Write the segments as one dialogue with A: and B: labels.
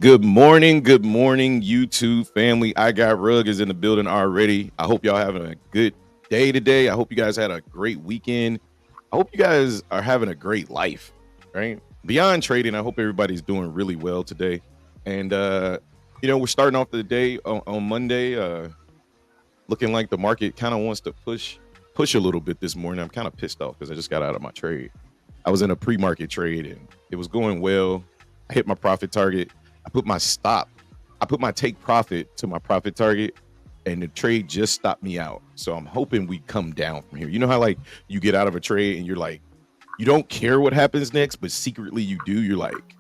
A: Good morning, YouTube family. I got Rug is in the building already. I hope y'all having a good day today. I hope you guys had a great weekend. I hope you guys are having a great life, right? Beyond trading, I hope everybody's doing really well today. And we're starting off the day on Monday, looking like the market kind of wants to push a little bit this morning. I'm kind of pissed off because I just got out of my trade. I was in a pre-market trade and it was going well. I hit my profit target. I put my stop. I put my take profit to my profit target, and the trade just stopped me out. So I'm hoping we come down from here. You know how like you get out of a trade and you're like, you don't care what happens next, but secretly you do. You're like,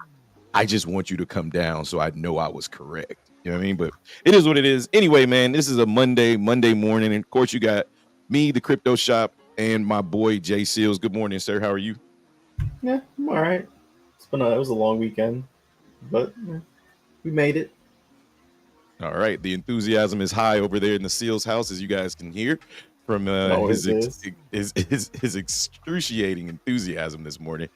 A: I just want you to come down so I know I was correct. You know what I mean? But it is what it is. Anyway, man, this is a Monday morning. And of course, you got me, the crypto shop, and my boy Jay Seals. Good morning, sir. How are you?
B: Yeah, I'm all right. It was a long weekend, but we made it.
A: All right. The enthusiasm is high over there in the Seals house, as you guys can hear from
B: It always is.
A: his excruciating enthusiasm this morning.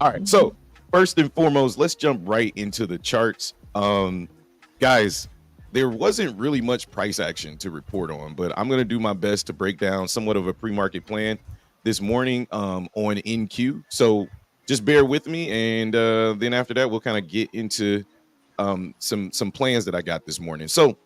A: All right. So first and foremost, let's jump right into the charts. Guys, there wasn't really much price action to report on, but I'm going to do my best to break down somewhat of a pre-market plan this morning on NQ. So just bear with me, and then after that, we'll kind of get into some plans that I got this morning. So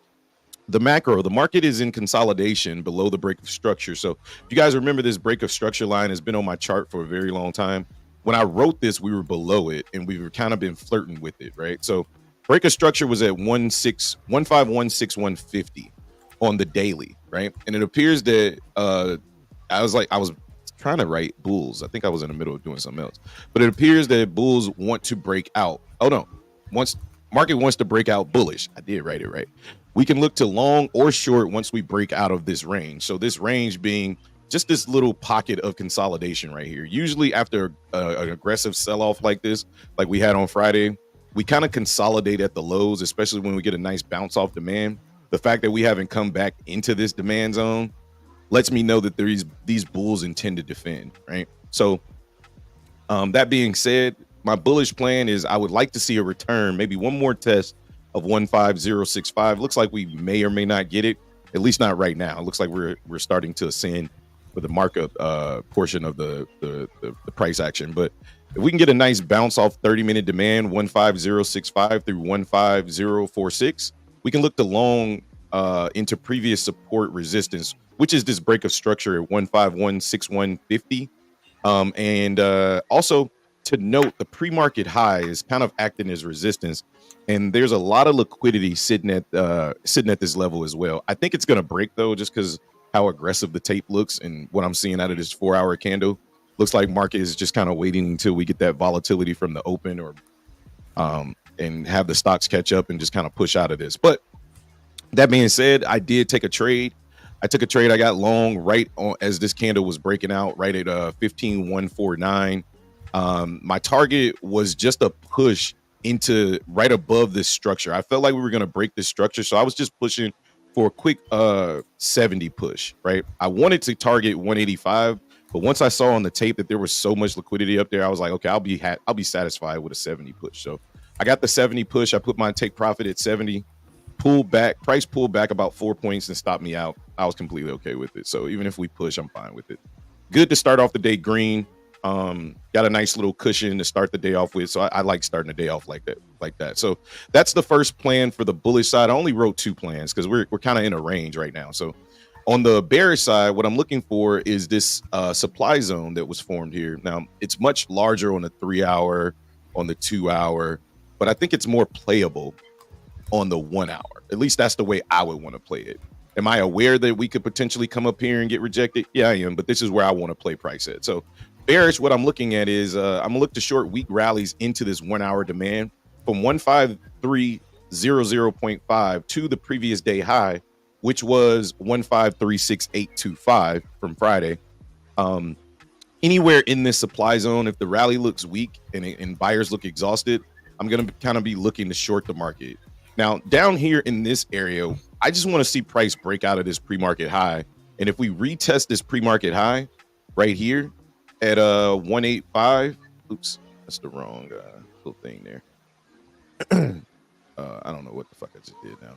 A: the market is in consolidation below the break of structure. So if you guys remember, this break of structure line has been on my chart for a very long time. When I wrote this, we were below it and we were kind of been flirting with it, right? So break of structure was at 1516150 on the daily, right? And it appears that I was trying to write bulls. I think I was in the middle of doing something else. But it appears that bulls want to break out. Oh no. Once market wants to break out bullish. I did write it right. We can look to long or short once we break out of this range. So this range being just this little pocket of consolidation right here. Usually after an aggressive sell-off like this, like we had on Friday, we kind of consolidate at the lows, especially when we get a nice bounce off demand. The fact that we haven't come back into this demand zone lets me know that these bulls intend to defend, right? So that being said, my bullish plan is I would like to see a return, maybe one more test of 15065. Looks like we may or may not get it, at least not right now. It looks like we're starting to ascend with the markup portion of the price action. But if we can get a nice bounce off 30-minute demand, 15065 through 15046, we can look to long into previous support resistance, which is this break of structure at 1516150. And also to note, the pre-market high is kind of acting as resistance, and there's a lot of liquidity sitting at this level as well. I think it's going to break though, just because how aggressive the tape looks and what I'm seeing out of this 4-hour candle. Looks like market is just kind of waiting until we get that volatility from the open, or and have the stocks catch up and just kind of push out of this. But that being said, I did take a trade. I took a trade. I got long right on as this candle was breaking out, right at 15149. My target was just a push into right above this structure. I felt like we were going to break this structure, so I was just pushing for a quick 70 push, right? I wanted to target 185, but once I saw on the tape that there was so much liquidity up there, I was like, okay, I'll be satisfied with a 70 push. So I got the 70 push. I put my take profit at 70. Price pulled back about 4 points and stopped me out. I was completely okay with it. So even if we push, I'm fine with it. Good to start off the day green. Got a nice little cushion to start the day off with. So I like starting the day off like that. So that's the first plan for the bullish side. I only wrote 2 plans because we're kind of in a range right now. So on the bearish side, what I'm looking for is this supply zone that was formed here. Now it's much larger on the 3-hour, on the 2-hour, but I think it's more playable on the 1 hour. At least that's the way I would want to play it. Am I aware that we could potentially come up here and get rejected? Yeah, I am, but this is where I want to play price at. So bearish, what I'm looking at is I'm gonna look to short weak rallies into this 1 hour demand from 15300.5 to the previous day high, which was 1536825 from Friday. Anywhere in this supply zone, if the rally looks weak and buyers look exhausted, I'm gonna kind of be looking to short the market. Now, down here in this area, I just want to see price break out of this pre-market high. And if we retest this pre-market high right here at 185, oops, that's the wrong little thing there. what the fuck I just did now.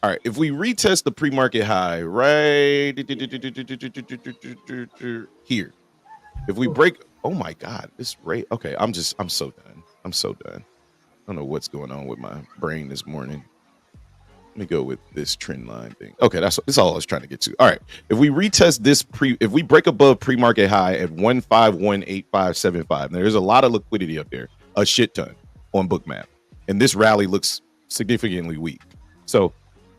A: All right, if we retest the pre-market high right here, if we break, oh my god, this rate. Okay, I'm so done. I'm so done. I don't know what's going on with my brain this morning. Let me go with this trend line thing. Okay, that's all I was trying to get to. All right, if we retest this if we break above pre-market high at 1518575, there's a lot of liquidity up there, a shit ton on Bookmap, and this rally looks significantly weak. So,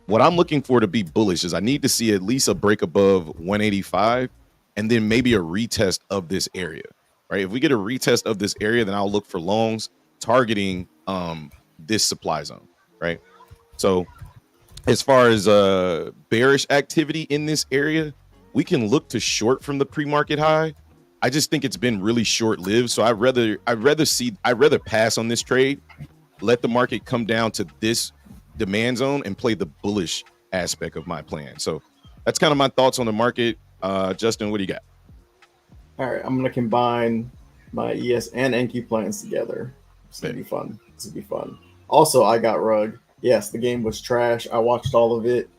A: what I'm looking for to be bullish is I need to see at least a break above 185, and then maybe a retest of this area. Right? If we get a retest of this area, then I'll look for longs targeting this supply zone. Right? So as far as bearish activity in this area, we can look to short from the pre-market high. I just think it's been really short-lived, so I'd rather pass on this trade, let the market come down to this demand zone and play the bullish aspect of my plan. So that's kind of my thoughts on the market. Justin, what do you got?
B: All right, I'm gonna combine my ES and NQ plans together. It's gonna be fun. This will be fun. Also, I got rug. Yes, the game was trash. I watched all of it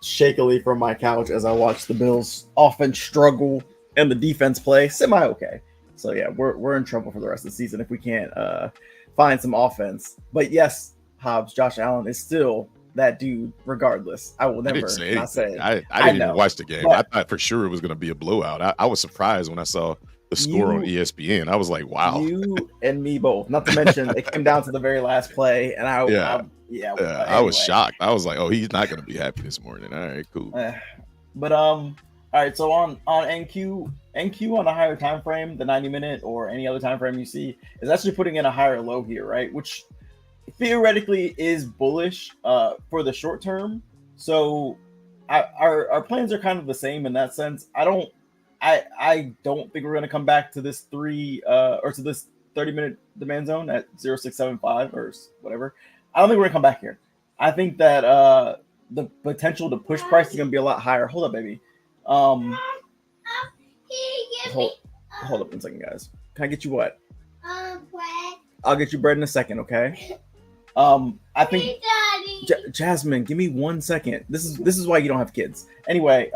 B: shakily from my couch as I watched the Bills offense struggle and the defense play semi-okay. So yeah, we're in trouble for the rest of the season if we can't find some offense. But yes, Hobbs, Josh Allen is still that dude regardless. I will never not say it.
A: I didn't even watch the game. I thought for sure it was going to be a blowout. I was surprised when I saw the score on ESPN. I was like, wow.
B: You and me both. Not to mention it came down to the very last play, and I
A: was shocked. I was like, oh, he's not going to be happy this morning. All right, cool.
B: But all right. So on NQ on a higher time frame, the 90-minute or any other time frame you see is actually putting in a higher low here, right? Which theoretically is bullish for the short term. So our plans are kind of the same in that sense. I don't think we're going to come back to this 30-minute demand zone at 0675 or whatever. I don't think we're going to come back here. I think that the potential to push price is going to be a lot higher. Hold up, baby. Hold up 1 second, guys. Can I get you what? Bread. I'll get you bread in a second, okay? I think Jasmine, give me 1 second. This is why you don't have kids. Anyway,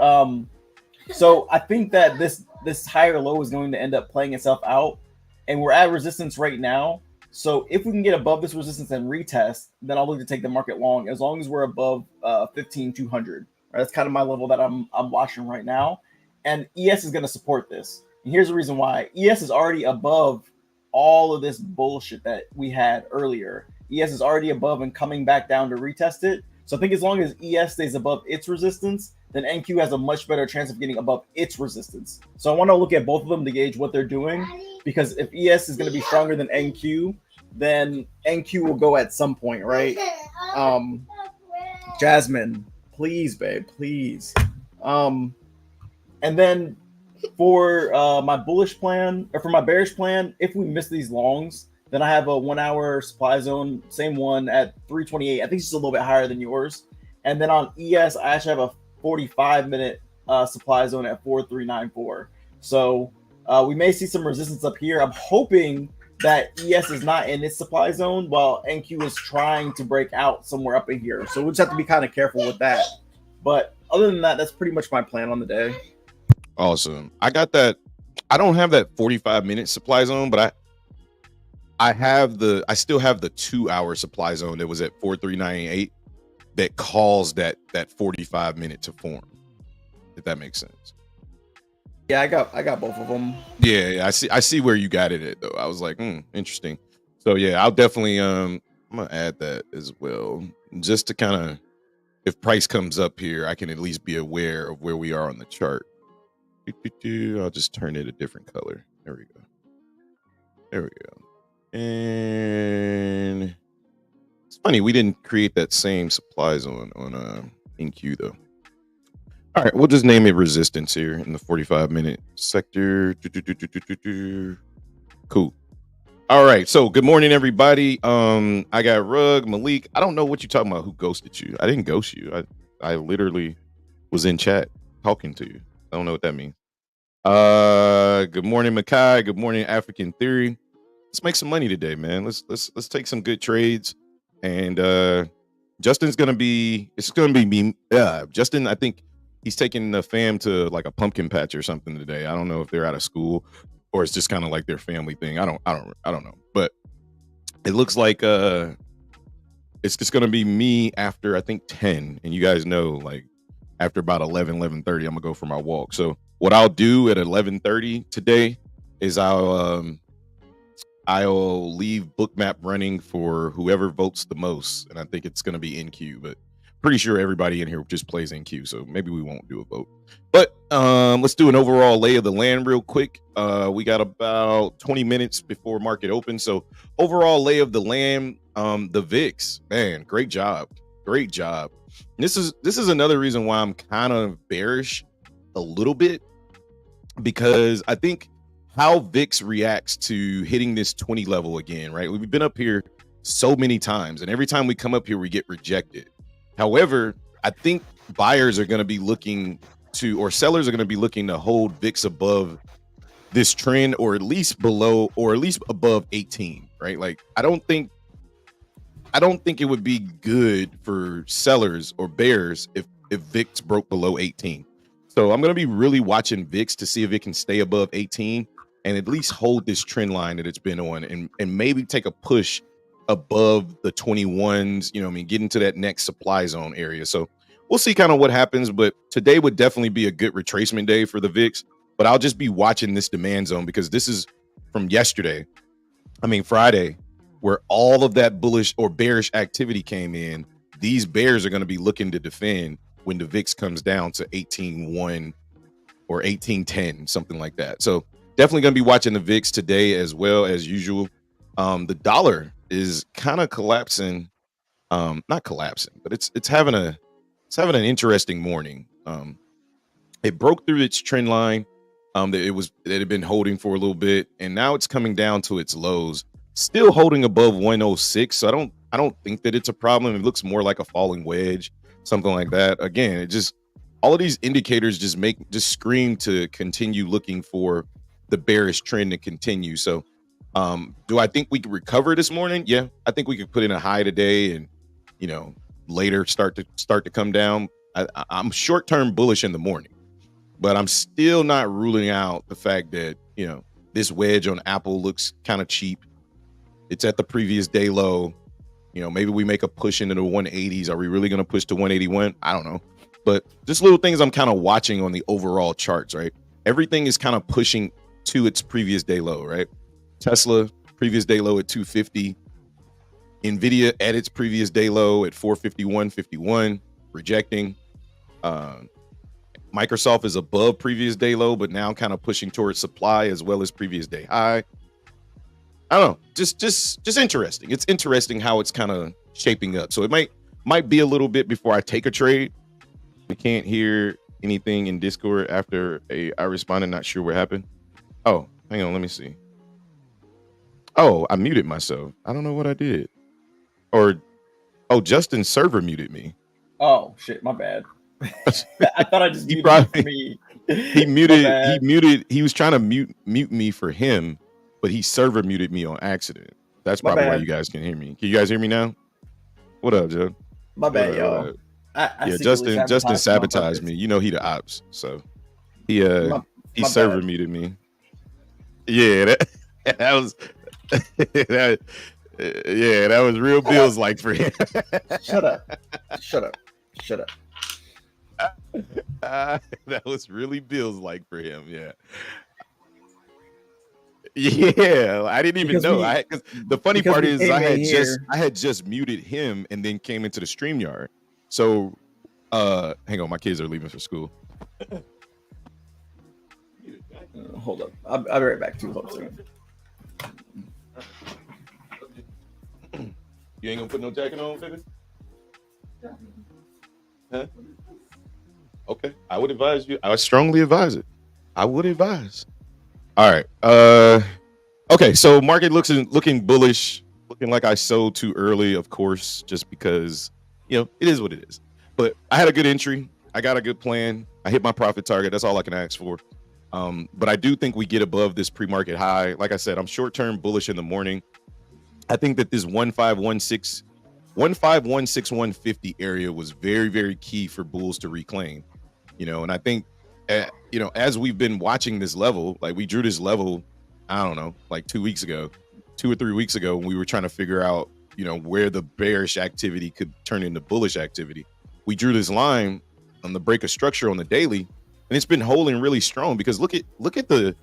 B: so I think that this higher low is going to end up playing itself out, and we're at resistance right now. So if we can get above this resistance and retest, then I'll look to take the market long as long as we're above 15,200. Right? That's kind of my level that I'm watching right now, and ES is going to support this. And here's the reason why: ES is already above all of this bullshit that we had earlier. ES is already above and coming back down to retest it. So I think as long as ES stays above its resistance, then NQ has a much better chance of getting above its resistance. So I want to look at both of them to gauge what they're doing, because if ES is going to be stronger than NQ, then NQ will go at some point, right? Jasmine, please, babe, please. And then for my bullish plan, or for my bearish plan, if we miss these longs, then I have a 1 hour supply zone, same one at 328. I think it's just a little bit higher than yours. And then on ES, I actually have a 45-minute supply zone at 4394. So we may see some resistance up here. I'm hoping that ES is not in its supply zone while NQ is trying to break out somewhere up in here. So we'll just have to be kind of careful with that. But other than that, that's pretty much my plan on the day.
A: Awesome. I got that. I don't have that 45-minute supply zone, but I still have the 2 hour supply zone that was at 4398 that calls that 45-minute to form. If that makes sense.
B: Yeah, I got both of them.
A: Yeah, I see where you got it at though. I was like, interesting. So yeah, I'll definitely I'm gonna add that as well, just to kind of, if price comes up here, I can at least be aware of where we are on the chart. I'll just turn it a different color. There we go. And it's funny we didn't create that same supply zone on NQ though. All right, we'll just name it resistance here in the 45-minute sector. Cool. All right, so good morning, everybody. I got Rug, Malik. I don't know what you're talking about. Who ghosted you? I didn't ghost you. I literally was in chat talking to you. I don't know what that means. Good morning, Makai. Good morning, African Theory. Let's make some money today, man. Let's take some good trades and Justin's gonna be. It's gonna be me. Justin. I think he's taking the fam to like a pumpkin patch or something today. I don't know if they're out of school or it's just kind of like their family thing. I don't know. But it looks like it's just gonna be me after I think 10, and you guys know like after about 11:30, I'm gonna go for my walk. So what I'll do at 11:30 today is I'll leave bookmap running for whoever votes the most, and I think it's going to be in queue. But pretty sure everybody in here just plays in queue, so maybe we won't do a vote. But let's do an overall lay of the land real quick. We got about 20 minutes before market opens, so overall lay of the land. The VIX, man, great job. This is another reason why I'm kind of bearish a little bit, because I think how VIX reacts to hitting this 20 level again, right? We've been up here so many times, and every time we come up here, we get rejected. However, I think buyers are going to be looking to, or sellers are going to be looking to hold VIX above this trend, or at least below, or at least above 18, right? Like, I don't think it would be good for sellers or bears if VIX broke below 18. So I'm going to be really watching VIX to see if it can stay above 18 and at least hold this trend line that it's been on, and maybe take a push above the 21s, get into that next supply zone area. So we'll see kind of what happens, but today would definitely be a good retracement day for the VIX, but I'll just be watching this demand zone because this is from Friday, where all of that bullish or bearish activity came in. These bears are going to be looking to defend when the VIX comes down to 18.1 or 18.10, something like that. So definitely going to be watching the VIX today as well as usual. The dollar is kind of collapsing, not collapsing, but it's having an interesting morning. It broke through its trend line that it had been holding for a little bit, and now it's coming down to its lows, still holding above 106. So I don't think that it's a problem. It looks more like a falling wedge, something like that. Again, it just, all of these indicators just scream to continue looking for the bearish trend to continue. So do I think we could recover this morning? Yeah, I think we could put in a high today and later start to come down. I'm short-term bullish in the morning, but I'm still not ruling out the fact that this wedge on Apple looks kind of cheap. It's at the previous day low. Maybe we make a push into the 180s. Are we really going to push to 181? I don't know. But just little things I'm kind of watching on the overall charts, right? Everything is kind of pushing to its previous day low, right? Tesla, previous day low at 250. Nvidia at its previous day low at 451.51, rejecting. Microsoft is above previous day low, but now kind of pushing towards supply as well as previous day high. I don't know, just interesting. It's interesting how it's kind of shaping up. So it might be a little bit before I take a trade. We can't hear anything in Discord after I responded. Not sure what happened. Oh, hang on, let me see. Oh, I muted myself. I don't know what I did. Justin's server muted me.
B: Oh shit, my bad. I thought I just muted me.
A: He muted. He was trying to mute me for him, but he server muted me on accident. That's probably why you guys can hear me. Can you guys hear me now? What up, Joe?
B: My bad, y'all.
A: Justin sabotaged me. He the ops, so he server muted me. Yeah, that was that was real bills like for him.
B: Shut up.
A: That was really bills like for him. Yeah, I didn't even know. Because the funny part is I had just muted him and then came into the StreamYard. So hang on, my kids are leaving for school.
B: Hold up, I'll be right back. Hold on a second.
A: You ain't gonna put no jacket on, baby? Huh? Okay, I would advise you. I would strongly advise it. I would advise. All right. Okay, so market looking bullish, looking like I sold too early, of course, just because it is what it is. But I had a good entry. I got a good plan. I hit my profit target. That's all I can ask for. But I do think we get above this pre-market high. Like I said, I'm short-term bullish in the morning. I think that this 1516 151, 150 area was very, very key for bulls to reclaim. And I think, as we've been watching this level, like we drew this level, I don't know, like 2 weeks ago, 2 or 3 weeks ago, when we were trying to figure out, where the bearish activity could turn into bullish activity. We drew this line on the break of structure on the daily, and it's been holding really strong because look at the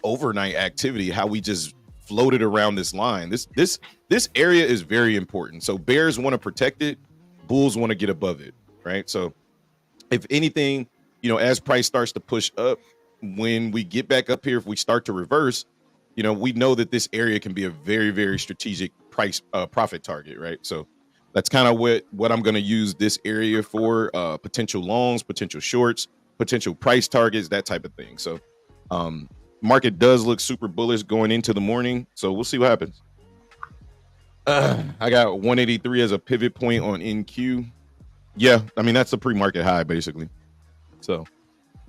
A: overnight activity, how we just floated around this line. This area is very important. So bears want to protect it, bulls want to get above it, right? So if anything, as price starts to push up, when we get back up here, if we start to reverse, we know that this area can be a very, very strategic price profit target, right? So that's kind of what I'm going to use this area for, potential longs, potential shorts, potential price targets, that type of thing. So market does look super bullish going into the morning, so we'll see what happens. I got 183 as a pivot point on NQ. Yeah, I mean, that's the pre-market high, basically. So,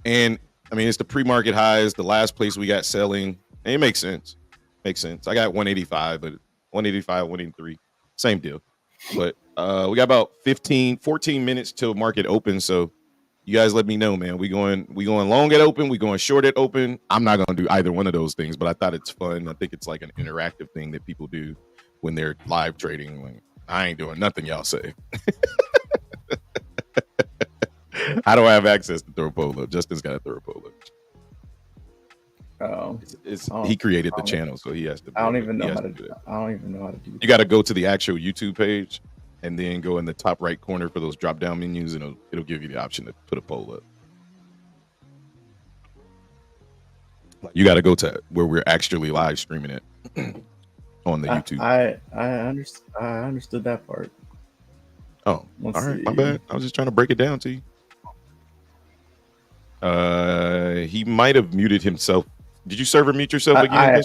A: and I mean, it's the pre-market highs, the last place we got selling. And it makes sense. I got 185, but 185, 183, same deal. But we got about 14 minutes till market open. So you guys let me know, man. We going long at open, we going short at open. I'm not gonna do either one of those things, but I thought it's fun. I think it's like an interactive thing that people do when they're live trading. Like, I ain't doing nothing y'all say. How do I have access to throw a polo? Justin's got to throw a polo.
B: Oh,
A: he created the channel, so he has to.
B: I don't even know how to do that. I don't even know how to do that.
A: You got to go to the actual YouTube page, and then go in the top right corner for those drop down menus, and it'll give you the option to put a poll up. You got to go to where we're actually live streaming it on the YouTube.
B: I understood that part.
A: Oh, all right, my bad. I was just trying to break it down to you. He might have muted himself. Did you server mute yourself again?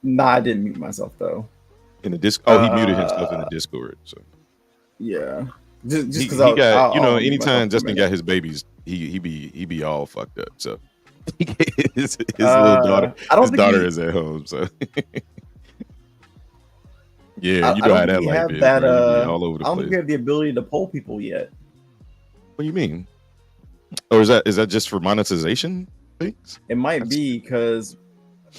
B: Nah, I didn't mute myself though.
A: In the Discord? Oh, he muted himself in the Discord. So
B: yeah, just because
A: he got, anytime Justin got his babies, he be all fucked up. So his little daughter, his daughter is at home. So yeah, you know how that like is. All over the place.
B: I don't think we have the ability to poll people yet.
A: What do you mean? Or is that just for monetization things?
B: It might be because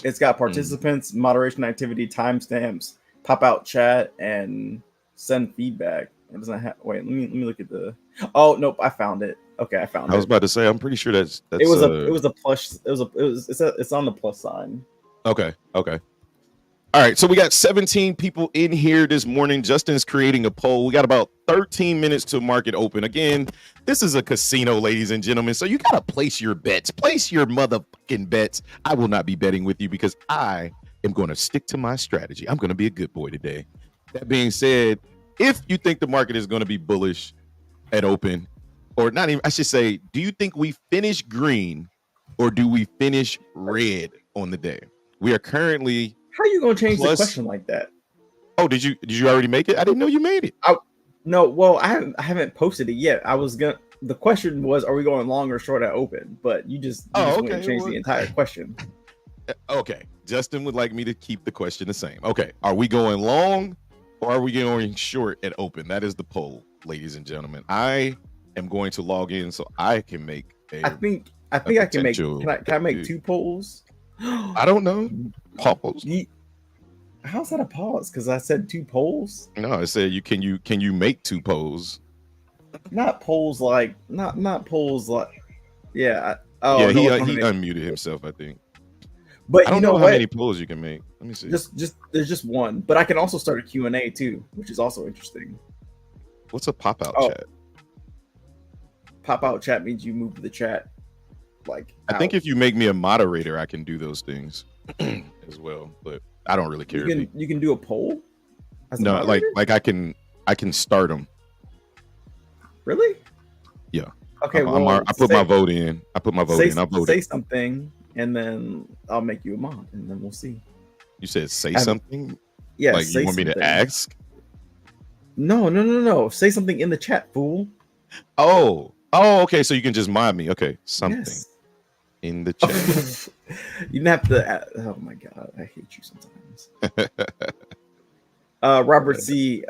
B: it's got participants, moderation activity, timestamps, pop out chat, and send feedback. It doesn't have. Wait, let me look at the. Oh nope, I found it. Okay, I found it.
A: I was about to say, I'm pretty sure that's.
B: It was a plus. It's on the plus sign.
A: Okay. All right, so we got 17 people in here this morning. Justin's creating a poll. We got about 13 minutes to market open. Again, this is a casino, ladies and gentlemen, so you got to place your bets. Place your motherfucking bets. I will not be betting with you because I am going to stick to my strategy. I'm going to be a good boy today. That being said, if you think the market is going to be bullish at open, or not even, I should say, do you think we finish green or do we finish red on the day? We are currently...
B: How are you gonna change the question like that?
A: Oh, did you already make it? I didn't know you made it.
B: No, well, I haven't posted it yet. The question was, are we going long or short at open? But you just went and changed the entire question.
A: Okay, Justin would like me to keep the question the same. Okay, are we going long or are we going short at open? That is the poll, ladies and gentlemen. I am going to log in so I can make
B: I think I can make. Can I make two polls?
A: I don't know. Pause.
B: How's that a pause? Because I said two polls.
A: No, I said can you make two polls?
B: Not polls like not polls like. Yeah.
A: He unmuted himself, I think.
B: But
A: I don't know how many polls you can make. Let me see.
B: Just there's just one, but I can also start a Q&A too, which is also interesting.
A: What's a pop out chat?
B: Pop out chat means you move the chat. Like
A: I think if you make me a moderator, I can do those things as well. But I don't really care.
B: You can do a poll.
A: No, like I can start them.
B: Really?
A: Yeah.
B: Okay.
A: I put my vote in. I voted.
B: Say something, and then I'll make you a mod, and then we'll see.
A: You said say something.
B: Yeah.
A: Like you want me to ask?
B: No. Say something in the chat, fool.
A: Oh. Okay. So you can just mod me. Okay. Something.
B: Yes.
A: In the chat.
B: You didn't have to. Oh my god, I hate you sometimes. Robert C.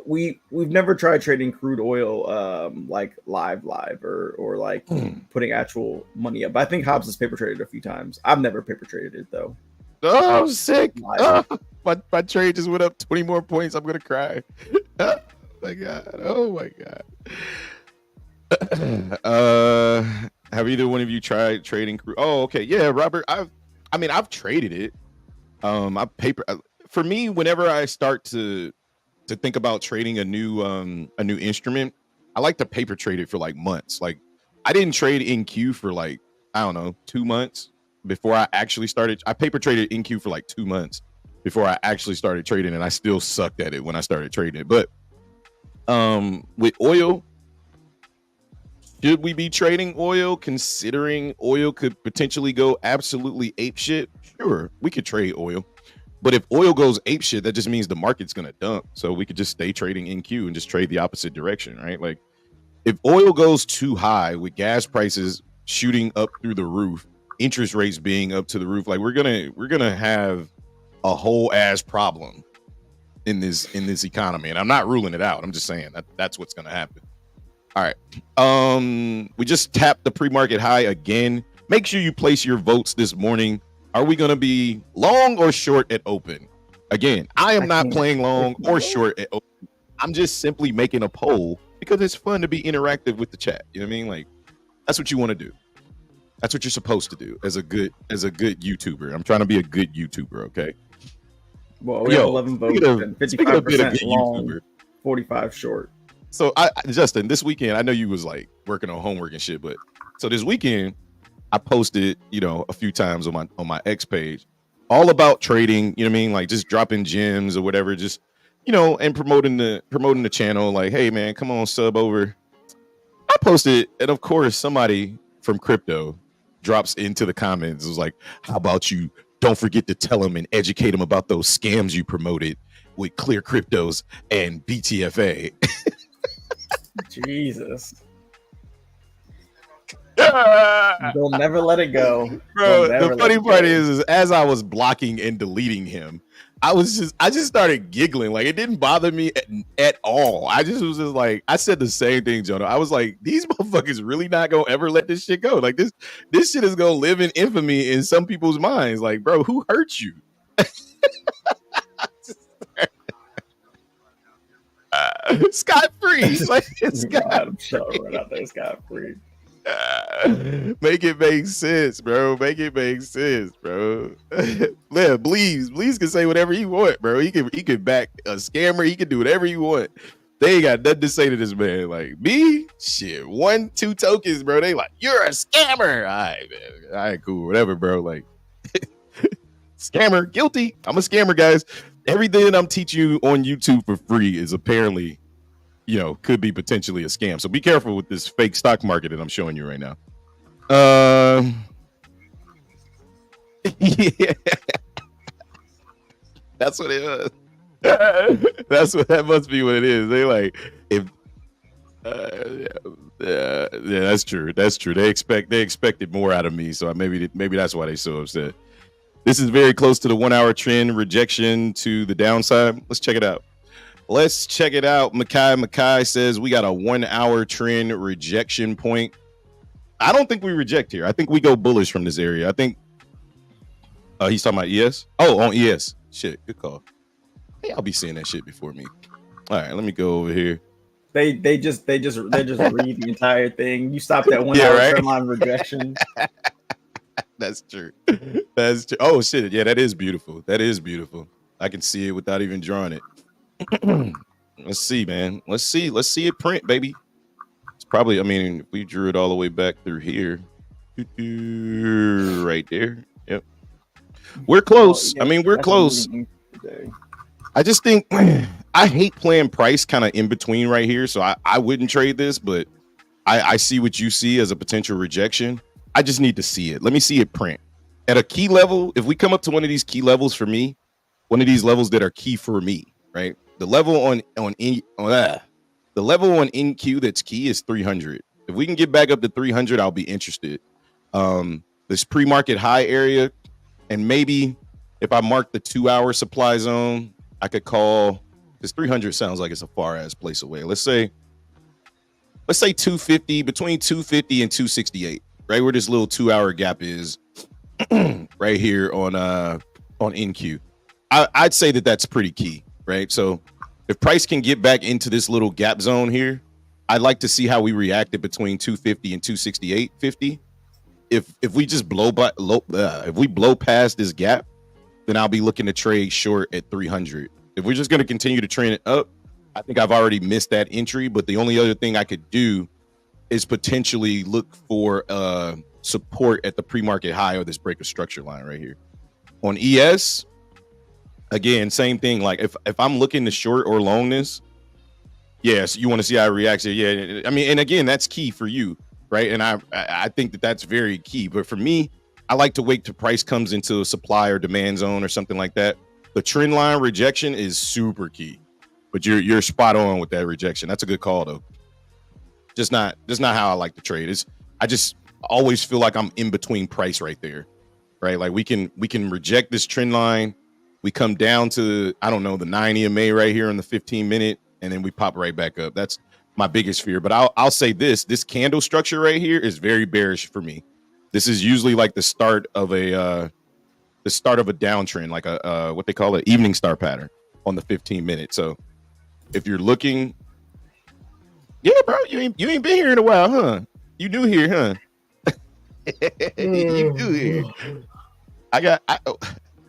B: we've never tried trading crude oil like live or like putting actual money up. I think Hobbs has paper traded a few times. I've never paper traded it though.
A: Oh, sick. Oh, my trade just went up 20 more points. I'm gonna cry. Oh my god. Oh my god. Have either one of you tried trading crude? Oh, okay. Yeah, Robert. I've traded it. I paper for me, whenever I start to think about trading a new instrument, I like to paper trade it for like months. Like I didn't trade NQ for like, I don't know, 2 months before I actually started. I paper traded NQ for like 2 months before I actually started trading, and I still sucked at it when I started trading it. But with oil, should we be trading oil considering oil could potentially go absolutely ape shit? Sure, we could trade oil. But if oil goes ape shit, that just means the market's gonna dump. So we could just stay trading NQ and just trade the opposite direction, right? Like if oil goes too high with gas prices shooting up through the roof, interest rates being up to the roof, like we're gonna have a whole ass problem in this economy. And I'm not ruling it out. I'm just saying that's what's gonna happen. All right. We just tapped the pre-market high again. Make sure you place your votes this morning. Are we going to be long or short at open? Again, I am not playing long or short at open. I'm just simply making a poll because it's fun to be interactive with the chat. You know what I mean? Like that's what you want to do. That's what you're supposed to do as a good YouTuber. I'm trying to be a good YouTuber, okay?
B: Well, we have 11 votes and 55% long, YouTuber. 45 short.
A: So Justin, this weekend, I know you was like working on homework and shit, but so this weekend I posted, a few times on my X page, all about trading, you know what I mean? Like just dropping gems or whatever, just, and promoting the channel, like, hey man, come on, sub over. I posted, and of course somebody from crypto drops into the comments. It was like, how about you don't forget to tell them and educate them about those scams you promoted with Clear Cryptos and BTFA.
B: Jesus. They'll never let it go.
A: Bro, the funny part is as I was blocking and deleting him, I just started giggling. Like it didn't bother me at all. I just was just like, I said the same thing, Jonah. I was like, these motherfuckers really not gonna ever let this shit go. Like this shit is gonna live in infamy in some people's minds. Like, bro, who hurt you? Scot free. Like it's
B: right out there, scot free.
A: Make it make sense, bro. Make it make sense, bro. Yeah, Bleez can say whatever he want, bro. He can back a scammer. He can do whatever he want. They ain't got nothing to say to this man. Like me, shit, 1-2 tokens, bro. They like, you're a scammer. All right, man. All right, cool, whatever, bro. Like, scammer, guilty. I'm a scammer, guys. Everything I'm teaching you on YouTube for free is apparently, could be potentially a scam. So be careful with this fake stock market that I'm showing you right now. Yeah. That's what it was. That must be what it is. They like if yeah, that's true. That's true. They expected more out of me, so maybe that's why they so upset. This is very close to the 1 hour trend rejection to the downside. Let's check it out. Makai says we got a 1 hour trend rejection point. I don't think we reject here. I think we go bullish from this area. I think he's talking about ES. Oh, on ES. Shit, good call. Hey, I'll be seeing that shit before me. All right, let me go over here.
B: They just read the entire thing. You stopped at 1 hour trend line rejection.
A: That's true. That's true. Oh shit! Yeah, that is beautiful. I can see it without even drawing it. Let's see, man. Let's see it print, baby. It's probably. I mean, if we drew it all the way back through here, right there. Yep. We're close. I mean, we're close. I just think I hate playing price kind of in between right here, so I wouldn't trade this, but I see what you see as a potential rejection. I just need to see it. Let me see it print at a key level. If we come up to one of these key levels for me, one of these levels that are key for me, right? The level on NQ that's key is 300. If we can get back up to 300, I'll be interested. This pre-market high area, and maybe if I mark the 2 hour supply zone, I could call because 300 sounds like it's a far ass place away. Let's say 250, between 250 and 268, right where this little 2-hour gap is, right here on NQ. I'd say that that's pretty key, right? So if price can get back into this little gap zone here, I'd like to see how we reacted between 250 and 268.50. If we just if we blow past this gap, then I'll be looking to trade short at 300. If we're just going to continue to trend it up, I think I've already missed that entry. But the only other thing I could do is potentially look for support at the pre-market high or this break of structure line right here. On ES, again, same thing. Like if I'm looking to short or long this, yes, you want to see how it reacts. Yeah, I mean, and again, that's key for you, right? And I think that that's very key. But for me, I like to wait till price comes into a supply or demand zone or something like that. The trend line rejection is super key, but you're spot on with that rejection. That's a good call though. Just not how I like to trade. I just always feel like I'm in between price right there, right? Like we can reject this trend line. We come down to, I don't know, the 9 EMA right here in the 15-minute, and then we pop right back up. That's my biggest fear. But I'll say this candle structure right here is very bearish for me. This is usually like the start of a downtrend, like a what they call an evening star pattern on the 15-minute. So if you're looking, yeah, bro, you ain't been here in a while, huh? You new here, huh? You new here. I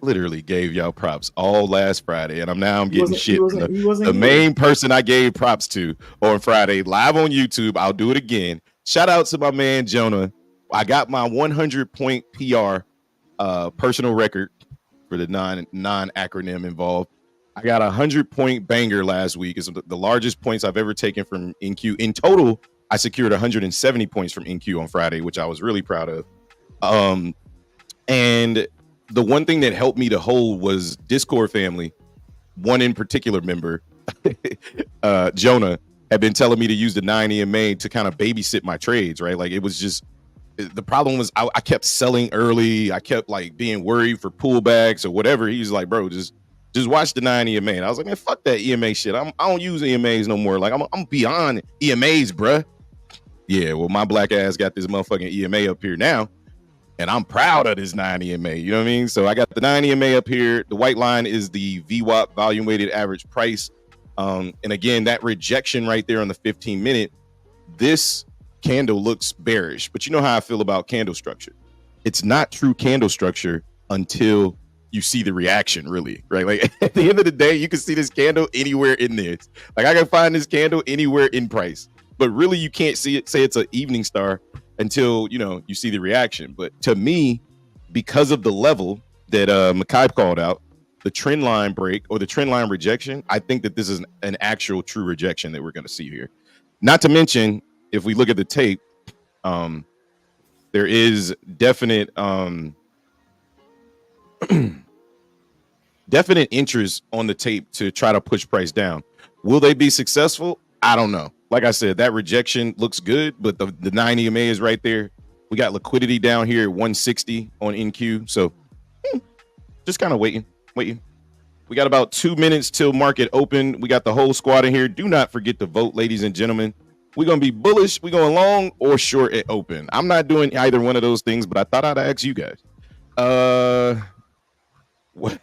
A: literally gave y'all props all last Friday, and I'm getting shit from the main person I gave props to on Friday live on YouTube. I'll do it again. Shout out to my man Jonah. I got my 100-point PR personal record for the non-acronym involved. I got 100-point banger last week. It's the largest points I've ever taken from NQ. In total, I secured 170 points from NQ on Friday, which I was really proud of. And the one thing that helped me to hold was Discord family. One in particular member, Jonah, had been telling me to use the 9 EMA to kind of babysit my trades, right? Like it was just, the problem was I kept selling early. I kept like being worried for pullbacks or whatever. He's like, bro, just watch the 9 EMA. And I was like, man, fuck that EMA shit. I don't use EMAs no more. Like I'm beyond EMAs, bruh. Yeah, well, my black ass got this motherfucking EMA up here now. And I'm proud of this 9 EMA. You know what I mean? So I got the 9 EMA up here. The white line is the VWAP, volume weighted average price. And again, that rejection right there on the 15-minute, this candle looks bearish. But you know how I feel about candle structure. It's not true candle structure until you see the reaction, really, right? Like at the end of the day, you can see this candle anywhere in this. Like I can find this candle anywhere in price. But really, you can't see it, say it's an evening star until, you see the reaction. But to me, because of the level that Makai called out, the trend line break or the trend line rejection, I think that this is an actual true rejection that we're going to see here. Not to mention, if we look at the tape, there is definite definite interest on the tape to try to push price down. Will they be successful? I don't know. Like I said, that rejection looks good, but the 9 EMA is right there. We got liquidity down here at 160 on NQ. So just kind of waiting. We got about 2 minutes till market open. We got the whole squad in here. Do not forget to vote, ladies and gentlemen. We're going to be bullish. We're going long or short at open. I'm not doing either one of those things, but I thought I'd ask you guys. What?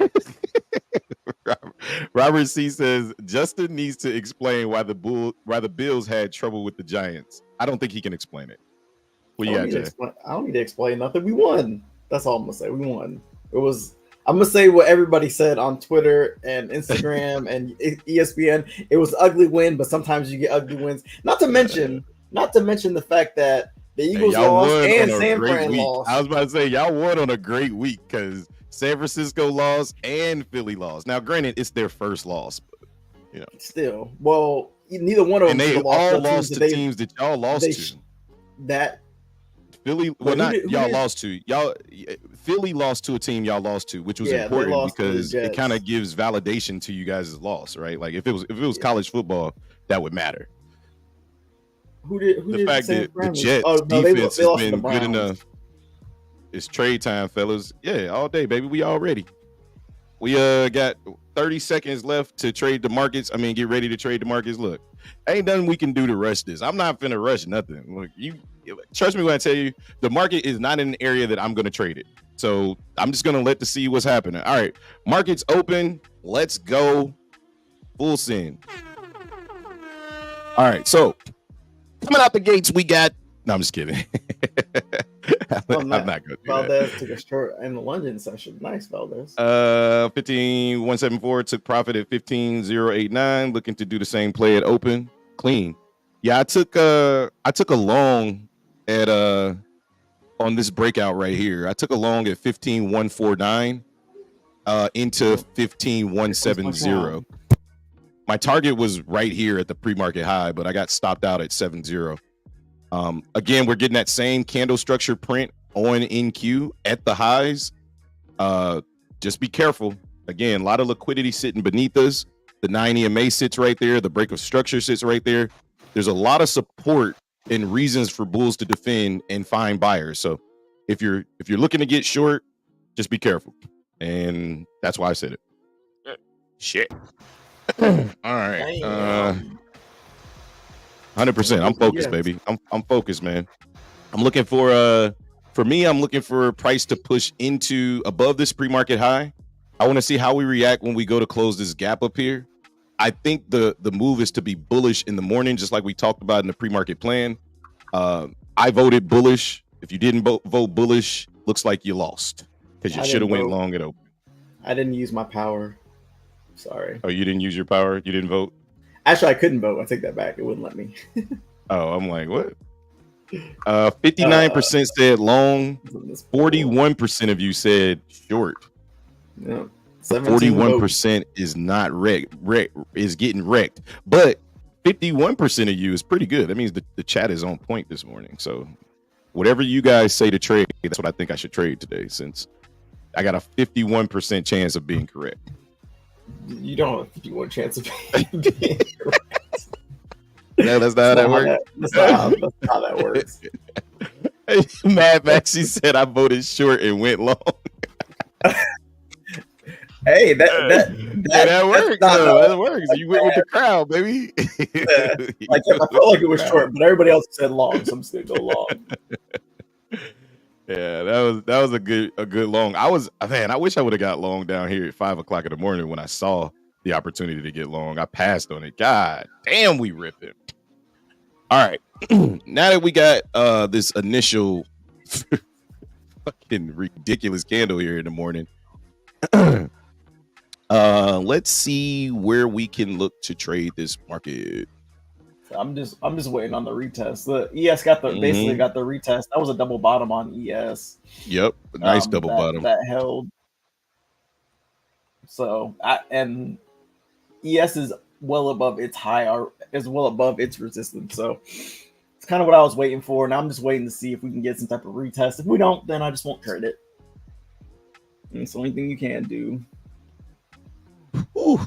A: Robert C says Justin needs to explain why the Bills had trouble with the Giants. I don't think he can explain it. What you got, Jay?
B: I don't need to explain nothing. We won. That's all I'm gonna say. We won. I'm gonna say what everybody said on Twitter and Instagram and ESPN. It was an ugly win, but sometimes you get ugly wins. Not to mention the fact that the Eagles lost and San Fran lost.
A: I was about to say y'all won on a great week because San Francisco lost and Philly lost. Now, granted, it's their first loss, but,
B: still. Well, neither one of them.
A: And they all lost to teams that y'all lost to.
B: That
A: Philly, y'all lost to. Philly lost to a team y'all lost to, which was important because it kind of gives validation to you guys' loss, right? Like if it was college football, that would matter.
B: The
A: fact that the Jets defense has been good enough. It's trade time, fellas. Yeah, all day, baby. We all ready. We got 30 seconds left to trade the markets. I mean, get ready to trade the markets. Look, ain't nothing we can do to rush this. I'm not finna rush nothing. Look, you trust me when I tell you the market is not in an area that I'm gonna trade it. So I'm just gonna let to see what's happening. All right, markets open. Let's go. Full send. All right, so coming out the gates, we got. No, I'm just kidding. I'm not gonna do
B: Valdez
A: that.
B: took a short in the London session. Nice, Valdez.
A: 15,174 took profit at 15,089. Looking to do the same play at open. Clean. Yeah, I took a long at on this breakout right here. I took a long at 15,149 into 15,170. My target was right here at the pre-market high, but I got stopped out at 7.0. Again, we're getting that same candle structure print on NQ at the highs. Just be careful. Again, a lot of liquidity sitting beneath us. The 9 EMA sits right there. The break of structure sits right there. There's a lot of support and reasons for bulls to defend and find buyers. So if you're looking to get short, just be careful. And that's why I said it. Shit. All right. 100%. I'm focused, baby. I'm focused, man. I'm looking for I'm looking for price to push into above this pre-market high. I want to see how we react when we go to close this gap up here. I think the move is to be bullish in the morning, just like we talked about in the pre-market plan. I voted bullish. If you didn't vote bullish, looks like you lost because you should have went long at open.
B: I didn't use my power. Sorry.
A: Oh, you didn't use your power? You didn't vote?
B: Actually, I couldn't vote. I take that back. It wouldn't let me.
A: Oh, I'm like, what? 59% said long. 41% of you said short.
B: Yeah.
A: 41% is not is getting wrecked. But 51% of you is pretty good. That means the chat is on point this morning. So whatever you guys say to trade, that's what I think I should trade today, since I got a 51% chance of being correct.
B: You don't have a 51 chance of being correct.
A: No, that's not how that works.
B: That's not how that works.
A: Mad Maxie said I voted short and went long.
B: Hey, that
A: works. That works. You went with the crowd, baby.
B: I felt like it was short, but everybody else said long, so I'm just gonna go long.
A: Yeah, that was a good long. I wish I would have got long down here at 5 o'clock in the morning when I saw the opportunity to get long. I passed on it. God damn, we ripping. All right. Now that we got this initial fucking ridiculous candle here in the morning, let's see where we can look to trade this market.
B: I'm just waiting on the retest. The ES basically got the retest. That was a double bottom on ES.
A: Yep, nice double bottom
B: that held. So and ES is well above its high, or is well above its resistance. So it's kind of what I was waiting for. Now I'm just waiting to see if we can get some type of retest. If we don't, then I just won't trade it. And it's the only thing you can do.
A: Ooh.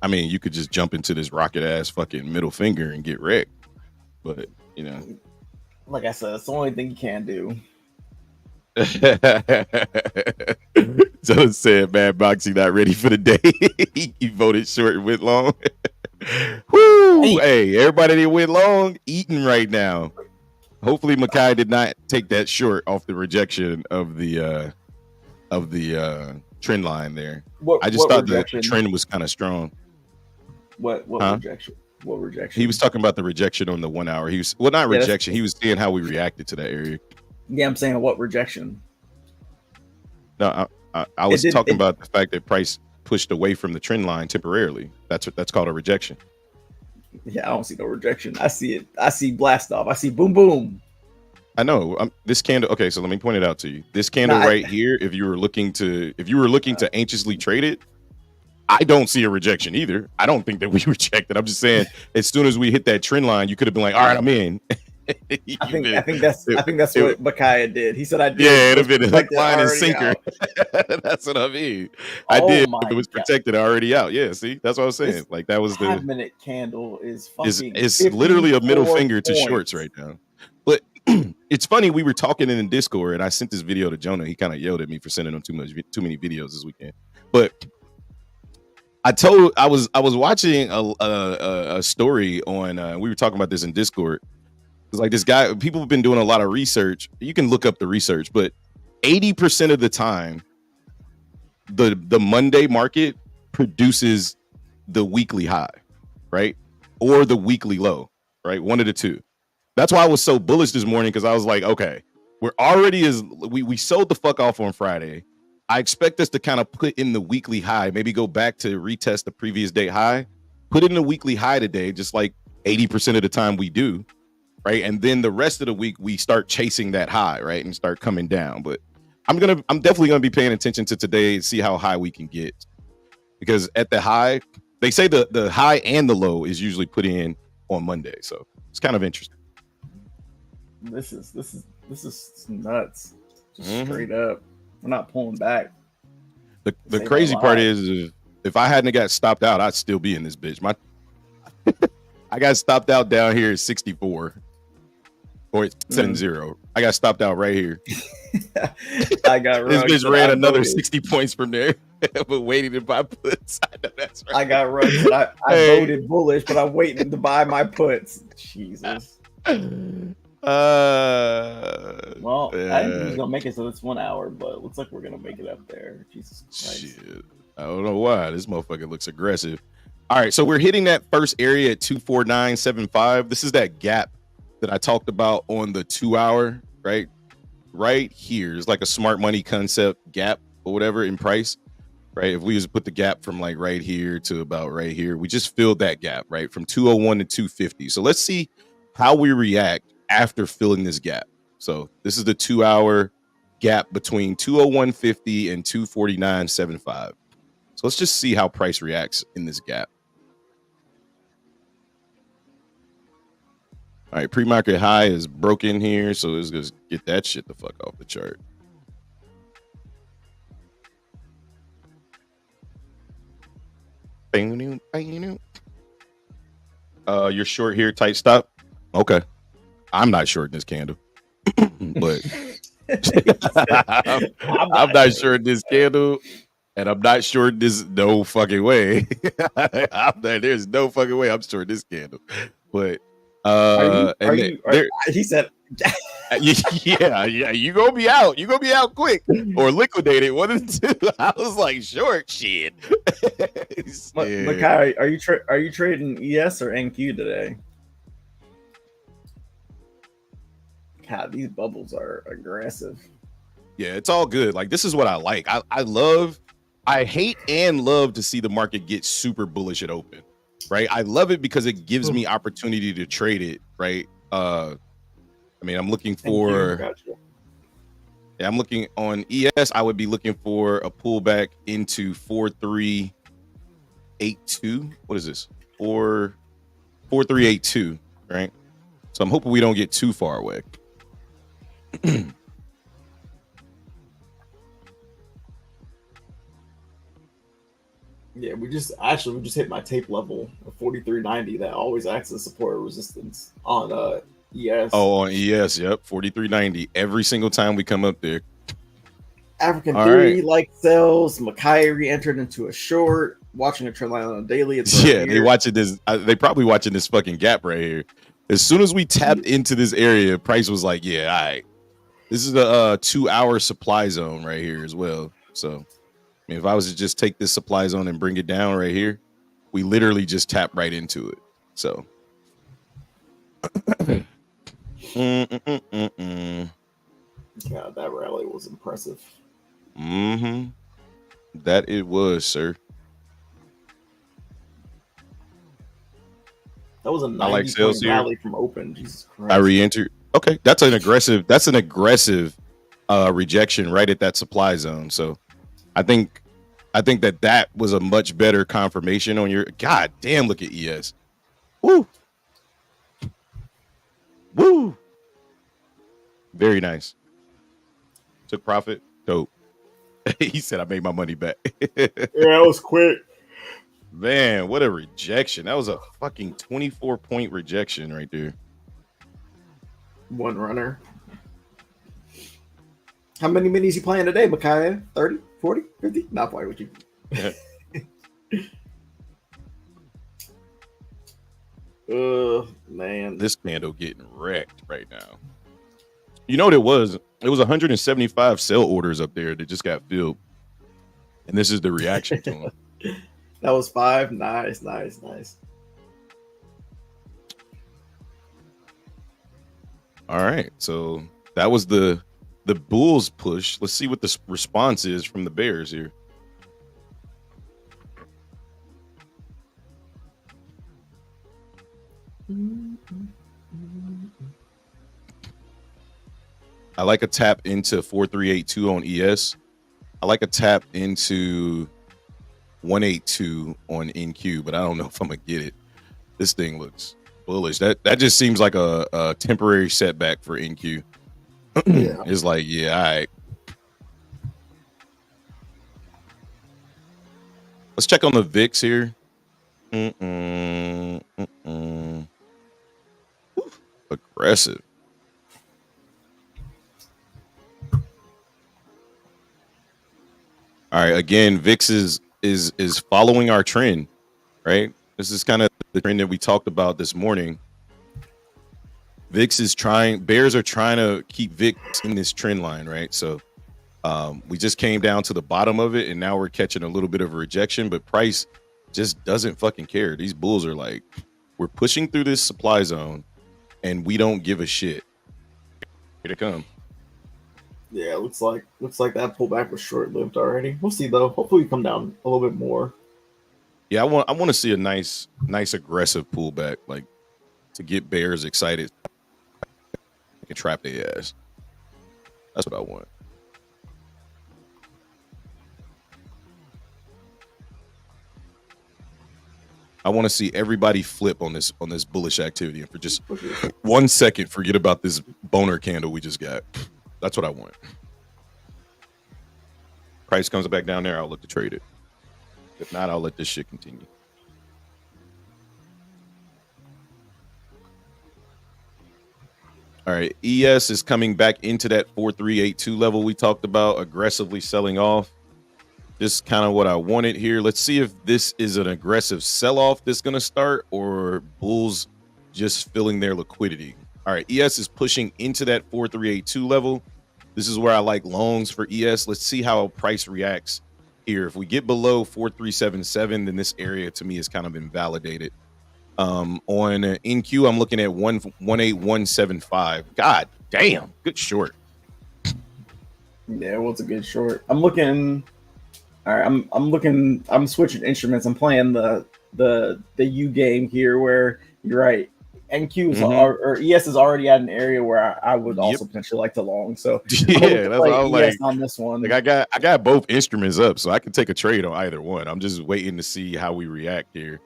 A: I mean, you could just jump into this rocket ass fucking middle finger and get wrecked. But, you know.
B: Like I said, it's the only thing you can do.
A: So said Mad Boxy not ready for the day. He voted short and went long. Woo! Hey, everybody that went long, eating right now. Hopefully Makai did not take that short off the rejection of the trend line there. I just thought the trend was kind of strong.
B: What rejection? What rejection?
A: He was talking about the rejection on the 1 hour. He was not rejection. He was seeing how we reacted to that area. Yeah,
B: I'm saying what rejection?
A: No, I was talking about the fact that price pushed away from the trend line temporarily. That's called a rejection.
B: Yeah, I don't see no rejection. I see it. I see blast off. I see boom boom.
A: I know this candle. Okay, so let me point it out to you. This candle here. If you were looking to anxiously trade it, I don't see a rejection either. I don't think that we rejected. I'm just saying, as soon as we hit that trend line, you could have been like, "All right, I'm in."
B: I think that's what Bakaya did. He said, "I did."
A: Yeah, it'd have been a hook, line, and sinker. That's what I mean. I did. It was protected already out. Yeah, see, that's what I was saying. This like that was the
B: 5-minute candle is fucking.
A: It's literally a middle finger to shorts right now. But it's funny. We were talking in Discord, and I sent this video to Jonah. He kind of yelled at me for sending him too many videos this weekend. But I was watching a story on. We were talking about this in Discord. It's like this guy. People have been doing a lot of research. You can look up the research, but 80% of the time, the Monday market produces the weekly high, right, or the weekly low, right? One of the two. That's why I was so bullish this morning because I was like, okay, we're already we sold the fuck off on Friday. I expect us to kind of put in the weekly high, maybe go back to retest the previous day high, put in the weekly high today, just like 80% of the time we do, right? And then the rest of the week we start chasing that high, right, and start coming down. But I'm definitely gonna be paying attention to today and see how high we can get, because at the high, they say the high and the low is usually put in on Monday, so it's kind of interesting.
B: This is nuts. Just straight up. We're not pulling back.
A: The crazy part is if I hadn't got stopped out, I'd still be in this bitch. I got stopped out down here at 64. Or it's 7-0. I got stopped out right here.
B: I got
A: this bitch ran another 60 points from there, but waiting to buy puts. I know that's right.
B: I got run. I voted bullish, but I'm waiting to buy my puts. Jesus. Well, I didn't think he was gonna make it to this 1 hour, but it looks like we're gonna make it up there. Jesus Christ.
A: Shit. I don't know why. This motherfucker looks aggressive. All right, so we're hitting that first area at 249.75. This is that gap that I talked about on the 2 hour, right? Right here is like a smart money concept gap or whatever in price, right? If we just put the gap from like right here to about right here, we just filled that gap, right? From 201 to 250. So let's see how we react after filling this gap. So this is the 2 hour gap between 201.50 and 249.75. So let's just see how price reacts in this gap. All right, pre-market high is broken here, so let's just get that shit the fuck off the chart. You're short here, tight stop. Okay, I'm not shorting this candle, but I'm not shorting this candle, and I'm not shorting this no fucking way. There's no fucking way I'm shorting this candle, but.
B: He said,
A: yeah, you gonna be out. You gonna be out quick or liquidated. One of the two. I was like, short shit.
B: Makai, are you trading ES or NQ today? God, these bubbles are aggressive.
A: Yeah, it's all good. Like, this is what I like. I hate and love to see the market get super bullish at open. Right, I love it because it gives me opportunity to trade it. Right, I mean, I'm looking for. Gotcha. Yeah, I'm looking on ES. I would be looking for a pullback into 4382. What is this? 4382. Right. So I'm hoping we don't get too far away.
B: Yeah, we just hit my tape level of 4390 that always acts as support or resistance on ES.
A: Oh, on ES, yep, 4390 every single time we come up there.
B: African Theory, right. Like sells. Makai re-entered into a short. Watching a trend line on a daily. It's
A: right they watching this. They probably watching this fucking gap right here. As soon as we tapped into this area, price was like, yeah, all right. This is the 2 hour supply zone right here as well. So. I mean, if I was to just take this supply zone and bring it down right here, we literally just tap right into it. So,
B: God, that rally was impressive.
A: That it was, sir.
B: That was a 90-point rally from open. Jesus Christ!
A: I re-entered. Okay, that's an aggressive rejection right at that supply zone. So. I think that was a much better confirmation on your. God damn! Look at ES. Woo. Very nice. Took profit. Dope. He said I made my money back.
B: Yeah, that was quick.
A: Man, what a rejection! That was a fucking 24-point rejection right there.
B: One runner. How many minis you playing today, Makai? 30, 40, 50? Not playing with you. Man.
A: This candle getting wrecked right now. You know what it was? It was 175 sell orders up there that just got filled, and this is the reaction to them.
B: That was 5. Nice, nice, nice.
A: All right, so that was the Bulls push. Let's see what the response is from the Bears here. I like a tap into 4382 on ES. I like a tap into 182 on NQ, but I don't know if I'm gonna get it. This thing looks bullish. That just seems like a temporary setback for NQ.
B: Yeah.
A: It's like, yeah, all right. Let's check on the VIX here. Aggressive. All right, again, VIX is following our trend, right? This is kind of the trend that we talked about this morning. VIX is Bears are trying to keep VIX in this trend line, right? So we just came down to the bottom of it, and now we're catching a little bit of a rejection, but price just doesn't fucking care. These bulls are like, we're pushing through this supply zone, and we don't give a shit. Here they come.
B: Yeah, looks like that pullback was short lived already. We'll see though. Hopefully, we come down a little bit more.
A: Yeah, I want to see a nice aggressive pullback, like to get bears excited. I can trap their ass. That's what I want. I want to see everybody flip on this bullish activity, and for just 1 second, forget about this boner candle we just got. That's what I want. Price comes back down there, I'll look to trade it. If not, I'll let this shit continue. All right, ES is coming back into that 4382 level we talked about, aggressively selling off. Just kind of what I wanted here. Let's see if this is an aggressive sell-off that's going to start, or bulls just filling their liquidity. All right, ES is pushing into that 4382 level. This is where I like longs for ES. Let's see how price reacts here. If we get below 4377, then this area to me is kind of invalidated. On NQ, I'm looking at 18175. God damn, good short.
B: Yeah, well, it's a good short. I'm looking. All right, I'm looking. I'm switching instruments. I'm playing the U game here, where you're right. NQ or ES is already at an area where I would also potentially like to long. So
A: yeah, that's what I was like
B: on this one.
A: Like I got both instruments up, so I can take a trade on either one. I'm just waiting to see how we react here.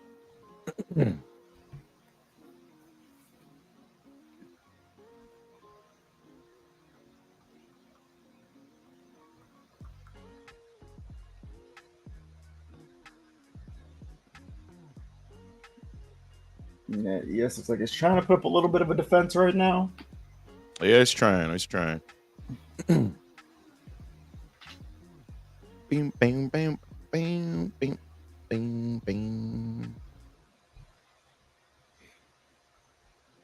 B: Yeah, ES looks like it's trying to put up a little bit of a defense right now.
A: Yeah, it's trying. Bing, bing, bing, bing, bing, bing, bing.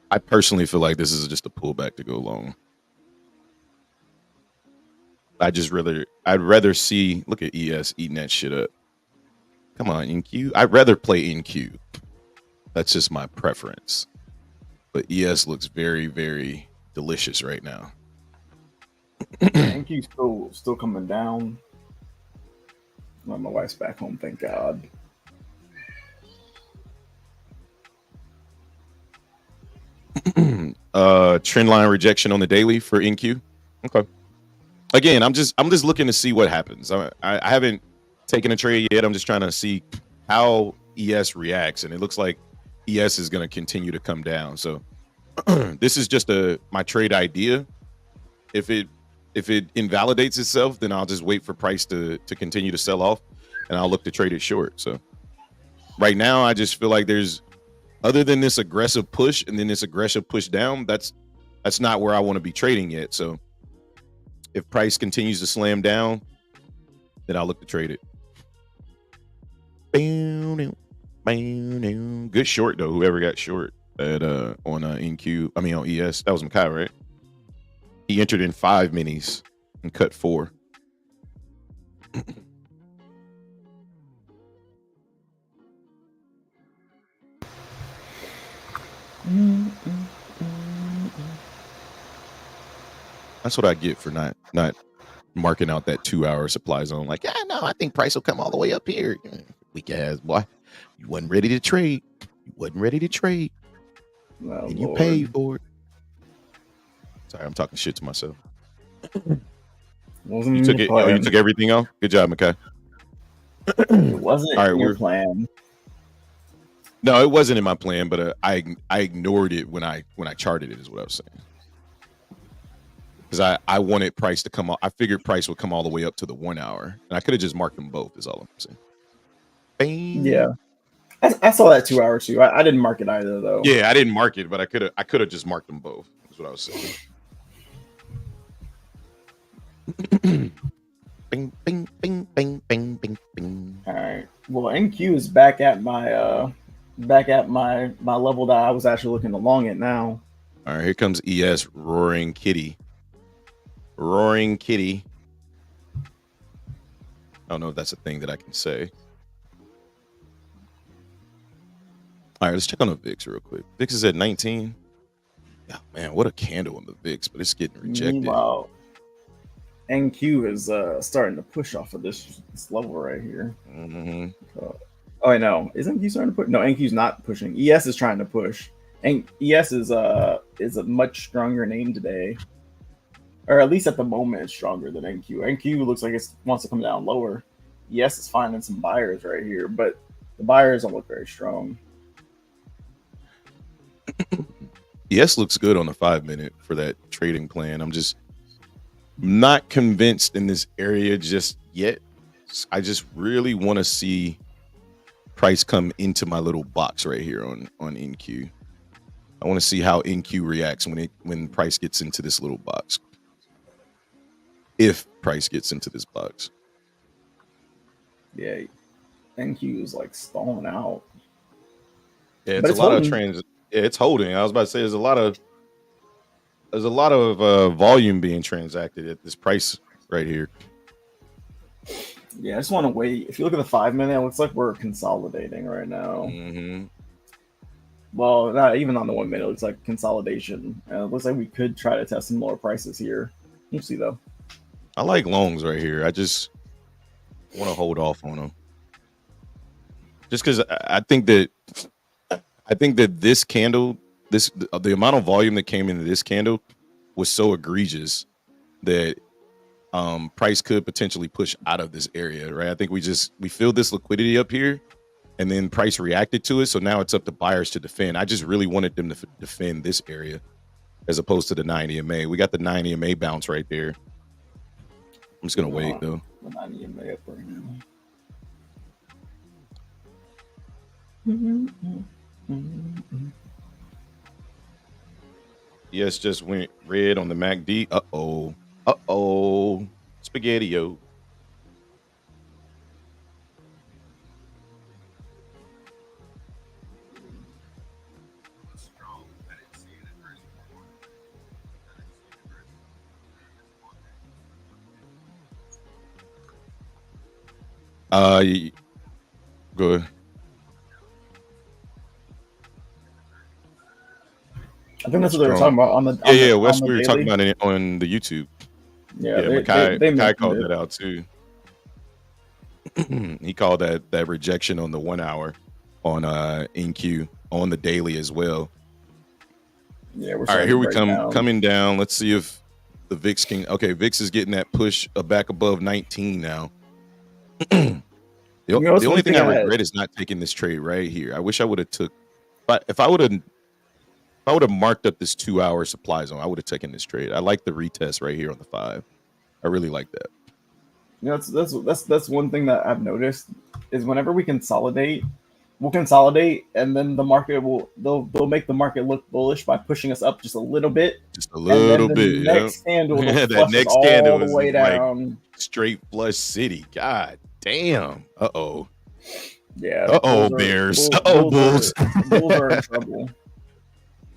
A: I personally feel like this is just a pullback to go long. I'd rather see, look at ES eating that shit up. Come on, NQ. I'd rather play NQ. That's just my preference. But ES looks very, very delicious right now.
B: NQ's still coming down. Well, my wife's back home, thank God.
A: Trend line rejection on the daily for NQ. Okay. Again, I'm just looking to see what happens. I haven't taken a trade yet. I'm just trying to see how ES reacts, and it looks like ES is going to continue to come down. So this is just my trade idea. If it invalidates itself, then I'll just wait for price to continue to sell off, and I'll look to trade it short. So right now, I just feel like there's, other than this aggressive push and then this aggressive push down, that's not where I want to be trading yet. So if price continues to slam down, then I'll look to trade it. Good short though, whoever got short. at on NQ. I mean on ES. That was Makai, right? He entered in 5 minis and cut 4. That's what I get for not marking out that 2-hour supply zone. Like, yeah, no, I think price will come all the way up here. Weak ass boy, you wasn't ready to trade.
B: Oh,
A: And you
B: Lord.
A: paid for it. Sorry, I'm talking shit to myself.
B: Wasn't
A: You
B: in
A: took
B: your
A: it.
B: plan.
A: Oh, you took everything off. Good job, Makai.
B: It wasn't
A: All right,
B: in your plan.
A: No, it wasn't in my plan, but I ignored it when I charted it. Is what I was saying. Because I wanted price to come out. I figured price would come all the way up to the 1 hour, and I could have just marked them both. Is all I'm saying. Bang.
B: Yeah, I saw that 2 hours too. I didn't mark it either though.
A: Yeah, I didn't mark it, but I could have just marked them both. Is what I was saying. Bing, bing, bing, bing, bing, bing, bing.
B: All right. Well, NQ is back at my level that I was actually looking along at now.
A: All right, here comes ES Roaring Kitty. I don't know if that's a thing that I can say. All right, let's check on the VIX real quick. VIX is at 19. Yeah, man, what a candle on the VIX, but it's getting rejected.
B: Meanwhile, NQ is starting to push off of this level right here.
A: Mm-hmm.
B: Oh, I know. Is NQ starting to push? No, NQ's not pushing. ES is trying to push. And ES is a much stronger name today, or at least at the moment, it's stronger than NQ. NQ looks like it wants to come down lower. ES is finding some buyers right here, but the buyers don't look very strong.
A: ES looks good on the 5-minute for that trading plan. I'm just not convinced in this area just yet. I just really want to see price come into my little box right here on NQ. I want to see how NQ reacts when price gets into this little box. If price gets into this box.
B: Yeah, NQ is like stalling out.
A: Yeah, it's a lot of trans. Yeah, it's holding. I was about to say there's a lot of volume being transacted at this price right here.
B: Yeah, I just want to wait. If you look at the 5-minute, it looks like we're consolidating right now.
A: Mm-hmm.
B: Well, not even on the 1 minute. It looks like consolidation. It looks like we could try to test some lower prices here. We'll see though.
A: I like longs right here. I just want to hold off on them, just because I think that this candle, the amount of volume that came into this candle was so egregious that price could potentially push out of this area, right? I think we filled this liquidity up here, and then price reacted to it. So now it's up to buyers to defend. I just really wanted them to defend this area as opposed to the 90 MA. We got the 90 MA bounce right there. I'm just gonna wait though.
B: The 90 MA up right now.
A: Yes, just went red on the MACD. Spaghetti-o. Go ahead.
B: I think that's what they were talking about on the
A: Wes, we were talking about it on the YouTube.
B: Yeah,
A: Makai called that out too. He called that rejection on the 1 hour on NQ on the daily as well.
B: Yeah, we're
A: all right. Here we come
B: down.
A: Coming down. Let's see if the VIX can. Okay, VIX is getting that push back above 19 now. The only thing I regret is not taking this trade right here. I wish I would have took. If I would have marked up this 2 hour supply zone, I would have taken this trade. I like the retest right here on the 5. I really like that.
B: You know, that's one thing that I've noticed is whenever we consolidate, we'll consolidate, and then the market they'll make the market look bullish by pushing us up just a little bit,
A: bit.
B: Next candle,
A: that next candle is
B: the way down,
A: like straight flush city. God damn.
B: Yeah.
A: Bears.
B: Bulls are in trouble.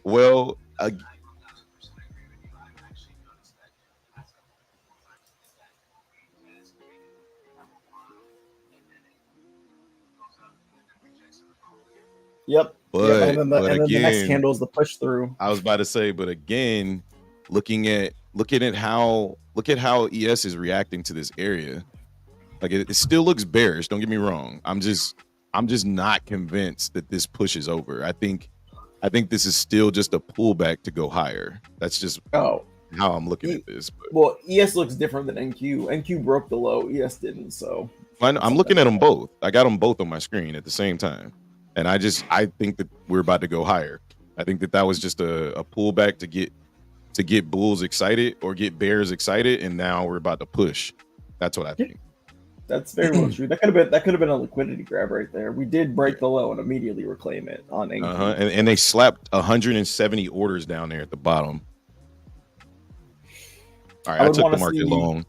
A: Well,
B: Yep. Yep.
A: but
B: And then the next
A: again,
B: candle is the push through.
A: I was about to say, but again, looking at how ES is reacting to this area, like it still looks bearish. Don't get me wrong. I'm just not convinced that this push is over. I think this is still just a pullback to go higher. That's just
B: Oh,
A: how I'm looking at this. But
B: well, ES looks different than NQ. NQ broke the low, ES didn't. So
A: I'm looking at them both. I got them both on my screen at the same time, and I think that we're about to go higher. I think that was just a pullback to get bulls excited or get bears excited, and now we're about to push. That's what I think.
B: That's very well true. That could have been a liquidity grab right there. We did break the low and immediately reclaim it on NQ.
A: And they slapped 170 orders down there at the bottom. All right, I took the market long.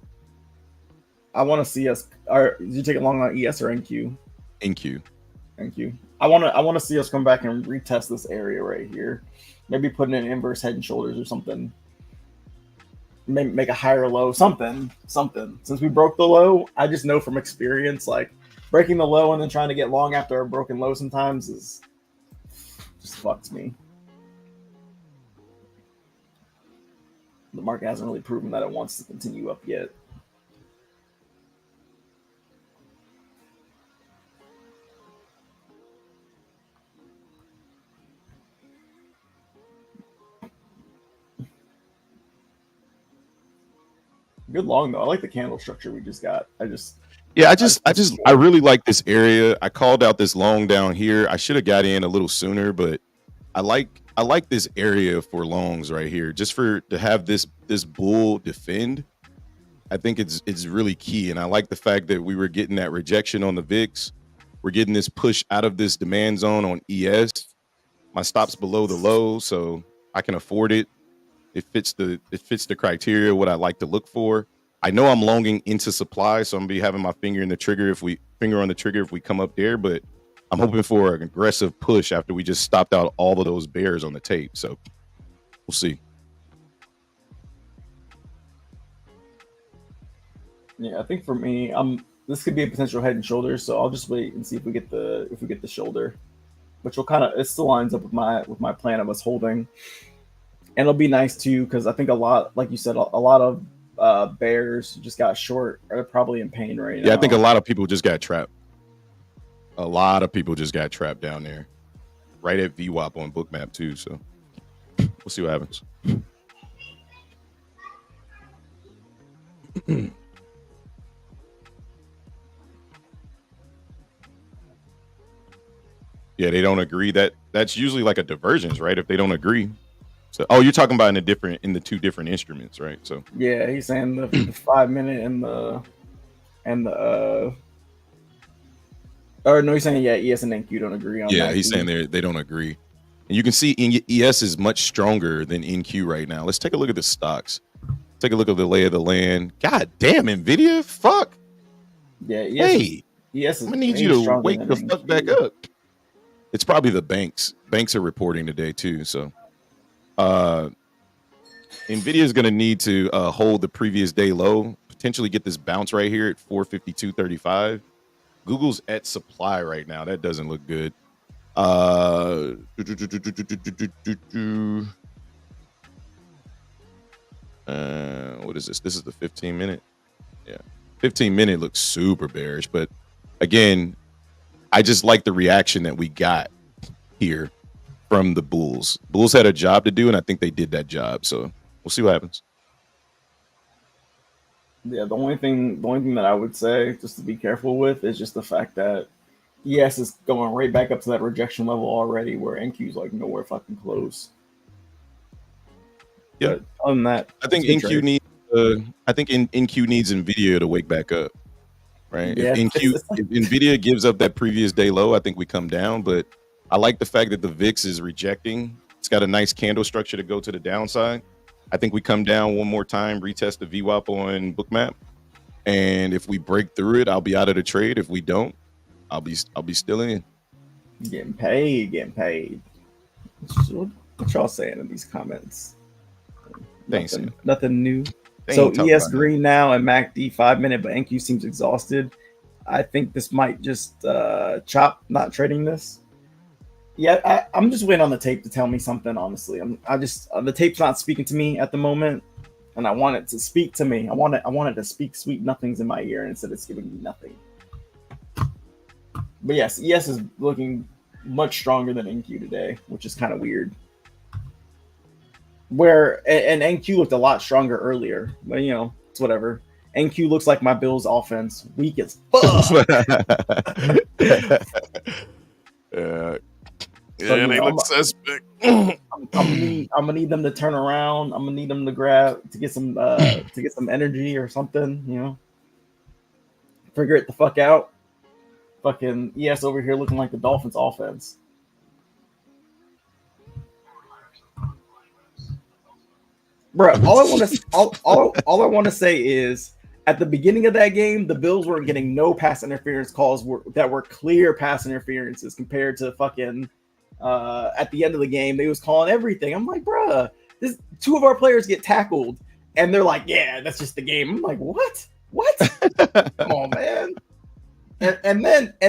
B: I want to see us. Did you take it long on ES or NQ?
A: NQ.
B: NQ. I want to see us come back and retest this area right here. Maybe put in an inverse head and shoulders or something. Maybe make a higher low, something. Since we broke the low, I just know from experience, like breaking the low and then trying to get long after a broken low sometimes is just fucks me. The market hasn't really proven that it wants to continue up yet. Good long though. I like the candle structure we just got. I
A: really like this area. I called out this long down here. I should have got in a little sooner, but I like this area for longs right here. Just to have this bull defend, I think it's really key. And I like the fact that we were getting that rejection on the VIX. We're getting this push out of this demand zone on ES. My stop's below the low, so I can afford it. It fits the criteria what I like to look for. I know I'm longing into supply, so I'm gonna be having my finger on the trigger if we come up there. But I'm hoping for an aggressive push after we just stopped out all of those bears on the tape. So we'll see.
B: Yeah, I think for me, this could be a potential head and shoulders. So I'll just wait and see if we get the shoulder, which will it still lines up with my plan of us holding. And it'll be nice too, because I think a lot, like you said, a lot of bears just got short are probably in pain right now.
A: Yeah, I think a lot of people just got trapped. A lot of people just got trapped down there, right at VWAP on Bookmap too. So we'll see what happens. Yeah, they don't agree. That's usually like a divergence, right? If they don't agree. So, you're talking about in the two different instruments, right? So
B: yeah, he's saying the 5 minute and the or no, he's saying ES and NQ don't agree on.
A: Yeah, he's saying they don't agree, and you can see ES is much stronger than NQ right now. Let's take a look at the stocks. Take a look at the lay of the land. God damn, Nvidia, fuck.
B: Yeah,
A: ES I'm gonna need you to wake the fuck back up. It's probably the banks. Banks are reporting today too, so. Nvidia is going to need to hold the previous day low, potentially get this bounce right here at 452.35. Google's at supply right now. That doesn't look good. What is this? This is the 15-minute. Yeah, 15-minute looks super bearish, but again, I just like the reaction that we got here from the bulls. Bulls had a job to do, and I think they did that job. So we'll see what happens.
B: Yeah, the only thing that I would say, just to be careful with, is just the fact that ES is going right back up to that rejection level already, where NQ is like nowhere fucking close.
A: Yeah.
B: But other than that,
A: I think NQ needs. NQ needs Nvidia to wake back up, right?
B: Yeah,
A: if Nvidia gives up that previous day low, I think we come down, but. I like the fact that the VIX is rejecting. It's got a nice candle structure to go to the downside. I think we come down one more time, retest the VWAP on Bookmap, and if we break through it, I'll be out of the trade. If we don't, I'll be still in.
B: Getting paid. What y'all saying in these comments?
A: Thanks.
B: Nothing new.
A: They
B: So
A: ain't talking
B: ES
A: about
B: green now and MACD 5 minute, but NQ seems exhausted. I think this might just chop not trading this. Yeah, I'm just waiting on the tape to tell me something. Honestly, the tape's not speaking to me at the moment, and I want it to speak to me. I want it to speak sweet nothings in my ear, and instead it's giving me nothing. But yes, ES is looking much stronger than NQ today, which is kind of weird. Where and NQ looked a lot stronger earlier, but you know it's whatever. NQ looks like my Bills offense, weak as fuck.
A: So,
B: yeah,
A: they look suspect.
B: I'm gonna need them to turn around. I'm gonna need them to grab to get some energy or something. You know, figure it the fuck out. Fucking ES over here looking like the Dolphins offense. Bro, all I want to say is at the beginning of that game, the Bills weren't getting no pass interference calls that were clear pass interferences compared to fucking at the end of the game, they was calling everything. I'm like, bruh, two of our players get tackled, and they're like, yeah, that's just the game. I'm like, what? Come on, man. And then I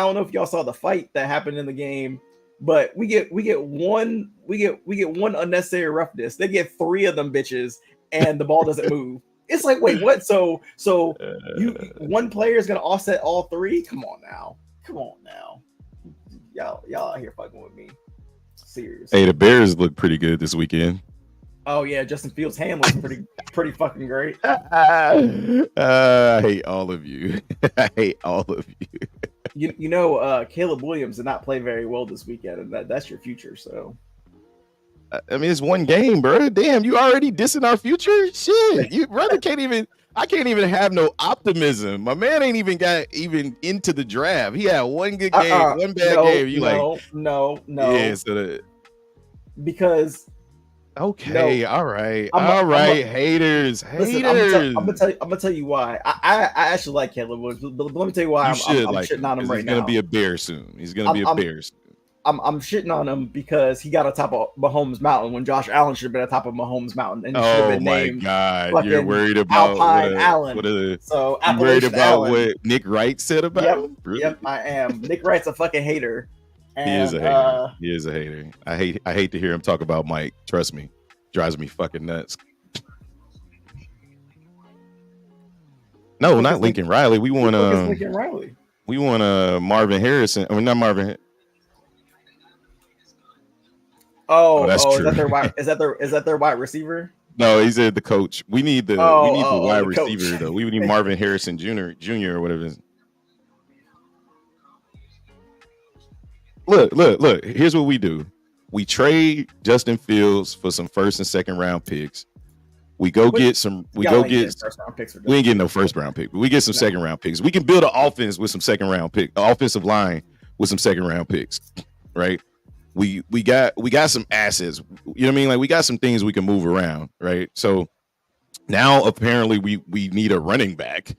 B: don't know if y'all saw the fight that happened in the game, but we get one unnecessary roughness. They get 3 of them bitches, and the ball doesn't move. It's like, wait, what? So one player is gonna offset all 3? Come on now. Y'all out here fucking with me. Serious.
A: Hey, the Bears look pretty good this weekend.
B: Oh yeah, Justin Fields' hand looks pretty fucking great.
A: I hate all of you. I hate all of you.
B: You know, Caleb Williams did not play very well this weekend, and that's your future. So,
A: I mean, it's one game, bro. Damn, you already dissing our future? Shit, you brother can't even. I can't even have no optimism. My man ain't even got into the draft. He had one good game, one bad game. You
B: no.
A: Yeah, so
B: because.
A: Okay, all right, haters.
B: Listen, I'm gonna tell you why. I actually like Caleb Williams, but let me tell you why I'm shitting on him right now.
A: He's gonna be a Bear soon. He's gonna be a Bear soon.
B: I'm shitting on him because he got on top of Mahomes Mountain when Josh Allen should have been on top of Mahomes Mountain. And
A: oh my God, you're worried about
B: Alpine Allen.
A: You worried about what Nick Wright said about him?
B: Really? Yep, I am. Nick Wright's a fucking hater. And,
A: he is a hater. He is a hater. I hate to hear him talk about Mike. Trust me, drives me fucking nuts. No, not Lincoln Riley. We want
B: Lincoln Riley.
A: We want Marvin Harrison. I mean, not Marvin.
B: That's true. Is that their wide receiver?
A: No, he said the coach. We need the wide receiver though. We need Marvin Harrison Jr. or whatever it is. Look. Here's what we do. We trade Justin Fields for some first and second round picks. We go get some. We ain't getting no first round pick, but we get some second round picks. We can build an offense with some second round pick, offensive line with some second round picks, right? We got some assets. You know what I mean? Like we got some things we can move around, right? So now apparently we need a running back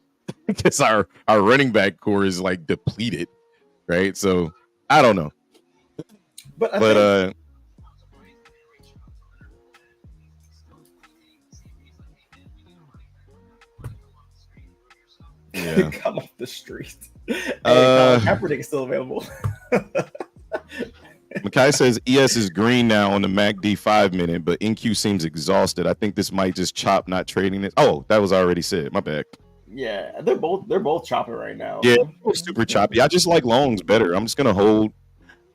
A: because our running back core is like depleted, right? So I don't know, but
B: yeah. Come off the street. Kaepernick is still available.
A: Makai says ES is green now on the MACD 5 minute, but NQ seems exhausted. I think this might just chop not trading it. Oh, that was already said. My bad.
B: Yeah, they're both chopping right now.
A: Yeah, super choppy. I just like longs better. I'm just gonna hold.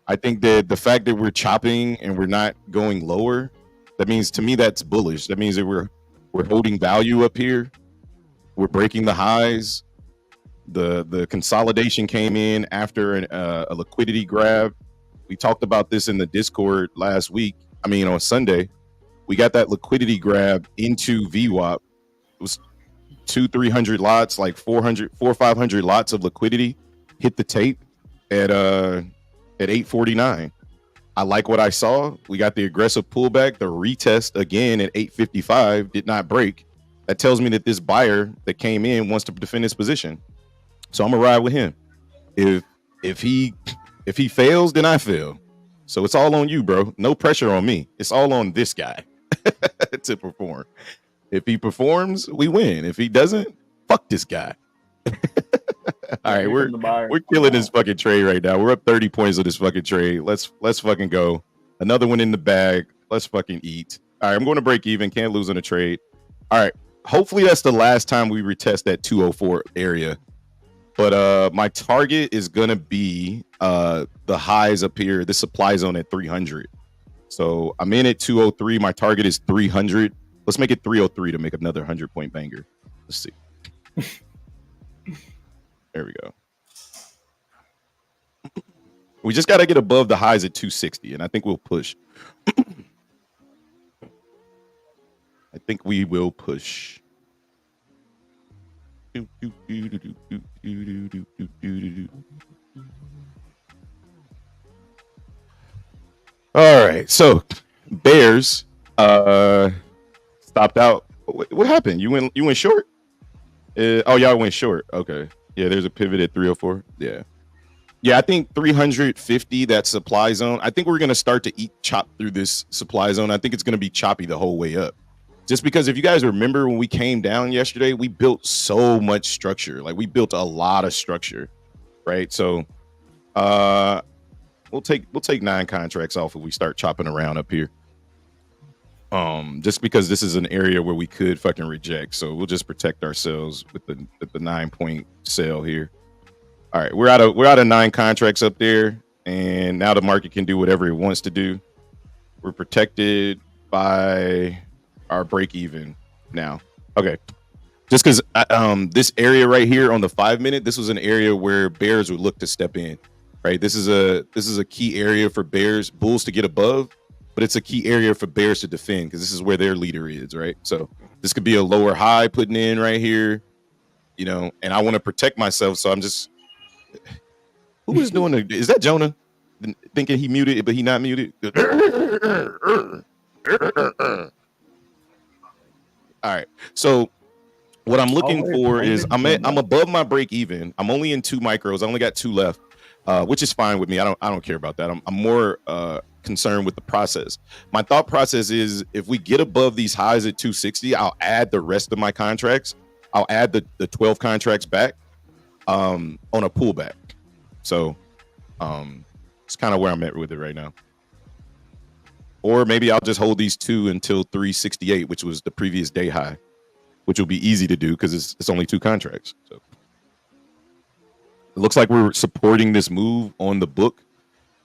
A: I think that the fact that we're chopping and we're not going lower, that means to me that's bullish. That means that we're holding value up here. We're breaking the highs. The consolidation came in after a liquidity grab. We talked about this in the Discord last week. I mean, on Sunday, we got that liquidity grab into VWAP. It was 200-300 lots, like 400-500 lots of liquidity hit the tape at 849. I like what I saw. We got the aggressive pullback. The retest again at 855 did not break. That tells me that this buyer that came in wants to defend his position. So I'm gonna ride with him. If he fails, then I fail. So it's all on you, bro. No pressure on me. It's all on this guy to perform. If he performs, we win. If he doesn't, fuck this guy. All right,
B: Here come the buyer.
A: we're killing this fucking trade right now. We're up 30 points of this fucking trade. Let's fucking go. Another one in the bag. Let's fucking eat. All right, I'm going to break even. Can't lose on a trade. All right. Hopefully that's the last time we retest that 204 area. But my target is gonna be the highs up here, the supply zone at 300. So I'm in at 203. My target is 300. Let's make it 303 to make another 100-point banger. Let's see. There we go. We just got to get above the highs at 260, and I think we'll push. I think we will push. All right, so Bears stopped out. What happened? You went short? Oh, y'all went short. Okay. Yeah, there's a pivot at 304. Yeah, I think 350, that supply zone. I think we're going to start to eat chop through this supply zone. I think it's going to be choppy the whole way up. Just because if you guys remember when we came down yesterday, we built so much structure. Like we built a lot of structure, right? So we'll take 9 contracts off if we start chopping around up here. Just because this is an area where we could fucking reject. So we'll just protect ourselves with the 9-point sale here. All right, we're out of 9 contracts up there, and now the market can do whatever it wants to do. We're protected by our break even now. Okay. Just because this area right here on the 5-minute, this was an area where bears would look to step in, right? This is a key area for bulls to get above, but it's a key area for bears to defend because this is where their leader is, right? So this could be a lower high putting in right here, and I want to protect myself, so I'm just. Who is doing it? Is that Jonah thinking he muted, but he not muted? All right. So what I'm looking for is I'm above my break even. I'm only in 2 micros. I only got 2 left, which is fine with me. I don't care about that. I'm more concerned with the process. My thought process is if we get above these highs at 260, I'll add the rest of my contracts. I'll add the 12 contracts back on a pullback. So it's kind of where I'm at with it right now. Or maybe I'll just hold these 2 until 368, which was the previous day high, which will be easy to do because it's only 2 contracts. So it looks like we're supporting this move on the book.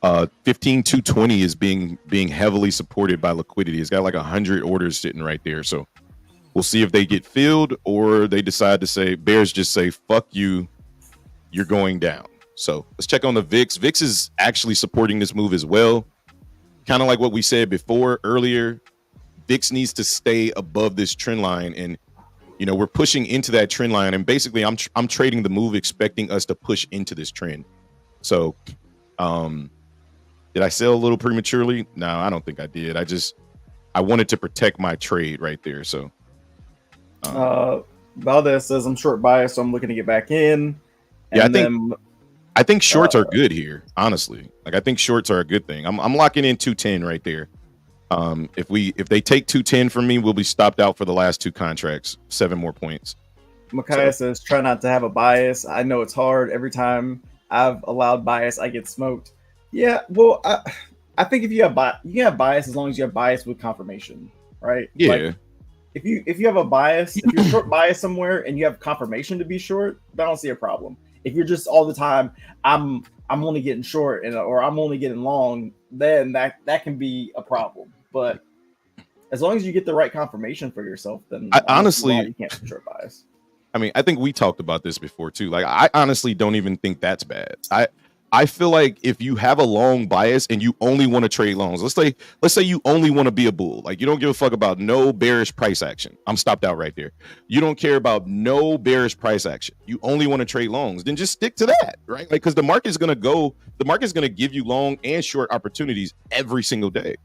A: 15,220 is being heavily supported by liquidity. It's got like 100 orders sitting right there. So we'll see if they get filled or they decide to say, bears just say, fuck you, you're going down. So let's check on the VIX. VIX is actually supporting this move as well. Kind of like what we said earlier, VIX needs to stay above this trend line. And, we're pushing into that trend line. And basically I'm trading the move, expecting us to push into this trend. So did I sell a little prematurely? No, I don't think I did. I wanted to protect my trade right there. So
B: Valdez says I'm short bias, so I'm looking to get back in.
A: And I think shorts are good here, honestly. Like I think shorts are a good thing. I'm locking in 210 right there. If they take 210 from me, we'll be stopped out for the last 2 contracts. 7 more points.
B: Makaya says try not to have a bias. I know it's hard. Every time I've allowed bias, I get smoked. Yeah, well, I think if you have you have bias as long as you have bias with confirmation, right?
A: Yeah.
B: Like, if you have a bias, if you're short bias somewhere and you have confirmation to be short, I don't see a problem. If you're just all the time, I'm only getting short or I'm only getting long, then that can be a problem. But as long as you get the right confirmation for yourself, then honestly you can't be short bias.
A: I mean, I think we talked about this before too. Like, I honestly don't even think that's bad. I feel like if you have a long bias and you only want to trade longs, let's say you only want to be a bull, like you don't give a fuck about no bearish price action. I'm stopped out right there. You don't care about no bearish price action. You only want to trade longs. Then just stick to that, right? Like, because the market's going to give you long and short opportunities every single day.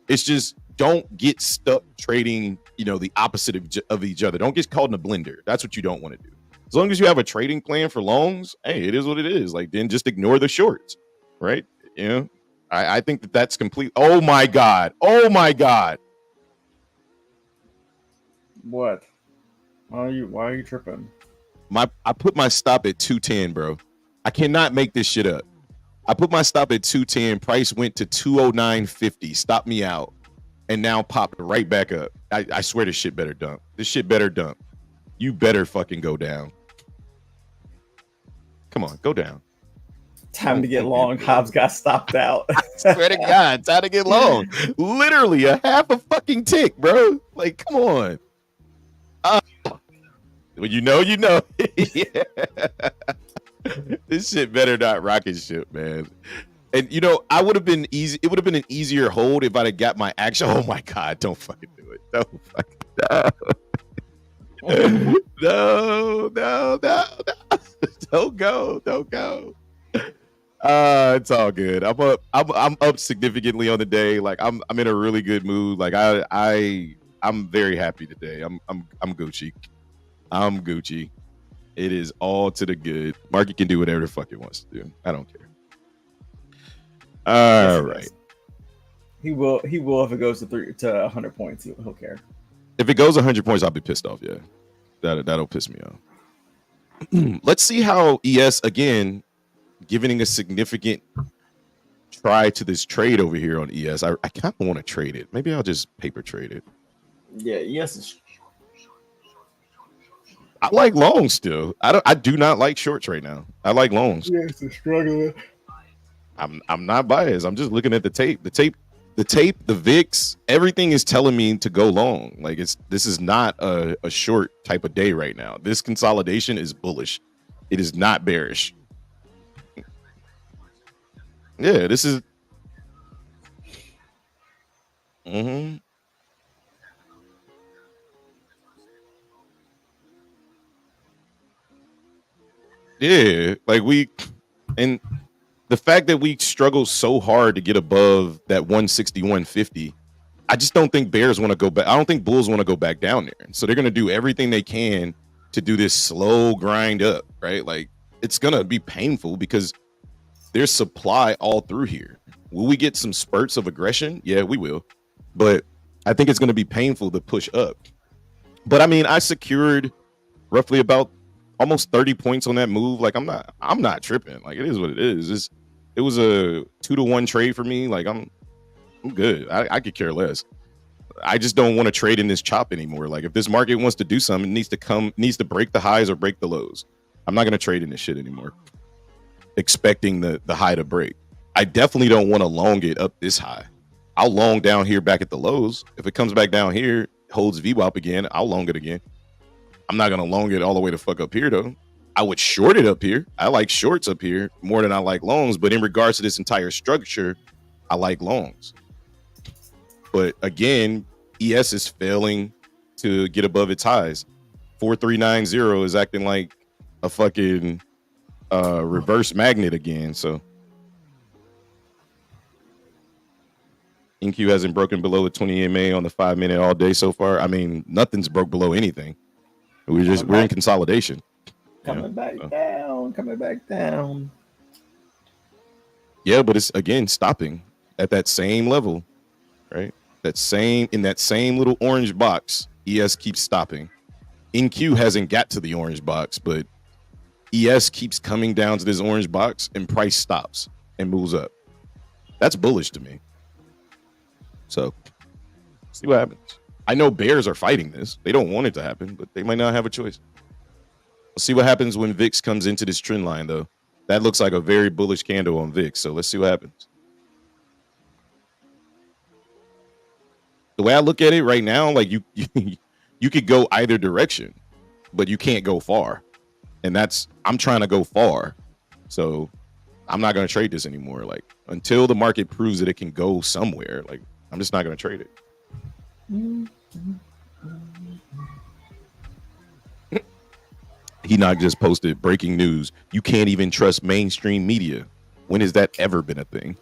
A: It's just don't get stuck trading, the opposite of each other. Don't get caught in a blender. That's what you don't want to do. As long as you have a trading plan for longs, hey, it is what it is. Like, then just ignore the shorts, right? I think that that's complete. Oh my god. Oh my god.
B: What? Why are you tripping?
A: I put my stop at 210, bro. I cannot make this shit up. I put my stop at 210. Price went to 209.50. Stopped me out. And now popped right back up. I swear this shit better dump. This shit better dump. You better fucking go down. Come on, go down.
B: Time to get long. Hobbs got stopped out.
A: I swear to God, time to get long. Literally a half a fucking tick, bro. Like, come on. Well, you know. This shit better not rocket ship, man. And I would have been easy. It would have been an easier hold if I'd have got my action. Oh my god! Don't fucking do it. Don't fucking no. Don't go. Don't go. It's all good. I'm up. I'm up significantly on the day. Like I'm in a really good mood. Like I'm very happy today. I'm Gucci. I'm Gucci. It is all to the good. Market can do whatever the fuck it wants to do. I don't care. All right.
B: He will if it goes to 100 points. He'll care.
A: If it goes 100 points, I'll be pissed off. Yeah, that'll piss me off. Let's see how ES again giving a significant try to this trade over here on ES. I kind of want to trade it. Maybe I'll just paper trade it.
B: Yeah, ES is.
A: I like longs still. I do not like shorts right now. I like longs.
B: ES is struggling.
A: I'm not biased. I'm just looking at the tape. The VIX, everything is telling me to go long. Like this is not a short type of day right now. This consolidation is bullish. It is not bearish. Yeah, this is. Yeah, like and the fact that we struggle so hard to get above that 160-150, I just don't think bears want to go back. I don't think bulls want to go back down there. So they're going to do everything they can to do this slow grind up, right? Like it's going to be painful because there's supply all through here. Will we get some spurts of aggression? Yeah, we will. But I think it's going to be painful to push up. But I mean, I secured roughly about almost 30 points on that move. Like I'm not tripping. Like it is what it is. It was a 2-to-1 trade for me. Like I'm good. I could care less. I just don't want to trade in this chop anymore. Like if this market wants to do something, it needs to break the highs or break the lows. I'm not going to trade in this shit anymore, expecting the high to break. I definitely don't want to long it up this high. I'll long down here back at the lows. If it comes back down here, holds VWAP again, I'll long it again. I'm not going to long it all the way to fuck up here, though. I would short it up here. I like shorts up here more than I like longs. But in regards to this entire structure, I like longs. But again, ES is failing to get above its highs. 4390 is acting like a fucking reverse magnet again. So NQ hasn't broken below the 20 EMA on the 5-minute all day so far. I mean, nothing's broke below anything. We're in consolidation.
B: Coming back down.
A: Yeah, but it's again stopping at that same level, right? In that same little orange box, ES keeps stopping. NQ hasn't got to the orange box, but ES keeps coming down to this orange box and price stops and moves up. That's bullish to me. So see what happens. I know bears are fighting this. They don't want it to happen, but they might not have a choice. We'll see what happens when VIX comes into this trend line, though. That looks like a very bullish candle on VIX, so let's see what happens. The way I look at it right now, like you could go either direction, but you can't go far. And I'm trying to go far. So I'm not going to trade this anymore. Like until the market proves that it can go somewhere, like I'm just not going to trade it. He not just posted breaking news. You can't even trust mainstream media. When has that ever been a thing?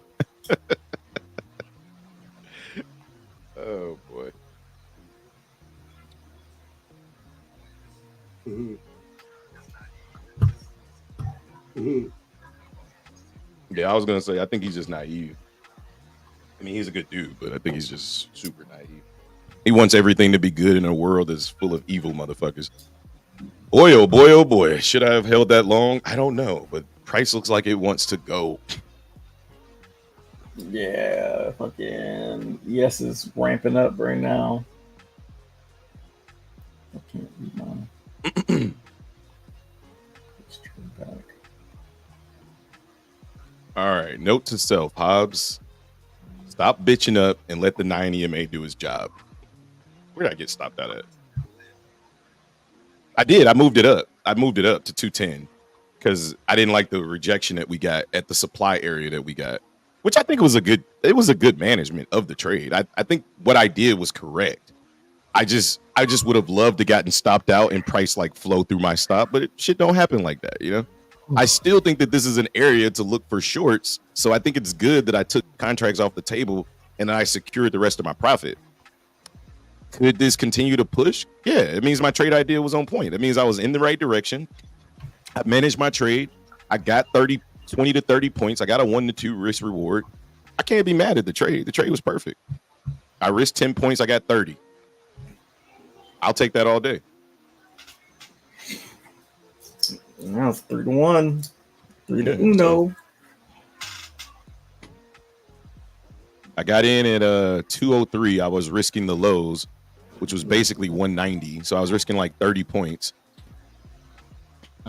A: Oh boy. Yeah, I was gonna say I think he's just naive. mean, he's a good dude, but I think he's just super naive. He wants everything to be good in a world that's full of evil motherfuckers. Boy, oh boy, oh boy. Should I have held that long? I don't know, but price looks like it wants to go.
B: Yeah, fucking yes is ramping up right now. I can't read mine. Let's turn back.
A: All right. Note to self, Hobbs. Stop bitching up and let the 9 EMA do his job. Where did I get stopped out at? I did. I moved it up. I moved it up to 210 because I didn't like the rejection that we got at the supply area that we got, which I think was a good management of the trade. I think what I did was correct. I just would have loved to gotten stopped out and price like flow through my stop, but shit don't happen like that, you know? I still think that this is an area to look for shorts. So I think it's good that I took contracts off the table and I secured the rest of my profit. Could this continue to push? Yeah, it means my trade idea was on point. It means I was in the right direction. I managed my trade. I got 20 to 30 points. I got a 1 to 2 risk reward. I can't be mad at the trade. The trade was perfect. I risked 10 points. I got 30. I'll take that all day.
B: Now it's 3-1. 3-1.
A: I got in at 203. I was risking the lows, which was basically 190. So I was risking like 30 points.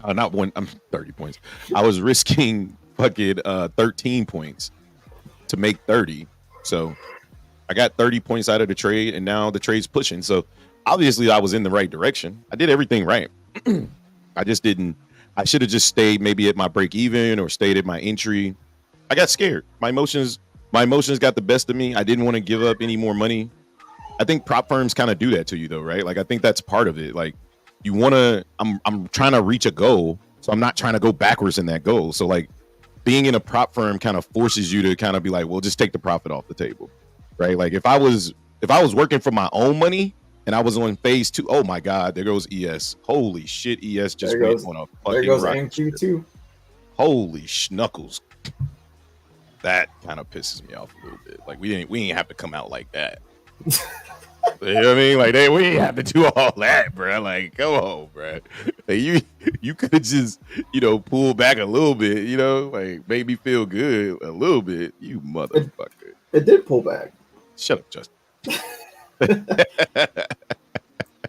A: Not one. I'm 30 points. I was risking fucking 13 points to make 30. So I got 30 points out of the trade, and now the trade's pushing. So obviously I was in the right direction. I did everything right. I just didn't. I should have just stayed maybe at my break even or stayed at my entry. I got scared. My emotions got the best of me. I didn't want to give up any more money. I think prop firms kind of do that to you though, right? Like I think that's part of it. Like you want to, I'm trying to reach a goal, so I'm not trying to go backwards in that goal. So like being in a prop firm kind of forces you to kind of be like, well, just take the profit off the table, right? Like if I was working for my own money and I was on phase 2, oh my God, there goes ES. Holy shit, ES just went on a fucking
B: there goes
A: rocket
B: NQ too.
A: Holy schnuckles. That kind of pisses me off a little bit. Like we ain't have to come out like that. You know what I mean? Like we ain't have to do all that, bro. Like, come on, bro. Like, you could have just, pull back a little bit, like made me feel good a little bit. You motherfucker.
B: It did pull back.
A: Shut up, Justin.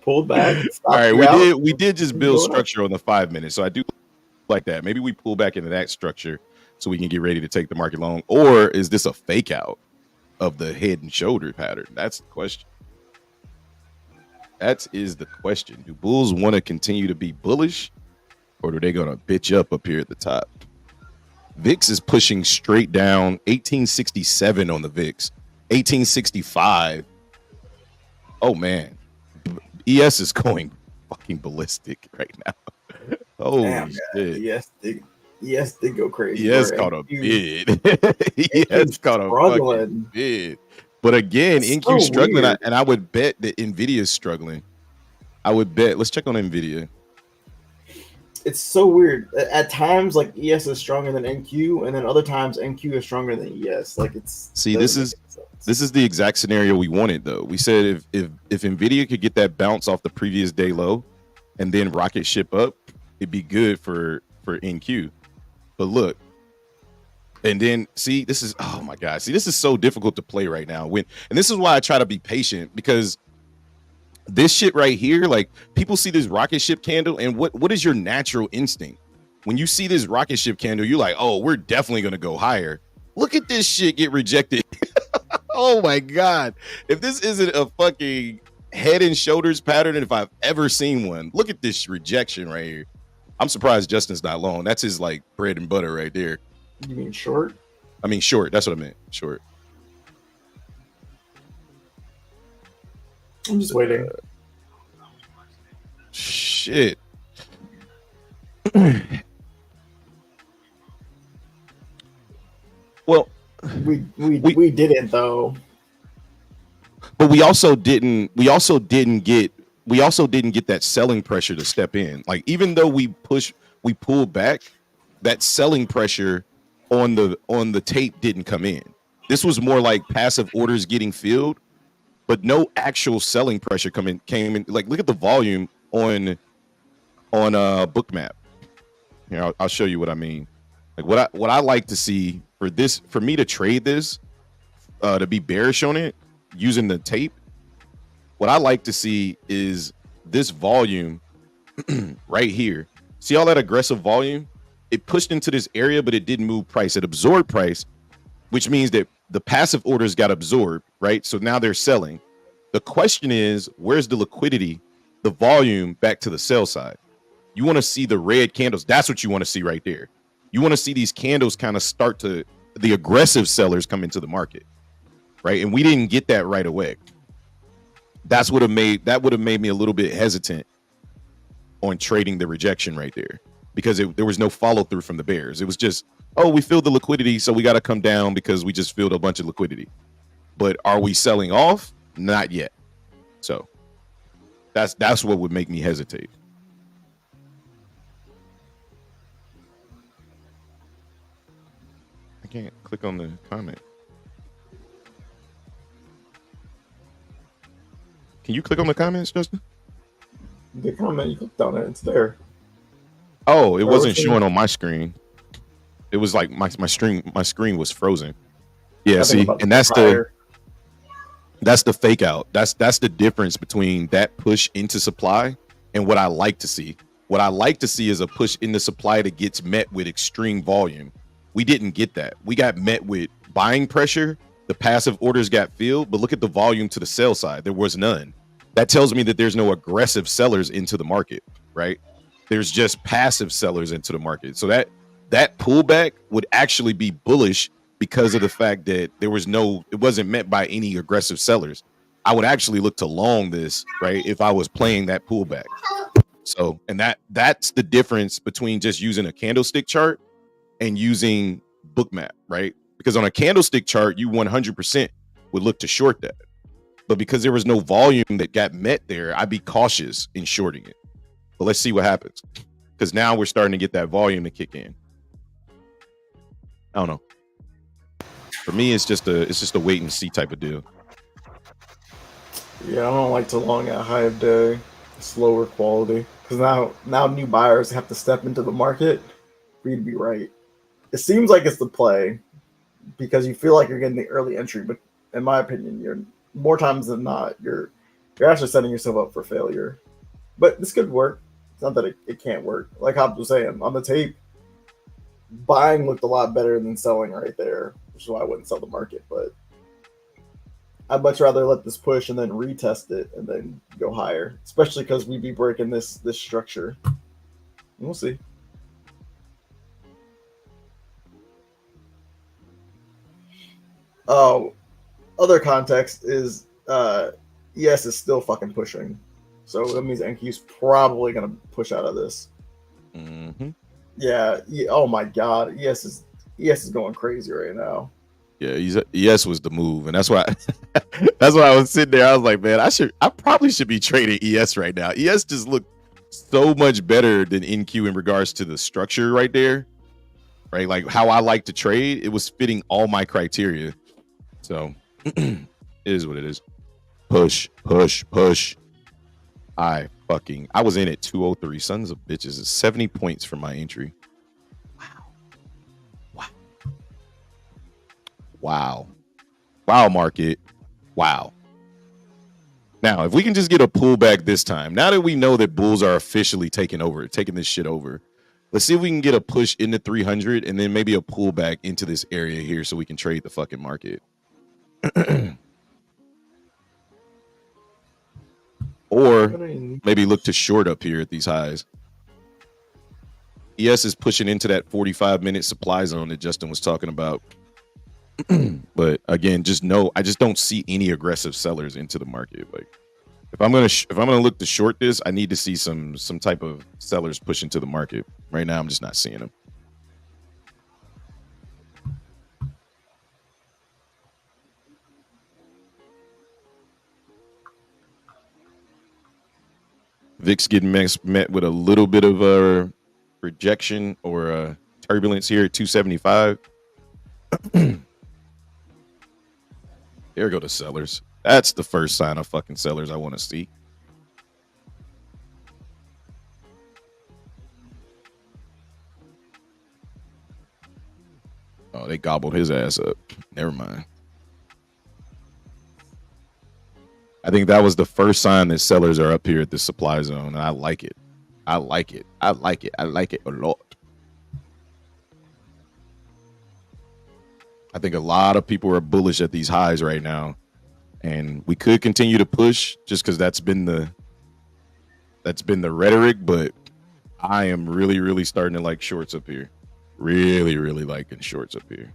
B: Pulled back.
A: All right, we did just build structure on the 5 minutes, so I do like that. Maybe we pull back into that structure so we can get ready to take the market long, or is this a fake out of the head and shoulder pattern? That's the question. That is the question. Do bulls want to continue to be bullish, or are they going to bitch up here at the top? VIX is pushing straight down. 1867 on the VIX. 1865. Oh man, ES is going fucking ballistic right now. Holy shit!
B: Yes, did go crazy.
A: Yes, caught a bid. Yes, caught a fucking bid. But again, NQ struggling, and I would bet that Nvidia is struggling. I would bet. Let's check on Nvidia.
B: It's so weird. At times, like ES is stronger than NQ, and then other times NQ is stronger than ES. Like it's.
A: See, this is the exact scenario we wanted, though. We said if Nvidia could get that bounce off the previous day low, and then rocket ship up, it'd be good for NQ. But look, and then see, this is, oh my God. See, this is so difficult to play right now. And this is why I try to be patient, because this shit right here, like people see this rocket ship candle, and what is your natural instinct? When you see this rocket ship candle, you're like, oh, we're definitely going to go higher. Look at this shit get rejected. Oh my God. If this isn't a fucking head and shoulders pattern, and if I've ever seen one, look at this rejection right here. I'm surprised Justin's not long. That's his like bread and butter right there.
B: You mean short?
A: I mean short. That's what I meant. Short.
B: I'm just waiting.
A: Shit. Well,
B: we didn't though.
A: But we also didn't get that selling pressure to step in. Like even though we pulled back, that selling pressure on the tape didn't come in. This was more like passive orders getting filled, but no actual selling pressure came in. Like, look at the volume on Bookmap. Here, I'll show you what I mean. Like, what I like to see for me to trade this, to be bearish on it using the tape. What I like to see is this volume right here. See all that aggressive volume? It pushed into this area, but it didn't move price. It absorbed price, which means that the passive orders got absorbed, right? So now they're selling. The question is, where's the liquidity, the volume back to the sell side? You want to see the red candles. That's what you want to see right there. You want to see these candles kind of start to, the aggressive sellers come into the market, right? And we didn't get that right away. That would have made me a little bit hesitant on trading the rejection right there, because there was no follow through from the bears. It was just, oh, we filled the liquidity, so we got to come down because we just filled a bunch of liquidity. But are we selling off? Not yet. So that's what would make me hesitate. I can't click on the comment. Can you click on the comments, Justin?
B: The comment, you clicked on it, it's there.
A: Oh, it wasn't showing on my screen. It was like my screen was frozen. Yeah, see, and that's the fake out. That's the difference between that push into supply and what I like to see. What I like to see is a push into supply that gets met with extreme volume. We didn't get that. We got met with buying pressure. The passive orders got filled, but look at the volume to the sell side. There was none. That tells me that there's no aggressive sellers into the market, right? There's just passive sellers into the market. So that pullback would actually be bullish because of the fact that it wasn't met by any aggressive sellers. I would actually look to long this, right, if I was playing that pullback. So, and that's the difference between just using a candlestick chart and using Bookmap, right? Because on a candlestick chart, you 100% would look to short that. But because there was no volume that got met there, I'd be cautious in shorting it. But let's see what happens, because now we're starting to get that volume to kick in. I don't know. For me, it's just a wait and see type of deal.
B: Yeah, I don't like to long at high of day, slower quality, because now new buyers have to step into the market for you to be right. It seems like it's the play because you feel like you're getting the early entry, but in my opinion, you're more times than not you're actually setting yourself up for failure. But this could work. It's not that it can't work. Like Hobbs was saying on the tape, buying looked a lot better than selling right there, which is why I wouldn't sell the market. But I'd much rather let this push and then retest it and then go higher, especially because we'd be breaking this structure. And we'll see. Oh, other context is ES is still fucking pushing, so that means NQ's probably gonna push out of this.
A: Mm-hmm.
B: Yeah. Oh my god, ES is going crazy right now.
A: Yeah, ES was the move, and that's why I was sitting there. I was like, man, I probably should be trading ES right now. ES just looked so much better than NQ in regards to the structure right there, right? Like how I like to trade, it was fitting all my criteria. So it is what it is. Push. I was in at 203. Sons of bitches. It's 70 points for my entry. Wow, market. Wow. Now, if we can just get a pullback this time, now that we know that bulls are officially taking this shit over, let's see if we can get a push into 300 and then maybe a pullback into this area here so we can trade the fucking market. Or maybe look to short up here at these highs. ES is pushing into that 45-minute supply zone that Justin was talking about. But again, I just don't see any aggressive sellers into the market. Like if I'm gonna look to short this, I need to see some type of sellers push into the market. Right now, I'm just not seeing them. VIX getting met with a little bit of a rejection or a turbulence here at 275. There go the sellers. That's the first sign of fucking sellers I want to see. Oh, they gobbled his ass up. Never mind. I think that was the first sign that sellers are up here at the supply zone, and I like it. I like it. I like it. I like it a lot. I think a lot of people are bullish at these highs right now, and we could continue to push just because that's been the rhetoric. But I am really, really starting to like shorts up here. Really, really liking shorts up here.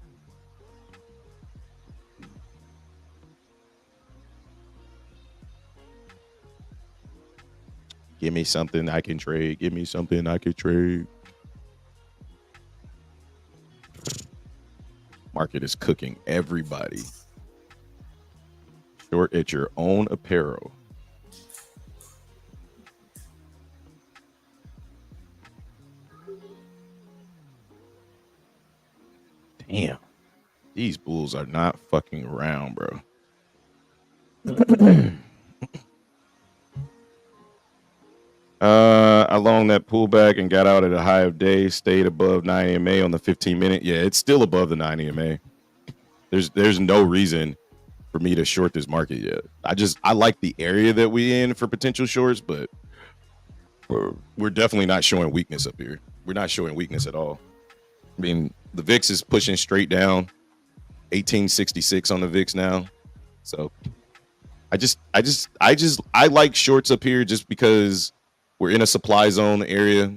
A: Give me something I can trade. Give me something I can trade. Market is cooking everybody. Short at your own apparel. Damn. These bulls are not fucking around, bro. Along that pullback and got out at a high of day, stayed above 9 EMA on the 15-minute. Yeah, it's still above the 9 EMA. There's no reason for me to short this market yet. I like the area that we in for potential shorts, but we're definitely not showing weakness up here. We're not showing weakness at all. I mean, the VIX is pushing straight down, 1866 on the VIX now. So I like shorts up here just because we're in a supply zone area.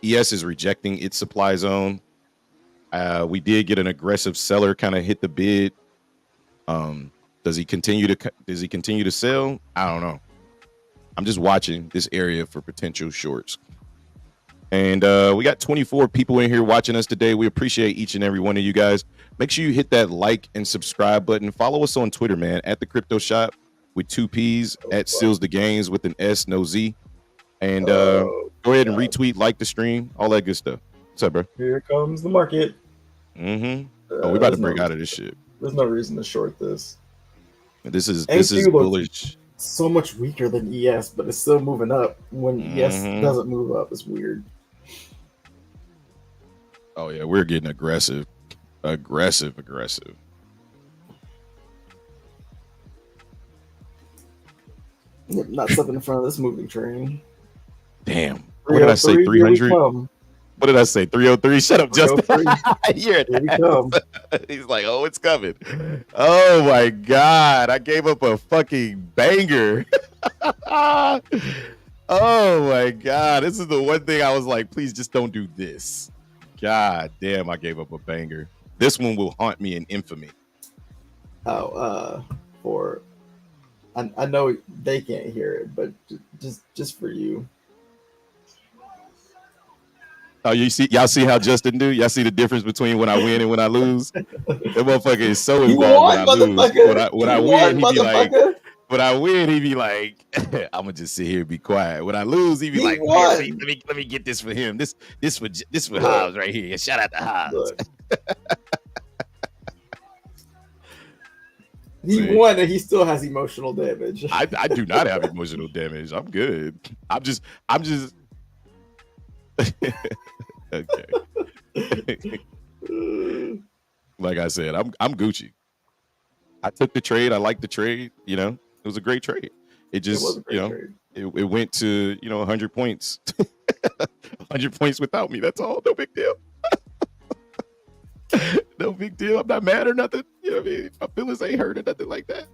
A: ES is rejecting its supply zone. We did get an aggressive seller kind of hit the bid. Does he continue to sell? I don't know. I'm just watching this area for potential shorts. And we got 24 people in here watching us today. We appreciate each and every one of you guys. Make sure you hit that like and subscribe button. Follow us on Twitter, man, at the Crypto Shop with 2 P's, at Seals the Games with an S, no Z. And go ahead and retweet, like the stream, all that good stuff. What's up, bro?
C: Here comes the market.
A: Mm-hmm. Oh, we about to break out of this shit.
C: There's no reason to short this.
A: This is bullish.
C: So much weaker than ES, but it's still moving up. When ES doesn't move up, it's weird.
A: Oh yeah, we're getting aggressive.
C: Not stepping in front of this moving train.
A: Damn. What did I say? 300? What did I say? 303? Shut up, Justin. Here we come. He's like, oh, it's coming. Oh my God. I gave up a fucking banger. Oh my God. This is the one thing I was like, please just don't do this. God damn, I gave up a banger. This one will haunt me in infamy.
C: I know they can't hear it, but just for you.
A: Oh, y'all see how Justin do? Y'all see the difference between when I win and when I lose? That motherfucker is so involved when I lose. When I win, he be like, when I win, he be like, I'm gonna just sit here and be quiet. When I lose, he be like, let me get this for him. This for Hobbs right here. Shout out to Hobbs.
C: He won and he still has emotional damage.
A: I do not have emotional damage. I'm good. I'm just okay. Like I said, I'm Gucci. I took the trade. I liked the trade. You know, it was a great trade. It just, it went to 100 points. 100 points without me. That's all. No big deal. No big deal. I'm not mad or nothing. You know what I mean? My feelings ain't hurt or nothing like that.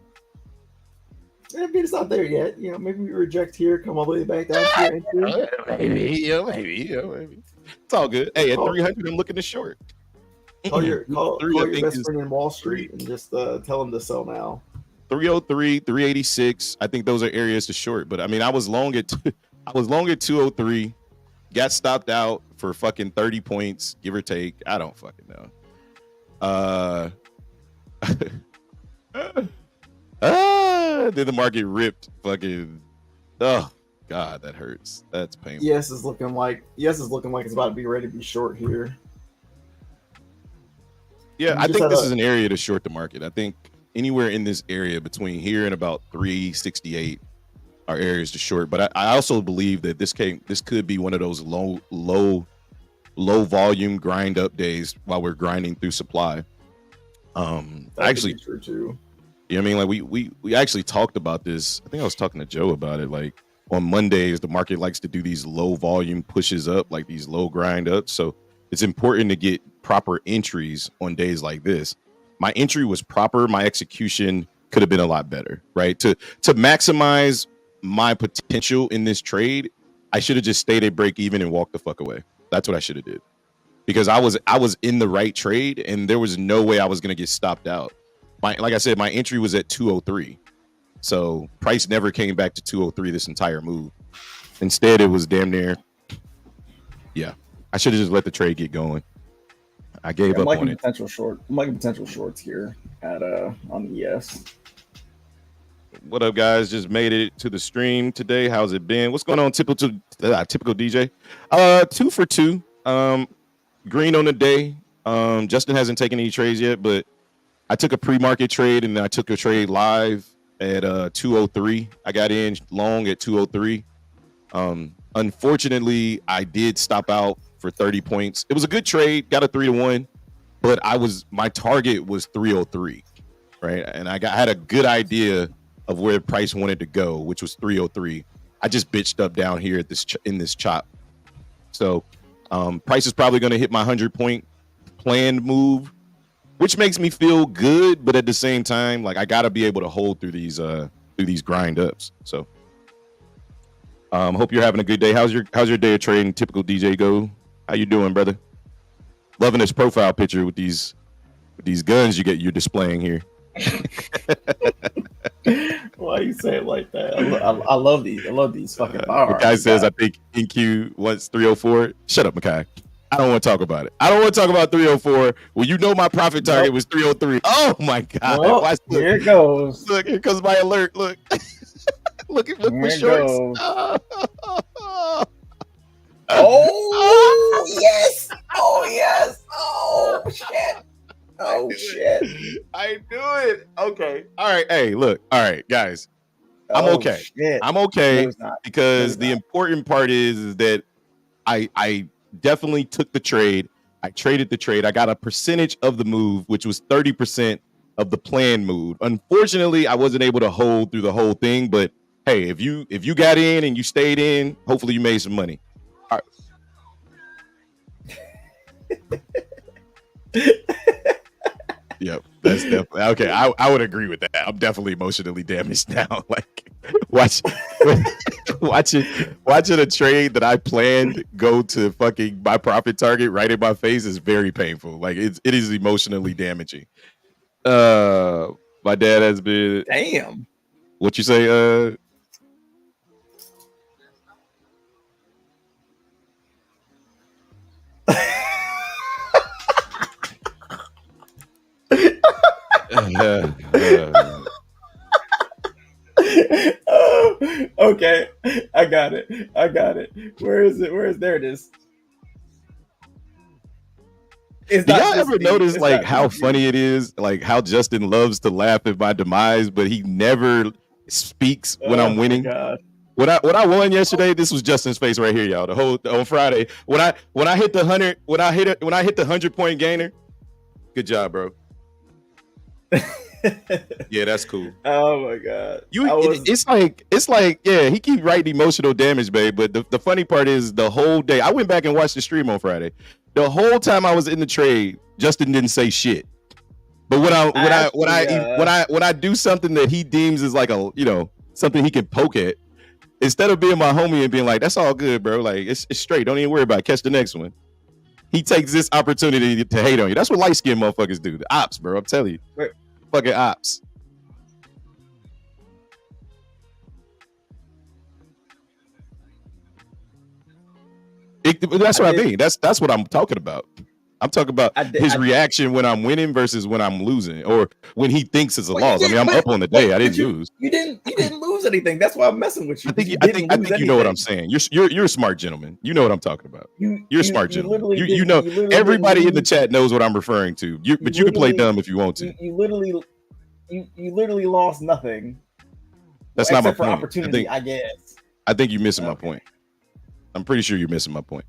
C: I mean, it's not there yet. Maybe we reject here, come all the way back down here.
A: Maybe. It's all good. Hey, at 300, I'm looking to short.
C: Call your best friend in Wall Street and just tell him to sell now.
A: 303, 386. I think those are areas to short. But I mean, I was long at 203. Got stopped out for fucking 30 points, give or take. I don't fucking know. Then the market ripped fucking. Oh God, that hurts. That's painful.
C: Yes is looking like it's about to be ready to be short here.
A: Yeah, I think this is an area to short the market. I think anywhere in this area between here and about 368 are areas to short. But I also believe that this could be one of those low volume grind up days while we're grinding through supply. Actually,
C: true too.
A: You know what I mean? Like we actually talked about this. I think I was talking to Joe about it. Like on Mondays, the market likes to do these low volume pushes up, like these low grind ups. So it's important to get proper entries on days like this. My entry was proper. My execution could have been a lot better, right? To maximize my potential in this trade, I should have just stayed at break even and walked the fuck away. That's what I should have did, because I was in the right trade and there was no way I was going to get stopped out. Like I said, my entry was at 203. So price never came back to 203 this entire move. Instead, it was damn near. Yeah, I should have just let the trade get going. I gave up on it.
B: I'm liking potential shorts here at on the ES.
A: What up, guys? Just made it to the stream today. How's it been? What's going on, typical DJ? 2 for 2. Green on the day. Justin hasn't taken any trades yet, but I took a pre-market trade and then I took a trade live at 203. I got in long at 203. Unfortunately, I did stop out for 30 points. It was a good trade, got a 3-1, but my target was 303, right? And I had a good idea of where the price wanted to go, which was 303. I just bitched up down here at in this chop. So price is probably going to hit my 100-point planned move, which makes me feel good, but at the same time, like I got to be able to hold through these grind ups. So hope you're having a good day. How's your day of trading? Typical DJ Go. How you doing, brother? Loving this profile picture with these guns you're displaying here.
C: Why you say it like that? I love these. I love these fucking bars.
A: The guy says, I think NQ wants 304. Shut up, Makai. I don't want to talk about it. I don't want to talk about 304. Well, you know my profit target was 303. Oh my god!
B: Well, here it goes.
A: Look, here comes my alert. Look, look for shorts.
B: Oh yes! Oh yes! Oh shit! Oh shit!
A: I knew it. Okay. All right. Hey, look. All right, guys. I'm okay.
B: Shit.
A: I'm okay
B: No,
A: because the important part is that I definitely took the trade. I traded the trade. I got a percentage of the move, which was 30% of the planned move. Unfortunately, I wasn't able to hold through the whole thing. But hey, if you got in and you stayed in, hopefully you made some money. All right. Yep, that's definitely okay. I would agree with that. I'm definitely emotionally damaged now. Like watching a trade that I planned go to fucking my profit target right in my face is very painful. Like it is emotionally damaging. My dad has been.
B: Damn.
A: What you say?
B: Okay, I got it. Where is it? There it is.
A: Do y'all ever notice like how funny it is? Like how Justin loves to laugh at my demise, but he never speaks when I'm winning.
B: God.
A: When I won yesterday, this was Justin's face right here, y'all. On Friday, when I hit the 100-point gainer, good job, bro. Yeah, that's cool.
B: Oh my god.
A: It's like yeah, he keep writing emotional damage, babe. But the funny part is the whole day. I went back and watched the stream on Friday. The whole time I was in the trade, Justin didn't say shit. But when I do something that he deems is like a something he can poke at, instead of being my homie and being like, that's all good, bro. Like it's straight. Don't even worry about it. Catch the next one. He takes this opportunity to hate on you. That's what light skinned motherfuckers do. The ops, bro. I'm telling you.
B: Right.
A: Fucking ops. That's what I mean. That's what I'm talking about. I'm talking about his reaction when I'm winning versus when I'm losing, or when he thinks it's a loss. I mean, I'm up on the day. I didn't lose.
B: You didn't lose anything. That's why I'm messing with you.
A: I think you know what I'm saying. You're a smart gentleman. You know what I'm talking about. You're a smart gentleman. You know everybody in the chat knows what I'm referring to. But you can play dumb if you want to.
B: You you literally lost nothing.
A: That's
B: Well,
A: not my
B: except for
A: point.
B: opportunity, I guess.
A: I think you're missing my point. I'm pretty sure you're missing my point.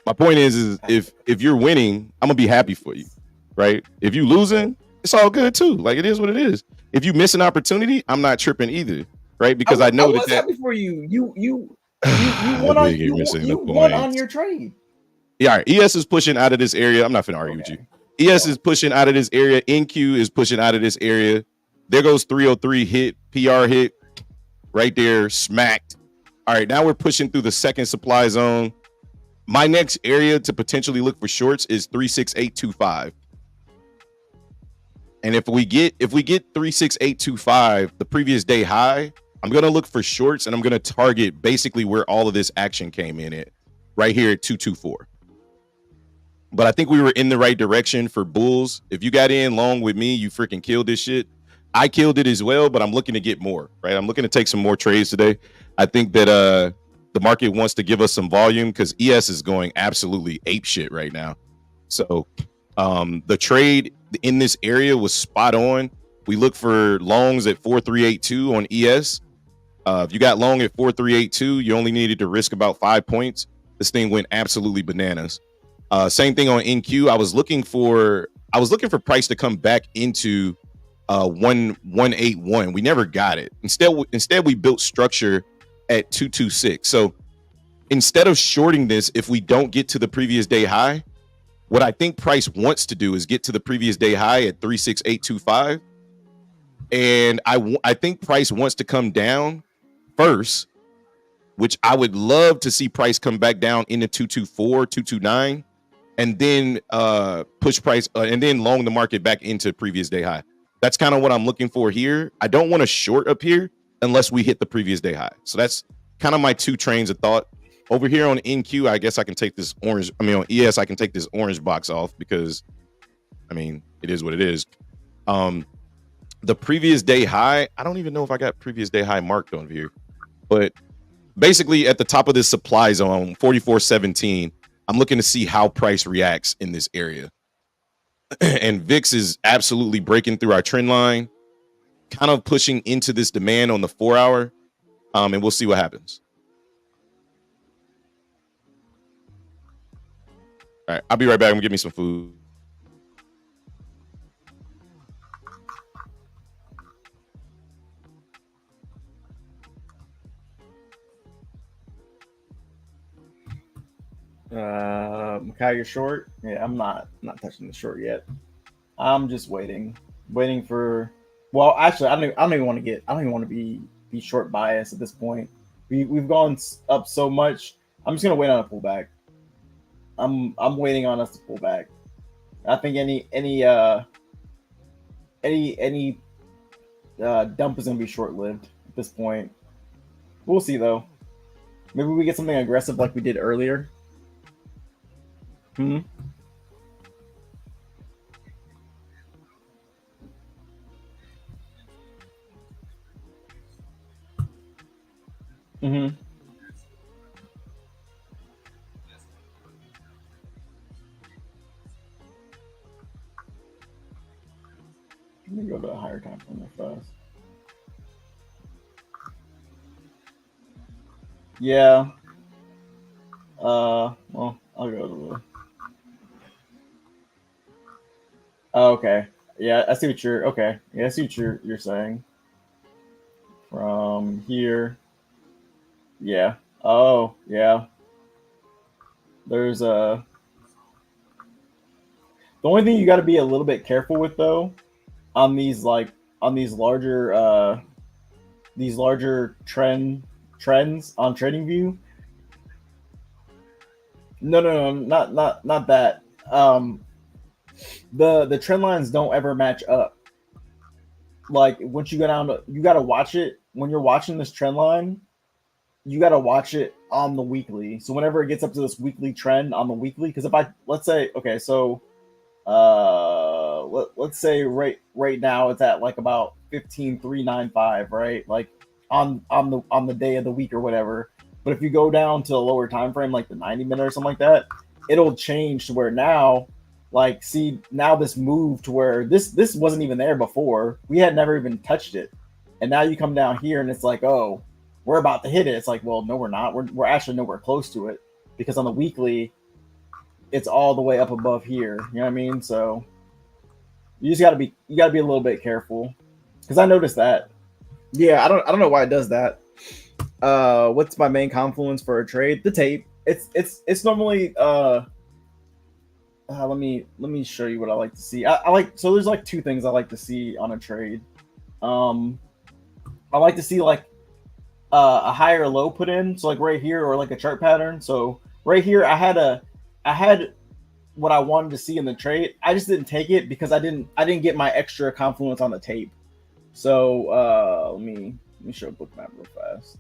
A: My point is if you're winning, I'm gonna be happy for you, right? If you losing, it's all good too. Like it is what it is. If you miss an opportunity, I'm not tripping either, right? Because I know
B: was
A: that
B: happy for you. You
A: I
B: won on
A: think you're missing
B: you
A: the
B: won
A: point.
B: on your trade.
A: Yeah, all right. ES is pushing out of this area. I'm not finna argue with you. ES is pushing out of this area. NQ is pushing out of this area. There goes 303 hit, PR hit, right there, smacked. All right, now we're pushing through the second supply zone. My next area to potentially look for shorts is 36825. And if we get 36825, the previous day high, I'm gonna look for shorts and I'm gonna target basically where all of this action came in at, right here at 224. But I think we were in the right direction for bulls. If you got in long with me, you freaking killed this shit. I killed it as well, but I'm looking to get more, right? I'm looking to take some more trades today. I think that the market wants to give us some volume because ES is going absolutely ape shit right now. So the trade in this area was spot on. We look for longs at 4382 on ES. If you got long at 4382, you only needed to risk about 5 points. This thing went absolutely bananas. Same thing on NQ. I was looking for price to come back into 181. We never got it. Instead we built structure at 226. So instead of shorting this, if we don't get to the previous day high, what I think price wants to do is get to the previous day high at 36825. And I think price wants to come down first, which I would love to see price come back down into 224, 229, and then push price and then long the market back into previous day high. That's kind of what I'm looking for here. I don't want to short up here unless we hit the previous day high. So that's kind of my two trains of thought. Over here on NQ, I guess I can take this orange. I mean, on ES, I can take this orange box off because, I mean, it is what it is. The previous day high, I don't even know if I got previous day high marked on here, but basically at the top of this supply zone, 44.17, I'm looking to see how price reacts in this area. And VIX is absolutely breaking through our trend line, kind of pushing into this demand on the 4 hour. And we'll see what happens. All right, I'll be right back. I'm gonna get me some food.
B: Makai, you're short. Yeah, I'm not touching the short yet. I'm just waiting for. Well, actually, I don't even want to be short bias at this point. We've gone up so much. I'm just gonna wait on a pullback. I'm waiting on us to pull back. I think any dump is gonna be short lived at this point. We'll see though. Maybe we get something aggressive like we did earlier. Hmm. Mm-hmm. Let me go to a higher time frame first. Yeah. Well, I'll go to the. Oh, okay. Yeah, I see what you're. Okay. Yeah, I see what you're saying. From here. Yeah. Oh, yeah. There's a. The only thing you got to be a little bit careful with though, on these larger trends on TradingView. No, not that. The trend lines don't ever match up. Like once you go down, you got to watch it when you're watching this trend line. You got to watch it on the weekly. So whenever it gets up to this weekly trend on the weekly, because if let's say, okay, so let's say right now it's at like about 15,395, right? Like on the day of the week or whatever. But if you go down to a lower time frame, like the 90-minute or something like that, it'll change to where now like see now this move to where this wasn't even there before. We had never even touched it, and now you come down here and it's like, oh, we're about to hit it. It's like, well, no, we're not. We're actually nowhere close to it because on the weekly, it's all the way up above here. You know what I mean? So you just gotta be a little bit careful because I noticed that. Yeah, I don't know why it does that. What's my main confluence for a trade? The tape. It's normally let me show you what I like to see. I like, so there's like two things I like to see on a trade. I like to see like a high or low put in, so like right here, or like a chart pattern. So right here, I had what I wanted to see in the trade. I just didn't take it because I didn't get my extra confluence on the tape. So let me show Bookmap real fast.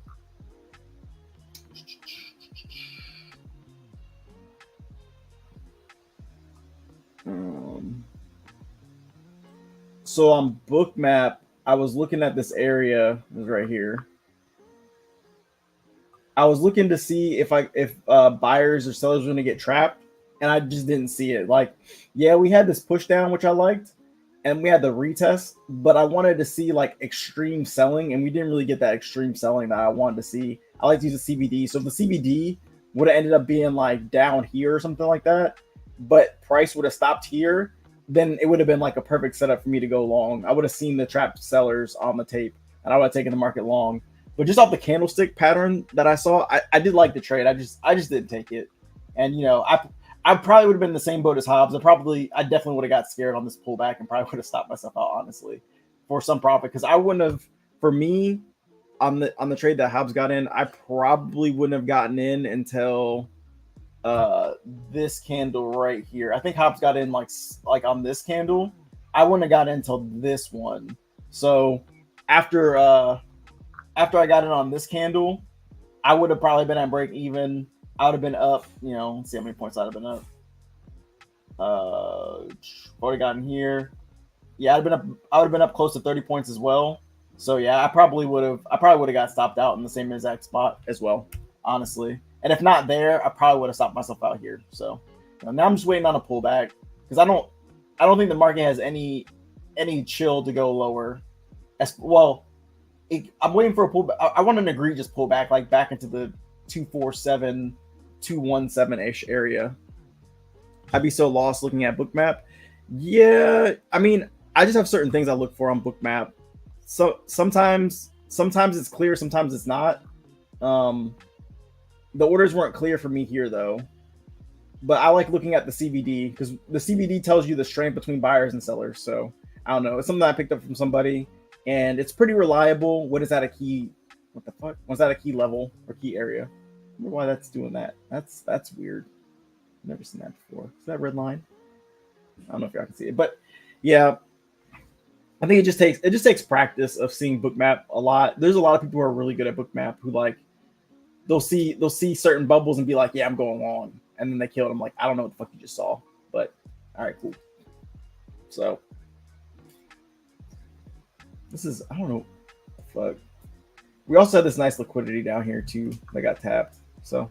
B: So on Bookmap, I was looking at this area. It was right here. I was looking to see if buyers or sellers were going to get trapped, and I just didn't see it. Like, yeah, we had this push down, which I liked, and we had the retest, but I wanted to see like extreme selling, and we didn't really get that extreme selling that I wanted to see. I like to use the CBD. So if the CBD would have ended up being like down here or something like that, but price would have stopped here, then it would have been like a perfect setup for me to go long. I would have seen the trapped sellers on the tape, and I would have taken the market long. But just off the candlestick pattern that I saw, I did like the trade. I just didn't take it. And you know, I probably would have been in the same boat as Hobbs. I definitely would have got scared on this pullback and probably would have stopped myself out, honestly, for some profit. Because I wouldn't have, for me, on the trade that Hobbs got in, I probably wouldn't have gotten in until this candle right here. I think Hobbs got in like on this candle. I wouldn't have got in until this one. So after I got in on this candle, I would have probably been at break even. I would have been up, you know, let's see how many points I'd have been up. Would have gotten here. Yeah, I would have been up close to 30 points as well. So yeah, I probably would have got stopped out in the same exact spot as well, honestly. And if not there, I probably would have stopped myself out here. So you know, now I'm just waiting on a pullback because I don't think the market has any chill to go lower. As well, I'm waiting for a pullback. I want an egregious pullback, like back into the 247, 217-ish area. I'd be so lost looking at Bookmap. Yeah, I mean, I just have certain things I look for on Bookmap. So sometimes it's clear, sometimes it's not. The orders weren't clear for me here though. But I like looking at the CBD because the CBD tells you the strength between buyers and sellers. So I don't know. It's something that I picked up from somebody, and it's pretty reliable. What is that a key? What the fuck? Was that a key level or key area? I wonder why that's doing that. That's weird. Never seen that before. Is that red line? I don't know if y'all can see it, but yeah, I think it just takes practice of seeing Bookmap a lot. There's a lot of people who are really good at Bookmap who like they'll see certain bubbles and be like, yeah, I'm going long, and then they kill it. I'm like, I don't know what the fuck you just saw, but all right, cool. So this is, I don't know, fuck. We also had this nice liquidity down here too that got tapped. So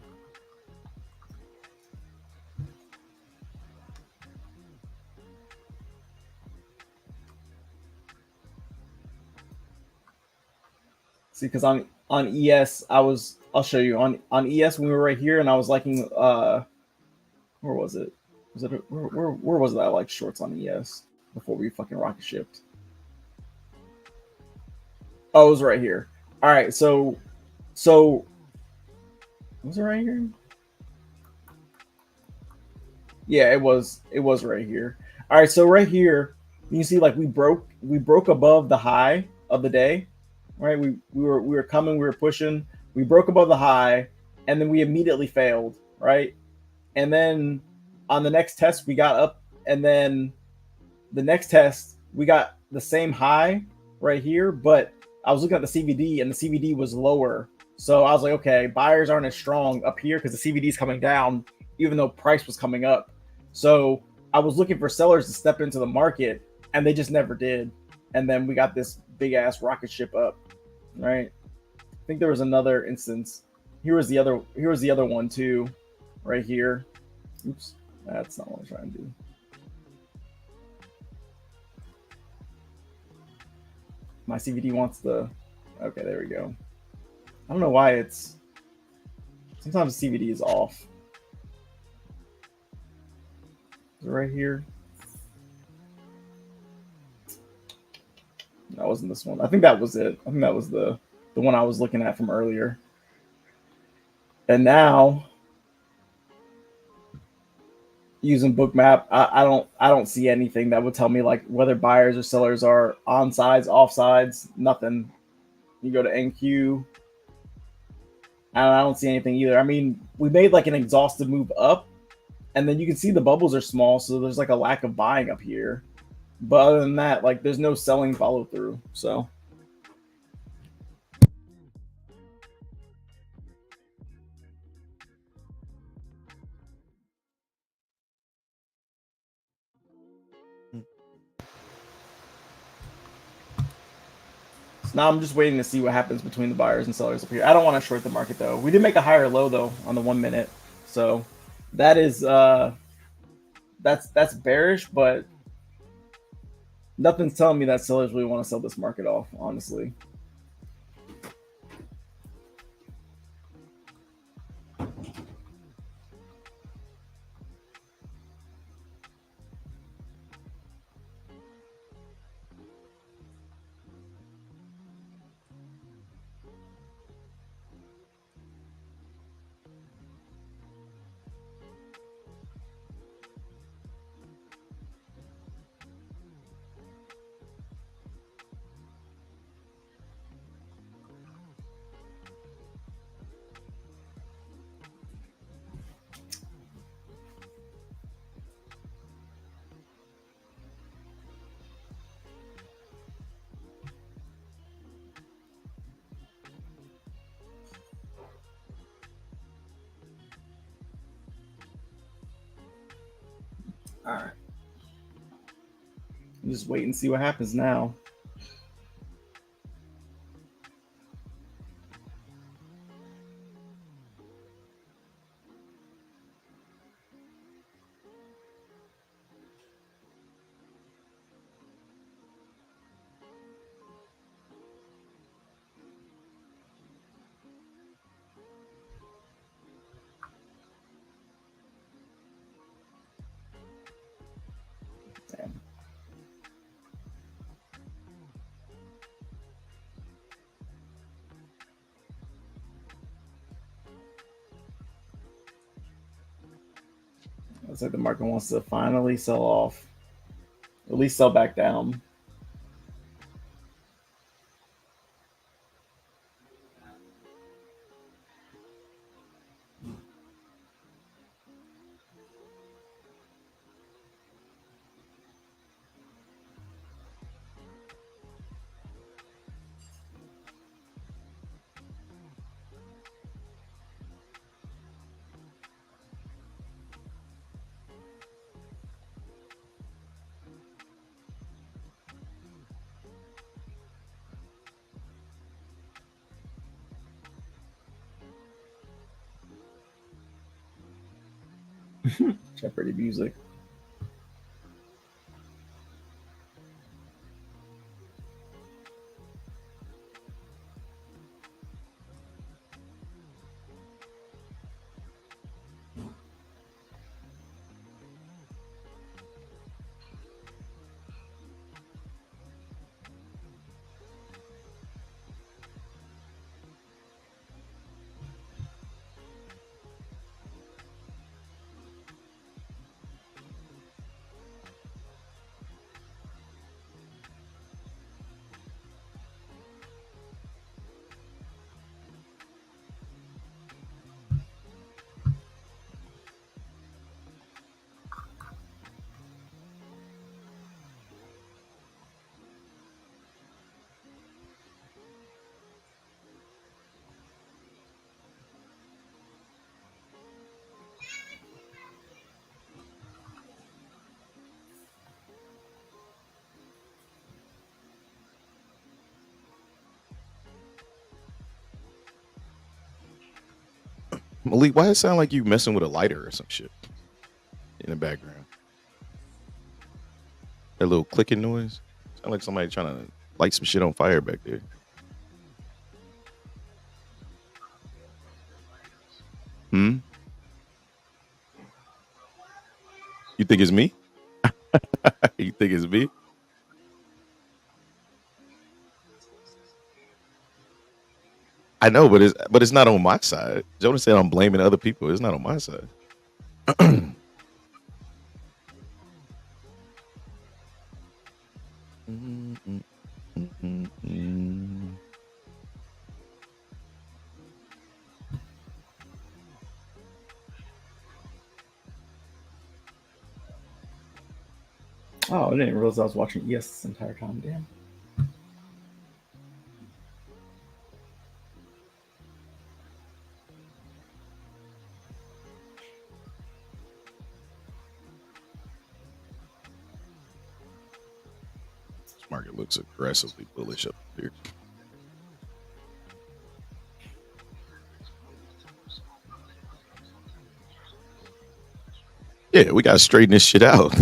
B: see, because on ES, I'll show you on ES when we were right here, and I was liking where was it? Where was it? I liked shorts on ES before we fucking rocket shipped. Oh, it was right here. All right, so was it right here? Yeah, it was right here. All right, so right here, you can see like we broke above the high of the day, right? We were coming, we were pushing, we broke above the high, and then we immediately failed, right? And then on the next test, we got up, and then the next test, we got the same high right here, but I was looking at the CVD, and the CVD was lower. So I was like, okay, buyers aren't as strong up here because the CVD is coming down, even though price was coming up. So I was looking for sellers to step into the market, and they just never did. And then we got this big ass rocket ship up, right? I think there was another instance. Here was the other one too, right here. Oops, that's not what I was trying to do. My CVD wants the. Okay, there we go. I don't know why it's. Sometimes CVD is off. Is it right here? That wasn't this one. I think that was it. I think that was the one I was looking at from earlier. And now using Bookmap, I don't see anything that would tell me like whether buyers or sellers are on sides, off sides, nothing. You go to NQ, and I don't see anything either. I mean, we made like an exhaustive move up, and then you can see the bubbles are small, so there's like a lack of buying up here. But other than that, like there's no selling follow through. So now I'm just waiting to see what happens between the buyers and sellers up here. I don't want to short the market though. We did make a higher low though on the 1 minute, so that is that's bearish, but nothing's telling me that sellers really want to sell this market off, honestly. All right. Just wait and see what happens now. Damn. Looks like the market wants to finally sell off, at least sell back down. Jeopardy music.
A: Malik, why it sound like you messing with a lighter or some shit in the background? That little clicking noise. Sound like somebody trying to light some shit on fire back there. Hmm. You think it's me? You think it's me? I know, but it's not on my side. Jonah said I'm blaming other people. It's not on my side.
B: Oh, I didn't realize I was watching ES this entire time. Damn.
A: This market looks aggressively bullish up here. Yeah, we gotta straighten this shit out.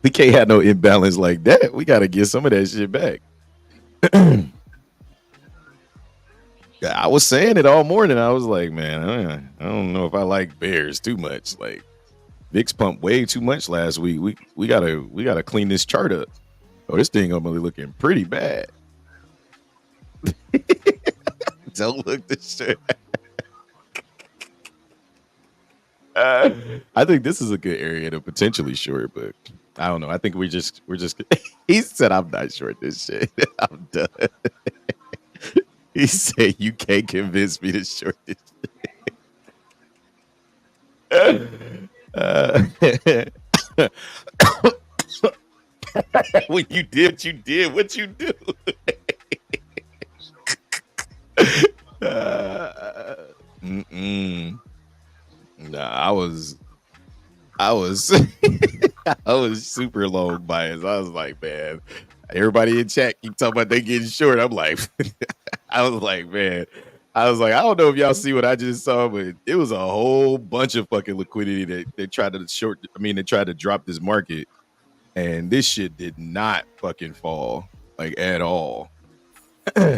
A: We can't have no imbalance like that. We gotta get some of that shit back. I was saying it all morning. I was like, man, I don't know if I like bears too much. Like VIX pumped way too much last week. We gotta clean this chart up. Oh, this thing gonna be looking pretty bad. Don't look this shit. I think this is a good area to potentially short, but I don't know. I think we're just. He said I'm not short this shit. I'm done. He said you can't convince me to short this shit. When you did what you did, what you do? Nah, I was I was super long biased. I was like, man, everybody in chat keep talking about they getting short. I'm like, I was like, man, I don't know if y'all see what I just saw, but it was a whole bunch of fucking liquidity that they tried to short. I mean, they tried to drop this market, and this shit did not fucking fall like at all.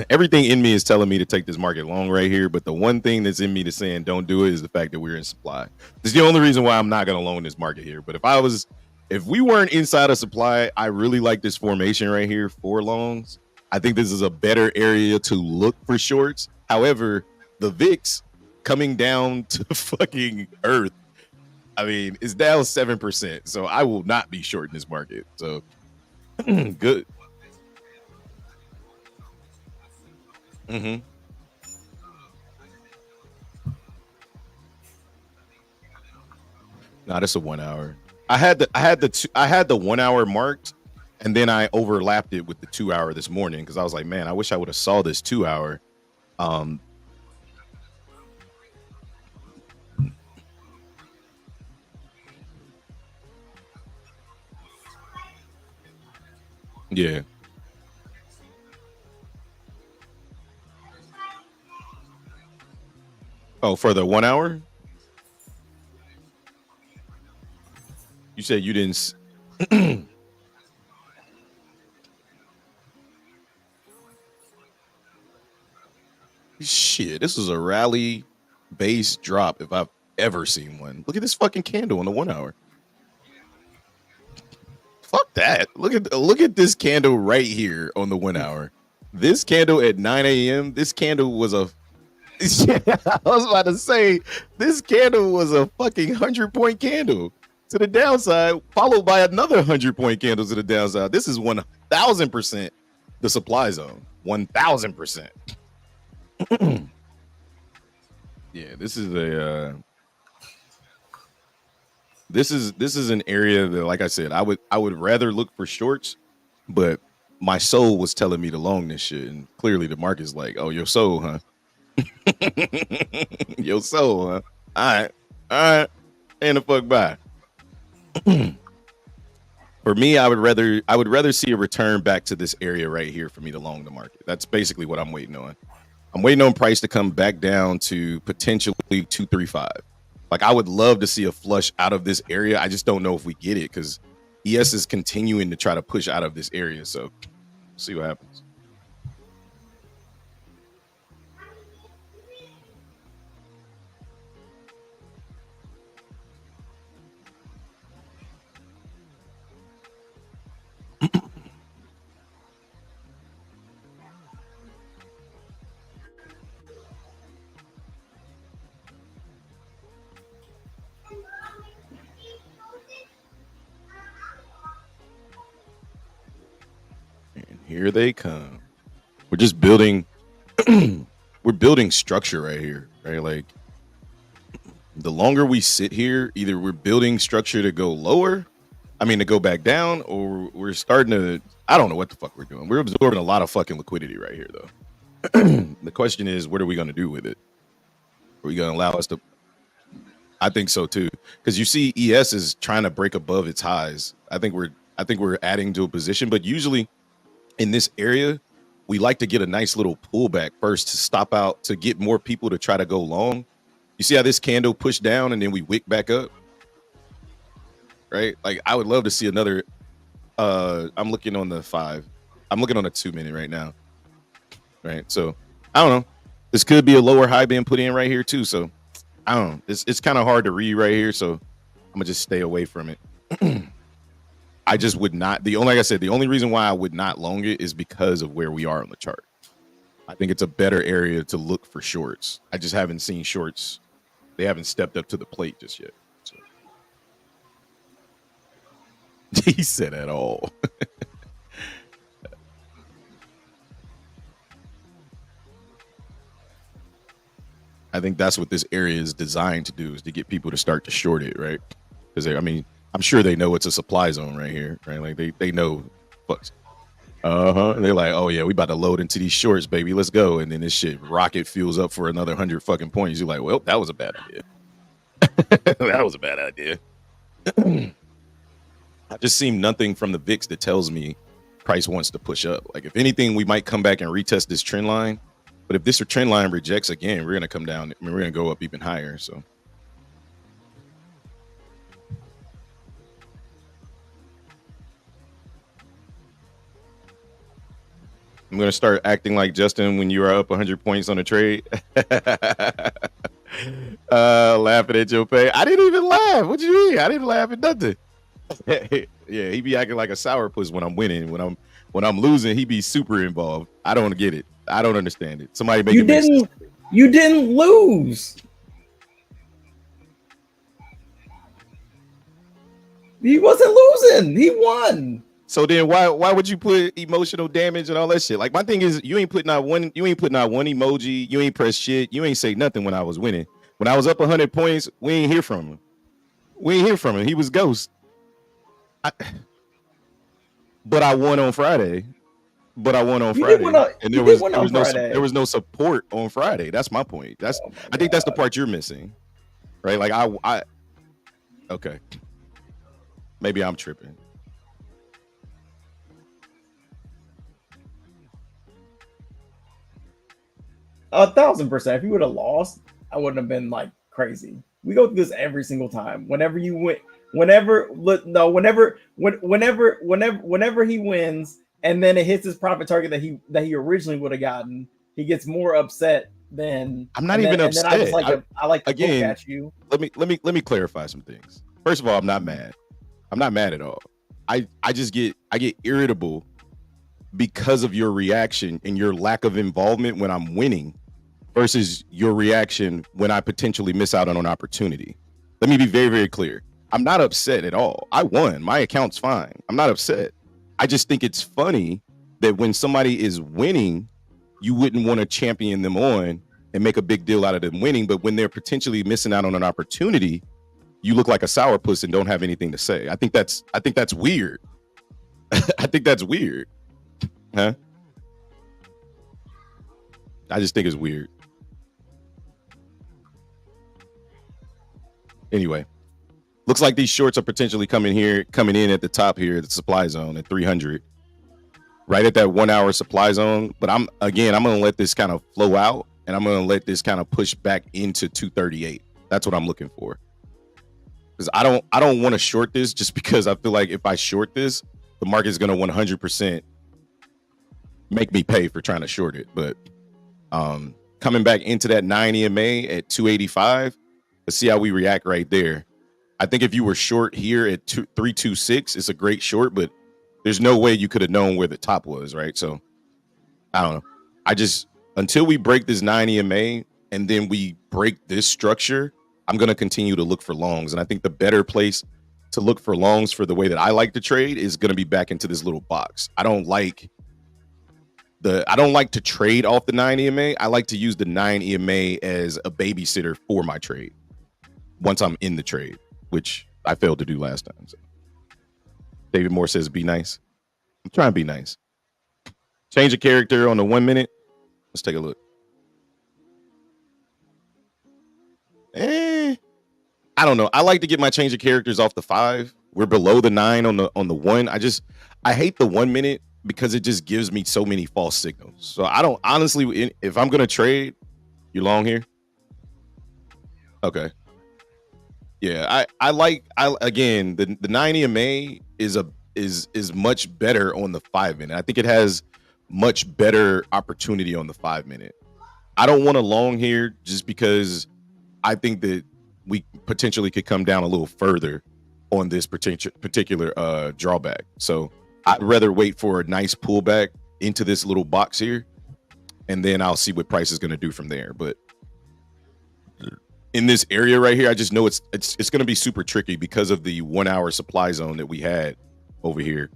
A: Everything in me is telling me to take this market long right here, but the one thing that's in me that's saying don't do it is the fact that we're in supply. This is the only reason why I'm not going to loan this market here. But if we weren't inside of supply, I really like this formation right here for longs. I think this is a better area to look for shorts. However, the VIX coming down to fucking earth, I mean, it's down 7%. So I will not be shorting this market. So good. Mm-hmm. No, that's a 1 hour. I had the 1 hour marked, and then I overlapped it with the 2 hour this morning because I was like, man, I wish I would have saw this 2 hour. Yeah. Oh, for the 1 hour? You said you didn't. Shit, this is a rally base drop if I've ever seen one. Look at this fucking candle on the 1 hour. Fuck that. Look at this candle right here on the 1 hour. This candle at 9 a.m. This candle was a. I was about to say this candle was a fucking 100-point candle to the downside, followed by another 100-point candle to the downside. This is 1,000% the supply zone. 1,000%. Yeah, this is a. This is an area that, like I said, I would rather look for shorts, but my soul was telling me to long this shit, and clearly the market's like, oh, your soul, huh? Your soul, huh? All right, and the fuck bye. For me, I would rather see a return back to this area right here for me to long the market. That's basically what I'm waiting on. I'm waiting on price to come back down to potentially 235. Like, I would love to see a flush out of this area. I just don't know if we get it because ES is continuing to try to push out of this area. So See what happens. And here they come. We're just building. We're building structure right here, right? Like the longer we sit here, either we're building structure to go lower, to go back down, or we're starting to. I don't know what the fuck we're doing. We're absorbing a lot of fucking liquidity right here, though. The question is, what are we going to do with it? Are we going to allow us to? I think so too, because you see, ES is trying to break above its highs. I think we're adding to a position, but usually in this area, we like to get a nice little pullback first to stop out to get more people to try to go long. You see how this candle pushed down and then we wick back up, right? Like I would love to see another. I'm looking on the 5. I'm looking on the 2 minute right now, right? So I don't know. This could be a lower high being put in right here too. So I don't know. It's kind of hard to read right here. So I'm gonna just stay away from it. I just would not. Like I said, the only reason why I would not long it is because of where we are on the chart. I think it's a better area to look for shorts. I just haven't seen shorts. They haven't stepped up to the plate just yet. So. He said at all. I think that's what this area is designed to do, is to get people to start to short it, right? Because I'm sure they know it's a supply zone right here, right? Like they know, fucks. They're like, oh yeah, we about to load into these shorts, baby. Let's go. And then this shit rocket fuels up for another 100 fucking points. You're like, well, that was a bad idea. That was a bad idea. I've just seen nothing from the VIX that tells me price wants to push up. Like if anything, we might come back and retest this trend line. But if this trend line rejects again, we're gonna come down. We're gonna go up even higher. So. I'm going to start acting like Justin when you are up 100 points on a trade. Laughing at your pay. I didn't even laugh. What you mean? I didn't laugh at nothing. Yeah, he be acting like a sourpuss when I'm winning. When I'm losing, he be super involved. I don't get it. I don't understand it. Somebody make it.
B: You didn't lose. He wasn't losing. He won.
A: So then why would you put emotional damage and all that shit? Like my thing is you ain't putting out one emoji, you ain't press shit, you ain't say nothing when I was winning. When I was up 100 points, we ain't hear from him. He was ghost. But I won on Friday. And there was no support on Friday. That's my point. I think that's the part you're missing. Right? Like I okay. Maybe I'm tripping.
B: A 1000%. If you would have lost, I wouldn't have been like crazy. We go through this every single time. Whenever he wins, and then it hits his profit target that he originally would have gotten, he gets more upset than.
A: I'm not even upset.
B: And then I like to
A: again,
B: look at you.
A: Let me clarify some things. First of all, I'm not mad. I'm not mad at all. I get irritable because of your reaction and your lack of involvement when I'm winning versus your reaction when I potentially miss out on an opportunity. Let me be very, very clear. I'm not upset at all. I won. My account's fine. I'm not upset. I just think it's funny that when somebody is winning, you wouldn't want to champion them on and make a big deal out of them winning. But when they're potentially missing out on an opportunity, you look like a sourpuss and don't have anything to say. I think that's weird. I think that's weird. Huh? I just think it's weird. Anyway, looks like these shorts are potentially coming in at the top here, the supply zone at 300, right at that 1 hour supply zone. But I'm going to let this kind of flow out, and I'm going to let this kind of push back into 238. That's what I'm looking for. Because I don't want to short this just because I feel like if I short this, the market is going to 100% make me pay for trying to short it. But coming back into that 9 EMA at 285, let's see how we react right there. I think if you were short here at 326, it's a great short, but there's no way you could have known where the top was, right? So I don't know. I just, until we break this 9 EMA and then we break this structure, I'm going to continue to look for longs. And I think the better place to look for longs for the way that I like to trade is going to be back into this little box. I don't like to trade off the 9 EMA. I like to use the 9 EMA as a babysitter for my trade once I'm in the trade, which I failed to do last time. So. David Moore says, be nice. I'm trying to be nice. Change a character on the 1 minute. Let's take a look. I don't know. I like to get my change of characters off the 5. We're below the 9 on the 1. I hate the 1 minute because it just gives me so many false signals. So I don't honestly, if I'm gonna trade, you long here? Okay. Yeah, again, the 9 EMA is much better on the 5 minute. I think it has much better opportunity on the 5 minute. I don't want to long here just because I think that we potentially could come down a little further on this particular drawback. So I'd rather wait for a nice pullback into this little box here, and then I'll see what price is going to do from there. But in this area right here, I just know it's going to be super tricky because of the 1 hour supply zone that we had over here.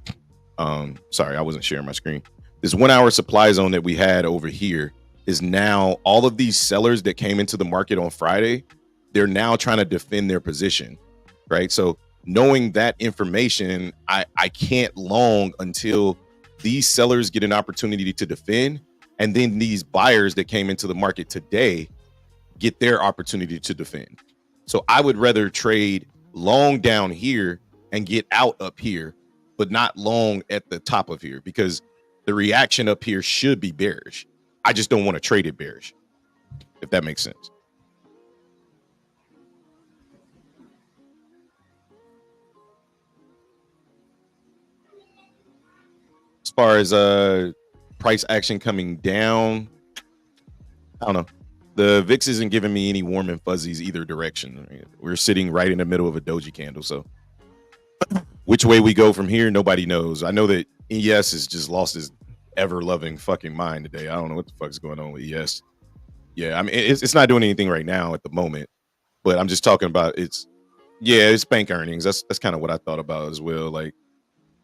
A: Sorry, I wasn't sharing my screen. This 1 hour supply zone that we had over here is now all of these sellers that came into the market on Friday, they're now trying to defend their position, right? So knowing that information, I can't long until these sellers get an opportunity to defend, and then these buyers that came into the market today get their opportunity to defend. So I would rather trade long down here and get out up here, but not long at the top of here, because the reaction up here should be bearish. I just don't want to trade it bearish, if that makes sense. As far as price action coming down, I don't know. The VIX isn't giving me any warm and fuzzies either direction. We're sitting right in the middle of a doji candle. So which way we go from here, nobody knows. I know that ES has just lost his ever-loving fucking mind today. I don't know what the fuck's going on with ES. Yeah, I mean, it's not doing anything right now at the moment. But I'm just talking about it's bank earnings. That's kind of what I thought about as well. Like,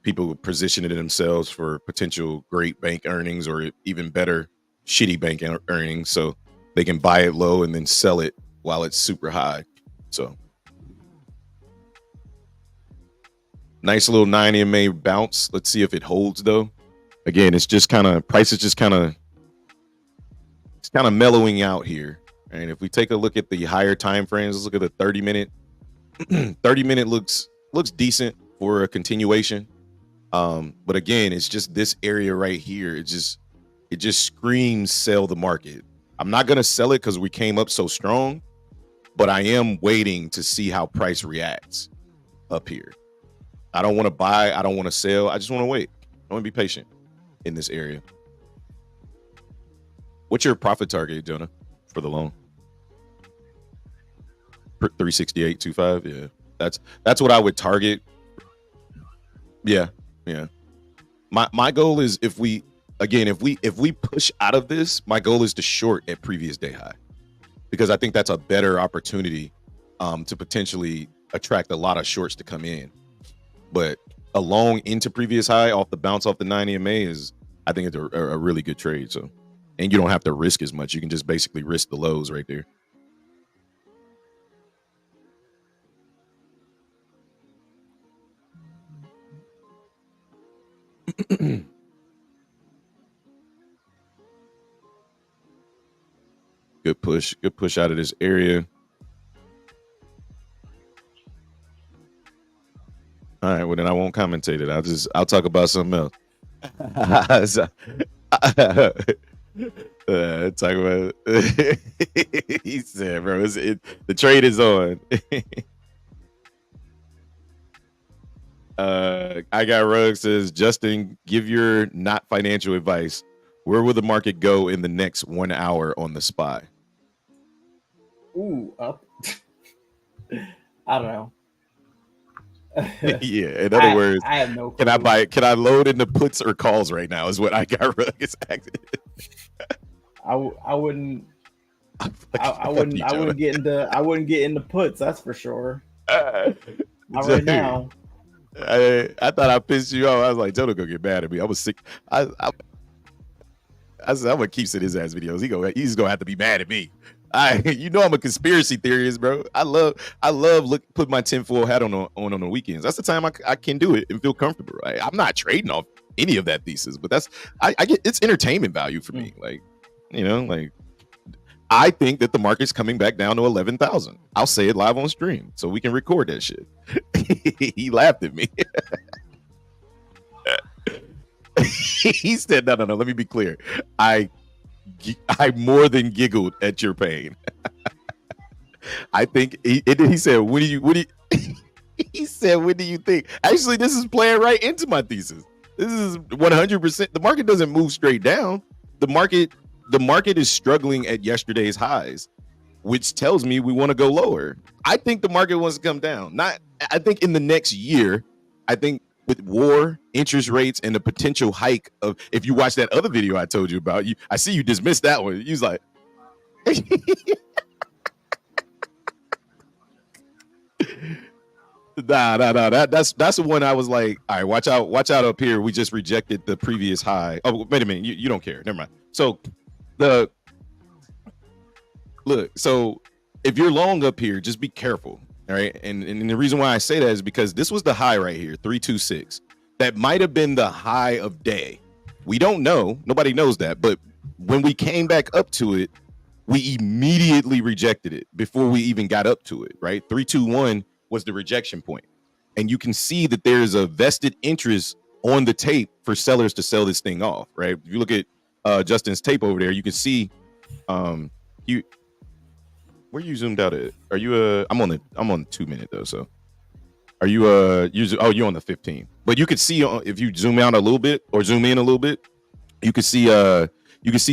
A: people positioning themselves for potential great bank earnings or even better shitty bank earnings, so they can buy it low and then sell it while it's super high. So nice little 9 EMA bounce. Let's see if it holds though. Again, it's just kind of price is just kind of mellowing out here. And if we take a look at the higher time frames, let's look at the 30 minute. 30 minute looks decent for a continuation. But again, it's just this area right here. It just screams sell the market. I'm not going to sell it because we came up so strong, but I am waiting to see how price reacts up here. I don't want to buy. I don't want to sell. I just want to wait. I want to be patient in this area. What's your profit target, Jonah, for the loan? 368.25. Yeah, that's what I would target. Yeah. My goal is if we push out of this, my goal is to short at previous day high, because I think that's a better opportunity to potentially attract a lot of shorts to come in. But a long into previous high off the bounce off the 9 EMA is, I think it's a really good trade. So, and you don't have to risk as much. You can just basically risk the lows right there. Good push out of this area. All right, well then I won't commentate it. I'll talk about something else. Talk about he said, bro, the trade is on. I got Rug says, Justin, give your not financial advice. Where will the market go in the next 1 hour on the SPY?
B: Ooh, up. I don't know.
A: Yeah. In other words,
B: I have no clue.
A: can I buy it? Can I load into puts or calls right now? Is what I got.
B: I wouldn't. I wouldn't get into puts. That's for sure. Not right now.
A: I thought I pissed you off. I was like, Joe, go get mad at me. I was sick. I said, I'm gonna keep sending his ass videos. He's gonna have to be mad at me. I'm a conspiracy theorist, bro. I love put my tinfoil hat on the weekends. That's the time I can do it and feel comfortable. Right? I'm not trading off any of that thesis, but I get it's entertainment value for me. Like, I think that the market's coming back down to 11,000. I'll say it live on stream so we can record that shit. He laughed at me. He said, no. Let me be clear. I more than giggled at your pain. I think he said, what do you he said, what do you think? Actually, this is playing right into my thesis. This is 100%. The market doesn't move straight down. The market is struggling at yesterday's highs, which tells me we want to go lower. I think the market wants to come down. I think in the next year, I think with war, interest rates, and the potential hike of, if you watch that other video I told you about, I see you dismissed that one. You was like, nah. That's the one I was like, all right, watch out up here. We just rejected the previous high. Oh, wait a minute, you don't care. Never mind. So so if you're long up here, just be careful. All right. And the reason why I say that is because this was the high right here, 326. That might have been the high of day. We don't know. Nobody knows that. But when we came back up to it, we immediately rejected it before we even got up to it. Right. 321 was the rejection point. And you can see that there's a vested interest on the tape for sellers to sell this thing off. Right. If you look at Justin's tape over there, you can see where you zoomed out at? Are you I'm on 2 minute though, so are you you're on the 15. But you could see if you zoom out a little bit or zoom in a little bit, you can see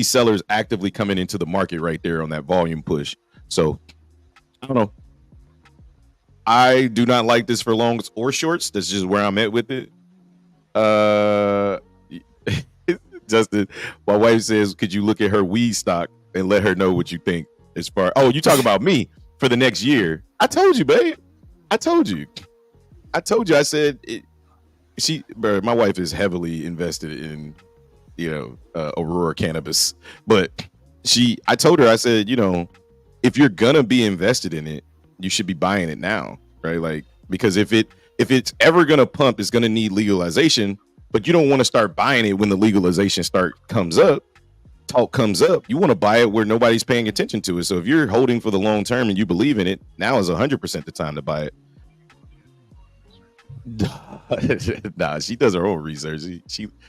A: sellers actively coming into the market right there on that volume push. So I don't know. I do not like this for longs or shorts. That's just where I'm at with it. Justin, my wife says, could you look at her weed stock and let her know what you think? As far, you talk about me for the next year. I told you, babe. I told you. I said my wife is heavily invested in, Aurora cannabis, but I told her, I said, if you're gonna be invested in it, you should be buying it now, right? Like, because if it's ever gonna pump, it's gonna need legalization, but you don't want to start buying it when the legalization comes up. Talk comes up, you want to buy it where nobody's paying attention to it. So if you're holding for the long term and you believe in it, now is 100% the time to buy it. Nah, she does her own research.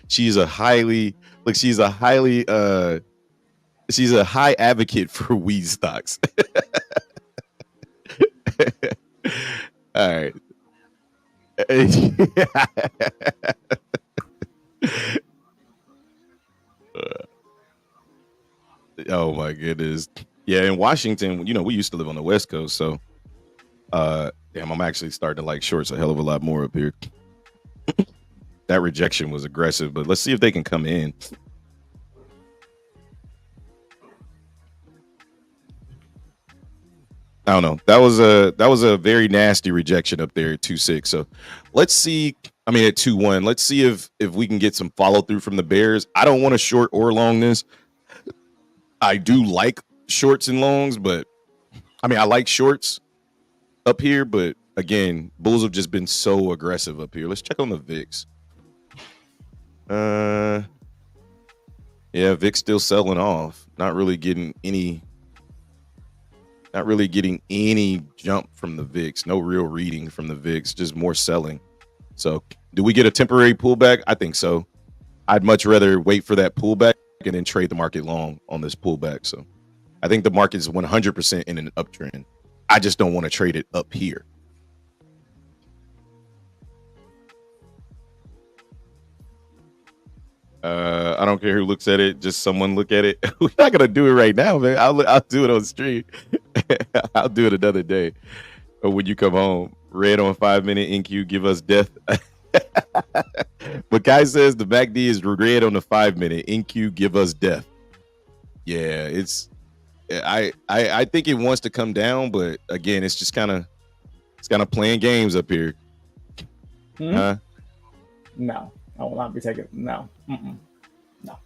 A: She's a high advocate for weed stocks. All right. Oh my goodness. Yeah, in Washington, we used to live on the West Coast, so I'm actually starting to like shorts a hell of a lot more up here. That rejection was aggressive, but let's see if they can come in. I don't know. That was a very nasty rejection up there at 2.6. So let's see. I mean, at 2.1. Let's see if we can get some follow through from the Bears. I don't want to short or long this. I do like shorts and longs, but I mean, I like shorts up here, but again, bulls have just been so aggressive up here. Let's check on the VIX. Yeah, VIX still selling off. Not really getting any jump from the VIX. No real reading from the VIX, just more selling. So do we get a temporary pullback? I think so. I'd much rather wait for that pullback and then trade the market long on this pullback. So I think the market is 100% in an uptrend. I just don't want to trade it up here. I don't care who looks at it. Just someone look at it. We're not gonna do it right now, man. I'll do it on stream. I'll do it another day. Or when you come home, red on 5-minute NQ, give us death. But Kai says the MACD is red on the 5-minute NQ, give us death. Yeah, it's. I think it wants to come down, but again, it's just kind of playing games up here. Huh?
B: No, I will not be taking. No, no,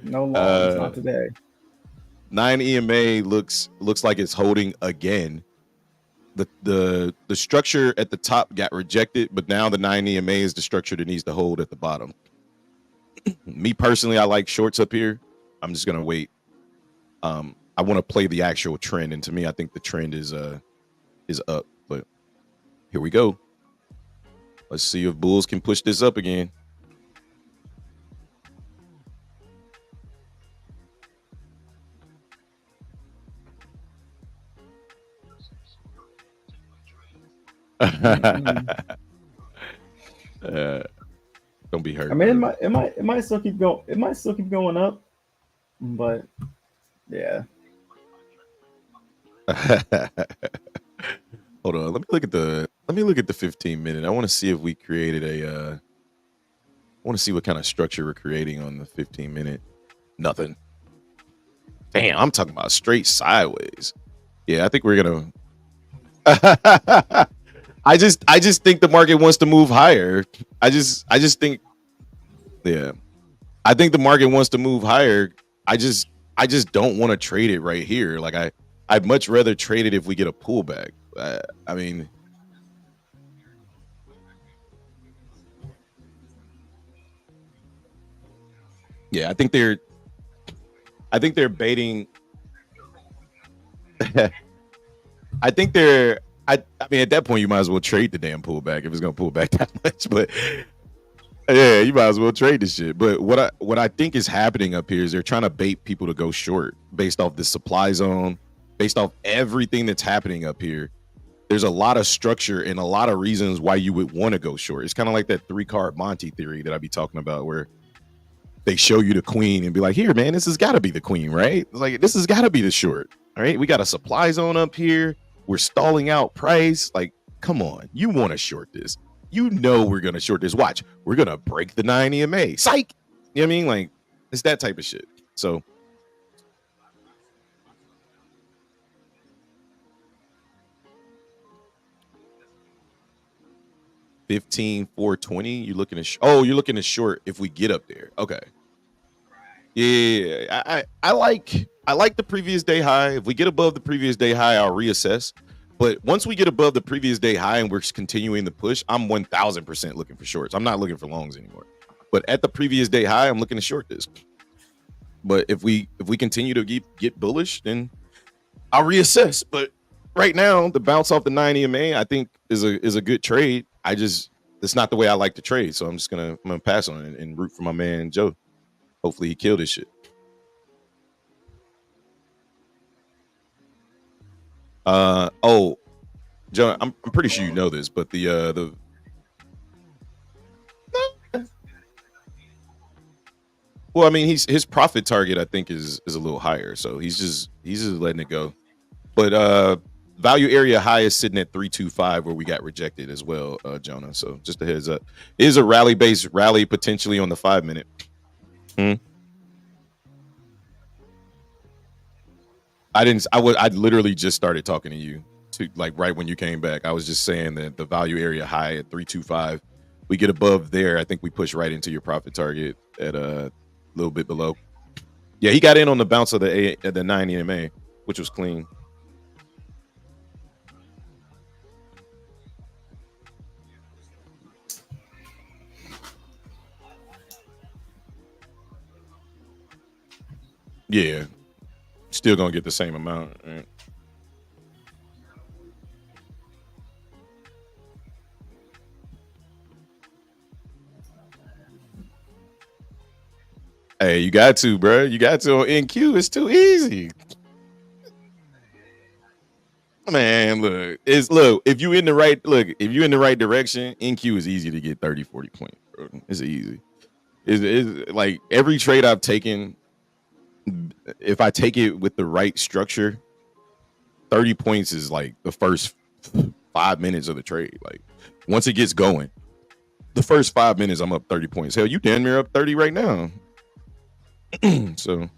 B: no laws, not today.
A: 9 EMA looks like it's holding again. The structure at the top got rejected, but now the 9 EMA is the structure that needs to hold at the bottom. Me personally, I like shorts up here. I'm just gonna wait. I want to play the actual trend, and to me, I think the trend is up. But here we go. Let's see if bulls can push this up again. Don't be hurt.
B: I mean, it might still keep going. It might still keep going up, but yeah.
A: Hold on. Let me look at the 15-minute. I want to see if we created a. I want to see what kind of structure we're creating on the 15-minute. Nothing. Damn, I'm talking about straight sideways. Yeah, I think we're gonna. I just think the market wants to move higher. I just think, yeah, I think the market wants to move higher. I just don't want to trade it right here. Like I'd much rather trade it if we get a pullback. I mean, yeah, I think they're baiting. I think they're. I mean, at that point, you might as well trade the damn pullback if it's gonna pull back that much. But yeah, you might as well trade this shit. But what I think is happening up here is they're trying to bait people to go short based off the supply zone, based off everything that's happening up here. There's a lot of structure and a lot of reasons why you would want to go short. It's kind of like that 3-card Monty theory that I be talking about, where they show you the queen and be like, here, man, this has got to be the queen, right? It's like, this has got to be the short. All right, we got a supply zone up here. We're stalling out price. Like, come on, you want to short this? You know we're gonna short this. Watch, we're gonna break the 9 EMA. Psych. You know what I mean? Like, it's that type of shit. So 15,420. You're looking at you're looking at short if we get up there. Okay. Yeah, I like the previous day high. If we get above the previous day high, I'll reassess. But once we get above the previous day high and we're continuing the push, I'm 1,000% looking for shorts. I'm not looking for longs anymore. But at the previous day high, I'm looking to short this. But if we continue to get bullish, then I'll reassess. But right now, the bounce off the 9 EMA, I think is a good trade. It's not the way I like to trade, so I'm gonna pass on it and root for my man Joe. Hopefully he killed this shit. Joe, I'm pretty sure you know this, but the well, I mean, his profit target I think is a little higher, so he's just letting it go. But value area high is sitting at 325 where we got rejected as well, Jonah. So just a heads up. It is a rally-based rally potentially on the 5-minute. I literally just started talking to you like right when you came back. I was just saying that the value area high at 325. We get above there, I think we push right into your profit target at a little bit below. Yeah, he got in on the bounce of the 9 EMA, which was clean. Yeah, still gonna get the same amount. Right? Hey, you got to, bro. You got to on NQ. It's too easy. Man, look. If you're in the right direction, NQ is easy to get 30, 40 points. bro. It's easy. It's like every trade I've taken, if I take it with the right structure, 30 points is like the first 5 minutes of the trade. Like once it gets going, the first 5 minutes I'm up 30 points. Hell, you damn near up 30 right now. So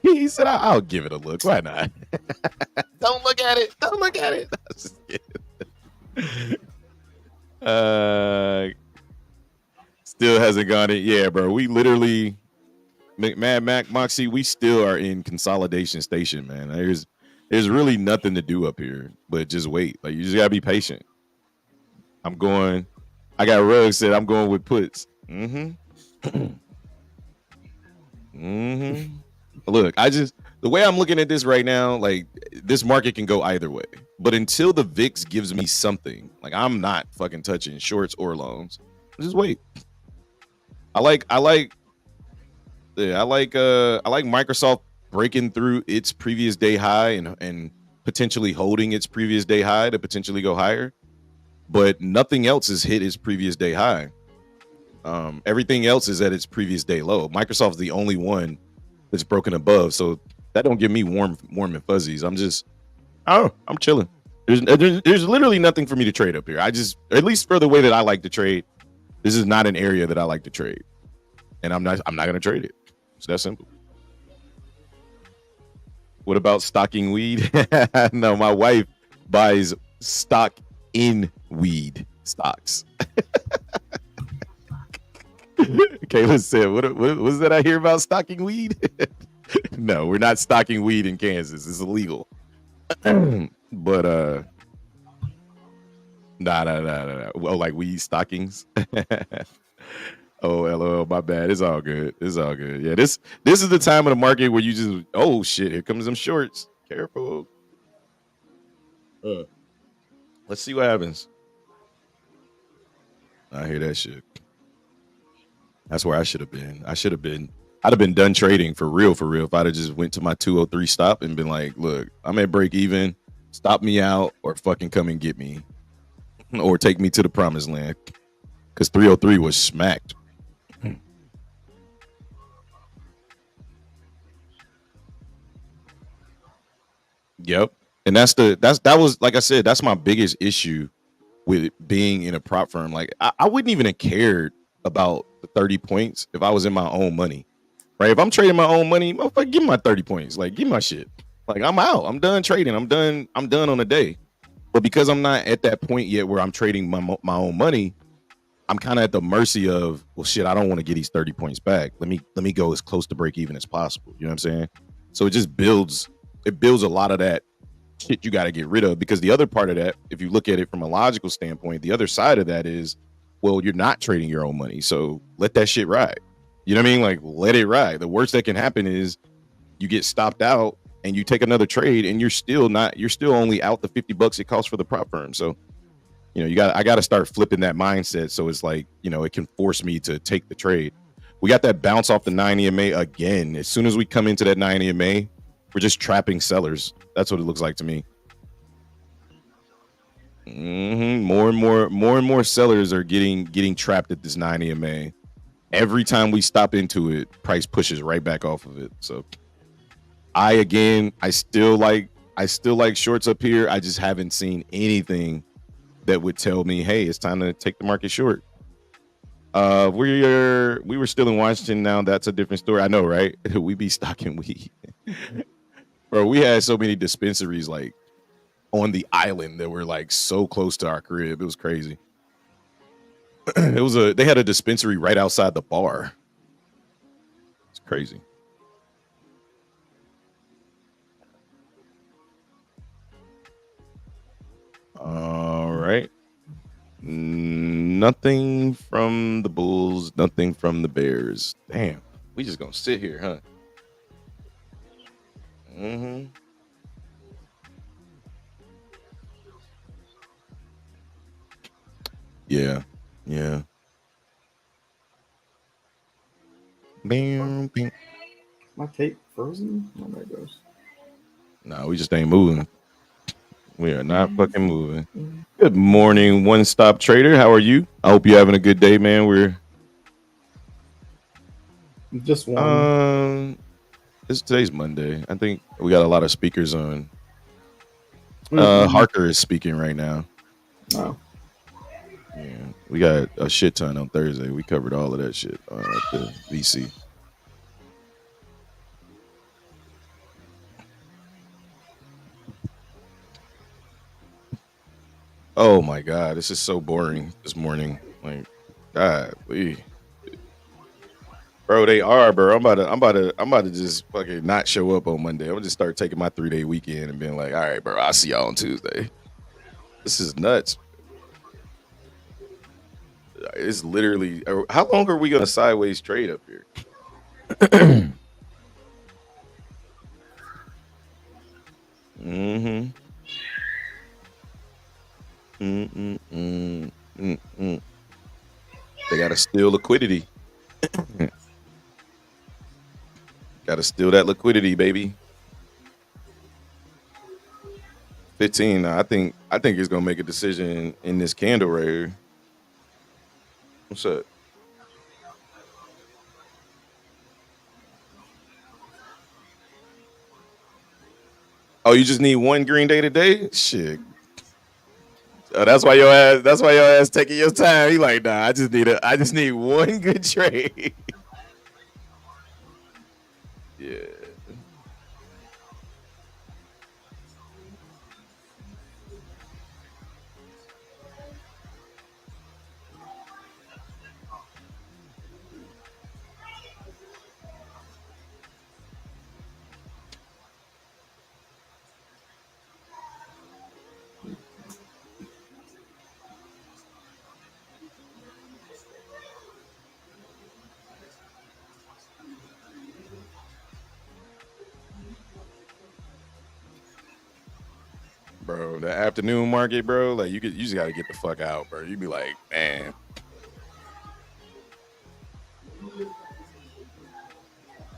A: he said, I'll give it a look. Why not? Don't look at it. Don't look at it. I was just kidding. Still hasn't gone in. Yeah, bro. We literally, Mad Mac, Moxie, we still are in consolidation station, man. There's really nothing to do up here, but just wait. Like you just gotta be patient. I'm going. I got Rug said I'm going with puts. Look, the way I'm looking at this right now, like this market can go either way. But until the VIX gives me something, like I'm not fucking touching shorts or longs. Just wait. I like Microsoft breaking through its previous day high and potentially holding its previous day high to potentially go higher. But nothing else has hit its previous day high. Everything else is at its previous day low. Microsoft's the only one that's broken above, so that don't give me warm and fuzzies. I'm chilling. There's literally nothing for me to trade up here. At least for the way that I like to trade, this is not an area that I like to trade, and I'm not gonna trade it. It's that simple. What about stocking weed? No, my wife buys stock in weed stocks. Kayla said, what was that I hear about stocking weed? No, we're not stocking weed in Kansas. It's illegal. But nah. Well, like weed stockings. Oh, LOL, my bad. It's all good. Yeah, this is the time of the market where you just, oh shit, here comes them shorts. Careful. Let's see what happens. I hear that shit. That's where I should have been. I'd have been done trading for real if I'd have just went to my 203 stop and been like, look, I'm at break even. Stop me out or fucking come and get me. Or take me to the promised land. Because 303 was smacked. Yep. And that was, like I said, that's my biggest issue with being in a prop firm. Like I wouldn't even have cared about the 30 points if I was in my own money. Right? If I'm trading my own money, motherfucker, give me my 30 points. Like, give me my shit. Like, I'm out. I'm done trading. I'm done on the day. But because I'm not at that point yet where I'm trading my own money, I'm kind of at the mercy of, well, shit, I don't want to get these 30 points back. Let me go as close to break even as possible. You know what I'm saying? So it just builds a lot of that shit you got to get rid of. Because the other part of that, if you look at it from a logical standpoint, the other side of that is, well, you're not trading your own money. So let that shit ride. You know what I mean? Like, let it ride. The worst that can happen is you get stopped out and you take another trade and you're still only out the $50 it costs for the prop firm. So, you know, I got to start flipping that mindset. So it's like, you know, it can force me to take the trade. We got that bounce off the 9 EMA again. As soon as we come into that 9 EMA, we're just trapping sellers. That's what it looks like to me. More and more sellers are getting trapped at this 9 EMA. Every time we stop into it, price pushes right back off of it. So I still like shorts up here. I just haven't seen anything that would tell me, hey, it's time to take the market short. We were still in Washington. Now that's a different story. I know, right? We be stocking weed. Bro, we had so many dispensaries like on the island that were like so close to our crib. It was crazy. They had a dispensary right outside the bar. It's crazy. All right. Nothing from the Bulls, nothing from the Bears. Damn. We just gonna sit here, huh? Yeah. Bam, bam.
C: My tape frozen? Oh, there it goes.
A: Nah, we just ain't moving. We are not fucking moving. Good morning, One Stop Trader. How are you? I hope you're having a good day, man. We're
C: Just one.
A: today's Monday. I think we got a lot of speakers on.
C: Mm-mm.
A: Harker is speaking right now.
C: No.
A: Yeah, we got a shit ton on Thursday. We covered all of that shit at the VC. Oh my god, this is so boring this morning. Like, God, bro, they are, bro. I'm about to just fucking not show up on Monday. I'm gonna just start taking my 3-day weekend and being like, all right, bro, I'll see y'all on Tuesday. This is nuts. It's literally, how long are we gonna sideways trade up here? Mm-hmm. Mm-mm-mm. They gotta steal liquidity. Gotta steal that liquidity, baby. 15. I think he's gonna make a decision in this candle right here. What's up? Oh, you just need one green day today? Shit. Oh, that's why your ass taking your time. He like, nah, I just need one good trade. Yeah. Bro, the afternoon market, bro, like you just gotta get the fuck out, bro. You be like, man.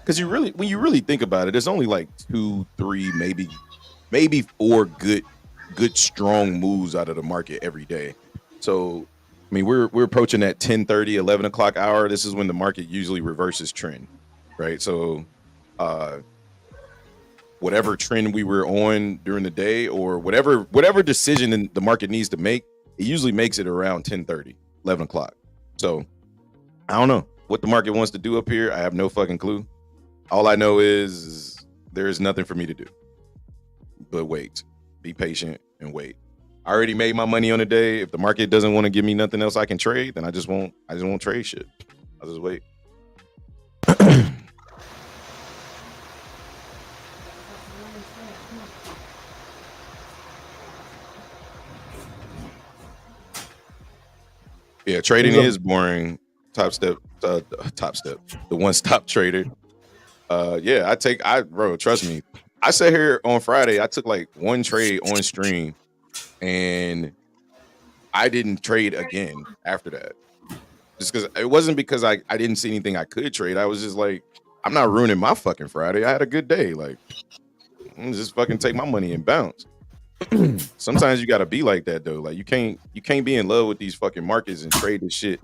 A: Cause when you really think about it, there's only like 2, 3, maybe 4 good strong moves out of the market every day. So I mean, we're approaching that 10:30, 11 o'clock hour. This is when the market usually reverses trend, right? So uh whatever trend we were on during the day, or whatever decision the market needs to make, it usually makes it around 10:30, 11 o'clock. So I don't know what the market wants to do up here. I have no fucking clue. All I know is there is nothing for me to do but wait, be patient and wait. I already made my money on the day. If the market doesn't want to give me nothing else I can trade, then I just won't trade shit. I'll just wait. Yeah, trading is boring. Topstep, Topstep, the one stop trader. Yeah, bro, trust me. I sat here on Friday. I took like one trade on stream, and I didn't trade again after that. Just because it wasn't because I didn't see anything I could trade. I was just like, I'm not ruining my fucking Friday. I had a good day. Like, just fucking take my money and bounce. Sometimes you gotta be like that though. Like you can't be in love with these fucking markets and trade this shit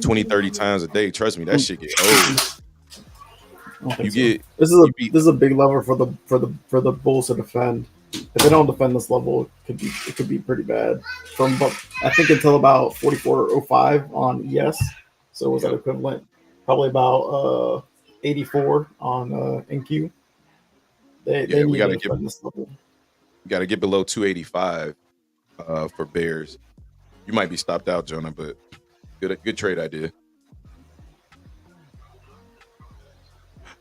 A: 20, 30 times a day. Trust me, that shit get old.
C: This is a big lever for the Bulls to defend. If they don't defend this level, it could be pretty bad. I think until about 44.05 on ES. So was that equivalent? Probably about 84 on NQ. They need to defend this level.
A: You gotta get below 285 for Bears. You might be stopped out, Jonah, but good trade idea.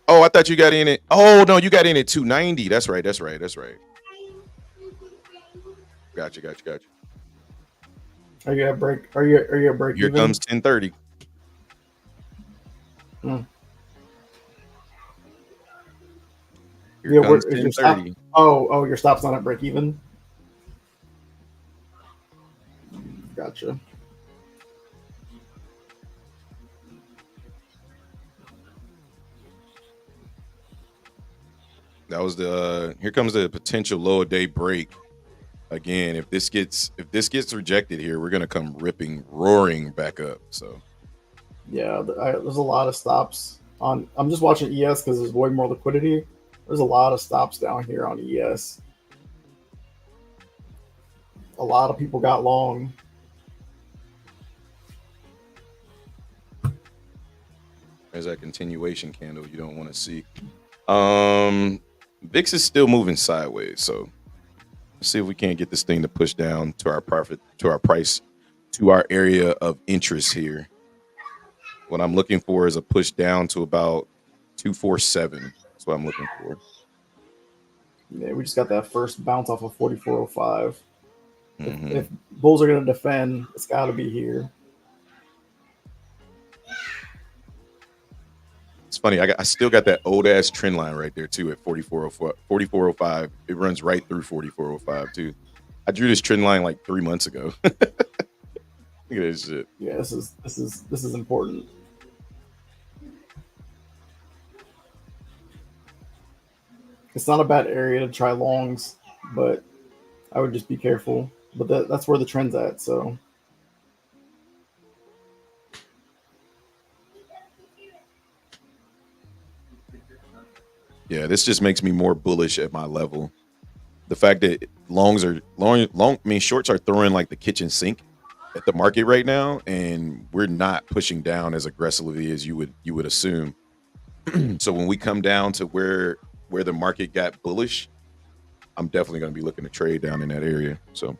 A: Oh, I thought you got in it. Oh no, you got in at 290. That's right. Gotcha.
C: Are you at break? Are you at break?
A: Here comes 10:30. Here comes 10:30.
C: Oh, your stop's not at break even. Gotcha.
A: That was here comes the potential lower day break. again, if this gets rejected here, we're gonna come roaring back up. So
C: Yeah, there's a lot of stops on. I'm just watching ES because there's way more liquidity. There's a lot of stops down here on ES. A lot of people got long.
A: there's that continuation candle you don't want to see. VIX is still moving sideways, so let's see if we can't get this thing to push down to our profit, to our price, to our area of interest here. What I'm looking for is a push down to about 247. That's what I'm looking for.
C: Yeah, we just got that first bounce off of 4405.
A: Mhm.
C: If bulls are going to defend, it's got to be here.
A: It's funny. I still got that old ass trend line right there too at 4405. It runs right through 4405 too. I drew this trend line like 3 months ago. Look at this shit.
C: Yeah, this is important. It's not a bad area to try longs, but I would just be careful. But that's where the trend's at. So
A: Yeah, this just makes me more bullish at my level. The fact that longs are long. I mean, shorts are throwing like the kitchen sink at the market right now, and we're not pushing down as aggressively as you would assume. So when we come down to where the market got bullish, I'm definitely going to be looking to trade down in that area. So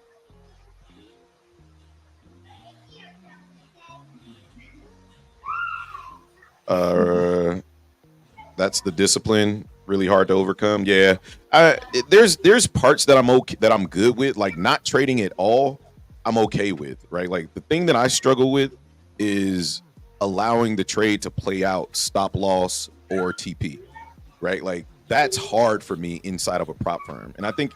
A: that's the discipline. Really hard to overcome. Yeah, there's parts that I'm okay, that I'm good with, like not trading at all. I'm okay with, right? Like the thing that I struggle with is allowing the trade to play out stop loss or TP, right? Like that's hard for me inside of a prop firm, and I think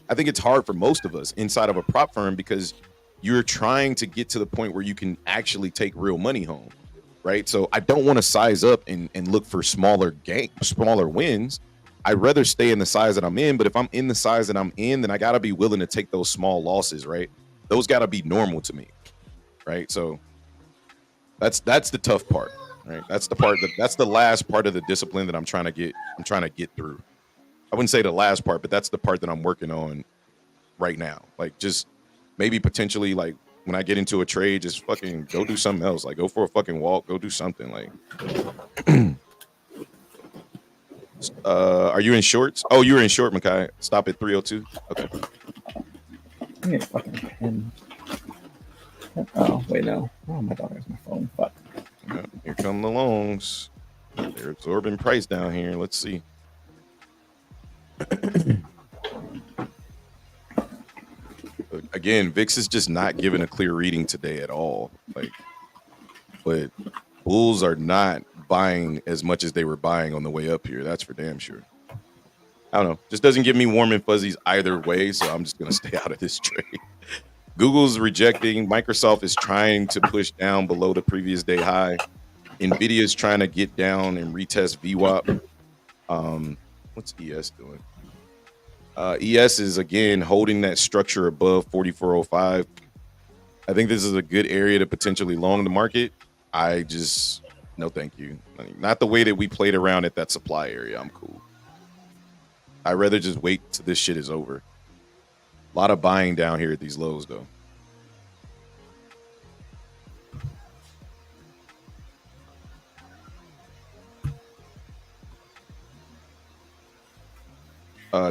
A: it's hard for most of us inside of a prop firm because you're trying to get to the point where you can actually take real money home, right? So I don't want to size up and look for smaller wins. I'd rather stay in the size that I'm in, but if I'm in the size that I'm in, then I got to be willing to take those small losses, right? Those got to be normal to me, right? So that's the tough part, right? That's the last part of the discipline that I'm trying to get through. I wouldn't say the last part, but that's the part that I'm working on right now. Like just maybe potentially like when I get into a trade, just fucking go do something else. Like go for a fucking walk, go do something. Like are you in shorts? Oh, you were in short, Makai. Stop at 302. Okay.
B: Give me a fucking pen. Oh, wait, no. Oh, my dog has my phone. Fuck.
A: Here come the longs. They're absorbing price down here. Let's see. Again, VIX is just not giving a clear reading today at all. Like, but bulls are not buying as much as they were buying on the way up here. That's for damn sure. I don't know. Just doesn't give me warm and fuzzies either way. So I'm just gonna stay out of this trade. Google's rejecting. Microsoft is trying to push down below the previous day high. Nvidia is trying to get down and retest VWAP. What's ES doing? ES is again holding that structure above 4405. I think this is a good area to potentially long the market. I just no thank you. Not the way that we played around at that supply area. I'm cool. I'd rather just wait till this shit is over. A lot of buying down here at these lows though.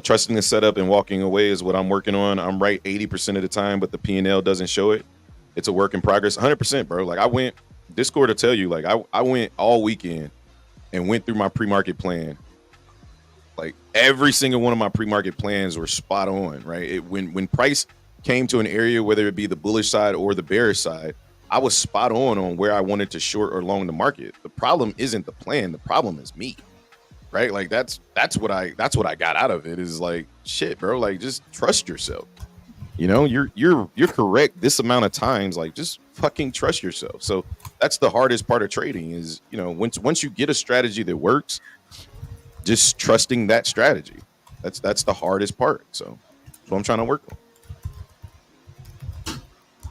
A: Trusting the setup and walking away is what I'm working on. I'm right 80% of the time, but the P&L doesn't show it. It's a work in progress. 100%, bro. Like I went, Discord will tell you, like I went all weekend and went through my pre-market plan. Like every single one of my pre-market plans were spot on, right? When price came to an area, whether it be the bullish side or the bearish side, I was spot on where I wanted to short or long the market. The problem isn't the plan. The problem is me. Right, like that's what I got out of it is like shit, bro. Like just trust yourself. You know, you're correct this amount of times. Like just fucking trust yourself. So that's the hardest part of trading is, you know, once you get a strategy that works, just trusting that strategy. That's the hardest part. So that's what I'm trying to work on.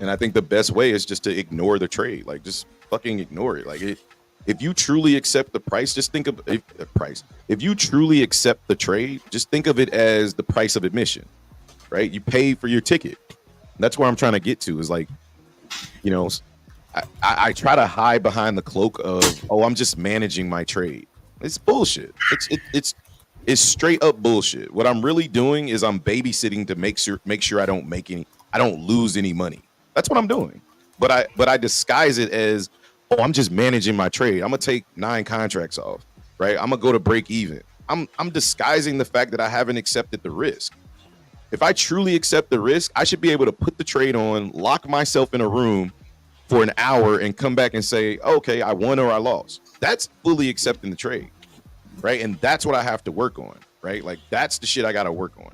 A: And I think the best way is just to ignore the trade. Like, just fucking ignore it. Like, if you truly accept the price, just think of the price. If you truly accept the trade, just think of it as the price of admission, right? You pay for your ticket. That's where I'm trying to get to, is like, you know, I try to hide behind the cloak of, oh, I'm just managing my trade. It's bullshit. It's straight up bullshit. What I'm really doing is I'm babysitting to make sure I don't lose any money. That's what I'm doing. But I disguise it as, oh, I'm just managing my trade. I'm gonna take 9 contracts off, right? I'm gonna go to break even. I'm disguising the fact that I haven't accepted the risk. If I truly accept the risk, I should be able to put the trade on, lock myself in a room for an hour, and come back and say, okay, I won or I lost. That's fully accepting the trade, right? And that's what I have to work on, right? Like, that's the shit I got to work on.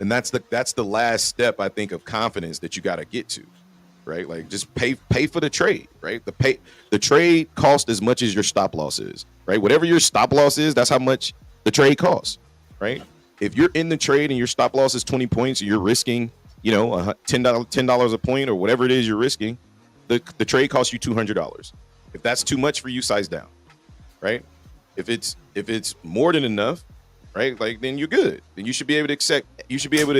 A: And that's the last step, I think, of confidence that you got to get to, right? Like, just pay for the trade, right? The trade costs as much as your stop loss is, right? Whatever your stop loss is, that's how much the trade costs, right? If you're in the trade and your stop loss is 20 points, you're risking, you know, $10 a point or whatever it is you're risking, the trade costs you $200. If that's too much for you, size down, right? If it's more than enough, right? Like, then you're good. Then you should be able to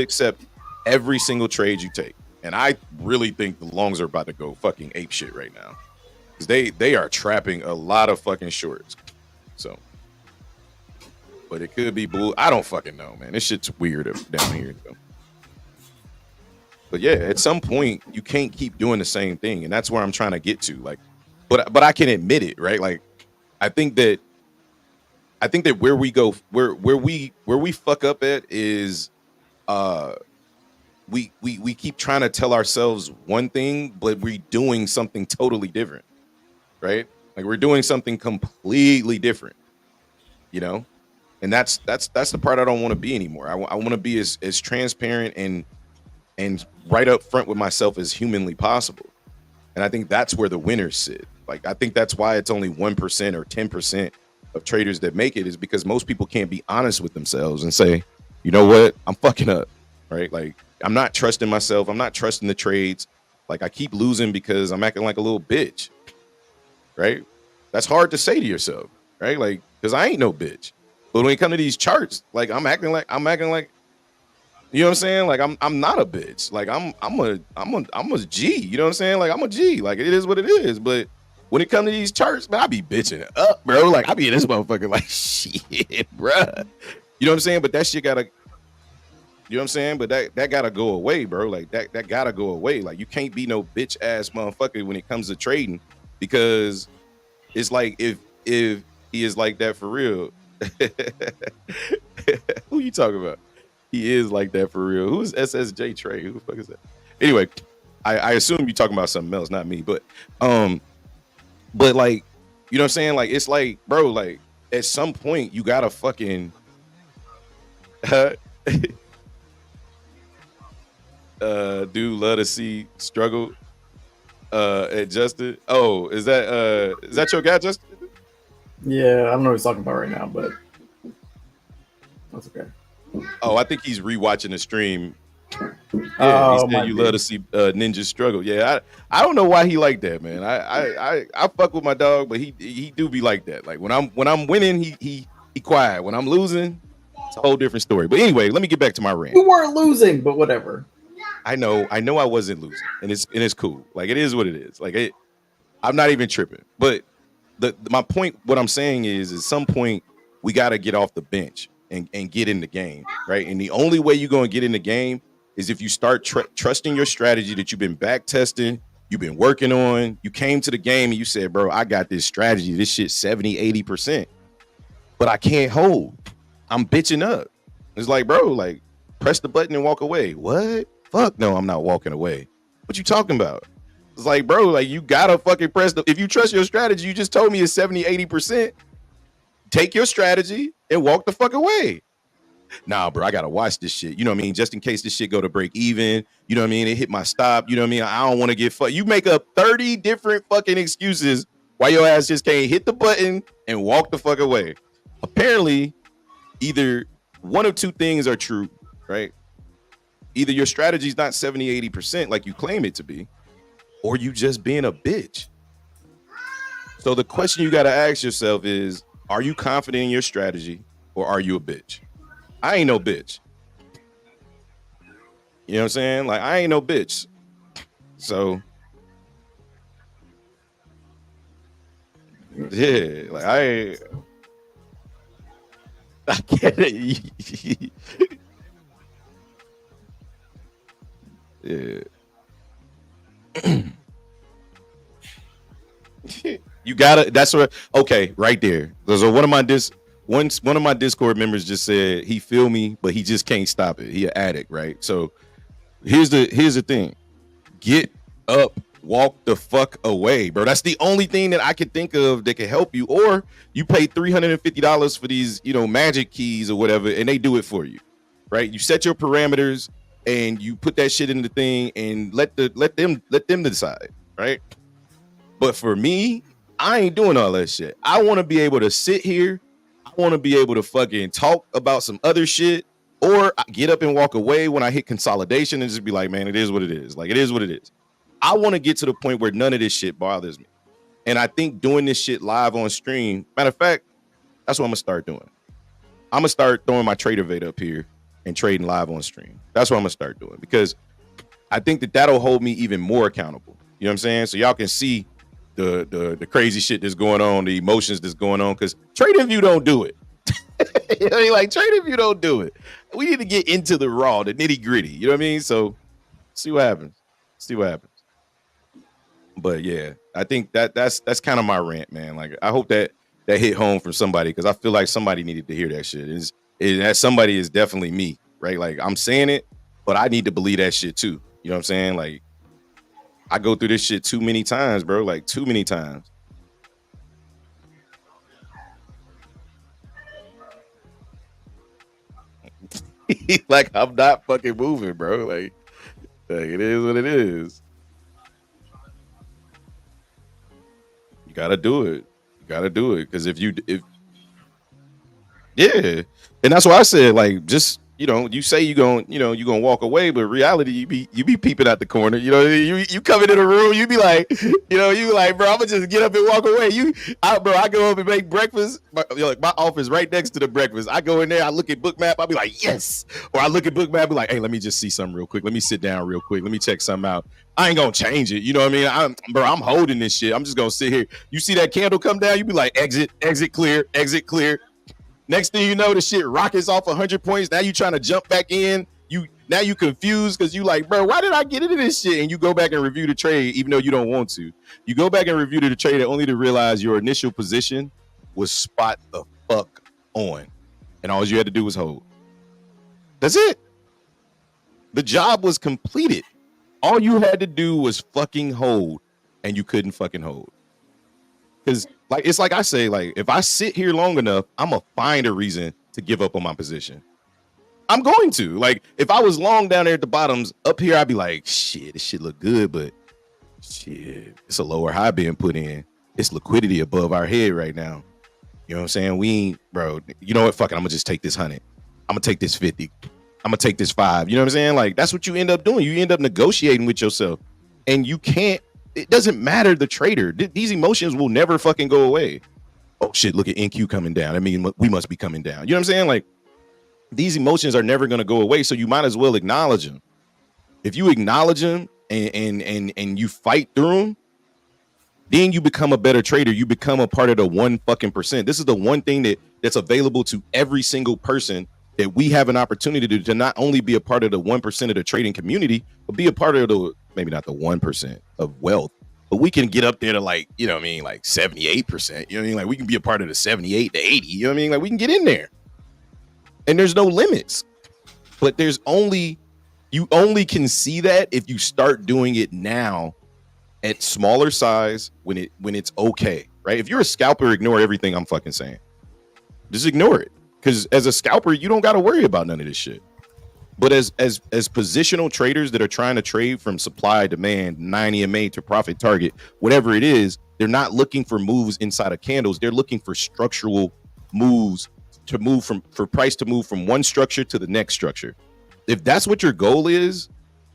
A: accept every single trade you take. And I really think the longs are about to go fucking ape shit right now, because they are trapping a lot of fucking shorts. So, but it could be bull. I don't fucking know, man. This shit's weird down here. So. But yeah, at some point you can't keep doing the same thing, and that's where I'm trying to get to. Like, but I can admit it, right? Like, I think that where we fuck up at is, we keep trying to tell ourselves one thing, but we're doing something totally different, right? Like, we're doing something completely different, you know. And that's the part I don't want to be anymore. I want to be as transparent and right up front with myself as humanly possible. And I think that's where the winners sit. Like, I think that's why it's only 1% or 10% of traders that make it, is because most people can't be honest with themselves and say, you know what, I'm fucking up, right? Like, I'm not trusting myself. I'm not trusting the trades. Like, I keep losing because I'm acting like a little bitch, right? That's hard to say to yourself, right? Like, because I ain't no bitch. But when it comes to these charts, like, I'm acting like, you know what I'm saying? Like, I'm not a bitch. Like, I'm a G. You know what I'm saying? Like, I'm a G. Like, it is what it is. But when it comes to these charts, man, I be bitching up, bro. Like, I be in this motherfucker like, shit, bro. You know what I'm saying? But that shit gotta, you know what I'm saying? But that gotta go away, bro. Like, that gotta go away. Like, you can't be no bitch ass motherfucker when it comes to trading, because it's like, if he is like that for real. Who you talking about? He is like that for real. Who's SSJ Trey? Who the fuck is that? Anyway, I assume you're talking about something else, not me. But like, you know what I'm saying? Like, it's like, bro, like, at some point you gotta fucking do love to see struggle at Justin. Oh, is that your guy, Justin?
C: Yeah, I don't know what he's talking about right now, but that's okay.
A: Oh, I think he's rewatching the stream.
C: Yeah,
A: he said you love to see ninjas struggle. Yeah, I don't know why he like that, man. I fuck with my dog, but he do be like that. Like, when I'm winning, he quiet. When I'm losing, it's a whole different story. But anyway, let me get back to my rant.
C: You weren't losing, but whatever.
A: I know I wasn't losing, and it's cool. Like, it is what it is. Like, I'm not even tripping. But my point, what I'm saying is, at some point we got to get off the bench and get in the game, right? And the only way you're going to get in the game is if you start trusting your strategy that you've been back testing, you've been working on. You came to the game and you said, bro, I got this strategy. This shit's 70, 80%, but I can't hold. I'm bitching up. It's like, bro, like, press the button and walk away. What? Fuck no, I'm not walking away. What you talking about? It's like, bro, like, you gotta fucking press if you trust your strategy, you just told me it's 70, 80%. Take your strategy and walk the fuck away. Nah, bro, I gotta watch this shit. You know what I mean? Just in case this shit go to break even. You know what I mean? It hit my stop. You know what I mean? I don't want to get fucked. You make up 30 different fucking excuses why your ass just can't hit the button and walk the fuck away. Apparently, either one of two things are true, right? Either your strategy is not 70, 80% like you claim it to be, or you just being a bitch. So the question you got to ask yourself is, are you confident in your strategy or are you a bitch? I ain't no bitch. You know what I'm saying? Like, I ain't no bitch. So, yeah, like I get it. Yeah. You gotta. That's what. Okay, right there. So one of my Discord members just said he feel me, but he just can't stop it. He an addict, right? So here's the thing. Get up, walk the fuck away, bro. That's the only thing that I can think of that can help you. Or you pay $350 for these, magic keys or whatever, and they do it for you, right? You set your parameters and you put that shit in the thing and let them decide, right? But for me, I ain't doing all that shit. I want to be able to sit here. I want to be able to fucking talk about some other shit, or get up and walk away when I hit consolidation and just be like, man, it is what it is. Like, it is what it is. I want to get to the point where none of this shit bothers me. And I think doing this shit live on stream, matter of fact, that's what I'm going to start doing. I'm going to start throwing my trader Veda up here and trading live on stream. That's what I'm going to start doing, because I think that'll hold me even more accountable. You know what I'm saying? So y'all can see the crazy shit that's going on, the emotions that's going on, because Trading View don't do it. You know what I mean? Like, Trading View don't do it. We need to get into the raw, the nitty gritty. You know what I mean? So see what happens. But yeah, I think that's kind of my rant, man. Like, I hope that hit home for somebody, because I feel like somebody needed to hear that shit. And that somebody is definitely me, right? Like, I'm saying it, but I need to believe that shit too. You know what I'm saying? Like, I go through this shit too many times, bro. Like, too many times. Like, I'm not fucking moving, bro. Like it is what it is. You gotta do it. Because if yeah, and that's why I said, like, just, you say you gonna walk away, but reality, you be peeping out the corner. You come into the room, you be like, you like, bro, I'm gonna just get up and walk away. I go up and make breakfast. My office right next to the breakfast. I go in there, I look at Bookmap, I'll be like, yes. Or I look at Bookmap, be like, hey, let me just see something real quick. Let me sit down real quick. Let me check something out. I ain't gonna change it. You know what I mean? I'm holding this shit. I'm just gonna sit here. You see that candle come down, you be like, exit clear. Next thing you know, the shit rockets off 100 points. Now you trying to jump back in. Now you confused because you like, bro, why did I get into this shit? And you go back and review the trade, even though you don't want to. You go back and review the trade only to realize your initial position was spot the fuck on. And all you had to do was hold. That's it. The job was completed. All you had to do was fucking hold, and you couldn't fucking hold. Because, like, it's like I say, like, if I sit here long enough, I'm going to find a reason to give up on my position. I'm going to. Like, if I was long down there at the bottoms, up here, I'd be like, shit, this shit look good, but shit, it's a lower high being put in. It's liquidity above our head right now. You know what I'm saying? We ain't, bro, you know what? Fuck it. I'm going to just take this 100. I'm going to take this 50. I'm going to take this 5. You know what I'm saying? Like, that's what you end up doing. You end up negotiating with yourself. And you can't. It doesn't matter the trader. These emotions will never fucking go away. Oh shit, look at NQ coming down. I mean, we must be coming down. You know what I'm saying? Like, these emotions are never going to go away, so you might as well acknowledge them. If you acknowledge them and you fight through them, then you become a better trader. You become a part of the 1%. This is the one thing that's available to every single person, that we have an opportunity to not only be a part of the 1% of the trading community, but be a part of the, maybe not the 1% of wealth, but we can get up there to, like, you know what I mean, like 78%. You know what I mean? Like, we can be a part of the 78 to 80. You know what I mean? Like, we can get in there. And there's no limits. But you only can see that if you start doing it now at smaller size, when it's okay, right? If you're a scalper, ignore everything I'm fucking saying. Just ignore it. Because as a scalper, you don't got to worry about none of this shit. But as positional traders that are trying to trade from supply, demand, 90 MA to profit target, whatever it is, they're not looking for moves inside of candles. They're looking for structural moves for price to move from one structure to the next structure. If that's what your goal is,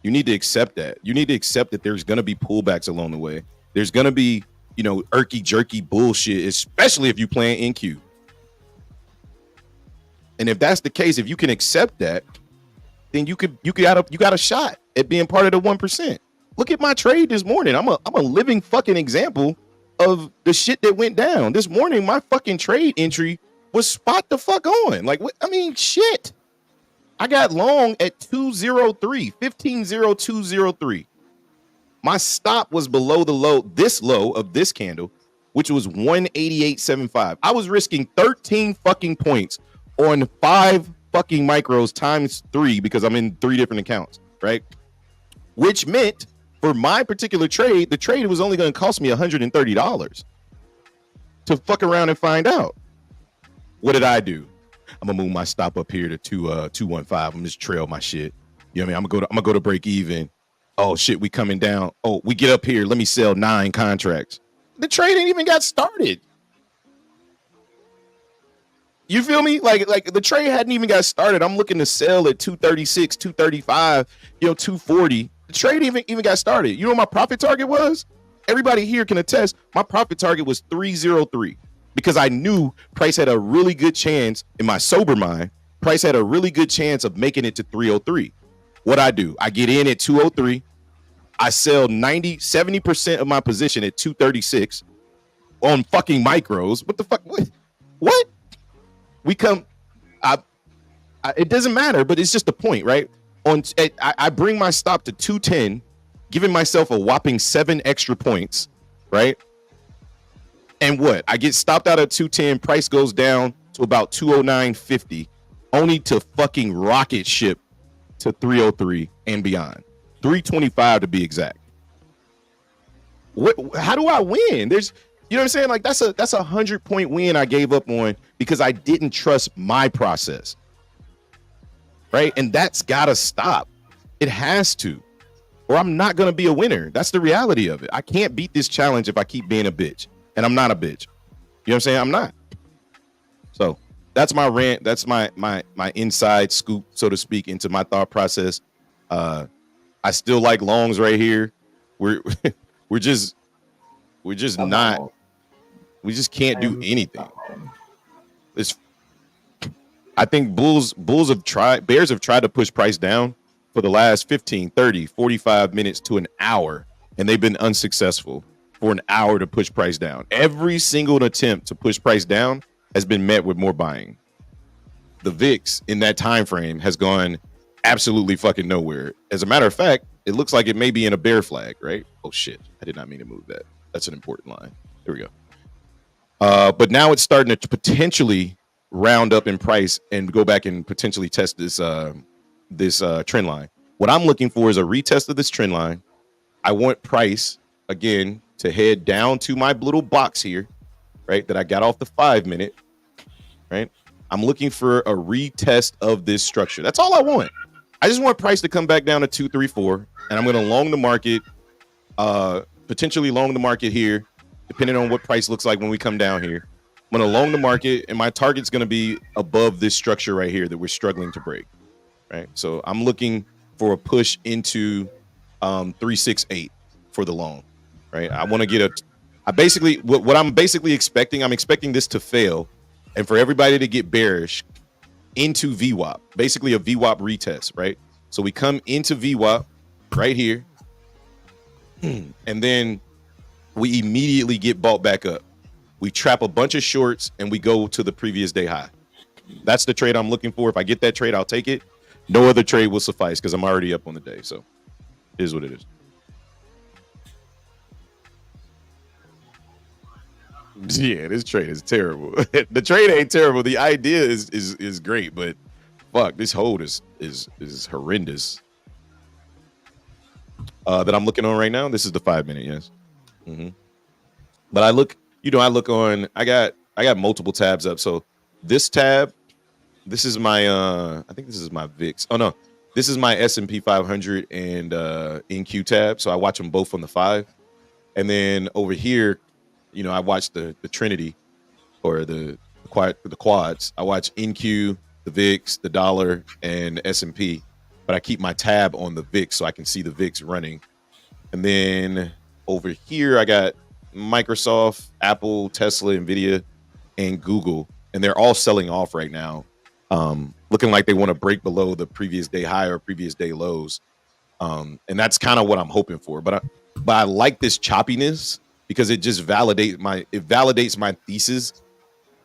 A: you need to accept that. You need to accept that there's going to be pullbacks along the way. There's going to be, irky jerky bullshit, especially if you play in NQ. And if that's the case, if you can accept that, then you got a shot at being part of the 1%. Look at my trade this morning. I'm a living fucking example of the shit that went down. This morning, my fucking trade entry was spot the fuck on. Like, what? I mean, shit. I got long at 203, 150203. My stop was below the low of this candle, which was 188.75. I was risking 13 fucking points on 5 fucking micros times 3 because I'm in 3 different accounts, right? Which meant for my particular trade, the trade was only going to cost me $130 to fuck around and find out. What did I do? I'm gonna move my stop up here to 215. I'm just trail my shit. You know what I mean? I'm gonna go to break even. Oh shit, we coming down. Oh, we get up here. Let me sell 9 contracts. The trade ain't even got started. You feel me? Like the trade hadn't even got started. I'm looking to sell at 236, 235, 240. The trade even got started. You know what my profit target was? Everybody here can attest. My profit target was 303 because I knew price had a really good chance in my sober mind. Price had a really good chance of making it to 303. What I do? I get in at 203. I sell 70% of my position at 236 on fucking micros. What the fuck? What? We come. It doesn't matter, but it's just the point, right? I bring my stop to 210, giving myself a whopping 7 extra points, right? And what? I get stopped out at 210, price goes down to about 209.50, only to fucking rocket ship to 303 and beyond. 325 to be exact. How do I win? You know what I'm saying? Like that's a 100-point win I gave up on because I didn't trust my process. Right? And that's gotta stop. It has to. Or I'm not gonna be a winner. That's the reality of it. I can't beat this challenge if I keep being a bitch. And I'm not a bitch. You know what I'm saying? I'm not. So that's my rant. That's my inside scoop, so to speak, into my thought process. I still like longs right here. We're just not. We just can't do anything. I think bears have tried to push price down for the last 15, 30, 45 minutes to an hour, and they've been unsuccessful for an hour to push price down. Every single attempt to push price down has been met with more buying. The VIX in that time frame has gone absolutely fucking nowhere. As a matter of fact, it looks like it may be in a bear flag, right? Oh shit, I did not mean to move that. That's an important line. There we go. But now it's starting to potentially round up in price and go back and potentially test this trend line. What I'm looking for is a retest of this trend line. I want price again to head down to my little box here, right? That I got off the 5-minute, right? I'm looking for a retest of this structure. That's all I want. I just want price to come back down to 234, and I'm going to long the market, potentially long the market here, depending on what price looks like when we come down here. I'm going to long the market, and my target's going to be above this structure right here that we're struggling to break, right? So I'm looking for a push into 368 for the long. Right, I want to get what I'm basically expecting. I'm expecting this to fail, and for everybody to get bearish into VWAP, basically a VWAP retest. Right, so we come into VWAP right here, and then we immediately get bought back up. We trap a bunch of shorts, and we go to the previous day high. That's the trade I'm looking for. If I get that trade, I'll take it. No other trade will suffice because I'm already up on the day. So, it is what it is. Yeah, this trade is terrible. The trade ain't terrible. The idea is great, but fuck, this hold is horrendous. That I'm looking on right now. This is the 5-minute, yes. Mm-hmm. But I look on. I got multiple tabs up. So this tab, this is my I think this is my VIX. Oh no, this is my S&P 500 and NQ tab. So I watch them both on the 5, and then over here. I watch the Trinity or the quads. I watch NQ, the VIX, the dollar, and S&P. but I keep my tab on the VIX so I can see the VIX running. And then over here, I got Microsoft, Apple, Tesla, Nvidia, and Google, and they're all selling off right now, looking like they want to break below the previous day high or previous day lows. And that's kind of what I'm hoping for. But I like this choppiness because it just validates my thesis.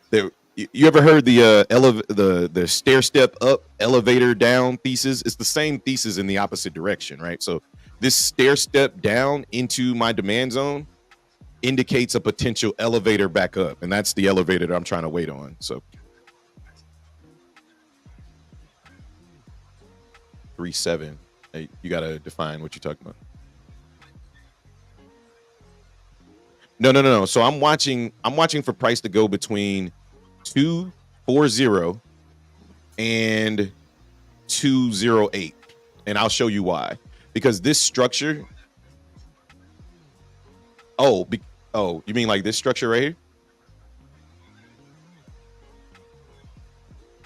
A: That you ever heard the stair step up, elevator down thesis? It's the same thesis in the opposite direction, right? So this stair step down into my demand zone indicates a potential elevator back up, and that's the elevator that I'm trying to wait on. So 3.7. Hey, you got to define what you're talking about. No. So I'm watching for price to go between 240 and 208, and I'll show you why. Because this structure. Oh, you mean like this structure right here?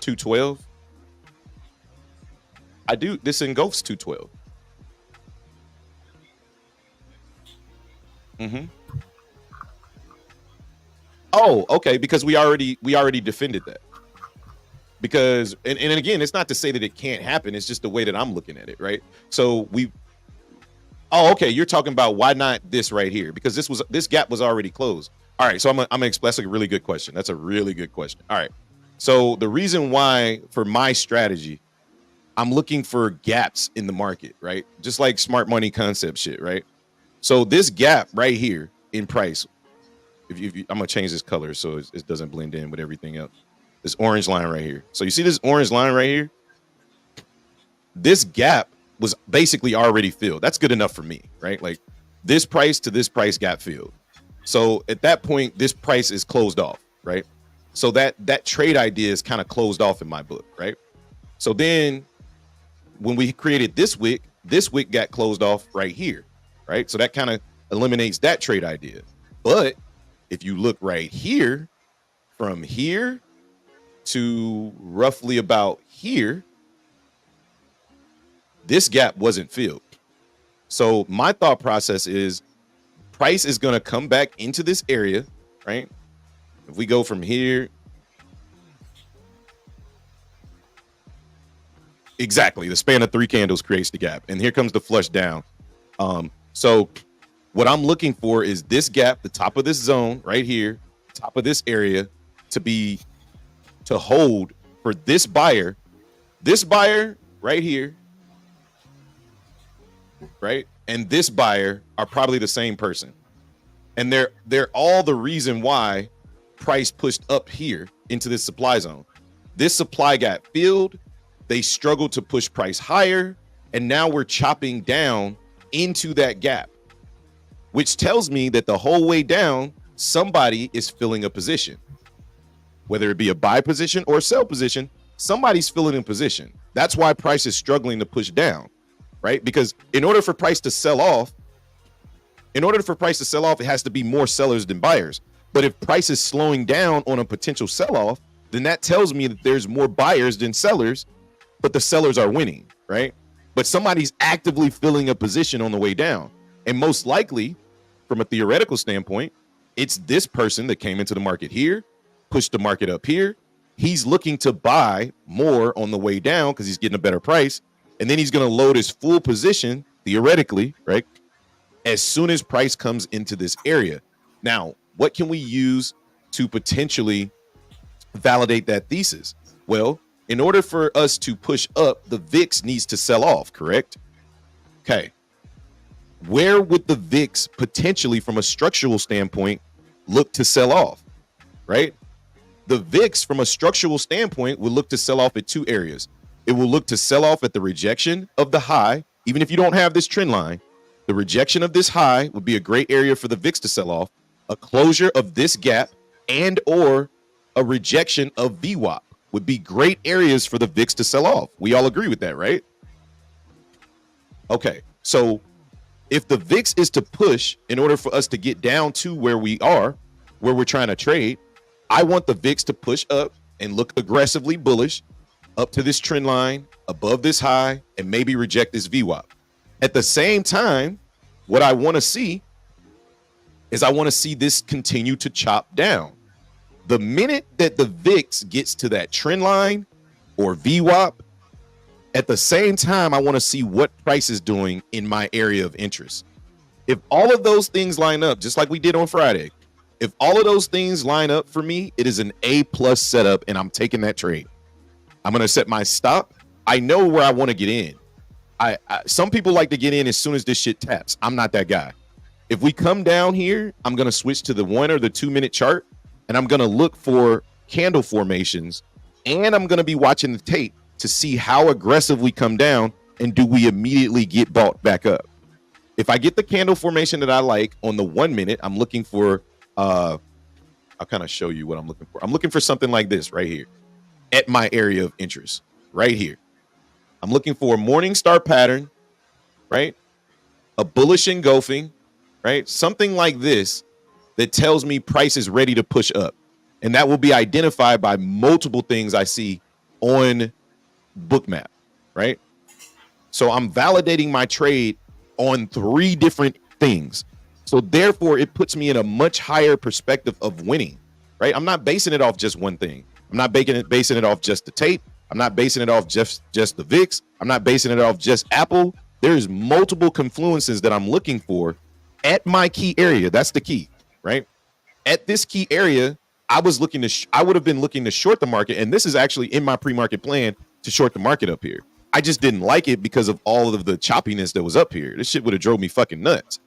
A: 212. I do. This engulfs 212. Mm-hmm. Oh, okay. Because we already defended that. Because and again, it's not to say that it can't happen. It's just the way that I'm looking at it, right? So oh, okay. You're talking about why not this right here? Because this gap was already closed. All right. So I'm gonna that's a really good question. That's a really good question. All right. So the reason why for my strategy, I'm looking for gaps in the market, right? Just like smart money concept shit, right? So this gap right here in price, if I'm gonna change this color so it doesn't blend in with everything else. This orange line right here. So you see this orange line right here? This gap was basically already filled. That's good enough for me, right? Like this price to this price got filled. So at that point, this price is closed off, right? So that trade idea is kind of closed off in my book, right? So then when we created this wick got closed off right here, right? So that kind of eliminates that trade idea. But if you look right here, from here to roughly about here, this gap wasn't filled. So my thought process is price is going to come back into this area, right? If we go from here, exactly, the span of 3 candles creates the gap, and here comes the flush down. So what I'm looking for is this gap, the top of this zone right here, top of this area, to hold for this buyer right here, right, and this buyer are probably the same person, and they're all the reason why price pushed up here into this supply zone. This supply got filled. They struggled to push price higher, and now we're chopping down into that gap, which tells me that the whole way down, somebody is filling a position. Whether it be a buy position or a sell position, somebody's filling a position. That's why price is struggling to push down, right? Because in order for price to sell off, it has to be more sellers than buyers. But if price is slowing down on a potential sell-off, then that tells me that there's more buyers than sellers, but the sellers are winning, right? But somebody's actively filling a position on the way down. And most likely, from a theoretical standpoint, it's this person that came into the market here, pushed the market up here. He's looking to buy more on the way down because he's getting a better price. And then he's going to load his full position, theoretically, right, as soon as price comes into this area. Now, what can we use to potentially validate that thesis? Well, in order for us to push up, the VIX needs to sell off, correct? Okay. Where would the VIX potentially, from a structural standpoint, look to sell off, right? The VIX, from a structural standpoint, will look to sell off at 2 areas. It will look to sell off at the rejection of the high. Even if you don't have this trend line, the rejection of this high would be a great area for the VIX to sell off. A closure of this gap and or a rejection of VWAP would be great areas for the VIX to sell off. We all agree with that, right? Okay, so if the VIX is to push in order for us to get down to where we are, where we're trying to trade, I want the VIX to push up and look aggressively bullish. up to this trend line, above this high, and maybe reject this VWAP. At the same time, what I want to see is I want to see this continue to chop down. The minute that the VIX gets to that trend line or VWAP, at the same time, I want to see what price is doing in my area of interest. If all of those things line up, just like we did on Friday, if all of those things line up for me, it is an A+ setup, and I'm taking that trade. I'm going to set my stop. I know where I want to get in. Some people like to get in as soon as this shit taps. I'm not that guy. If we come down here, I'm going to switch to the 1 or the 2 minute chart, and I'm going to look for candle formations, and I'm going to be watching the tape to see how aggressive we come down, and do we immediately get bought back up. If I get the candle formation that I like on the 1 minute, I'm looking for, I'll kind of show you what I'm looking for. I'm looking for something like this right here at my area of interest right here. I'm looking for a morning star pattern, right? A bullish engulfing, right? Something like this that tells me price is ready to push up. And that will be identified by multiple things I see on Bookmap, right? So I'm validating my trade on 3 different things. So therefore, it puts me in a much higher perspective of winning, right? I'm not basing it off just one thing. I'm not basing it off just the tape. I'm not basing it off just the VIX. I'm not basing it off just Apple. There's multiple confluences that I'm looking for at my key area. That's the key, right? At this key area, I would have been looking to short the market, and this is actually in my pre-market plan to short the market up here. I just didn't like it because of all of the choppiness that was up here. This shit would have drove me fucking nuts.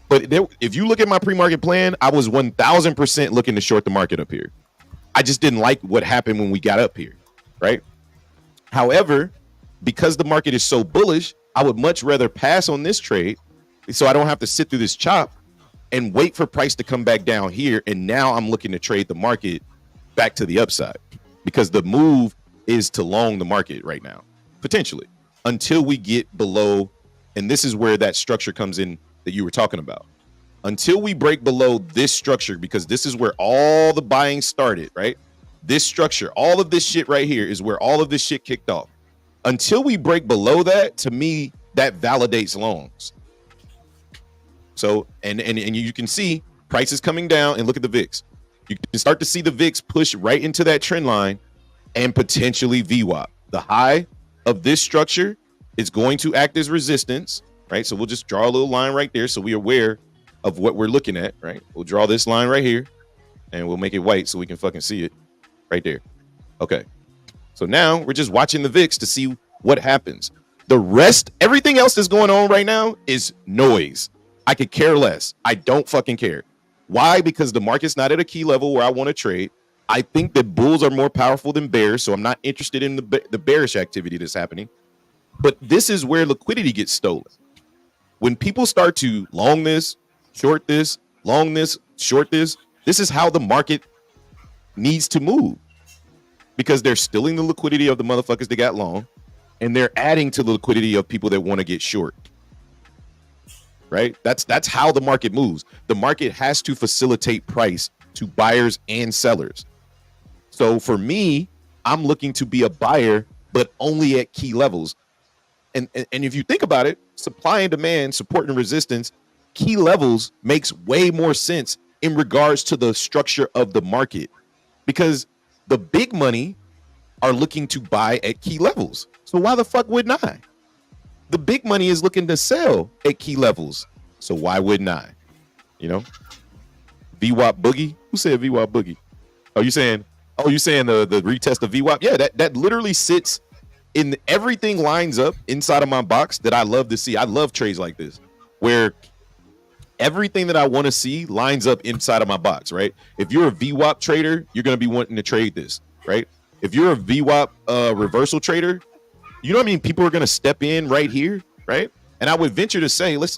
A: But if you look at my pre-market plan, I was 1000% looking to short the market up here. I just didn't like what happened when we got up here, right? However, because the market is so bullish, I would much rather pass on this trade so I don't have to sit through this chop and wait for price to come back down here. And now I'm looking to trade the market back to the upside, because the move is to long the market right now, potentially, until we get below. And this is where that structure comes in that you were talking about. Until we break below this structure, because this is where all the buying started, right? This structure, all of this shit right here is where all of this shit kicked off. Until we break below that, to me, that validates longs. So, and you can see prices coming down, and look at the VIX. You can start to see the VIX push right into that trend line and potentially VWAP. The high of this structure is going to act as resistance, right? So we'll just draw a little line right there so we're aware of what we're looking at, right? We'll draw this line right here, and we'll make it white so we can fucking see it right there. Okay. So now we're just watching the VIX to see what happens. The rest, everything else that's going on right now is noise. I could care less. I don't fucking care. Why? Because the market's not at a key level where I want to trade. I think that bulls are more powerful than bears, so I'm not interested in the bearish activity that's happening. But this is where liquidity gets stolen. When people start to long this, short this, long this, short this, this is how the market needs to move, because they're stealing the liquidity of the motherfuckers that got long, and they're adding to the liquidity of people that want to get short. Right? That's how the market moves. The market has to facilitate price to buyers and sellers. So for me, I'm looking to be a buyer, but only at key levels. And if you think about it, supply and demand, support and resistance, key levels makes way more sense in regards to the structure of the market, because the big money are looking to buy at key levels. So why the fuck wouldn't I? The big money is looking to sell at key levels. So why wouldn't I? You know, VWAP boogie. Who said VWAP boogie? You saying the retest of VWAP? Yeah, that literally sits in, everything lines up inside of my box that I love to see. I love trades like this, where everything that I want to see lines up inside of my box, right? If you're a VWAP trader, you're going to be wanting to trade this, right? If you're a VWAP reversal trader, you know what I mean? People are going to step in right here, right? And I would venture to say, let's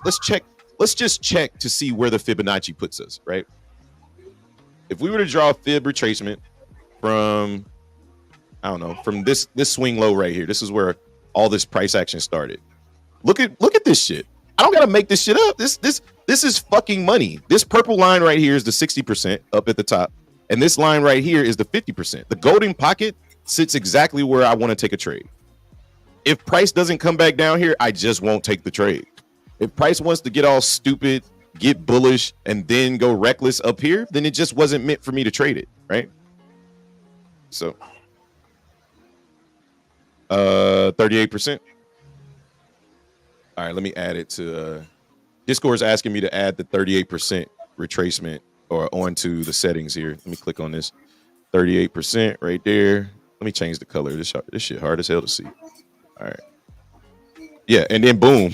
A: just check to see where the Fibonacci puts us, right? If we were to draw a fib retracement from, I don't know, from this swing low right here, this is where all this price action started. Look at this shit. I don't gotta make this shit up. This is fucking money. This purple line right here is the 60% up at the top, and this line right here is the 50%. The golden pocket sits exactly where I want to take a trade. If price doesn't come back down here, I just won't take the trade. If price wants to get all stupid, get bullish, and then go reckless up here, then it just wasn't meant for me to trade it, right? So 38%. All right, let me add it to Discord's asking me to add the 38% retracement or onto the settings here. Let me click on this 38% right there. Let me change the color. This shit hard as hell to see. All right. Yeah, and then boom.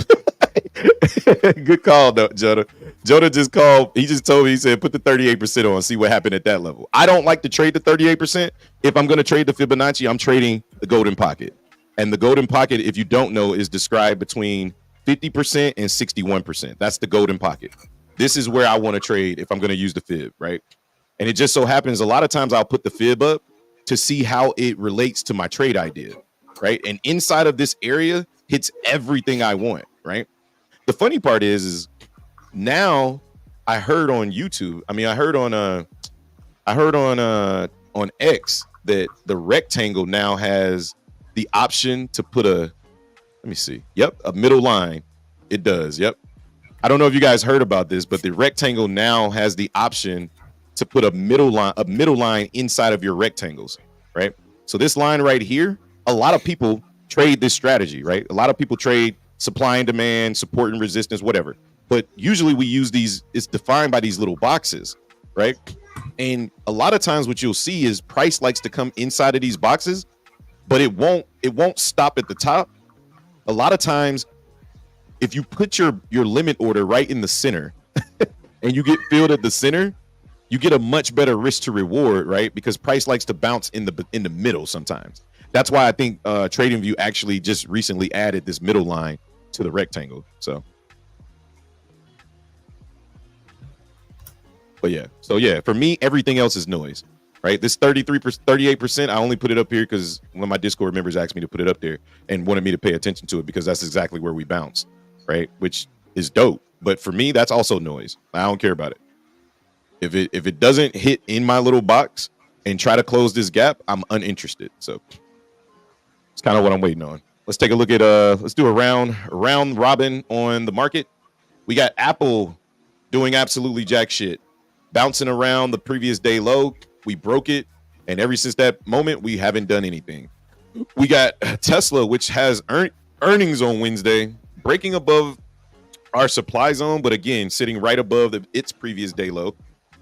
A: Good call, though, Jonah. Jonah just called. He just told me, he said, put the 38% on, see what happened at that level. I don't like to trade the 38%. If I'm going to trade the Fibonacci, I'm trading the golden pocket. And the golden pocket, if you don't know, is described between 50% and 61%. That's the golden pocket. This is where I want to trade if I'm going to use the fib, right? And it just so happens a lot of times I'll put the fib up to see how it relates to my trade idea, right? And inside of this area hits everything I want, right? The funny part is now I heard on YouTube. I mean, I heard on X that the rectangle now has the option to put a, let me see. Yep, a middle line. It does. Yep. I don't know if you guys heard about this, but the rectangle now has the option to put a middle line inside of your rectangles, right? So this line right here, a lot of people trade this strategy, right? A lot of people trade supply and demand, support and resistance, whatever. But usually we use these, it's defined by these little boxes, right? And a lot of times what you'll see is price likes to come inside of these boxes, but it won't stop at the top. A lot of times, if you put your limit order right in the center and you get filled at the center, you get a much better risk to reward, right? Because price likes to bounce in the middle sometimes. That's why I think TradingView actually just recently added this middle line to the rectangle. So, but yeah. So yeah, for me, everything else is noise, right? This 38%, I only put it up here because one of my Discord members asked me to put it up there and wanted me to pay attention to it because that's exactly where we bounce, right? Which is dope. But for me, that's also noise. I don't care about it. If it doesn't hit in my little box and try to close this gap, I'm uninterested. So it's kind of what I'm waiting on. Let's take a look at let's do a round robin on the market. We got Apple doing absolutely jack shit, bouncing around the previous day low. We broke it, and ever since that moment, we haven't done anything. We got Tesla, which has earnings on Wednesday, breaking above our supply zone, but again, sitting right above its previous day low,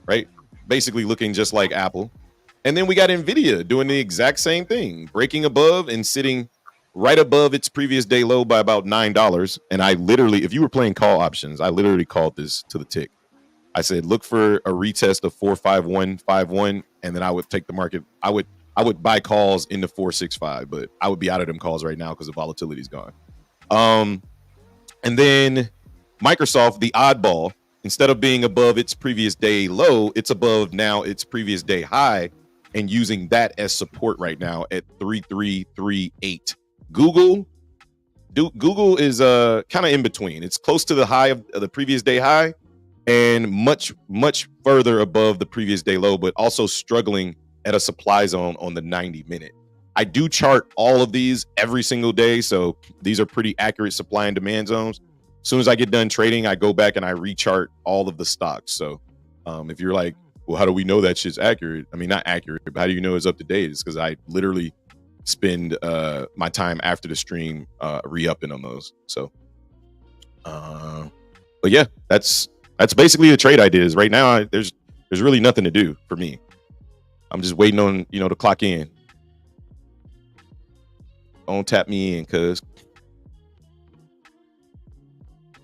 A: right? Basically looking just like Apple. And then we got Nvidia doing the exact same thing, breaking above and sitting right above its previous day low by about $9. And I literally, if you were playing call options, I literally called this to the tick. I said, look for a retest of 45151, and then I would take the market. I would buy calls into 465, but I would be out of them calls right now because the volatility is gone. And then Microsoft, the oddball, instead of being above its previous day low, it's above now its previous day high, and using that as support right now at 3338. Google is kind of in between. It's close to the high of the previous day high and much further above the previous day low, but also struggling at a supply zone on the 90-minute. I do chart all of these every single day, so these are pretty accurate supply and demand zones. As soon as I get done trading, I go back and I rechart all of the stocks. So if you're like, well, how do we know that shit's accurate? I mean, not accurate, but how do you know it's up to date? It's because I literally spend my time after the stream re-upping on those. So, but yeah, that's basically the trade ideas right now. There's really nothing to do for me. I'm just waiting on to clock in. Don't tap me in, cuz.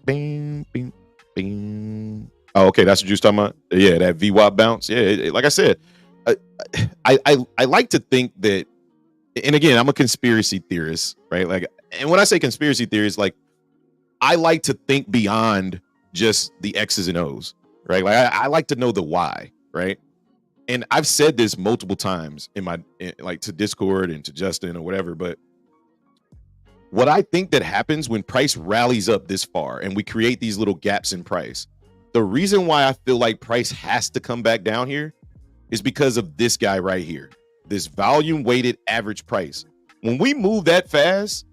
A: Bing, bing, bing. Oh, okay, that's what you're talking about. Yeah, that VWAP bounce. Yeah, like I said, I like to think that. And again, I'm a conspiracy theorist, right? Like, and when I say conspiracy theorist, like, I like to think beyond just the X's and O's, right? Like, I like to know the why, right? And I've said this multiple times like to Discord and to Justin or whatever, but what I think that happens when price rallies up this far and we create these little gaps in price, the reason why I feel like price has to come back down here is because of this guy right here. this volume weighted average price. When we move that fast,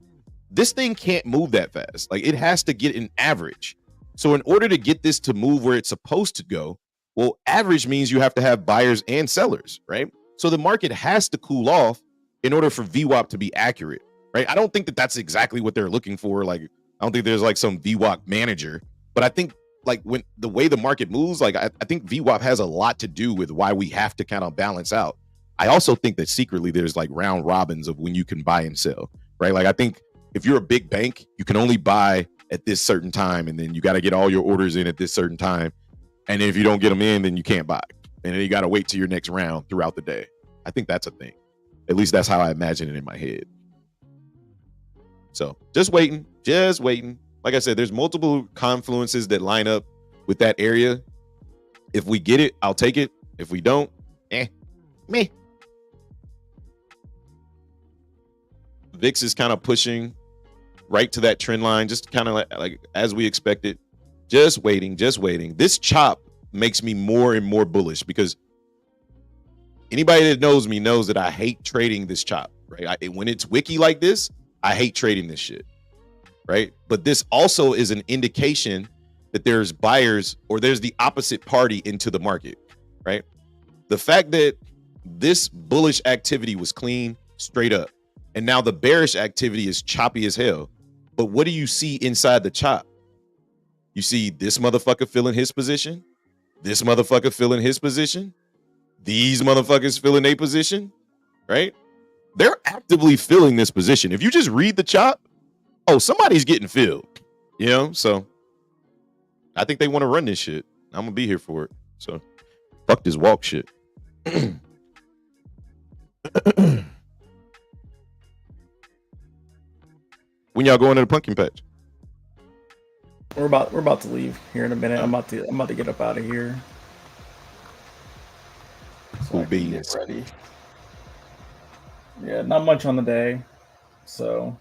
A: this thing can't move that fast. Like, it has to get an average. So in order to get this to move where it's supposed to go, well, average means you have to have buyers and sellers, right? So the market has to cool off in order for VWAP to be accurate, right? I don't think that that's exactly what they're looking for. Like, I don't think there's like some VWAP manager, but I think like when the way the market moves, like I think VWAP has a lot to do with why we have to kind of balance out. I also think that secretly there's like round robins of when you can buy and sell, right? Like, I think if you're a big bank, you can only buy at this certain time, and then you got to get all your orders in at this certain time. And if you don't get them in, then you can't buy. And then you got to wait till your next round throughout the day. I think that's a thing. At least that's how I imagine it in my head. So just waiting. Like I said, there's multiple confluences that line up with that area. If we get it, I'll take it. If we don't, meh. VIX is kind of pushing right to that trend line, just kind of like as we expected. Just waiting. This chop makes me more and more bullish because anybody that knows me knows that I hate trading this chop, right? When it's wicky like this, I hate trading this shit, right? But this also is an indication that there's buyers or there's the opposite party into the market, right? The fact that this bullish activity was clean, straight up, and now the bearish activity is choppy as hell. But what do you see inside the chop? You see this motherfucker filling his position, this motherfucker filling his position, these motherfuckers filling their position, right? They're actively filling this position. If you just read the chop, oh, somebody's getting filled, you know? So I think they want to run this shit. I'm gonna be here for it. So fuck this walk shit. When y'all going to the pumpkin patch?
B: We're about to leave here in a minute. I'm about to get up out of here. So
A: Cool
B: I can
A: beans.
B: get ready. Yeah, not much on the day, so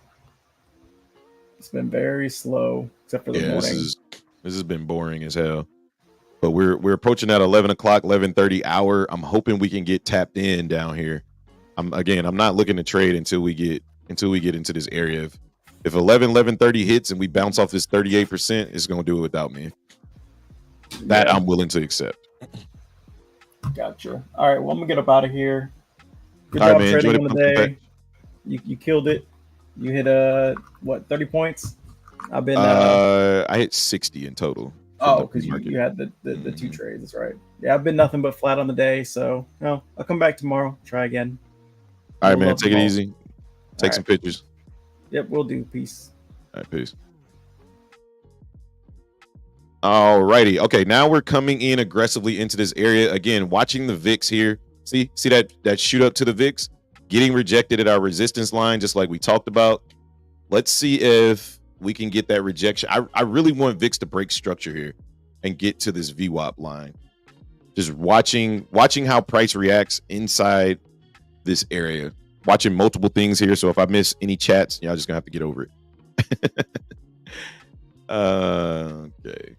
B: it's been very slow except for the morning.
A: This has been boring as hell. But we're approaching that 11 o'clock, 11:30 hour. I'm hoping we can get tapped in down here. I'm not looking to trade until we get into this area. If 11:30 hits and we bounce off this 38%, it's gonna do it without me. That I'm willing to accept.
B: Gotcha. All right, well, I'm gonna get up out of here. Good
A: All
B: job
A: right, man.
B: trading
A: Enjoy
B: on
A: the
B: the
A: pumpkin
B: day. You killed it. You hit 30 points. I've been
A: I hit 60 in total.
B: Oh, because you had the two trades. That's right. Yeah, I've been nothing but flat on the day. So no, I'll come back tomorrow. Try again.
A: All right, man. Take it easy. Take some pictures.
B: Yep, we'll do. Peace.
A: All right, peace. All righty. Okay, now we're coming in aggressively into this area. Again, watching the VIX here. See that shoot up to the VIX? Getting rejected at our resistance line, just like we talked about. Let's see if we can get that rejection. I really want VIX to break structure here and get to this VWAP line. Just watching how price reacts inside this area. Watching multiple things here. So if I miss any chats, y'all just gonna have to get over it. Okay.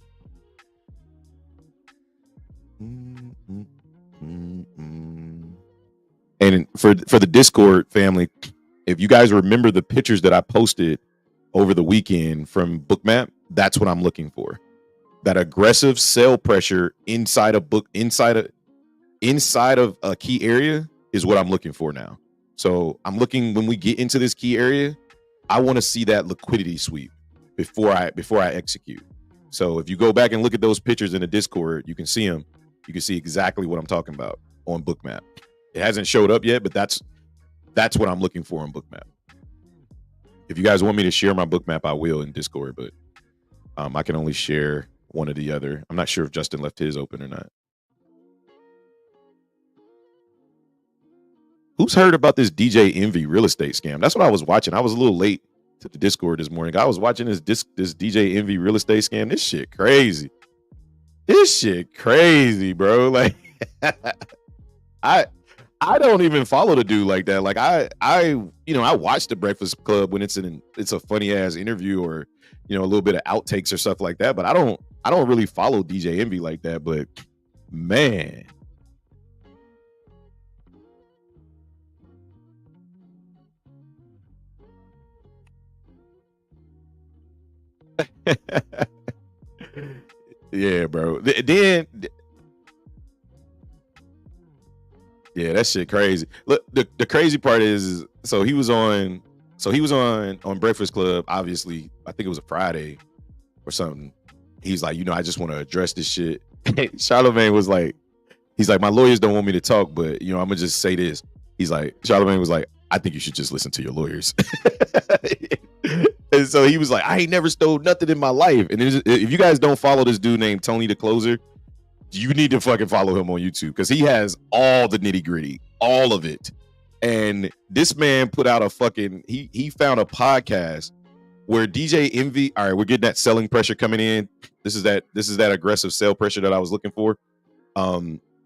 A: And for the Discord family, if you guys remember the pictures that I posted over the weekend from Bookmap, that's what I'm looking for. That aggressive sell pressure inside of a key area is what I'm looking for now. So I'm looking, when we get into this key area, I want to see that liquidity sweep before I execute. So if you go back and look at those pictures in the Discord, you can see them. You can see exactly what I'm talking about on Bookmap. It hasn't showed up yet, but that's what I'm looking for on Bookmap. If you guys want me to share my Bookmap, I will in Discord, but I can only share one or the other. I'm not sure if Justin left his open or not. Who's heard about this DJ Envy real estate scam? That's what I was watching. I was a little late to the Discord this morning. I was watching this DJ Envy real estate scam. This shit crazy. Bro. Like, I don't even follow the dude like that. Like I watch the Breakfast Club when it's a funny ass interview or a little bit of outtakes or stuff like that. But I don't really follow DJ Envy like that. But man, Yeah, bro. Then yeah, that shit crazy. Look, the crazy part is so he was on Breakfast Club, obviously. I think it was a Friday or something. He's like, I just want to address this shit. Charlamagne was like, he's like, my lawyers don't want me to talk, but I'm gonna just say this. He's like, Charlamagne was like, I think you should just listen to your lawyers. And so he was like, I ain't never stole nothing in my life. And if you guys don't follow this dude named Tony the Closer, you need to fucking follow him on YouTube because he has all the nitty gritty, all of it. And this man put out a fucking, he found a podcast where DJ Envy, all right, we're getting that selling pressure coming in. This is that aggressive sell pressure that I was looking for.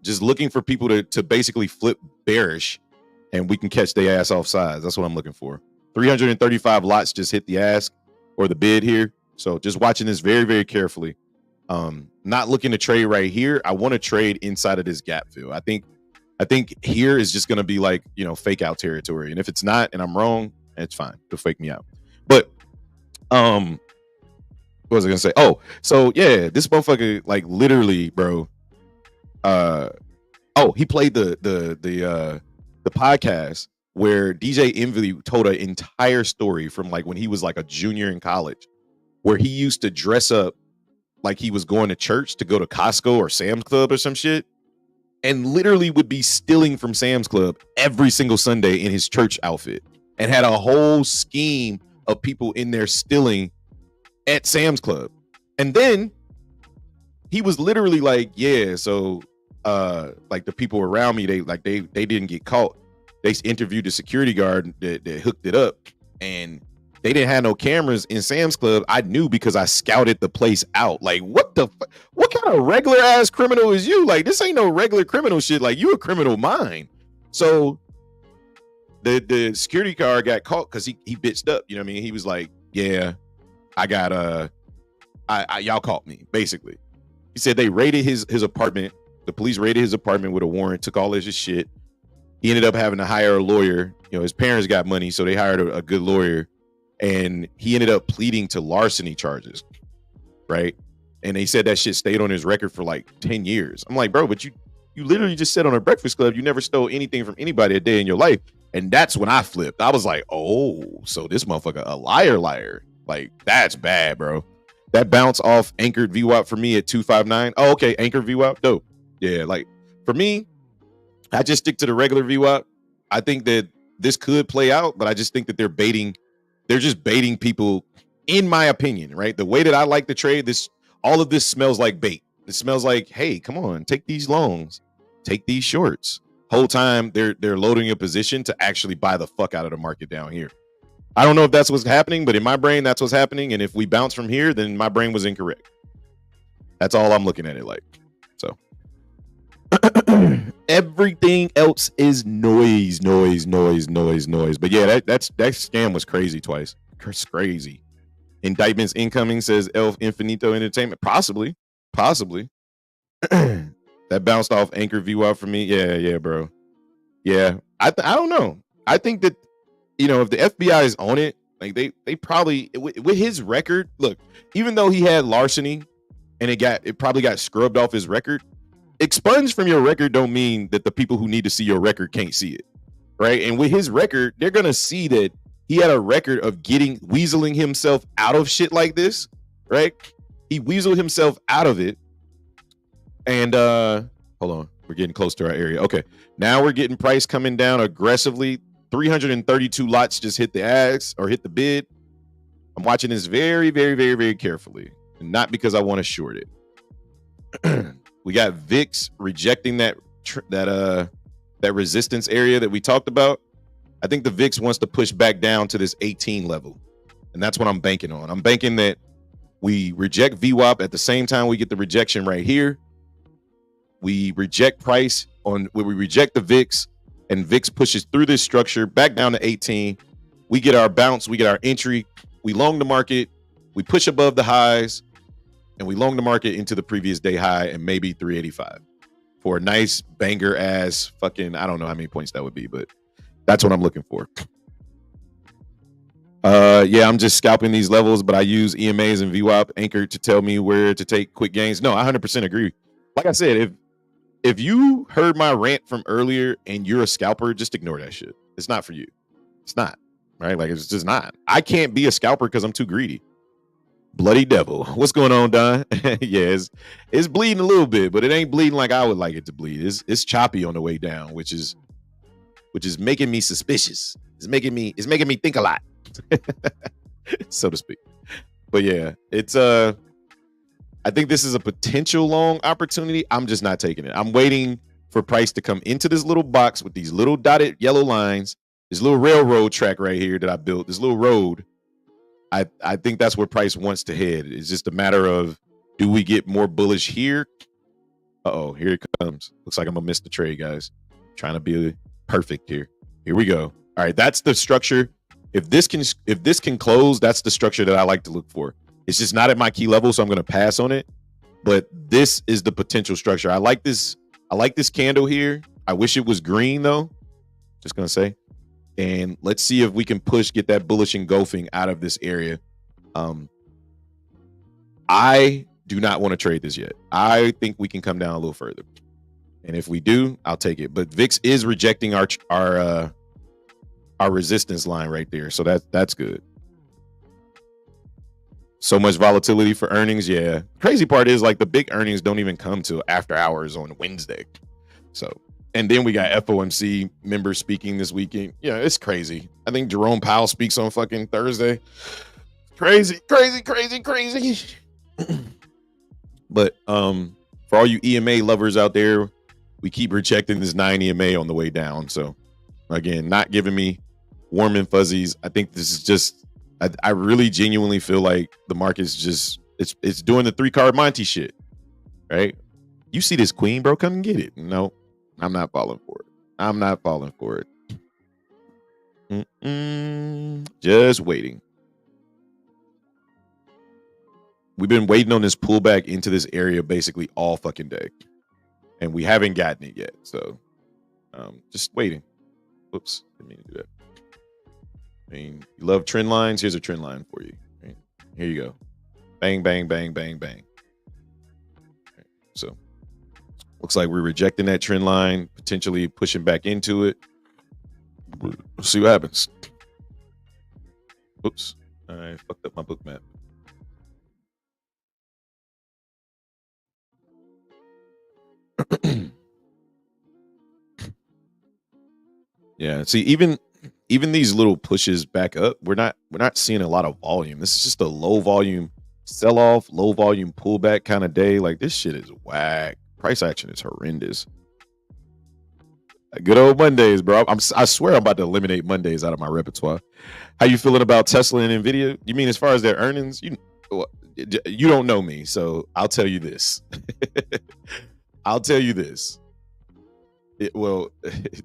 A: Just looking for people to basically flip bearish and we can catch their ass off sides. That's what I'm looking for. 335 lots just hit the ask or the bid here. So just watching this very, very carefully. Not looking to trade right here. I want to trade inside of this gap fill. I think here is just going to be like, fake out territory. And if it's not, and I'm wrong, it's fine. They'll fake me out. But, what was I going to say? Oh, so yeah, this motherfucker, like literally, bro. He played the podcast where DJ Envy told an entire story from like when he was like a junior in college, where he used to dress up like he was going to church to go to Costco or Sam's Club or some shit, and literally would be stealing from Sam's Club every single Sunday in his church outfit, and had a whole scheme of people in there stealing at Sam's Club. And then he was literally like, yeah, so like the people around me, they didn't get caught. They interviewed the security guard that hooked it up, and they didn't have no cameras in Sam's Club. I knew because I scouted the place out. Like, what kind of regular ass criminal is you? Like, this ain't no regular criminal shit. Like, you a criminal mind. So the security guard got caught because he bitched up. You know what I mean? He was like, yeah, I got y'all caught me, basically. He said they raided his apartment. The police raided his apartment with a warrant, took all his shit. He ended up having to hire a lawyer. His parents got money, so they hired a good lawyer. And he ended up pleading to larceny charges, right? And they said that shit stayed on his record for like 10 years. I'm like, bro, but you literally just said on a Breakfast Club you never stole anything from anybody a day in your life. And that's when I flipped. I was like, oh, so this motherfucker a liar. Like, that's bad, bro. That bounce off anchored VWAP for me at 259. Oh, okay, anchored VWAP, dope. Yeah, like for me, I just stick to the regular VWAP. I think that this could play out, but I just think that they're just baiting people, in my opinion, right? The way that I like to trade this, all of this smells like bait. It smells like, hey, come on, take these longs, take these shorts. Whole time they're loading a position to actually buy the fuck out of the market down here. I don't know if that's what's happening, but in my brain, that's what's happening. And if we bounce from here, then my brain was incorrect. That's all I'm looking at it like. So everything else is noise. But yeah, that scam was crazy twice. It's crazy. Indictments incoming, says Elf Infinito Entertainment. Possibly. That bounced off anchor VWAP for me. Yeah, bro. Yeah, I don't know. I think that, if the FBI is on it, like they probably, with his record, look, even though he had larceny and it probably got scrubbed off his record, expunged from your record don't mean that the people who need to see your record can't see it, right? And with his record, they're gonna see that he had a record of weaseling himself out of shit like this, right? He weaseled himself out of it. And hold on, we're getting close to our area. Okay, now we're getting price coming down aggressively. 332 lots just hit the ask or hit the bid. I'm watching this very, very, very, very carefully, and not because I want to short it. We got VIX rejecting that resistance area that we talked about. I think the VIX wants to push back down to this 18 level, and that's what I'm banking on. I'm banking that we reject VWAP at the same time we get the rejection right here. We reject price we reject the VIX, and VIX pushes through this structure back down to 18. We get our bounce, we get our entry, we long the market, we push above the highs, and we long the market into the previous day high and maybe 385 for a nice banger ass fucking, I don't know how many points that would be, but that's what I'm looking for. Yeah, I'm just scalping these levels, but I use EMAs and VWAP Anchor to tell me where to take quick gains. No, I 100% agree. Like I said, if you heard my rant from earlier and you're a scalper, just ignore that shit. It's not for you. It's not, right? Like, it's just not. I can't be a scalper because I'm too greedy. Bloody devil. What's going on, Don? Yeah, it's bleeding a little bit, but it ain't bleeding like I would like it to bleed. It's choppy on the way down, which is making me suspicious. It's making me think a lot, so to speak. But yeah, it's I think this is a potential long opportunity. I'm just not taking it. I'm waiting for price to come into this little box with these little dotted yellow lines, this little railroad track right here that I built, this little road. I think that's where price wants to head. It's just a matter of, do we get more bullish here? Uh-oh, here it comes. Looks like I'm gonna miss the trade, guys. Trying to be perfect here. Here we go. All right, that's the structure. If this can close, that's the structure that I like to look for. It's just not at my key level, so I'm gonna pass on it. But this is the potential structure. I like this candle here. I wish it was green though. Just gonna say. And let's see if we can get that bullish engulfing out of this area. I do not want to trade this yet. I think we can come down a little further. And if we do, I'll take it. But VIX is rejecting our resistance line right there. So that's good. So much volatility for earnings. Yeah. Crazy part is, like, the big earnings don't even come till after hours on Wednesday. So, and then we got FOMC members speaking this weekend. Yeah, it's crazy. I think Jerome Powell speaks on fucking Thursday. Crazy. But for all you EMA lovers out there, we keep rejecting this 9 EMA on the way down. So again, not giving me warm and fuzzies. I think this is just, I really genuinely feel like the market's just, it's doing the 3-card Monty shit, right? You see this queen, bro, come and get it. No, I'm not falling for it. I'm not falling for it. Just waiting. We've been waiting on this pullback into this area basically all fucking day, and we haven't gotten it yet. So just waiting. Oops, didn't mean to do that. I mean, you love trend lines. Here's a trend line for you. Right? Here you go. Bang, bang, bang, bang, bang. Right. So looks like we're rejecting that trend line, potentially pushing back into it. We'll see what happens. Oops, I fucked up my book map. Yeah, see, even these little pushes back up, we're not seeing a lot of volume. This is just a low volume sell off, low volume pullback kind of day. Like, this shit is whack. Price action is horrendous. Good old Mondays, bro. I swear I'm about to eliminate Mondays out of my repertoire. How you feeling about Tesla and Nvidia? You mean as far as their earnings? You don't know me, so I'll tell you this. Well,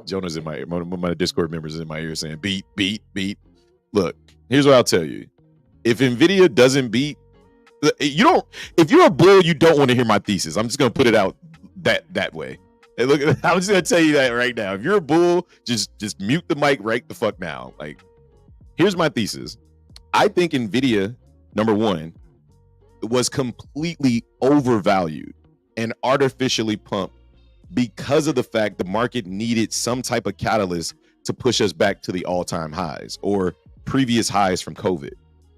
A: Jonah's in my ear. One of my Discord members is in my ear saying, beat. Look, here's what I'll tell you. If Nvidia doesn't beat, if you're a bull, you don't want to hear my thesis. I'm just going to put it out that way. And look, I'm just going to tell you that right now. If you're a bull, just mute the mic right the fuck now. Like, here's my thesis. I think Nvidia, number one, was completely overvalued and artificially pumped because of the fact the market needed some type of catalyst to push us back to the all-time highs or previous highs from COVID.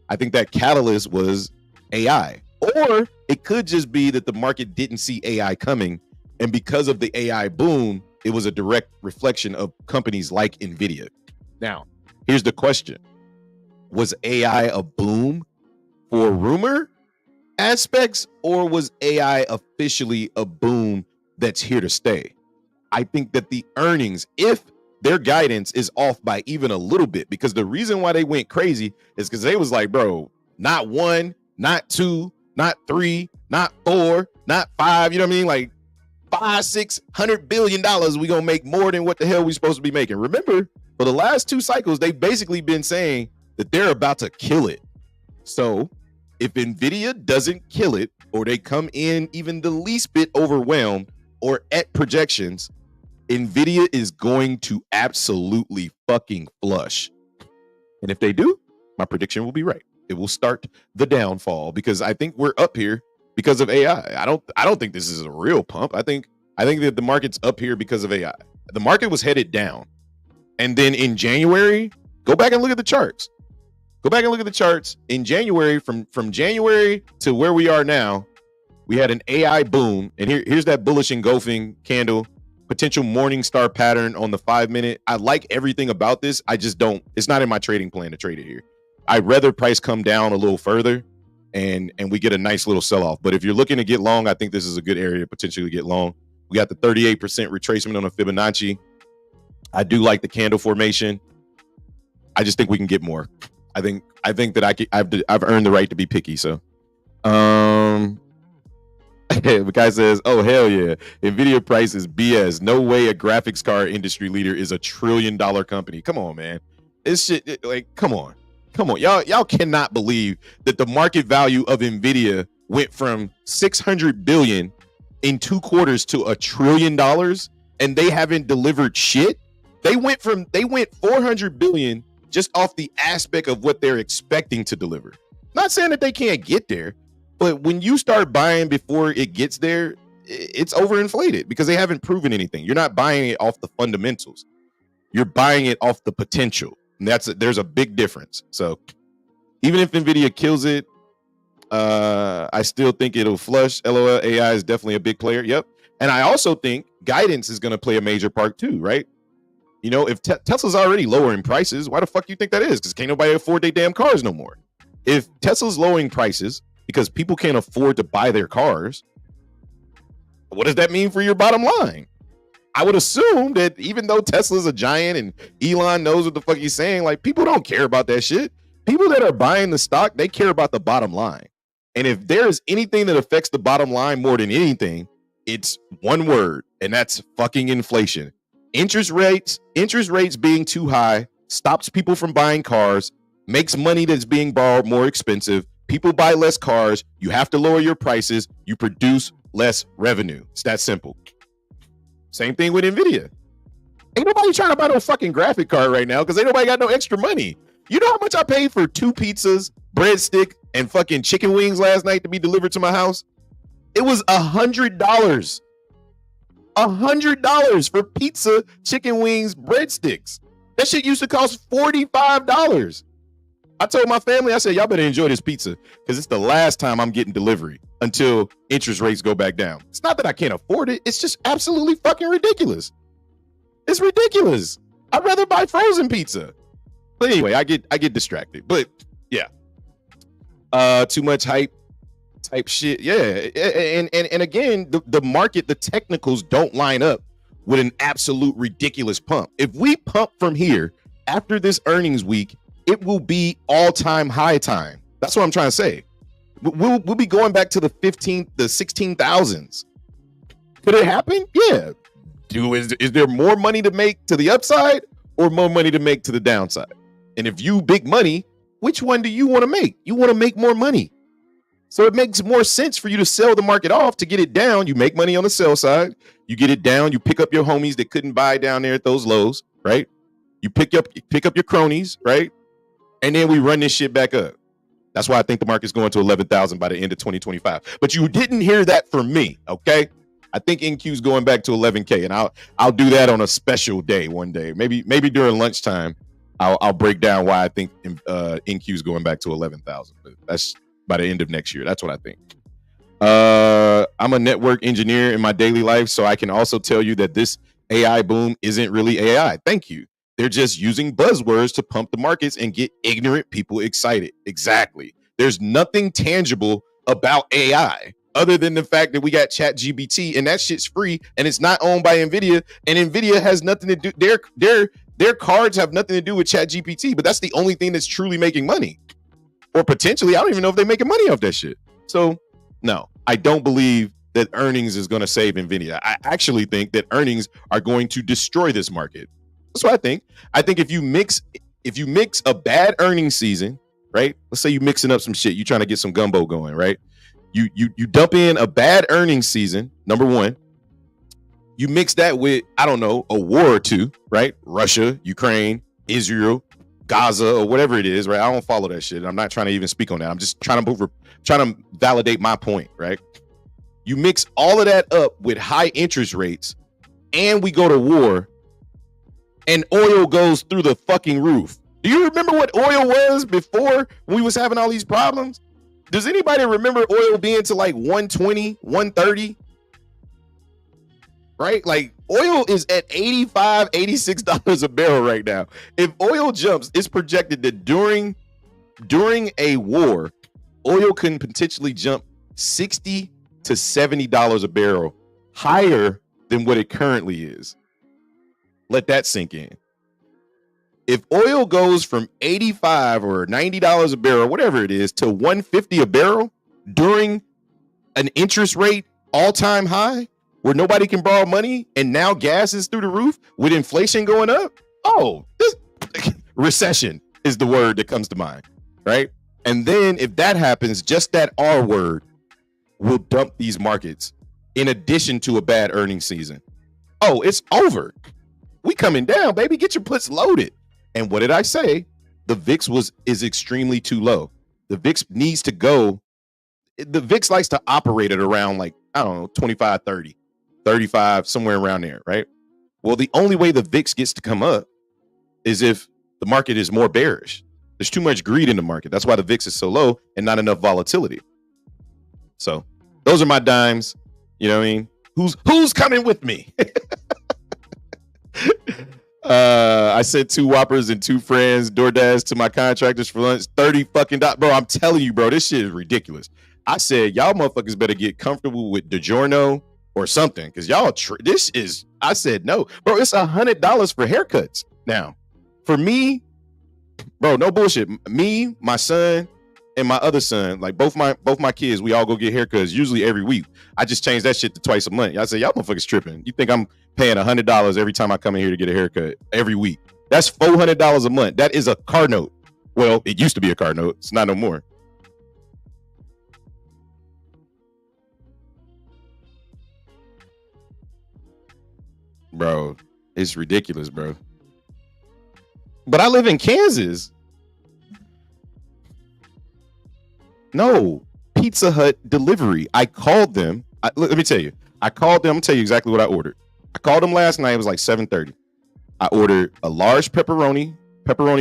A: I think that catalyst was AI, or it could just be that the market didn't see AI coming, and because of the AI boom, it was a direct reflection of companies like Nvidia. Now, here's the question. Was AI a boom for rumor aspects, or was AI officially a boom that's here to stay? I think that the earnings, if their guidance is off by even a little bit, because the reason why they went crazy is because they was like, bro, not 1, not 2, not 3, not 4, not 5. You know what I mean? Like $500-600 billion, we gonna make more than what the hell we supposed to be making. Remember, for the last 2 cycles, they've basically been saying that they're about to kill it. So if Nvidia doesn't kill it, or they come in even the least bit overwhelmed or at projections, Nvidia is going to absolutely fucking flush. And if they do, My prediction will be right. It will start the downfall because I think we're up here because of AI. I don't think this is a real pump. I think that the market's up here because of AI. The market was headed down. And then in January, go back and look at the charts. Go back and look at the charts. In January, from January to where we are now, we had an AI boom. And here's that bullish engulfing candle, potential morning star pattern on the 5-minute. I like everything about this. I just don't, it's not in my trading plan to trade it here. I'd rather price come down a little further and we get a nice little sell-off. But if you're looking to get long, I think this is a good area to potentially get long. We got the 38% retracement on a Fibonacci. I do like the candle formation. I just think we can get more. I think that I've earned the right to be picky. So, the guy says, "Oh hell yeah, Nvidia price is BS. No way a graphics card industry leader is $1 trillion company. Come on, man. This shit, like, come on, y'all cannot believe that the market value of Nvidia went from 600 billion in 2 quarters to $1 trillion, and they haven't delivered shit. They went 400 billion just off the aspect of what they're expecting to deliver. Not saying that they can't get there, but when you start buying before it gets there, it's overinflated because they haven't proven anything. You're not buying it off the fundamentals. You're buying it off the potential. And there's a big difference. So even if Nvidia kills it, I still think it'll flush. LOL, AI is definitely a big player. Yep. And I also think guidance is going to play a major part too, right? You know, if Tesla's already lowering prices, why the fuck you think that is? Because can't nobody afford their damn cars no more. If Tesla's lowering prices because people can't afford to buy their cars, what does that mean for your bottom line? I would assume that even though Tesla's a giant and Elon knows what the fuck he's saying, like, people don't care about that shit. People that are buying the stock, they care about the bottom line. And if there's anything that affects the bottom line more than anything, it's one word, and that's fucking inflation. Interest rates being too high stops people from buying cars, makes money that's being borrowed more expensive. People buy less cars. You have to lower your prices. You produce less revenue. It's that simple. Same thing with Nvidia. Ain't nobody trying to buy no fucking graphic card right now because ain't nobody got no extra money. You know how much I paid for 2 pizzas, breadstick, and fucking chicken wings last night to be delivered to my house? It was $100. $100 for pizza, chicken wings, breadsticks. That shit used to cost $45. I told my family, I said, y'all better enjoy this pizza because it's the last time I'm getting delivery until interest rates go back down. It's not that I can't afford it. It's just absolutely fucking ridiculous. It's ridiculous. I'd rather buy frozen pizza. But anyway, I get distracted. But yeah. Too much hype type shit. Yeah. And again, the market, the technicals don't line up with an absolute ridiculous pump. If we pump from here after this earnings week, it will be all-time high time. That's what I'm trying to say. We'll be going back to the 16,000s. Could it happen? Yeah. Is there more money to make to the upside or more money to make to the downside? And if you big money, which one do you want to make? You want to make more money. So it makes more sense for you to sell the market off to get it down. You make money on the sell side. You get it down. You pick up your homies that couldn't buy down there at those lows, right? You pick up your cronies, right? And then we run this shit back up. That's why I think the market's going to 11,000 by the end of 2025. But you didn't hear that from me, okay? I think NQ's going back to 11K, and I'll do that on a special day one day. Maybe during lunchtime, I'll break down why I think NQ's going back to 11,000. That's by the end of next year. That's what I think. I'm a network engineer in my daily life, so I can also tell you that this AI boom isn't really AI. Thank you. They're just using buzzwords to pump the markets and get ignorant people excited. Exactly. There's nothing tangible about AI other than the fact that we got ChatGPT and that shit's free and it's not owned by NVIDIA, and NVIDIA has nothing to do. Their cards have nothing to do with ChatGPT, but that's the only thing that's truly making money. Or potentially, I don't even know if they're making money off that shit. So no, I don't believe that earnings is going to save NVIDIA. I actually think that earnings are going to destroy this market. That's what I think. I think if you mix a bad earnings season, right? Let's say you're mixing up some shit. You're trying to get some gumbo going, right? You dump in a bad earnings season, number one. You mix that with, I don't know, a war or two, right? Russia, Ukraine, Israel, Gaza or whatever it is, right? I don't follow that shit. I'm not trying to even speak on that. I'm just trying to validate my point, right? You mix all of that up with high interest rates, and we go to war, and oil goes through the fucking roof. Do you remember what oil was before we was having all these problems? Does anybody remember oil being to like 120, 130? Right? Like oil is at $85, $86 a barrel right now. If oil jumps, it's projected that during a war, oil can potentially jump $60 to $70 a barrel higher than what it currently is. Let that sink in. If oil goes from $85 or $90 a barrel, whatever it is, to $150 a barrel during an interest rate all-time high where nobody can borrow money and now gas is through the roof with inflation going up, this recession is the word that comes to mind, right? And then if that happens, just that R word will dump these markets in addition to a bad earnings season. Oh, it's over. We coming down, baby. Get your puts loaded. And what did I say? The VIX is extremely too low. The VIX needs to go. The VIX likes to operate at around like, I don't know, 25, 30, 35, somewhere around there, right? Well, the only way the VIX gets to come up is if the market is more bearish. There's too much greed in the market. That's why the VIX is so low and not enough volatility. So those are my dimes. You know what I mean? Who's coming with me? I sent 2 Whoppers and 2 friends DoorDash to my contractors for lunch. 30 fucking dollars. Bro, I'm telling you, bro, this shit is ridiculous. I said, y'all motherfuckers better get comfortable with DiGiorno or something. Cause y'all, I said, no, bro, it's $100 for haircuts. Now for me, bro, no bullshit. Me, my son, and my other son, like both my kids, we all go get haircuts usually every week. I just changed that shit to twice a month. I said, y'all motherfuckers tripping. You think I'm paying $100 every time I come in here to get a haircut every week? That's $400 a month. That is a car note. Well, it used to be a car note. It's not no more. Bro, it's ridiculous, bro. But I live in Kansas. No, Pizza Hut delivery. I called them. Let me tell you. I called them. I'm gonna tell you exactly what I ordered. I called them last night. It was like 7:30. I ordered a large pepperoni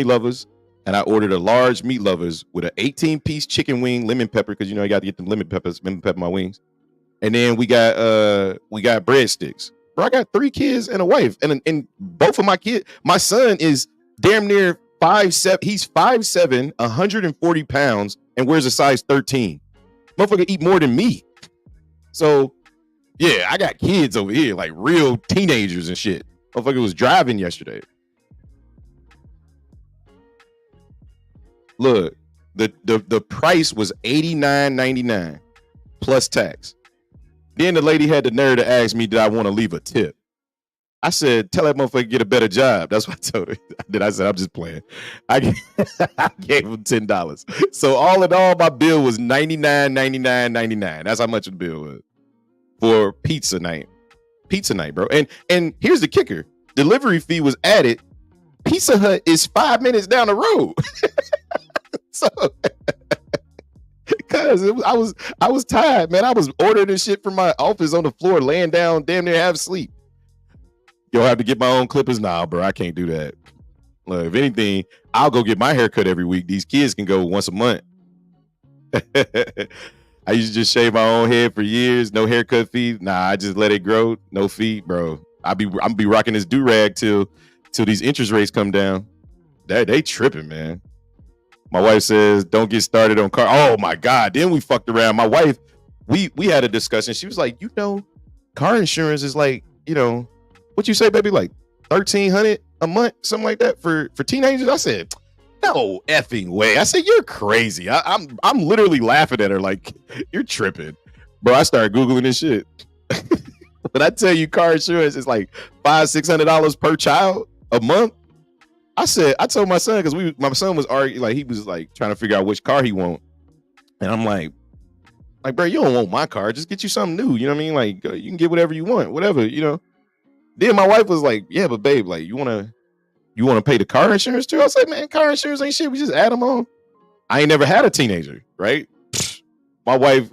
A: lovers, and I ordered a large meat lovers with an 18-piece chicken wing, lemon pepper, because you know you got to get the lemon pepper my wings. And then we got breadsticks. Bro, I got 3 kids and a wife, and both of my kids. My son is damn near 5'7". He's 5'7", 140 pounds, and wears a size 13. Motherfucker eat more than me. So yeah, I got kids over here, like real teenagers and shit. Motherfucker was driving yesterday. Look, the price was $89.99 plus tax. Then the lady had the nerve to ask me, did I want to leave a tip? I said, tell that motherfucker get a better job. That's what I told her. Then I said, I'm just playing. I gave him $10. So all in all, my bill was $99.99. That's how much the bill was for pizza night. Pizza night, bro. And here's the kicker. Delivery fee was added. Pizza Hut is 5 minutes down the road. So because I was tired, man. I was ordering this shit from my office on the floor, laying down, damn near half asleep. Yo, I have to get my own clippers. Nah, bro, I can't do that. Look, if anything, I'll go get my haircut every week. These kids can go once a month. I used to just shave my own head for years. No haircut fee. Nah, I just let it grow. No fee, bro. I'm be rocking this do-rag till these interest rates come down. They tripping, man. My wife says, don't get started on car. Oh my God. Then we fucked around. My wife, we had a discussion. She was like, car insurance is like, what you say, baby? Like $1,300 a month, something like that for teenagers. I said, no effing way. I said, you're crazy. I'm literally laughing at her like, you're tripping, bro. I started Googling this shit. But I tell you, car insurance is like $500-$600 per child a month. I told my son, because my son was arguing, like he was like trying to figure out which car he want, and I'm like, bro, you don't want my car. Just get you something new. You know what I mean? Like you can get whatever you want, whatever. Then my wife was like, yeah, but babe, like you want You want to pay the car insurance too? I was like, man, car insurance ain't shit. We just add them on. I ain't never had a teenager, right? My wife,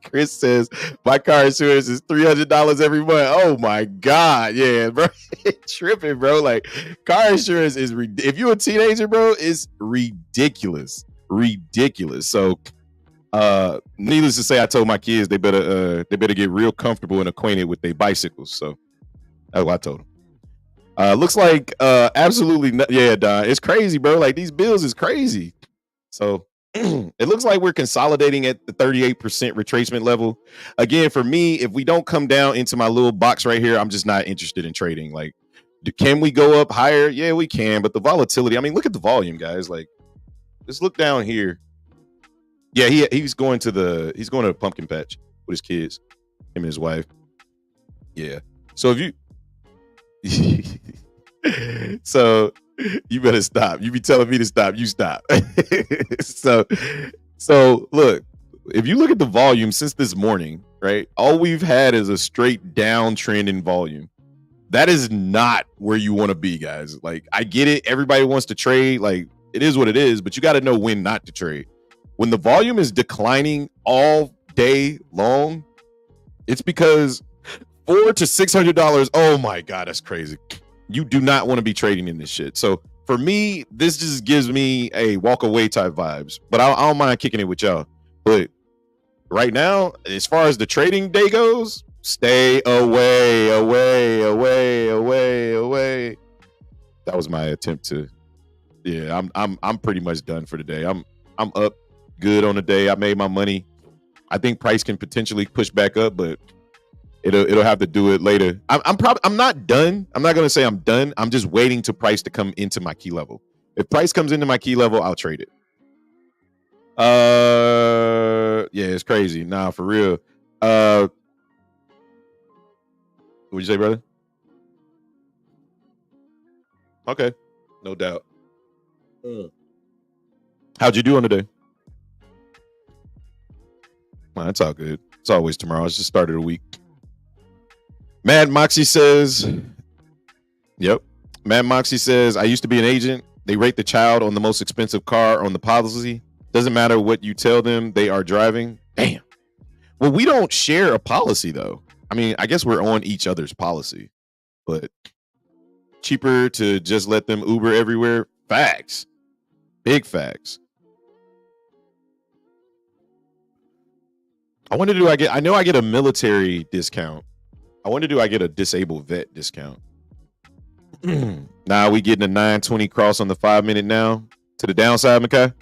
A: Chris says, my car insurance is $300 every month. Oh my God. Yeah, bro. Tripping, bro. Like, car insurance is, if you're a teenager, bro, it's ridiculous. Ridiculous. So, needless to say, I told my kids they better get real comfortable and acquainted with their bicycles. So that's what I told them. Looks like absolutely yeah, Don. It's crazy, bro. Like these bills is crazy. So it looks like we're consolidating at the 38% retracement level. Again, for me, if we don't come down into my little box right here, I'm just not interested in trading. Like, can we go up higher? Yeah, we can, but the volatility. I mean, look at the volume, guys. Like, just look down here. Yeah, he's going to a pumpkin patch with his kids, him and his wife. Yeah. So if you so you better stop. You be telling me to stop, you stop. so look, if you look at the volume since this morning, right? All we've had is a straight downtrend in volume. That is not where you want to be, guys. Like, I get it. Everybody wants to trade. Like, it is what it is, but you got to know when not to trade. When the volume is declining all day long, it's because $400 to $600. Oh my God, that's crazy. You do not want to be trading in this shit. So for me, this just gives me a walk away type vibes. But I don't mind kicking it with y'all. But right now, as far as the trading day goes, stay away. That was my attempt to. Yeah, I'm pretty much done for the day. I'm up good on the day. I made my money. I think price can potentially push back up, but it'll have to do it later. I'm not done. I'm not gonna say I'm done. I'm just waiting to price to come into my key level. If price comes into my key level, I'll trade it. Yeah, it's crazy. Nah, for real. What'd you say, brother? Okay, no doubt. How'd you do on the day? Well, that's all good. It's always tomorrow. It's just started a week. Mad Moxie says, yep. Mad Moxie says, I used to be an agent. They rate the child on the most expensive car on the policy. Doesn't matter what you tell them they are driving. Damn. Well, we don't share a policy, though. I mean, I guess we're on each other's policy, but cheaper to just let them Uber everywhere. Facts. Big facts. I wonder, I know I get a military discount. I wonder, do I get a disabled vet discount? Nah, we getting a 920 cross on the 5-minute now. To the downside, Makai,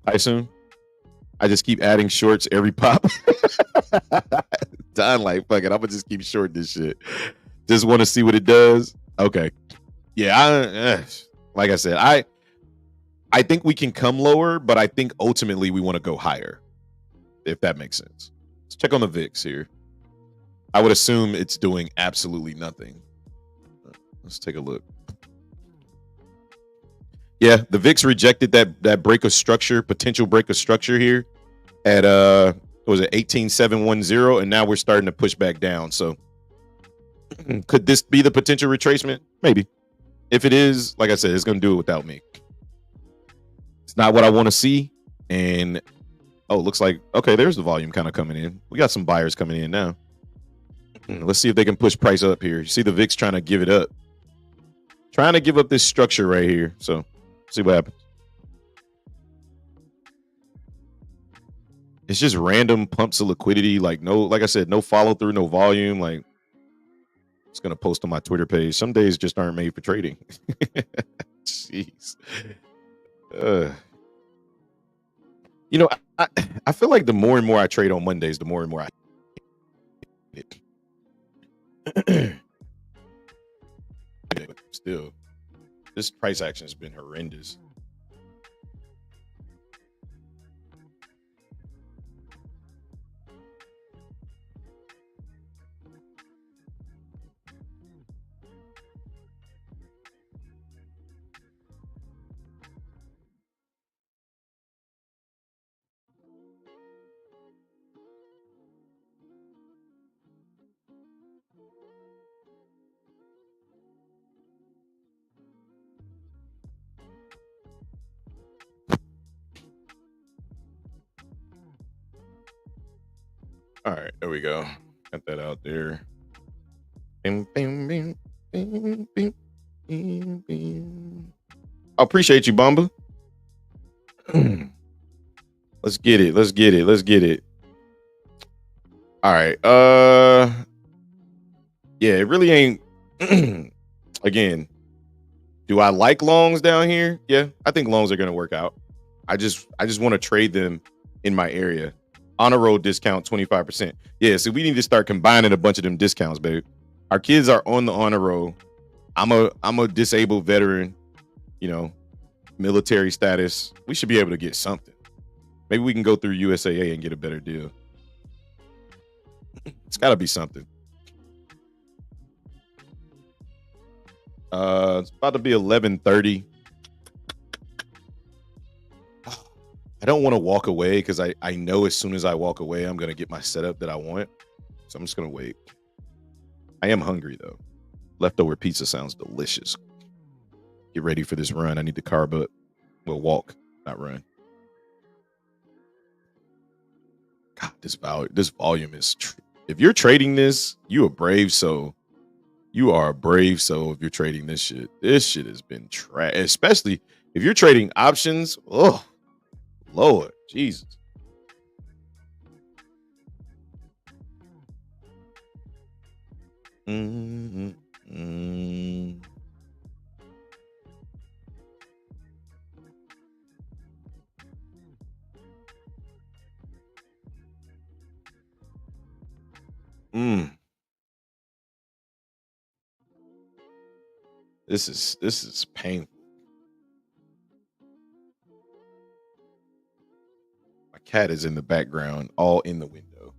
A: I assume. I just keep adding shorts every pop. Done, like, fuck it. I'm gonna just keep short this shit. Just want to see what it does. Okay. Yeah, like I said, I think we can come lower, but I think ultimately we want to go higher, if that makes sense. Let's check on the VIX here. I would assume it's doing absolutely nothing. Let's take a look. Yeah, the VIX rejected that break of structure, potential break of structure here at what was it, 18,710, and now we're starting to push back down. So could this be the potential retracement? Maybe. If it is, like I said, it's going to do it without me. It's not what I want to see. And oh, looks like, okay, there's the volume kind of coming in. We got some buyers coming in now. Let's see if they can push price up here. You see the VIX trying to give it up. Trying to give up this structure right here. So see what happens. It's just random pumps of liquidity. Like I said, no follow through, no volume. Like, it's going to post on my Twitter page. Some days just aren't made for trading. Jeez. You know, I feel like the more and more I trade on Mondays, the more and more I still, this price action has been horrendous. All right, there we go. Got that out there. Bing, bing, bing, bing, bing, bing, bing. I appreciate you, Bamba. Let's get it. Let's get it. Let's get it. All right. Yeah, it really ain't. Again, do I like longs down here? Yeah, I think longs are gonna work out. I just want to trade them in my area. On a road discount 25%. Yeah, so we need to start combining a bunch of them discounts, babe. Our kids are on the honor roll. I'm a disabled veteran, you know, military status. We should be able to get something. Maybe we can go through USAA and get a better deal. It's got to be something. It's about to be 11:30. I don't want to walk away because I know as soon as I walk away, I'm going to get my setup that I want. So I'm just going to wait. I am hungry, though. Leftover pizza sounds delicious. Get ready for this run. I need to carb up. Well, walk, not run. God, this volume is... If you're trading this, you a brave soul. You are a brave soul if you're trading this shit. This shit has been trash. Especially if you're trading options. Oh, Lord, Jesus. Mm-hmm. Mm. Mm. This is painful. My cat is in the background, all in the window.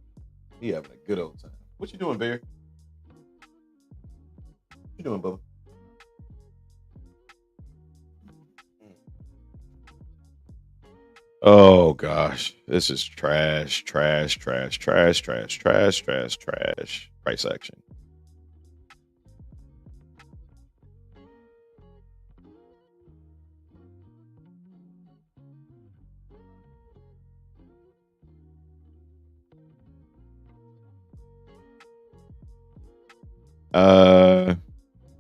A: He having a good old time. What you doing, Bear? What you doing, Bubba? Oh gosh, this is trash. Price action.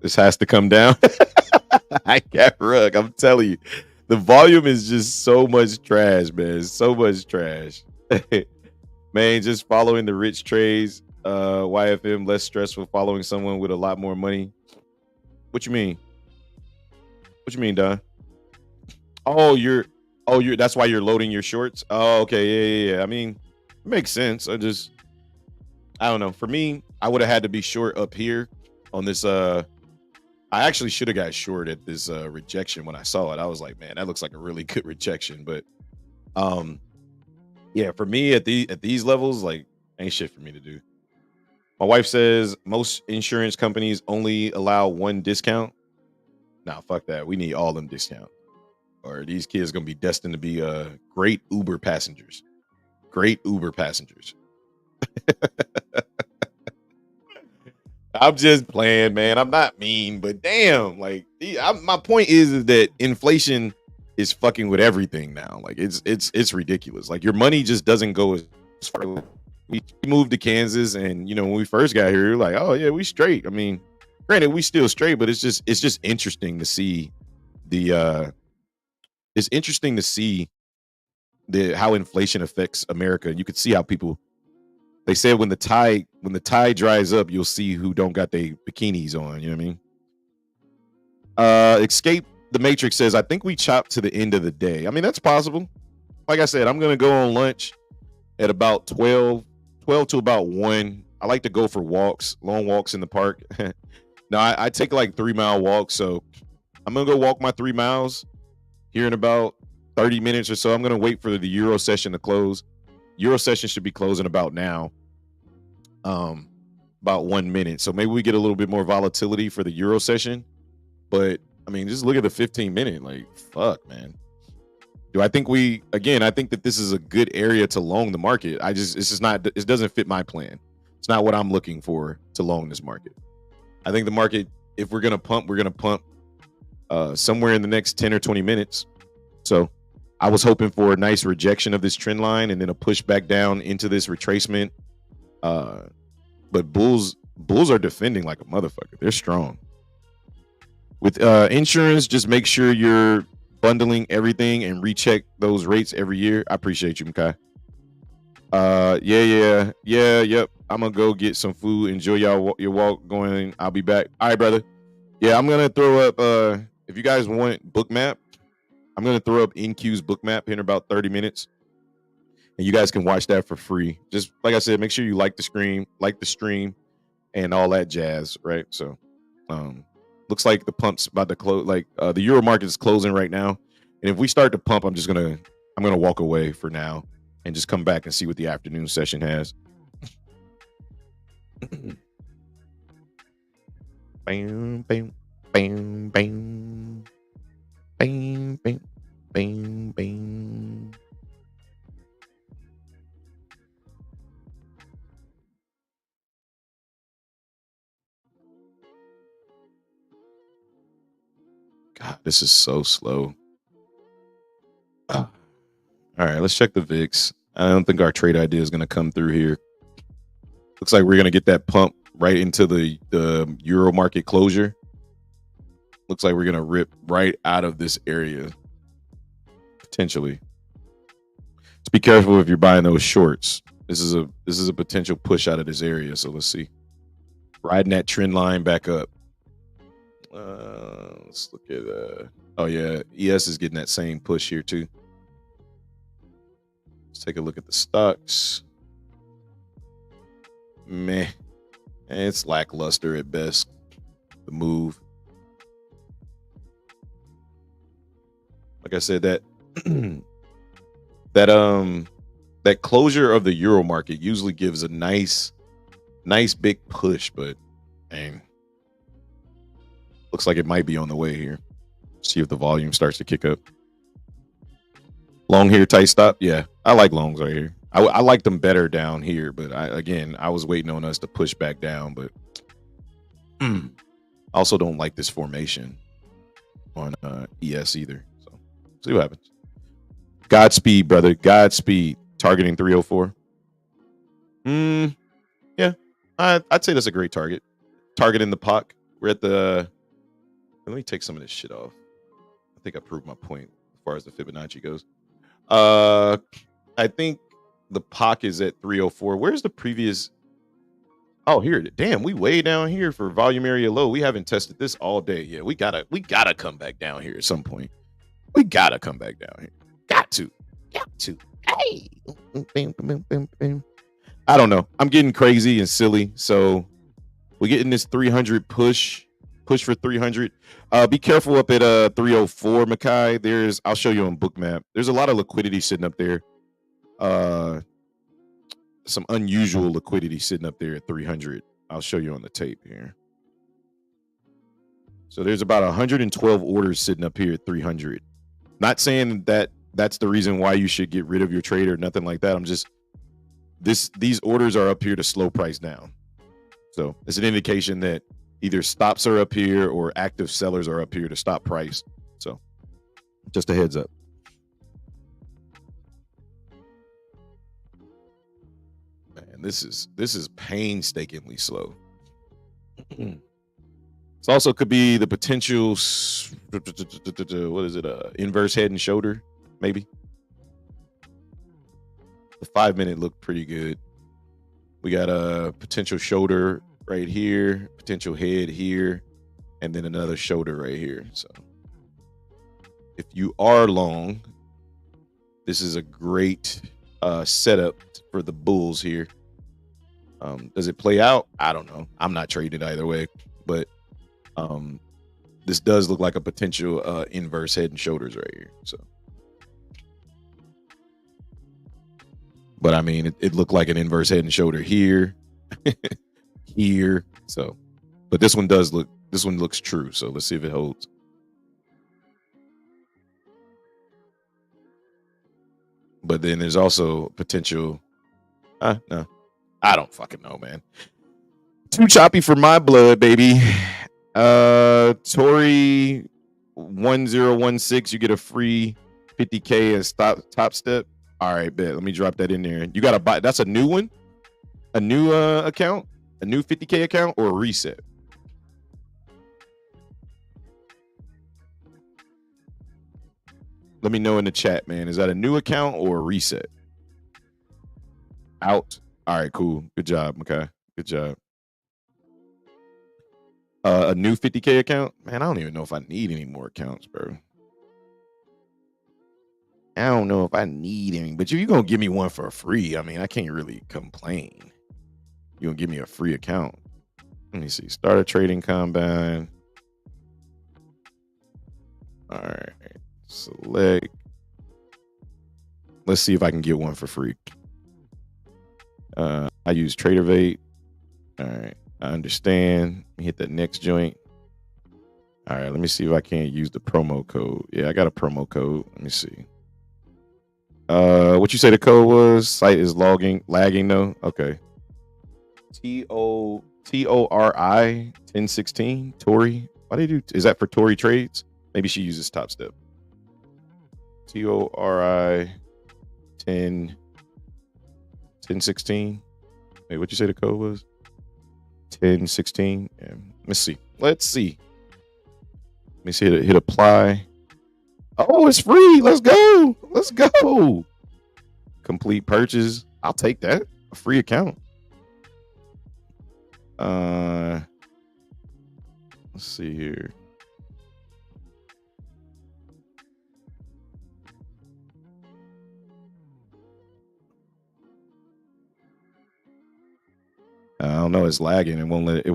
A: This has to come down. I can't rug. I'm telling you, the volume is just so much trash, man. So much trash. Man, just following the rich trades. YFM less stressful following someone with a lot more money. What you mean? What you mean, Don? You're that's why you're loading your shorts. Oh, okay, yeah. I mean, it makes sense. I don't know. For me, I would have had to be short up here on this. I actually should have got short at this rejection when I saw it. I was like, man, that looks like a really good rejection. But yeah, for me at these levels, like, ain't shit for me to do. My wife says most insurance companies only allow one discount. Nah, fuck that. We need all them discounts. Or these kids gonna be destined to be great Uber passengers. Great Uber passengers. I'm just playing, man. I'm not mean, but damn, like my point is that inflation is fucking with everything now. Like it's ridiculous. Like your money just doesn't go as far. We moved to Kansas, and when we first got here, we were like, oh yeah, we straight. I mean, granted, we still straight, but it's just interesting to see it's interesting to see how inflation affects America. You could see how people. They said when the tide dries up, you'll see who don't got their bikinis on. You know what I mean? Escape the Matrix says, I think we chopped to the end of the day. I mean, that's possible. Like I said, I'm going to go on lunch at about 12 to about 1. I like to go for walks, long walks in the park. Now, I take like 3-mile walks. So I'm going to go walk my 3 miles here in about 30 minutes or so. I'm going to wait for the Euro session to close. Euro session should be closing about now. About 1 minute. So maybe we get a little bit more volatility for the Euro session. But I mean, just look at the 15-minute. Like, fuck, man. I think that this is a good area to long the market. It doesn't fit my plan. It's not what I'm looking for to long this market. I think the market, if we're gonna pump, somewhere in the next 10 or 20 minutes. So I was hoping for a nice rejection of this trend line and then a push back down into this retracement But Bulls are defending like a motherfucker. They're strong. With insurance, just make sure you're bundling everything and recheck those rates every year. I appreciate you, Makai. Yep. I'm gonna go get some food. Enjoy your walk. Going. I'll be back. All right, brother. Yeah, I'm gonna throw up. If you guys want book map, I'm gonna throw up NQ's book map in about 30 minutes, and you guys can watch that for free. Just like I said, make sure you like the stream, and all that jazz. Right. So, looks like the pump's about to close. Like the Euro market is closing right now, and if we start to pump, I'm gonna walk away for now and just come back and see what the afternoon session has. Bam, bam, bam, bam, bam, bam, bam, bam. God, this is so slow. All right, let's check the VIX. I don't think our trade idea is going to come through here. Looks like we're going to get that pump right into the Euro market closure. Looks like we're going to rip right out of this area, potentially. Just be careful if you're buying those shorts. This is a potential push out of this area. So let's see. Riding that trend line back up. Let's look at oh yeah, ES is getting that same push here too. Let's take a look at the stocks. Meh. It's lackluster at best. The move. Like I said, that that closure of the Euro market usually gives a nice big push, but dang. Looks like it might be on the way here. See if the volume starts to kick up. Long here, tight stop. Yeah, I like longs right here. I like them better down here, but I was waiting on us to push back down, but also don't like this formation on ES either. So see what happens. Godspeed, brother. Godspeed. Targeting 304. Yeah, I'd say that's a great target. Target in the POC. We're at the. Let me take some of this shit off. I think I proved my point as far as the Fibonacci goes. I think the POC is at 304. Where's the previous? Oh, here. Damn, we way down here for volume area low. We haven't tested this all day. Yeah, we gotta come back down here at some point. We gotta come back down here. Got to. Hey. I don't know. I'm getting crazy and silly. So we're getting this 300 push for 300. Be careful up at 304, Makai. I'll show you on Bookmap. There's a lot of liquidity sitting up there. Some unusual liquidity sitting up there at 300. I'll show you on the tape here. So there's about 112 orders sitting up here at 300. Not saying that that's the reason why you should get rid of your trade or nothing like that. I'm just these orders are up here to slow price down. So it's an indication that either stops are up here or active sellers are up here to stop price. So just a heads up. Man, this is painstakingly slow. It also could be the potential, what is it, inverse head and shoulder, maybe. The 5 minute looked pretty good. We got a potential shoulder right here, potential head here, and then another shoulder right here. So if you are long, this is a great setup for the bulls here. Does it play out? I don't know. I'm not trading either way, but this does look like a potential inverse head and shoulders right here. So, but I mean, it looked like an inverse head and shoulder here, here. So, but this one looks true. So let's see if it holds. But then there's also potential. No, I don't fucking know, man. Too choppy for my blood, baby. Tori 1016, you get a free 50K as Topstep. All right, bet. Let me drop that in there. You got to buy. That's a new one. A new account, a new 50K account, or a reset? Let me know in the chat, man. Is that a new account or a reset? Out. All right, cool. Good job, okay. Good job. A new 50K account? Man, I don't even know if I need any more accounts, bro. I don't know if I need any, but if you're gonna give me one for free, I mean, I can't really complain. You're gonna give me a free account. Let me see. Start a trading combine. All right. Select. Let's see if I can get one for free. I use TraderVate. All right. I understand. Hit that next joint. All right. Let me see if I can't use the promo code. Yeah, I got a promo code. Let me see. What you say the code was? Site is lagging though. Okay. TORI 1016 Tori. Why do you do? Is that for Tori Trades? Maybe she uses Topstep. TORI 1016. Wait, what you say the code was? 1016. Yeah. Let's see. Let me see. Hit apply. Oh, it's free. Let's go. Let's go. Complete purchase. I'll take that. A free account. Let's see here. I don't know. It's lagging. It won't let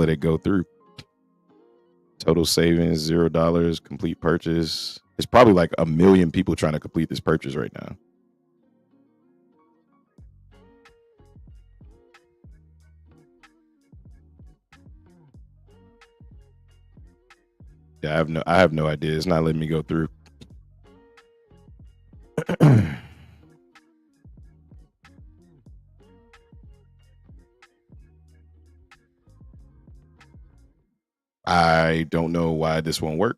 A: it go through. Total savings $0. Complete purchase. It's probably like 1 million people trying to complete this purchase right now. Yeah, I have no idea. It's not letting me go through. I don't know why this won't work.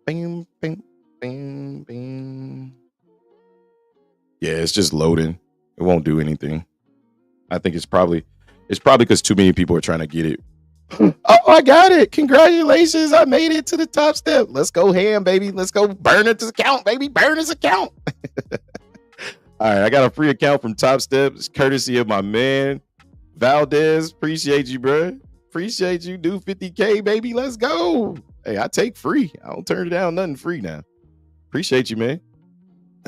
A: Bing, bing, bing, bing. Yeah, it's just loading. It won't do anything. I think it's probably because too many people are trying to get it. Oh, I got it. Congratulations. I made it to the top step. Let's go ham, baby. Let's go burn this account, baby. Burn this account. All right. I got a free account from Top Step. It's courtesy of my man, Valdez. Appreciate you, bro. Appreciate you. Do 50K, baby. Let's go. Hey, I take free. I don't turn it down. Nothing free now. Appreciate you, man.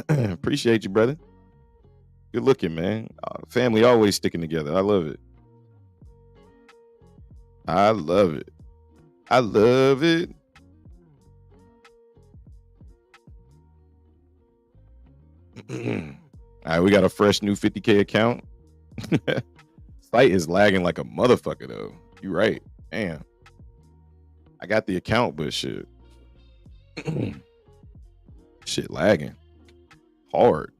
A: Appreciate you, brother. Good looking, man. Family always sticking together. I love it. I love it. I love it. All right, we got a fresh new 50K account. Site is lagging like a motherfucker, though. You right. Damn. I got the account, but shit. Shit lagging. Hard.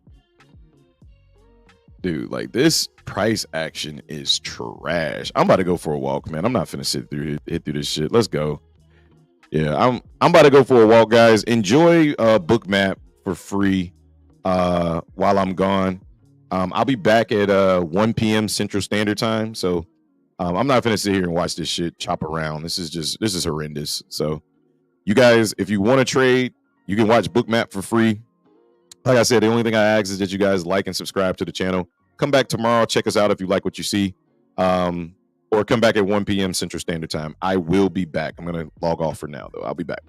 A: Dude, like this price action is trash. I'm about to go for a walk, man. I'm not finna hit through this shit. Let's go. Yeah, I'm about to go for a walk, guys. Enjoy Bookmap for free while I'm gone. I'll be back at 1 p.m. Central Standard Time. So I'm not finna sit here and watch this shit chop around. This is horrendous. So you guys, if you want to trade, you can watch Bookmap for free. Like I said, the only thing I ask is that you guys like and subscribe to the channel. Come back tomorrow. Check us out if you like what you see. Or come back at 1 p.m. Central Standard Time. I will be back. I'm going to log off for now, though. I'll be back.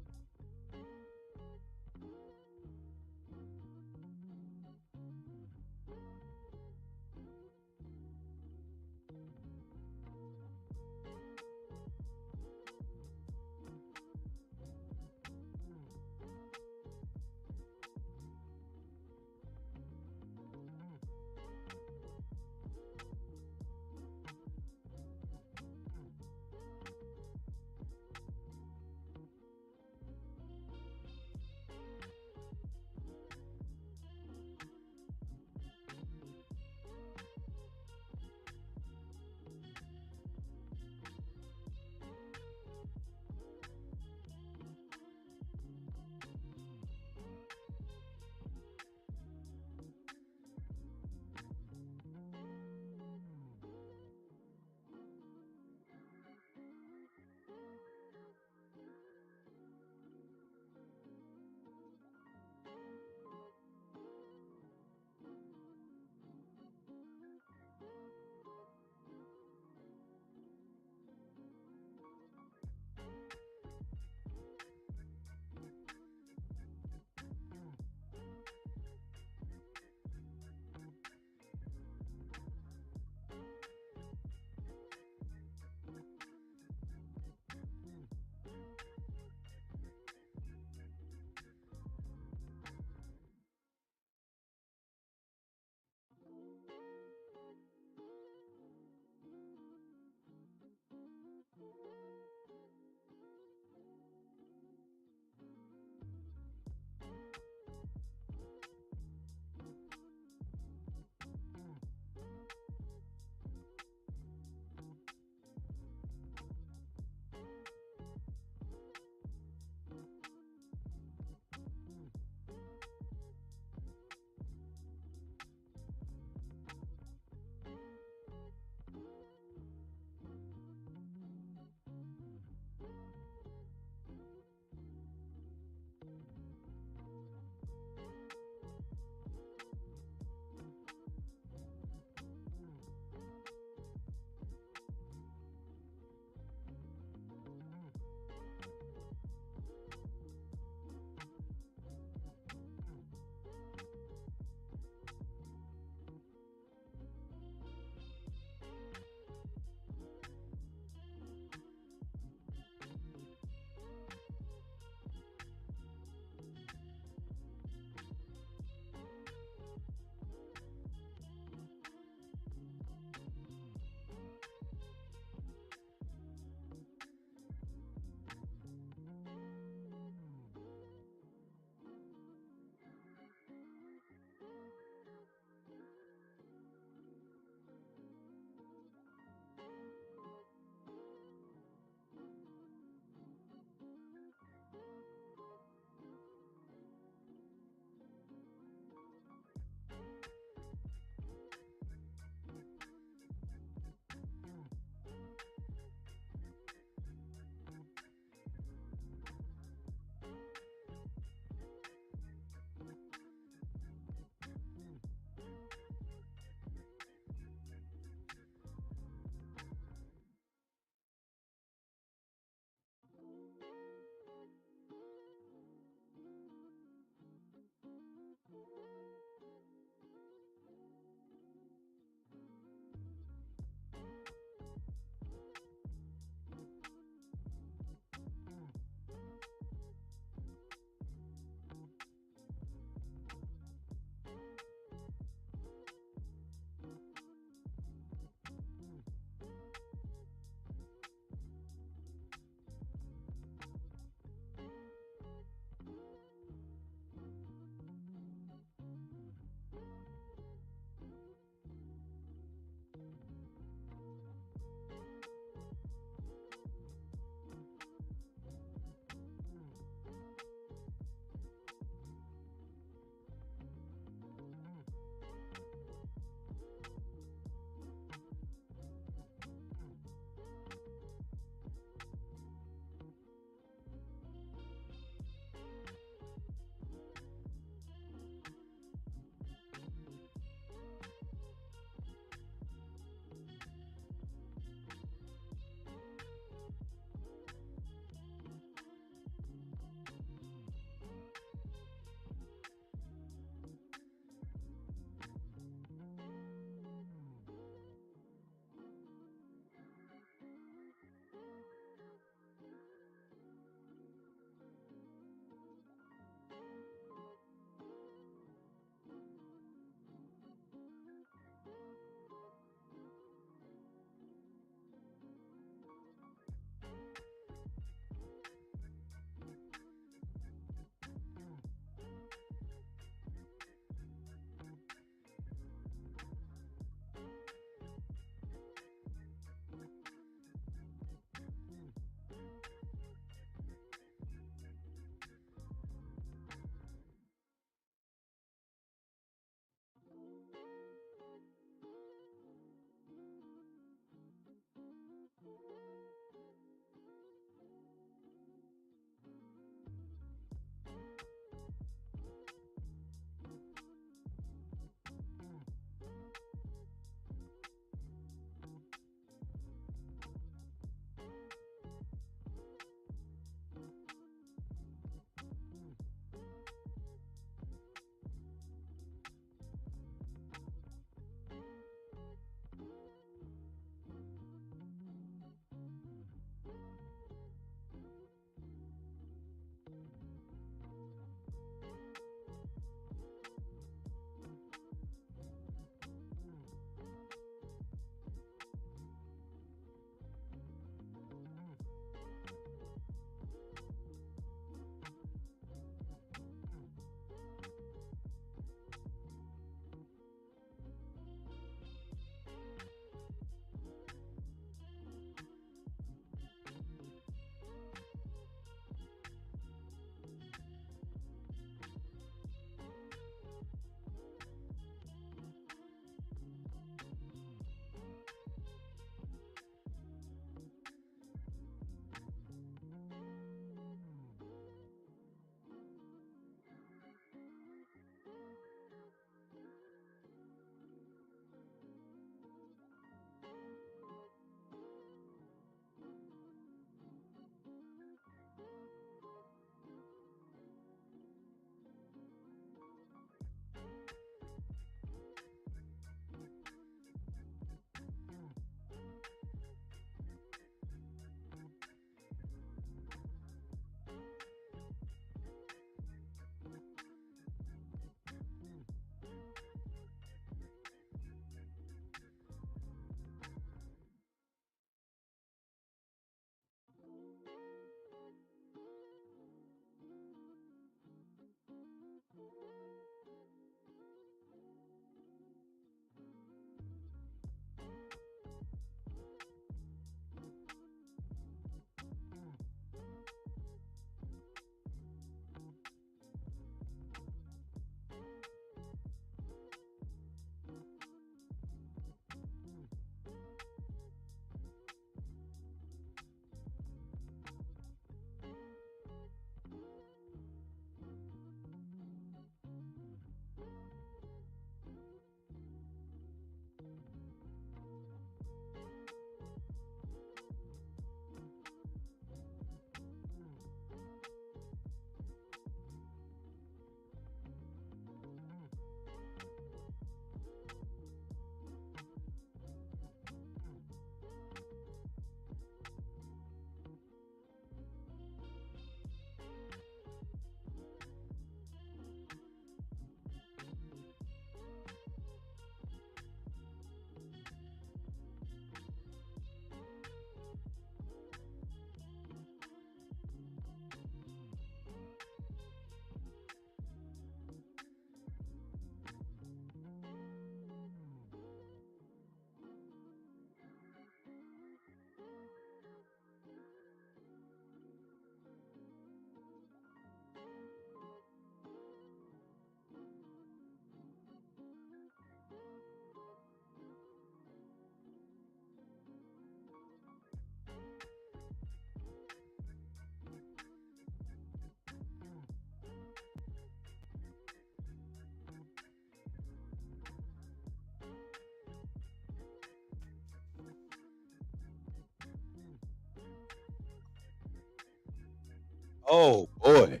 A: Oh boy.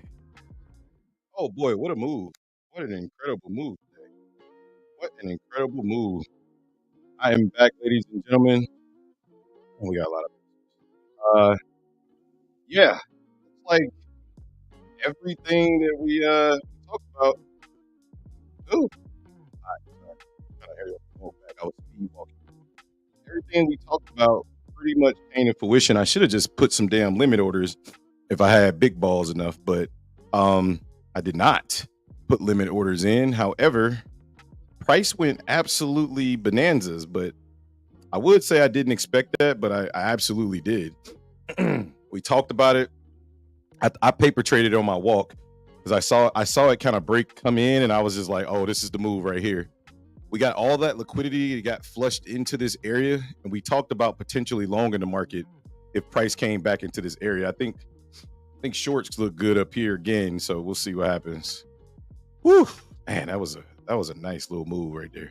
A: Oh boy, what a move. What an incredible move today. What an incredible move. I am back, ladies and gentlemen. And we got a lot of yeah, it's like everything that we talked about. Ooh, I hear you. Oh, back. I was speed walking. Everything we talked about pretty much came to fruition. I should have just put some damn limit orders if I had big balls enough, but um I did not put limit orders in. However, price went absolutely bonanzas, but I would say I didn't expect that, but I absolutely did. We talked about it. I paper traded on my walk because I saw it kind of come in, and I was just like, oh, this is the move right here. We got all that liquidity, it got flushed into this area, and we talked about potentially long in the market if price came back into this area. I think shorts look good up here again, so we'll see what happens. Whew, man, that was a nice little move right there.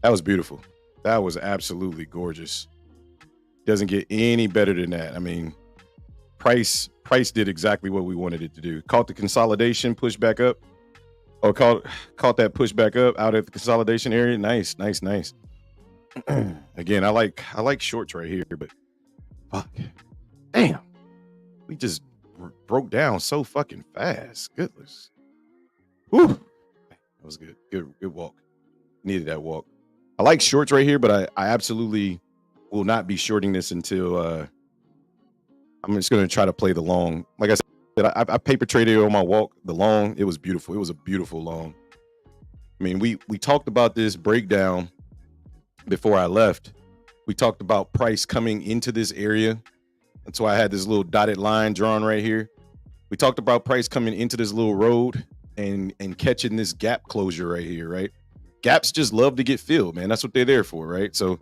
A: That was beautiful. That was absolutely gorgeous. Doesn't get any better than that. I mean, price did exactly what we wanted it to do. Caught the consolidation, pushed back up, or caught that push back up out at the consolidation area. Nice, nice, nice. Again, I like shorts right here, but fuck, damn, we just broke down so fucking fast. Goodness, whew, that was good. Good walk. Needed that walk. I like shorts right here, but I absolutely will not be shorting this until I'm just going to try to play the long. Like I said, I paper traded on my walk. The long, it was beautiful. It was a beautiful long. I mean, we talked about this breakdown before I left. We talked about price coming into this area. That's why I had this little dotted line drawn right here. We talked about price coming into this little road and catching this gap closure right here, right? Gaps just love to get filled, man. That's what they're there for, right? So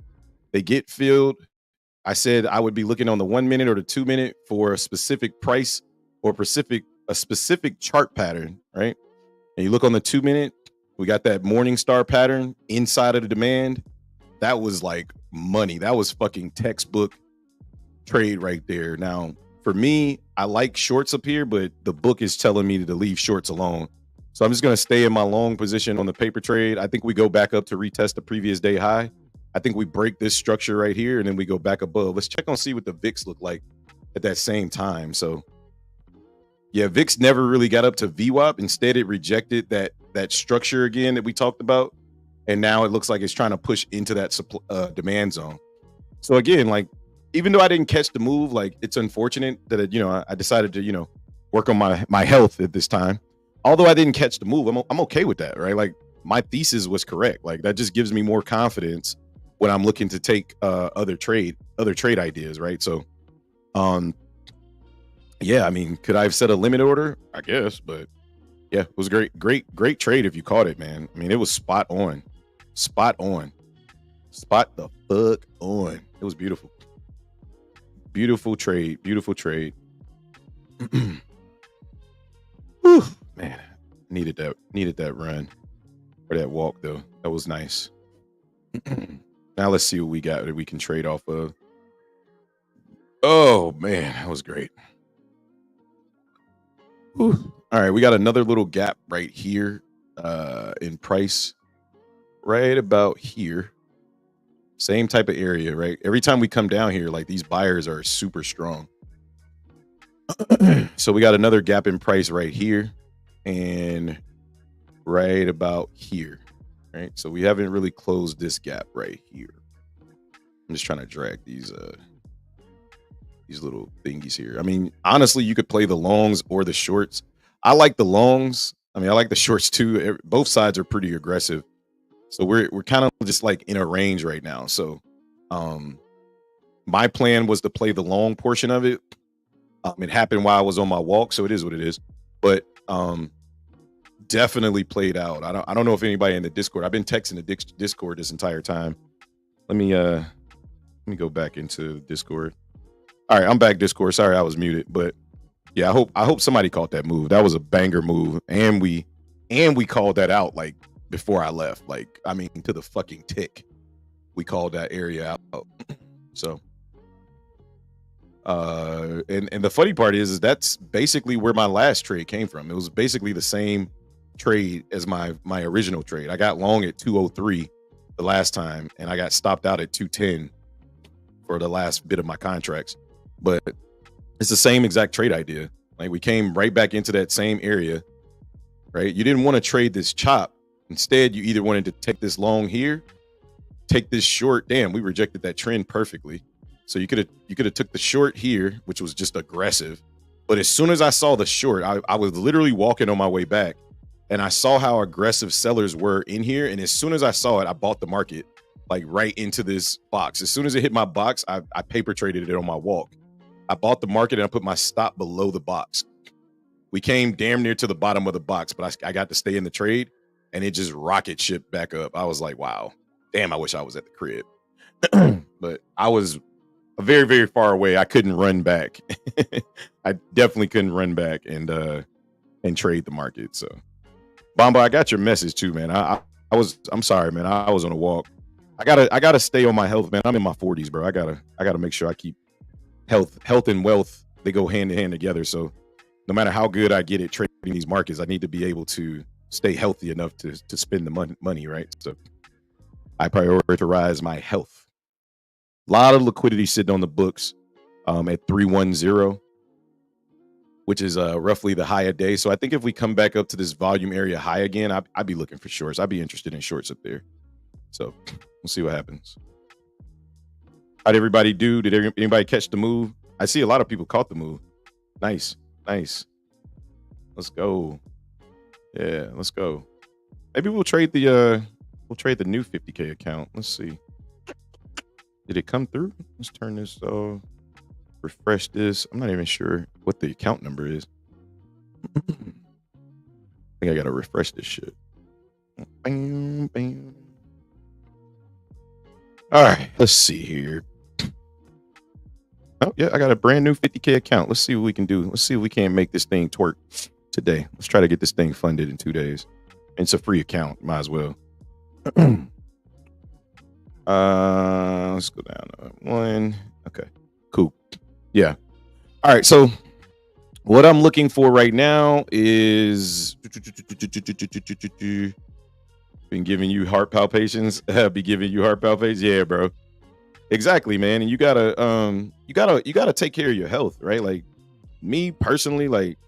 A: they get filled. I said I would be looking on the 1 minute or the 2 minute for a specific price or a specific chart pattern, right? And you look on the 2 minute, we got that morning star pattern inside of the demand. That was like money. That was fucking textbook trade right there. Now, for me, I like shorts up here, but the book is telling me to leave shorts alone. So I'm just going to stay in my long position on the paper trade. I think we go back up to retest the previous day high. I think we break this structure right here, and then we go back above. Let's check on see what the VIX look like at that same time. So, yeah, VIX never really got up to VWAP. Instead, it rejected that structure again that we talked about, and now it looks like it's trying to push into that demand zone. So again, like, even though I didn't catch the move, like, it's unfortunate that I decided to work on my health at this time. Although I didn't catch the move, I'm okay with that, right? Like, my thesis was correct. Like, that just gives me more confidence when I'm looking to take other trade ideas, right? So, yeah, I mean, could I have set a limit order? I guess, but yeah, it was great trade if you caught it, man. I mean, it was spot on, spot the fuck on. It was beautiful, trade, Whew, man, needed that run or that walk though. That was nice. Now let's see what we got that we can trade off of. Oh man, that was great. Whew. All right, we got another little gap right here in price, right about here. Same type of area, right? Every time we come down here, like, these buyers are super strong. So we got another gap in price right here and right about here, right? So we haven't really closed this gap right here. I'm just trying to drag these little thingies here. I mean, honestly, you could play the longs or the shorts. I like the longs. I mean, I like the shorts too. Both sides are pretty aggressive. So we're kind of just like in a range right now. So my plan was to play the long portion of it. It happened while I was on my walk, so it is what it is. But definitely played out. I don't know if anybody in the Discord. I've been texting the Discord this entire time. Let me go back into Discord. All right, I'm back, Discord. Sorry, I was muted, but yeah, I hope somebody caught that move. That was a banger move, and we called that out like before I left. Like, I mean, to the fucking tick, we called that area out. So And the funny part is that's basically where my last trade came from. It was basically the same trade as my original trade. I got long at 203 the last time, and I got stopped out at 210 for the last bit of my contracts. But it's the same exact trade idea. Like, we came right back into that same area, right? You didn't want to trade this chop. Instead, you either wanted to take this long here, take this short. Damn, we rejected that trend perfectly. So you could have took the short here, which was just aggressive. But as soon as I saw the short, I was literally walking on my way back, and I saw how aggressive sellers were in here. And as soon as I saw it, I bought the market like right into this box. As soon as it hit my box, I paper traded it on my walk. I bought the market and I put my stop below the box. We came damn near to the bottom of the box, but I got to stay in the trade, and it just rocket shipped back up. I was like, wow, damn, I wish I was at the crib. But I was very, very far away. I couldn't run back. I definitely couldn't run back and trade the market. So, Bomba, I got your message too, man. I'm sorry, man. I was on a walk. I gotta stay on my health, man. I'm in my 40s, bro. I gotta make sure I keep health and wealth. They go hand in hand together. So no matter how good I get at trading these markets, I need to be able to stay healthy enough to spend the money, right? So I prioritize my health. A lot of liquidity sitting on the books at 310, which is roughly the high a day. So I think if we come back up to this volume area high again, I'd be looking for shorts. I'd be interested in shorts up there. So we'll see what happens. How'd everybody do? Did anybody catch the move? I see a lot of people caught the move. Nice. Let's go. Yeah, let's go. Maybe we'll trade the new 50K account. Let's see. Did it come through? Let's turn this refresh this. I'm not even sure what the account number is. I think I gotta refresh this shit. Bam, bam. All right, let's see here. Oh, yeah, I got a brand new 50K account. Let's see what we can do. Let's see if we can't make this thing twerk today. Let's try to get this thing funded in 2 days. And it's a free account. Might as well. Let's go down to 1. Okay, cool. Yeah. All right, so what I'm looking for right now is been giving you heart palpitations. Be giving you heart palpitations. Yeah, bro. Exactly, man. And you gotta take care of your health, right? Like, me personally, like,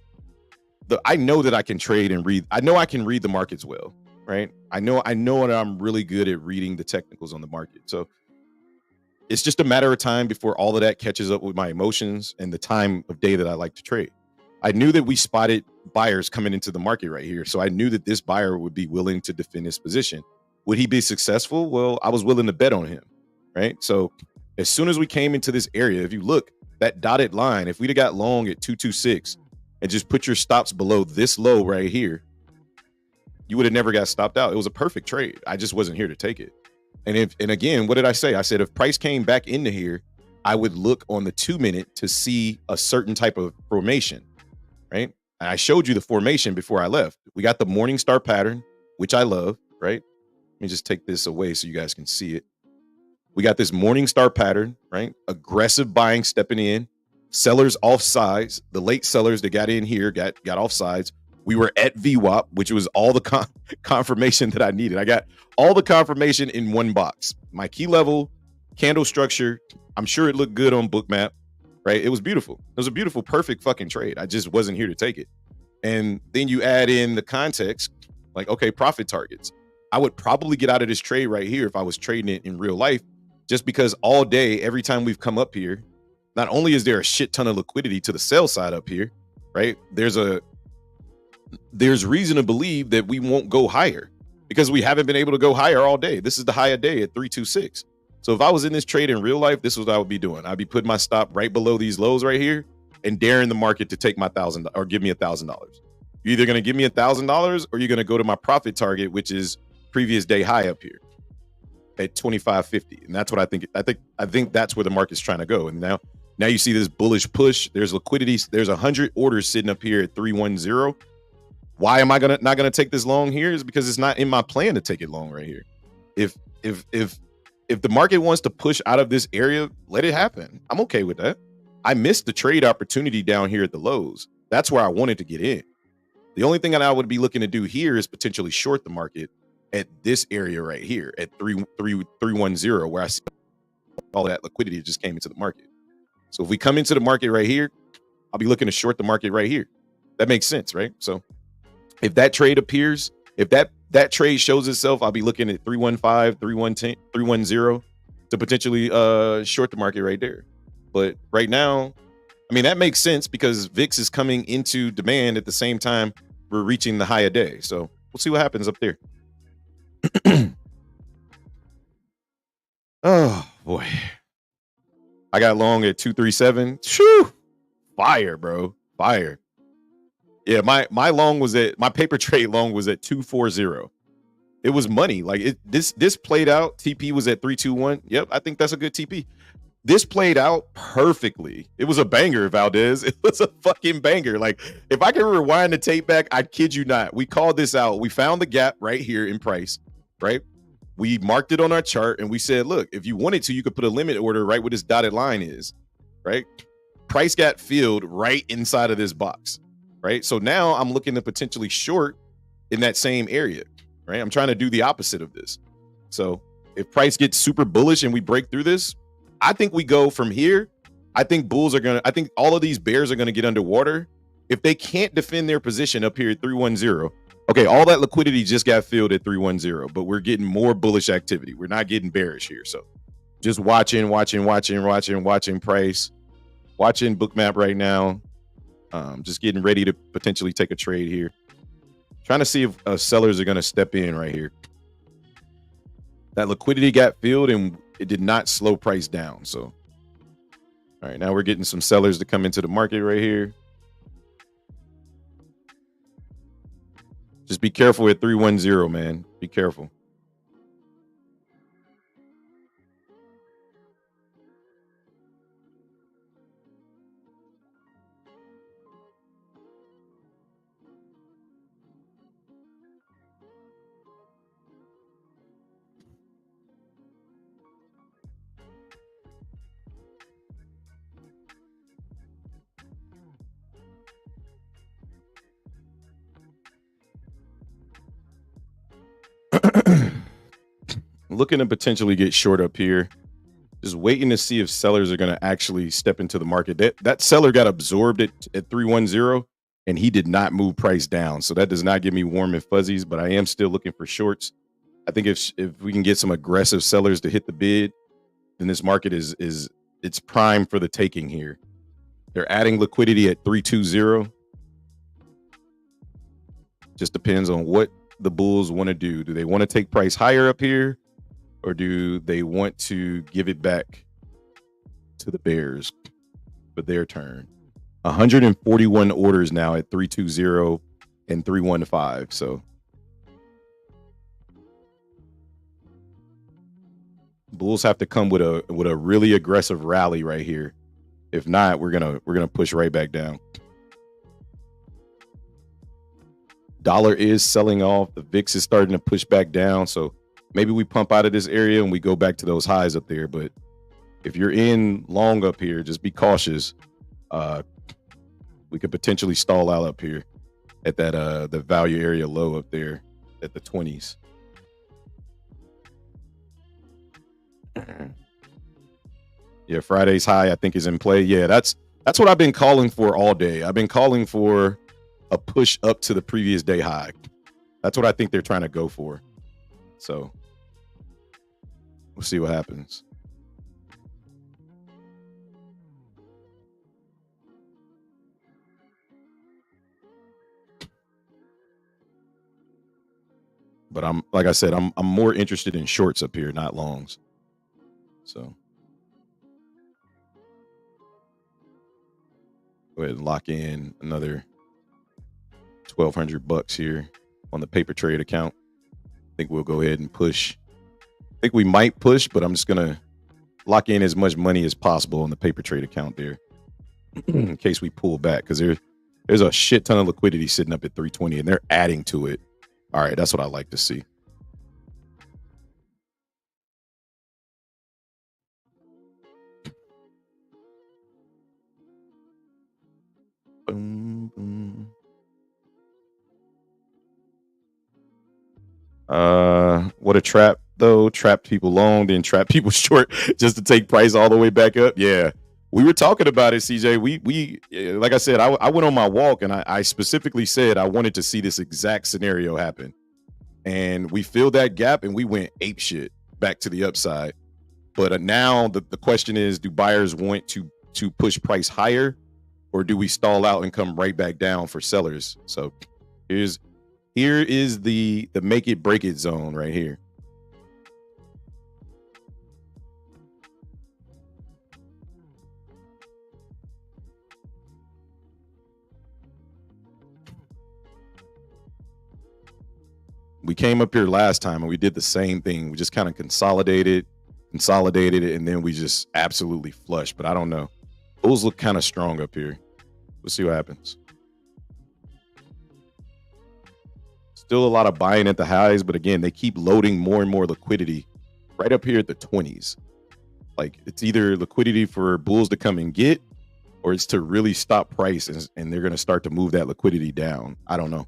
A: I know that I can trade and read. I know I can read the markets well, right? I know that I'm really good at reading the technicals on the market. So it's just a matter of time before all of that catches up with my emotions and the time of day that I like to trade. I knew that we spotted buyers coming into the market right here. So I knew that this buyer would be willing to defend his position. Would he be successful? Well, I was willing to bet on him, right? So as soon as we came into this area, if you look, that dotted line, if we'd have got long at 226 and just put your stops below this low right here, you would have never got stopped out. It was a perfect trade. I just wasn't here to take it. And again, what did I say? I said, if price came back into here, I would look on the 2-minute to see a certain type of formation, right? And I showed you the formation before I left. We got the morning star pattern, which I love, right? Let me just take this away so you guys can see it. We got this morning star pattern, right? Aggressive buying stepping in, sellers off sides. The late sellers that got in here got off sides. We were at VWAP, which was all the confirmation that I needed. I got all the confirmation in one box. My key level, candle structure. I'm sure it looked good on Bookmap, right? It was beautiful. It was a beautiful, perfect fucking trade. I just wasn't here to take it. And then you add in the context, like, okay, profit targets. I would probably get out of this trade right here if I was trading it in real life, just because all day, every time we've come up here, not only is there a shit ton of liquidity to the sell side up here, right? There's reason to believe that we won't go higher because we haven't been able to go higher all day. This is the high a day at 326. So if I was in this trade in real life, this is what I would be doing. I'd be putting my stop right below these lows right here and daring the market to take my $1,000 or give me $1,000. You're either going to give me $1,000 or you're going to go to my profit target, which is previous day high up here at 25.50. And that's what I think. I think that's where the market's trying to go. And now you see this bullish push. There's liquidity. There's 100 orders sitting up here at 310. Why am I not gonna take this long here? Is because it's not in my plan to take it long right here. If the market wants to push out of this area, let it happen. I'm okay with that. I missed the trade opportunity down here at the lows. That's where I wanted to get in. The only thing that I would be looking to do here is potentially short the market at this area right here at 310, where I see all that liquidity just came into the market. So if we come into the market right here, I'll be looking to short the market right here. That makes sense, right? So if that trade appears, if that trade shows itself, I'll be looking at 315, 310 to potentially short the market right there. But right now, I mean, that makes sense because VIX is coming into demand at the same time we're reaching the high a day. So we'll see what happens up there. Oh boy. I got long at 237. Shoo! Fire, bro. Fire. Yeah, my long was at my paper trade long was at 240. It was money. Like this played out. TP was at 321. Yep, I think that's a good TP. This played out perfectly. It was a banger, Valdez. It was a fucking banger. Like, if I can rewind the tape back, I kid you not. We called this out. We found the gap right here in price, right? We marked it on our chart and we said, look, if you wanted to, you could put a limit order right where this dotted line is, right? Price got filled right inside of this box, right? So now I'm looking to potentially short in that same area, right? I'm trying to do the opposite of this. So if price gets super bullish and we break through this, I think we go from here. I think I think all of these bears are going to get underwater. If they can't defend their position up here at 310, okay, all that liquidity just got filled at 310, but we're getting more bullish activity. We're not getting bearish here. So just watching price, watching Bookmap right now. Just getting ready to potentially take a trade here. Trying to see if sellers are going to step in right here. That liquidity got filled and it did not slow price down. So, all right, now we're getting some sellers to come into the market right here. Just be careful at 310, man. Be careful. Looking to potentially get short up here. Just waiting to see if sellers are going to actually step into the market. That seller got absorbed at 310 and he did not move price down. So that does not give me warm and fuzzies, but I am still looking for shorts. I think if we can get some aggressive sellers to hit the bid, then this market is it's prime for the taking here. They're adding liquidity at 320. Just depends on what the bulls want to do. Do they want to take price higher up here? Or do they want to give it back to the bears for their turn? 141 orders now at 320 and 315. So bulls have to come with a really aggressive rally right here. If not, we're gonna push right back down. Dollar is selling off. The VIX is starting to push back down. So maybe we pump out of this area and we go back to those highs up there. But if you're in long up here, just be cautious. We could potentially stall out up here at that the value area low up there at the 20s. Yeah, Friday's high I think is in play. Yeah, that's what I've been calling for all day. I've been calling for a push up to the previous day high. That's what I think they're trying to go for. So we'll see what happens. But like I said, I'm more interested in shorts up here, not longs. So go ahead and lock in another $1,200 here on the paper trade account. I think we'll go ahead and push. I think we might push, but I'm just gonna lock in as much money as possible on the paper trade account there in case we pull back, because there's a shit ton of liquidity sitting up at 320 and they're adding to it. All right, that's what I like to see. What a trap though. Trapped people long, then trap people short just to take price all the way back up. Yeah. We were talking about it, CJ. We like I said, I went on my walk and I specifically said I wanted to see this exact scenario happen. And we filled that gap and we went ape shit back to the upside. But now the question is, do buyers want to push price higher, or do we stall out and come right back down for sellers? So here is the make it break it zone right here. We came up here last time and we did the same thing. We just kind of consolidated it, and then we just absolutely flushed. But I don't know. Bulls look kind of strong up here. We'll see what happens. Still a lot of buying at the highs, but again, they keep loading more and more liquidity right up here at the 20s. Like, it's either liquidity for bulls to come and get, or it's to really stop prices, and they're going to start to move that liquidity down. I don't know.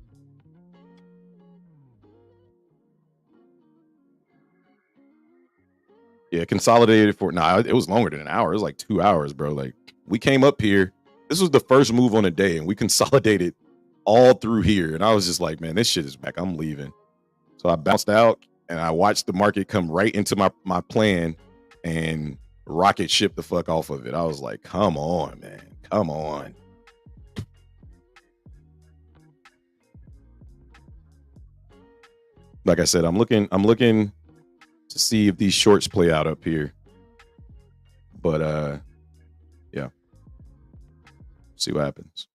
A: Yeah, consolidated for it was longer than an hour. It was like 2 hours, bro. Like, we came up here. This was the first move on the day, and we consolidated all through here. And I was just like, man, this shit is back. I'm leaving. So I bounced out and I watched the market come right into my plan and rocket ship the fuck off of it. I was like, come on, man. Come on. Like I said, I'm looking to see if these shorts play out up here. But yeah. See what happens.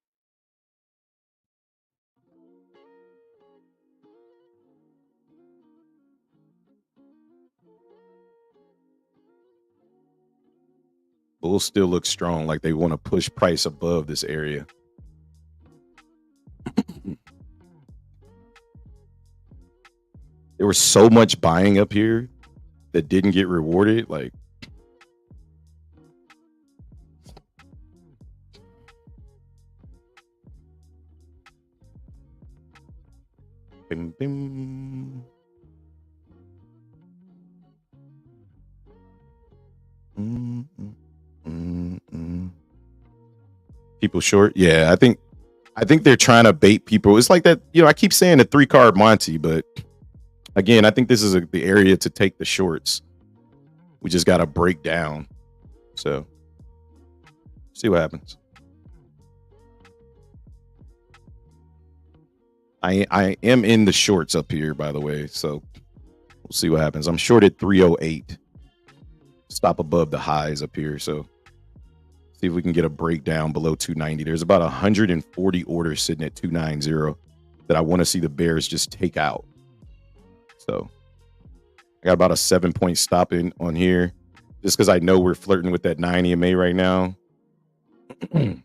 A: Bulls still look strong, like they want to push price above this area. There was so much buying up here that didn't get rewarded. Like, bim, bim. People short. Yeah, I think they're trying to bait people. It's like that, I keep saying the 3-card Monty, but again, I think this is the area to take the shorts. We just got to break down. So, see what happens. I am in the shorts up here, by the way. So, we'll see what happens. I'm short at 308. Stop above the highs up here. So, see if we can get a breakdown below 290. There's about 140 orders sitting at 290 that I want to see the bears just take out. So I got about a 7-point stop in on here just because I know we're flirting with that 9 EMA right now. And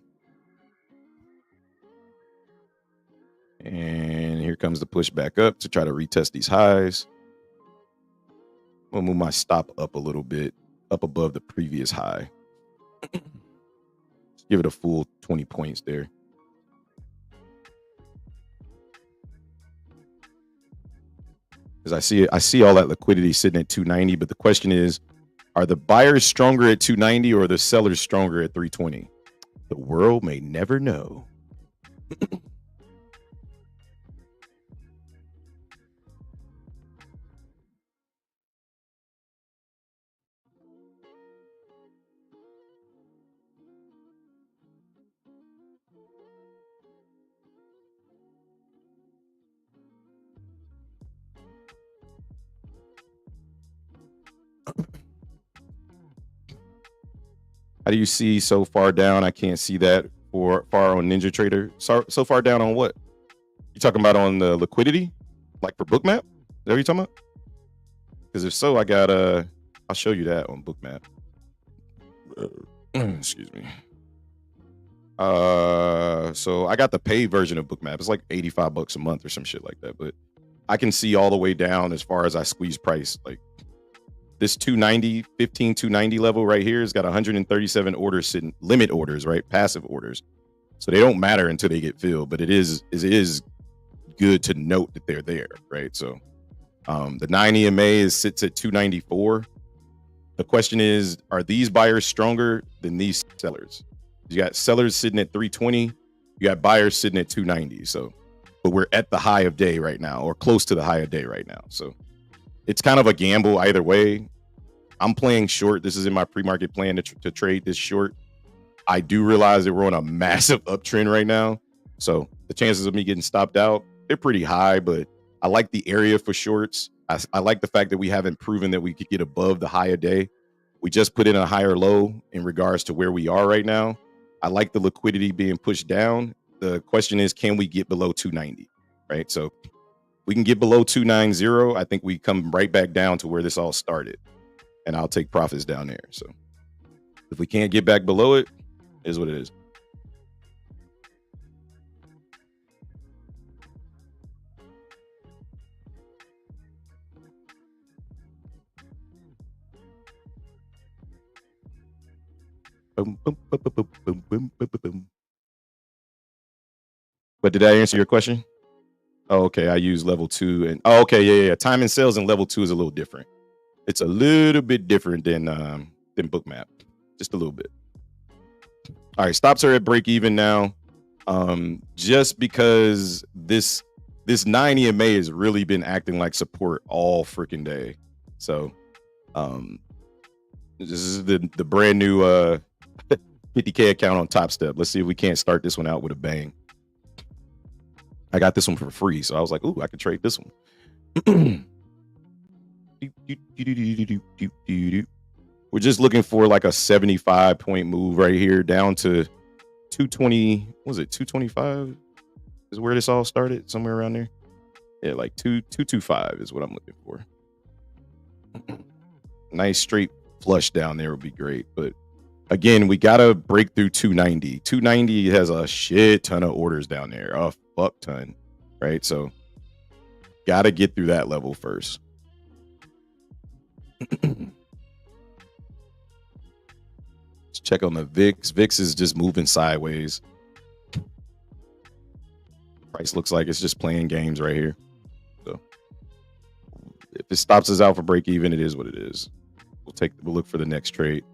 A: here comes the push back up to try to retest these highs. I'm gonna move my stop up a little bit, up above the previous high. Give it a full 20 points there. Because I see all that liquidity sitting at 290, but the question is, are the buyers stronger at 290 or the sellers stronger at 320? The world may never know. How do you see so far down? I can't see that for far on Ninja Trader. So far down on what? You talking about on the liquidity? Like for Bookmap? Is that what you talking about? Because if so, I got I'll show you that on Bookmap. Excuse me. So I got the paid version of Bookmap. It's like $85 a month or some shit like that. But I can see all the way down as far as I squeeze price. Like this 290 level right here has got 137 orders sitting, limit orders, right? Passive orders. So they don't matter until they get filled, but it is good to note that they're there, right? So The 9 EMA sits at 294. The question is, are these buyers stronger than these sellers? You got sellers sitting at 320. You got buyers sitting at 290. So, but we're at the high of day right now, or close to the high of day right now. So it's kind of a gamble either way. I'm playing short. This is in my pre-market plan to trade this short. I do realize that we're on a massive uptrend right now. So the chances of me getting stopped out, they're pretty high, but I like the area for shorts. I like the fact that we haven't proven that we could get above the high of day. We just put in a higher low in regards to where we are right now. I like the liquidity being pushed down. The question is, can we get below 290, right? So we can get below 290. I think we come right back down to where this all started, and I'll take profits down there. So if we can't get back below it, it is what it is. Boom, boom, boom, boom, boom, boom, boom, boom. But did I answer your question? Oh, okay. I use level 2 and okay, yeah. Time and sales and level 2 is a little different. It's a little bit different than Bookmap, just a little bit. All right, stops are at break even now. Just because this 9 EMA has really been acting like support all freaking day. So, this is the brand new 50K account on Topstep. Let's see if we can't start this one out with a bang. I got this one for free, so I was like, ooh, I could trade this one. We're just looking for like a 75-point move right here down to 220. Was it 225? Is where this all started, somewhere around there. Yeah, like 225 is what I'm looking for. Nice straight flush down there would be great, but again, we gotta break through 290. 290 has a shit ton of orders down there, a fuck ton, right? So gotta get through that level first. Let's check on the VIX. VIX is just moving sideways. Price looks like it's just playing games right here. So if it stops us out for break even, it is what it is. We'll look for the next trade.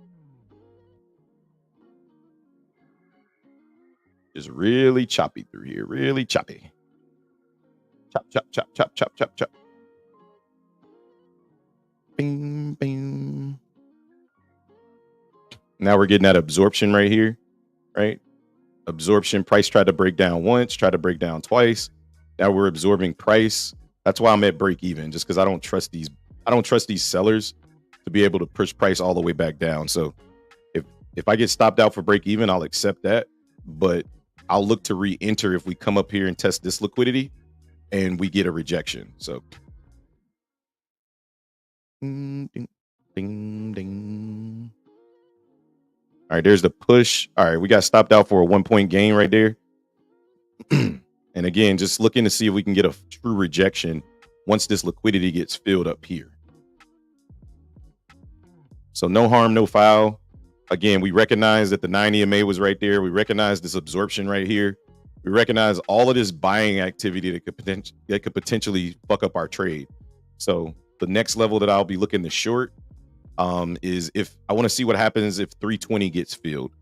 A: Just really choppy through here. Really choppy. Chop, chop, chop, chop, chop, chop, chop. Bing, bing. Now we're getting that absorption right here, right? Absorption. Price tried to break down once, tried to break down twice. Now we're absorbing price. That's why I'm at break even, just because I don't trust these sellers to be able to push price all the way back down. So if I get stopped out for break even, I'll accept that. But I'll look to re-enter if we come up here and test this liquidity and we get a rejection. So ding, ding, ding, ding. All right, there's the push. All right, we got stopped out for a 1-point gain right there. And again, just looking to see if we can get a true rejection once this liquidity gets filled up here. So no harm, no foul. Again, we recognize that the 9 EMA was right there. We recognize this absorption right here. We recognize all of this buying activity that could potentially fuck up our trade. So the next level that I'll be looking to short is if I want to see what happens if 320 gets filled.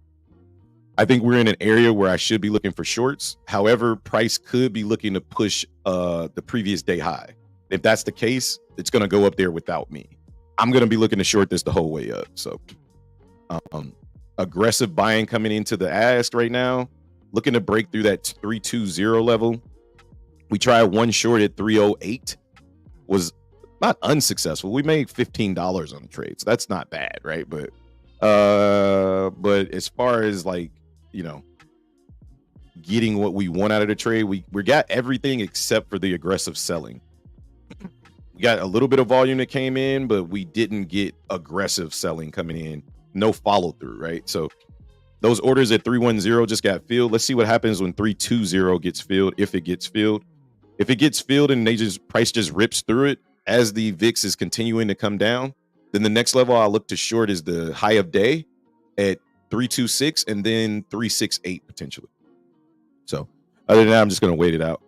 A: I think we're in an area where I should be looking for shorts. However, price could be looking to push the previous day high. If that's the case, it's going to go up there without me. I'm going to be looking to short this the whole way up. So aggressive buying coming into the ask right now, looking to break through that 320 level. We tried one short at 308, was not unsuccessful. We made $15 on the trade, so that's not bad, right? But as far as like, you know, getting what we want out of the trade, we got everything except for the aggressive selling. We got a little bit of volume that came in, but we didn't get aggressive selling coming in. No follow through, right? So those orders at 310 just got filled. Let's see what happens when 320 gets filled, if it gets filled. If it gets filled and price just rips through it as the VIX is continuing to come down, then the next level I'll look to short is the high of day at 326 and then 368 potentially. So other than that, I'm just going to wait it out.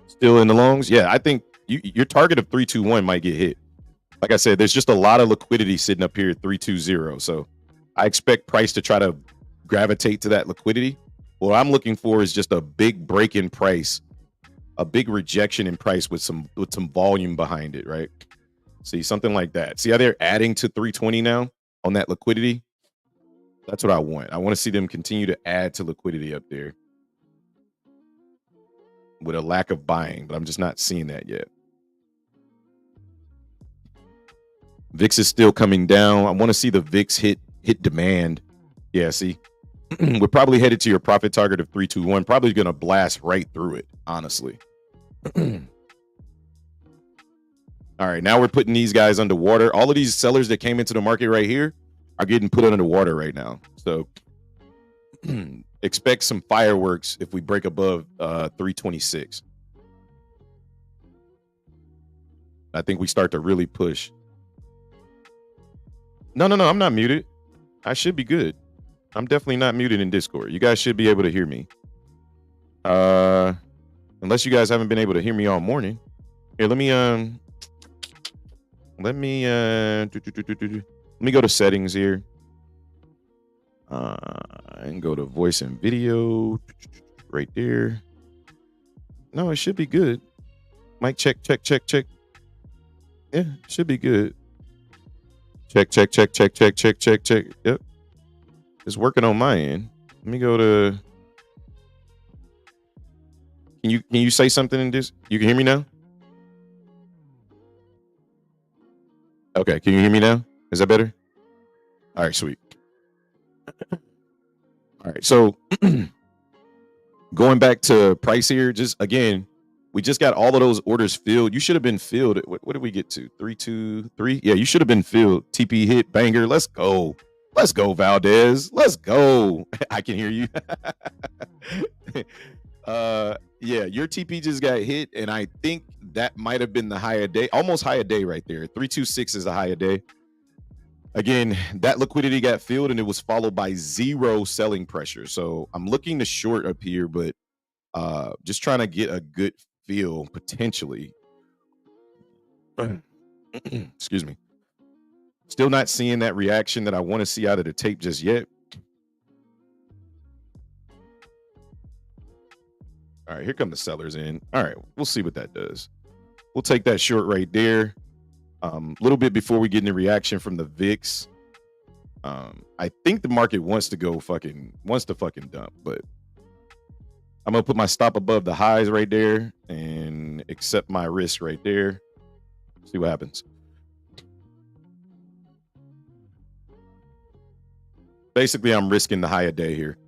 A: Still in the longs? Yeah, I think your target of 321 might get hit. Like I said, there's just a lot of liquidity sitting up here at 320. So I expect price to try to gravitate to that liquidity. What I'm looking for is just a big break in price, a big rejection in price with some volume behind it, right? See, something like that. See how they're adding to 320 now on that liquidity? That's what I want. I want to see them continue to add to liquidity up there with a lack of buying, but I'm just not seeing that yet. VIX is still coming down. I want to see the VIX hit demand. Yeah, see, we're probably headed to your profit target of 321. Probably going to blast right through it, honestly. All right, now we're putting these guys underwater. All of these sellers that came into the market right here are getting put underwater right now. So expect some fireworks if we break above 326. I think we start to really push. No, I'm not muted. I should be good. I'm definitely not muted in Discord. You guys should be able to hear me. Unless you guys haven't been able to hear me all morning. Here, let me go to settings here. And go to voice and video right there. No, it should be good. Mic check. Yeah, should be good. Check. Yep. It's working on my end. Let me go to. Can you say something in this? You can hear me now? Okay, can you hear me now? Is that better? All right, sweet. All right, so going back to price here, just again, we just got all of those orders filled. You should have been filled. What did we get to? 323? Yeah, you should have been filled. TP hit banger. Let's go. Let's go, Valdez. Let's go. I can hear you. Yeah, your TP just got hit, and I think that might have been the high of day, almost high of day right there. 326 is the high of day. Again, that liquidity got filled, and it was followed by zero selling pressure. So I'm looking to short up here, but just trying to get a good feel potentially. Excuse me. Still not seeing that reaction that I want to see out of the tape just yet. All right, here come the sellers in. All right, we'll see what that does. We'll take that short right there. A little bit before we get into reaction from the VIX. I think the market wants to fucking dump, but I'm gonna put my stop above the highs right there and accept my risk right there. See what happens. Basically, I'm risking the high a day here.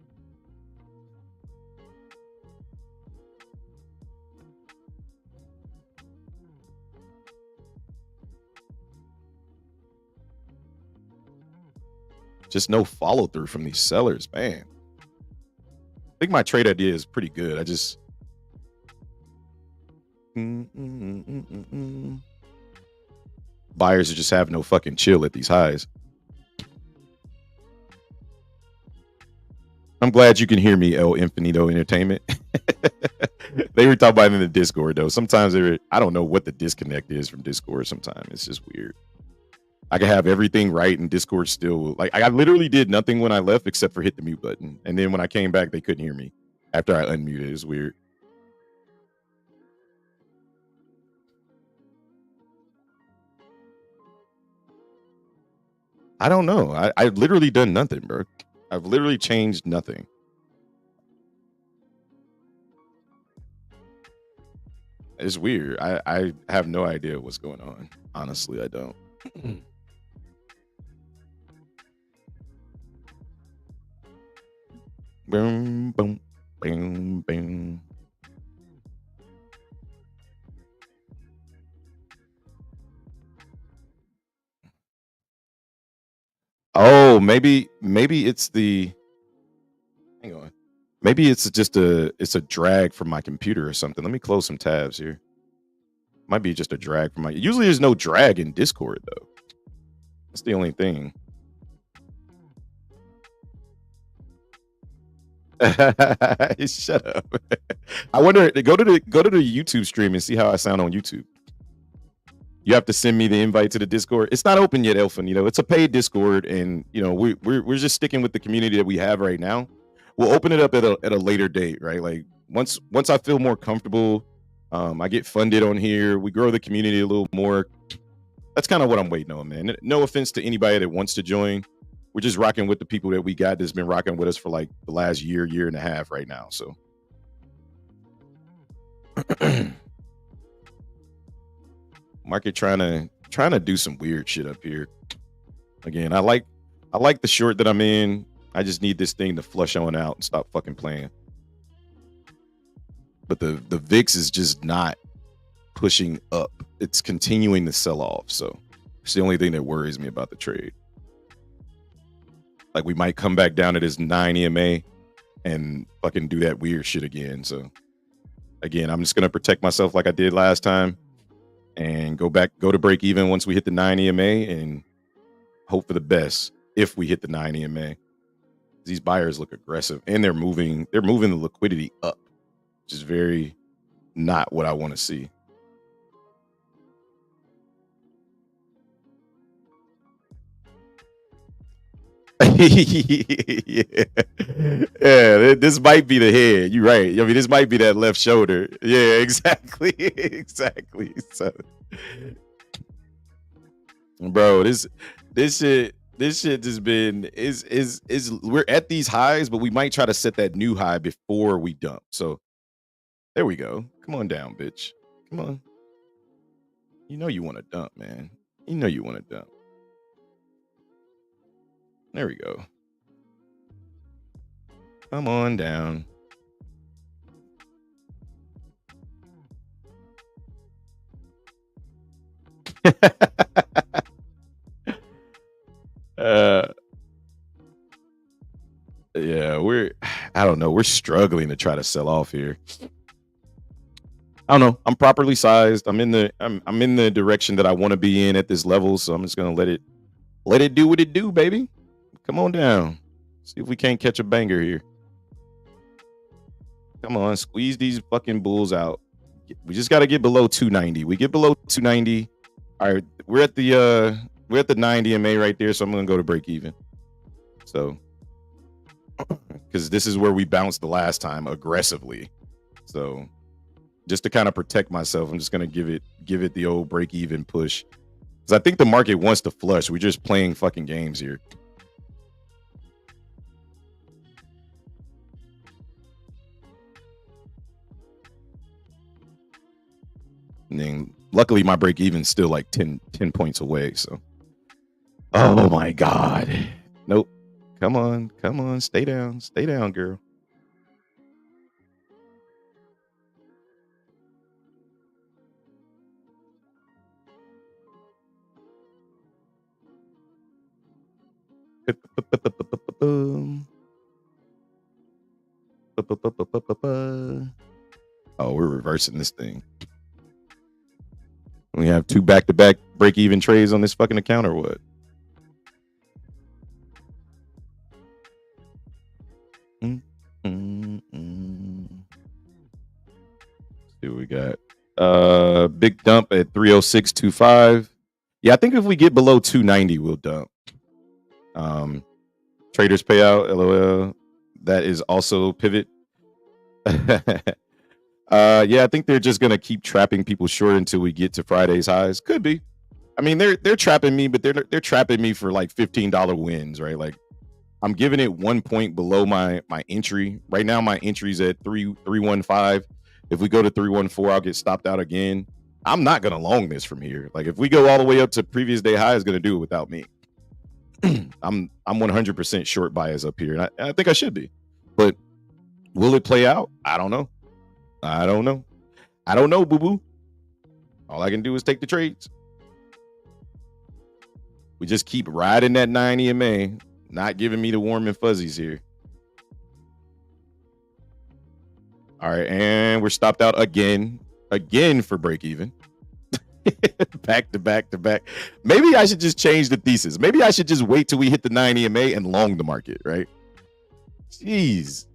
A: Just no follow through from these sellers, man. I think my trade idea is pretty good. I just buyers just have no fucking chill at these highs. I'm glad you can hear me, El Infinito Entertainment. They were talking about it in the Discord, though. Sometimes I don't know what the disconnect is from Discord. Sometimes it's just weird. I can have everything right, and Discord still, like, I literally did nothing when I left except for hit the mute button. And then when I came back, they couldn't hear me after I unmuted. It's weird. I don't know. I've literally done nothing, bro. I've literally changed nothing. It's weird. I have no idea what's going on. Honestly, I don't. Boom, boom, boom, boom. Oh, maybe it's the. Hang on. Maybe it's just it's a drag from my computer or something. Let me close some tabs here. Might be just a drag from my. Usually, there's no drag in Discord though. That's the only thing. Shut up. I wonder. Go to the YouTube stream and see how I sound on YouTube. You have to send me the invite to the Discord. It's not open yet, Elfin. It's a paid Discord, and we're just sticking with the community that we have right now. We'll open it up at a later date, right? Like once I feel more comfortable, I get funded on here. We grow the community a little more. That's kind of what I'm waiting on, man. No offense to anybody that wants to join. We're just rocking with the people that we got that's been rocking with us for like the last year and a half right now. So market trying to do some weird shit up here. Again, I like the short that I'm in. I just need this thing to flush on out and stop fucking playing. But the VIX is just not pushing up. It's continuing to sell off. So it's the only thing that worries me about the trade. Like we might come back down to this 9 EMA and fucking do that weird shit again. So again, I'm just gonna protect myself like I did last time and go to break even once we hit the 9 EMA and hope for the best if we hit the 9 EMA. These buyers look aggressive and they're moving the liquidity up, which is very not what I want to see. yeah. This might be the head. You're right. I mean, this might be that left shoulder. Yeah, exactly. Exactly. So, bro, this shit has been is we're at these highs, but we might try to set that new high before we dump. So there we go. Come on down, bitch. Come on. You know you want to dump, man. You know you want to dump. There we go. Come on down. Yeah, I don't know. We're struggling to try to sell off here. I don't know. I'm properly sized. I'm in the direction that I want to be in at this level, so I'm just gonna let it do what it do, baby. Come on down. See if we can't catch a banger here. Come on, squeeze these fucking bulls out. We just got to get below 290. We get below 290. All right, we're at the 90 EMA right there, so I'm gonna go to break even. So, because this is where we bounced the last time aggressively. So, just to kind of protect myself, I'm just gonna give it the old break even push. Because I think the market wants to flush. We're just playing fucking games here. And then luckily my break even's still like 10 points away. So, oh my God. Nope. Come on. Stay down, girl. Oh, we're reversing this thing. We have 2 back-to-back break-even trades on this fucking account or what? Let's see what we got. Big dump at 306.25. Yeah, I think if we get below 290, we'll dump. Traders payout, LOL. That is also pivot. Yeah, I think they're just gonna keep trapping people short until we get to Friday's highs. Could be. I mean, they're trapping me, but they're trapping me for like $15 wins, right? Like I'm giving it 1 point below my entry. Right now, my entry's at 315. If we go to 314, I'll get stopped out again. I'm not gonna long this from here. Like if we go all the way up to previous day high, it's gonna do it without me. I'm 100% short bias up here, and I think I should be. But will it play out? I don't know. I don't know, boo-boo. All I can do is take the trades. We just keep riding that 9 EMA, not giving me the warm and fuzzies here. All right, and we're stopped out again for break even. back to back. Maybe I should just change the thesis. Maybe I should just wait till we hit the 9 EMA and long the market, right? Jeez.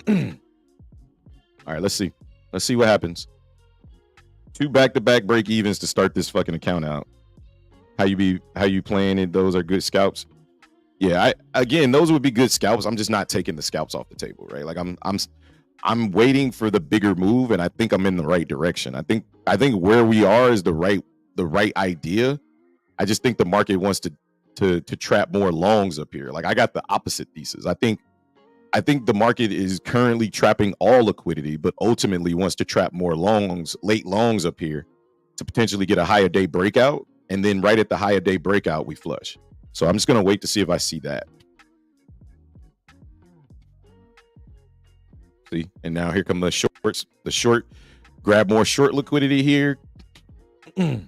A: All right, let's see. Let's see what happens. 2 back-to-back break evens to start this fucking account out. How you playing it? Those are good scalps. Yeah, again, those would be good scalps. I'm just not taking the scalps off the table, right? Like I'm waiting for the bigger move, and I think I'm in the right direction. I think where we are is the right idea. I just think the market wants to trap more longs up here. Like I got the opposite thesis. I think the market is currently trapping all liquidity, but ultimately wants to trap more longs, late longs up here to potentially get a higher day breakout. And then right at the higher day breakout, we flush. So I'm just going to wait to see if I see that. See, and now here come the shorts. The short, grab more short liquidity here. Just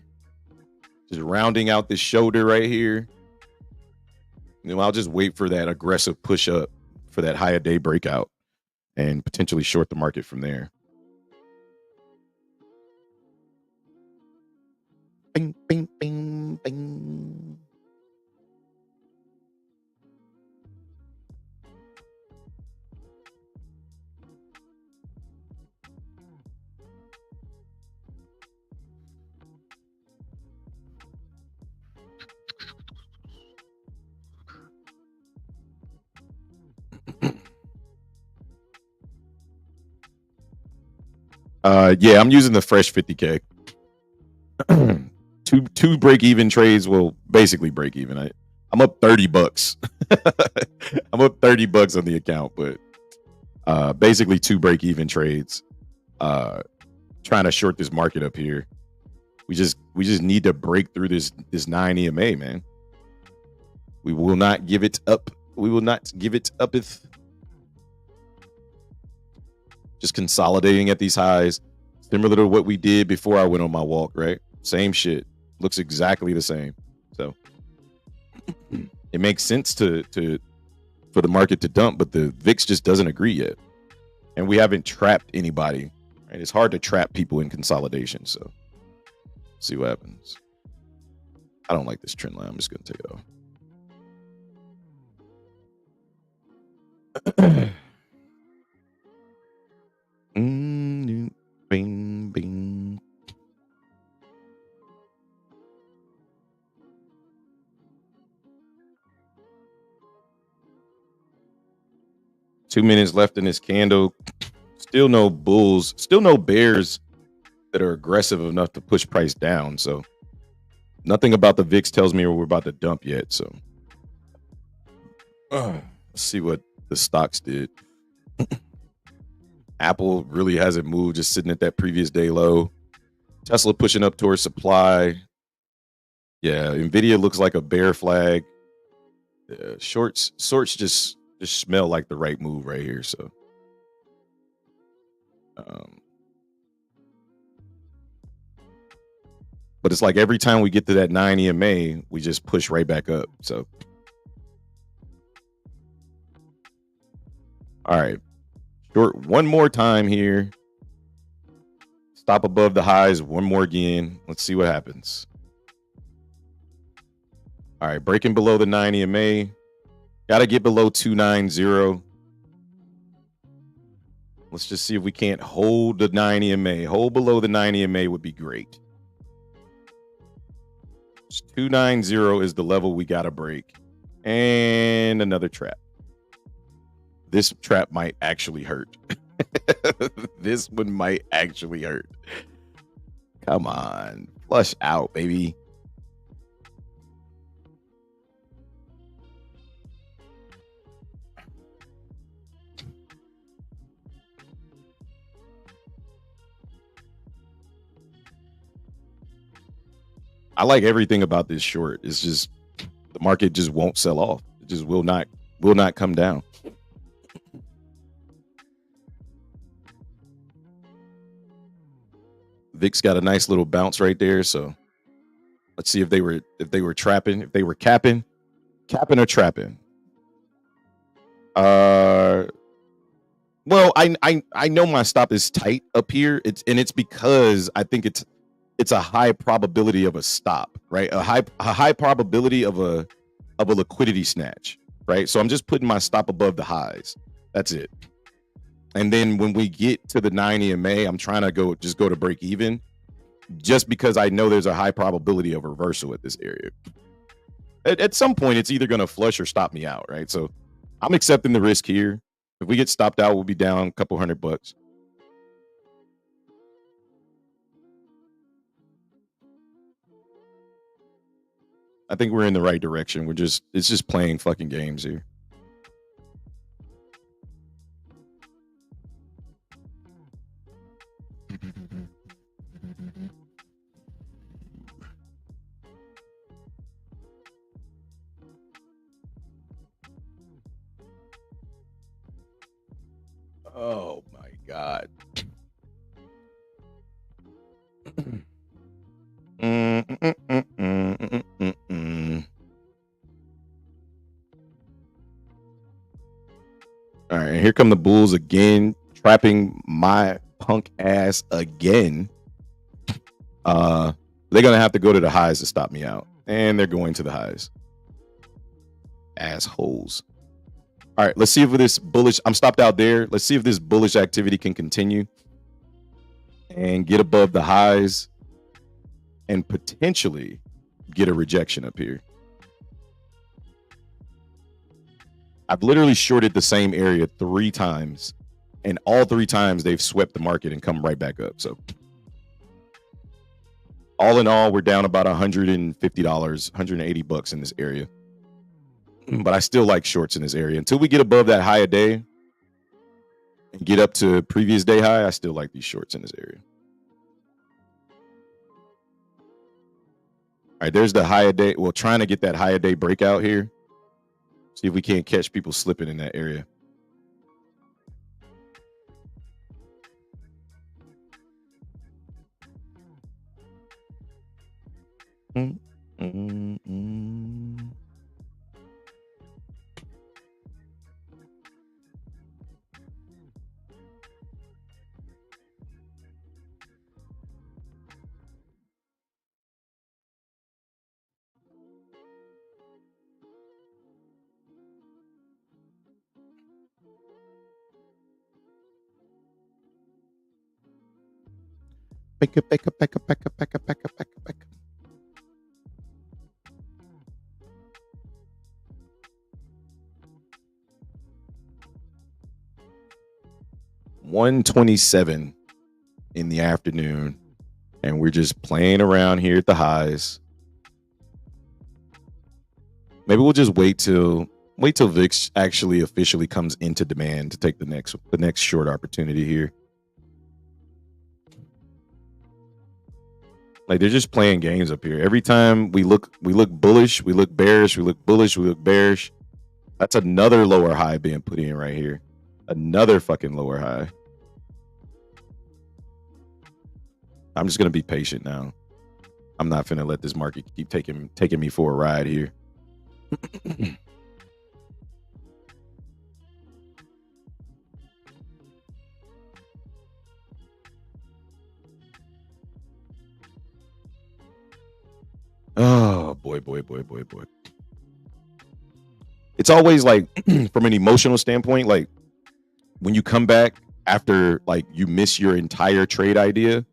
A: rounding out this shoulder right here. And I'll just wait for that aggressive push up for that higher day breakout and potentially short the market from there. Bing, bing, bing, bing. Yeah, I'm using the fresh 50K. two break even trades will basically break even. I'm up $30. I'm up $30 on the account, but basically 2 break even trades. Trying to short this market up here. We just need to break through this 9 EMA, man. We will not give it up. We will not give it up if just consolidating at these highs, similar to what we did before I went on my walk, right? Same shit. Looks exactly the same. So it makes sense for the market to dump, but the VIX just doesn't agree yet. And we haven't trapped anybody. Right? It's hard to trap people in consolidation. So see what happens. I don't like this trend line. I'm just gonna take it off. Bing, bing. Two minutes left in this candle. Still no bulls. Still no bears that are aggressive enough to push price down. So nothing about the VIX tells me we're about to dump yet. So let's see what the stocks did. Apple really hasn't moved, just sitting at that previous day low. Tesla pushing up towards supply. Yeah, Nvidia looks like a bear flag. Shorts just smell like the right move right here. So, but it's like every time we get to that 9 EMA, we just push right back up. So, all right. Short one more time here. Stop above the highs one more again. Let's see what happens. All right, breaking below the 9 EMA. Got to get below 290. Let's just see if we can't hold the 9 EMA. Hold below the 9 EMA would be great. 290 is the level we got to break. And another trap. This trap might actually hurt. This one might actually hurt. Come on. Flush out, baby. I like everything about this short. It's just the market just won't sell off. It just will not come down. VIX got a nice little bounce right there. So let's see if they were trapping, if they were capping or trapping. Well, I know my stop is tight up here. It's because I think it's a high probability of a stop, right? A high probability of a liquidity snatch, right? So I'm just putting my stop above the highs. That's it. And then when we get to the 90 in May, I'm trying to go to break even, just because I know there's a high probability of reversal at this area. At some point, it's either going to flush or stop me out, right? So I'm accepting the risk here. If we get stopped out, we'll be down a couple $100. I think we're in the right direction. It's just playing fucking games here. Oh my God. All right, here come the Bulls again, trapping my punk ass again. They're gonna have to go to the highs to stop me out, and they're going to the highs. Assholes. All right, let's see if this bullish. I'm stopped out there. Let's see if this bullish activity can continue and get above the highs and potentially get a rejection up here. I've literally shorted the same area 3 times, and all 3 times they've swept the market and come right back up. So all in all, we're down about $150, $180 in this area. But I still like shorts in this area. Until we get above that high a day and get up to previous day high, I still like these shorts in this area. All right, there's the high a day. Well, trying to get that high a day breakout here. See if we can't catch people slipping in that area. Back up. 1:27 in the afternoon, and we're just playing around here at the highs. Maybe we'll just wait till VIX actually officially comes into demand to take the next short opportunity here. Like, they're just playing games up here. Every time we look bullish, we look bearish, we look bullish, we look bearish. That's another lower high being put in right here. Another fucking lower high. I'm just gonna be patient now. I'm not finna let this market keep taking me for a ride here. Oh boy. It's always like, from an emotional standpoint, like when you come back after like you miss your entire trade idea,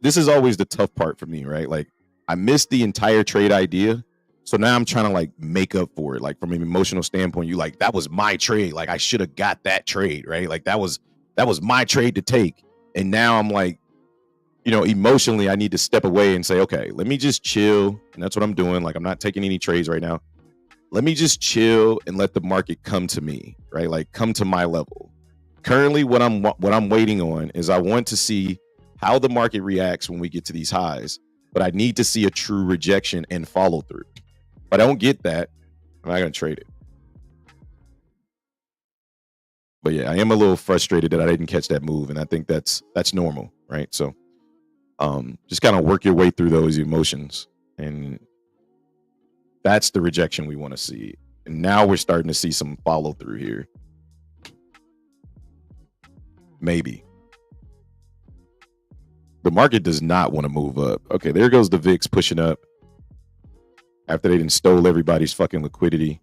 A: this is always the tough part for me, right? Like, I missed the entire trade idea, so now I'm trying to like make up for it. Like, from an emotional standpoint, you like, that was my trade. Like, I should have got that trade, right? Like, that was my trade to take. And now I'm like, emotionally, I need to step away and say, okay, let me just chill. And that's what I'm doing. Like, I'm not taking any trades right now. Let me just chill and let the market come to me, right? Like, come to my level. Currently, what I'm waiting on is, I want to see how the market reacts when we get to these highs, but I need to see a true rejection and follow through. If I don't get that, I'm not going to trade it. But yeah, I am a little frustrated that I didn't catch that move, and I think that's normal, right? So just kind of work your way through those emotions, and that's the rejection we want to see. And now we're starting to see some follow through here. Maybe. The market does not want to move up. Okay, there goes the VIX pushing up after they done stole everybody's fucking liquidity.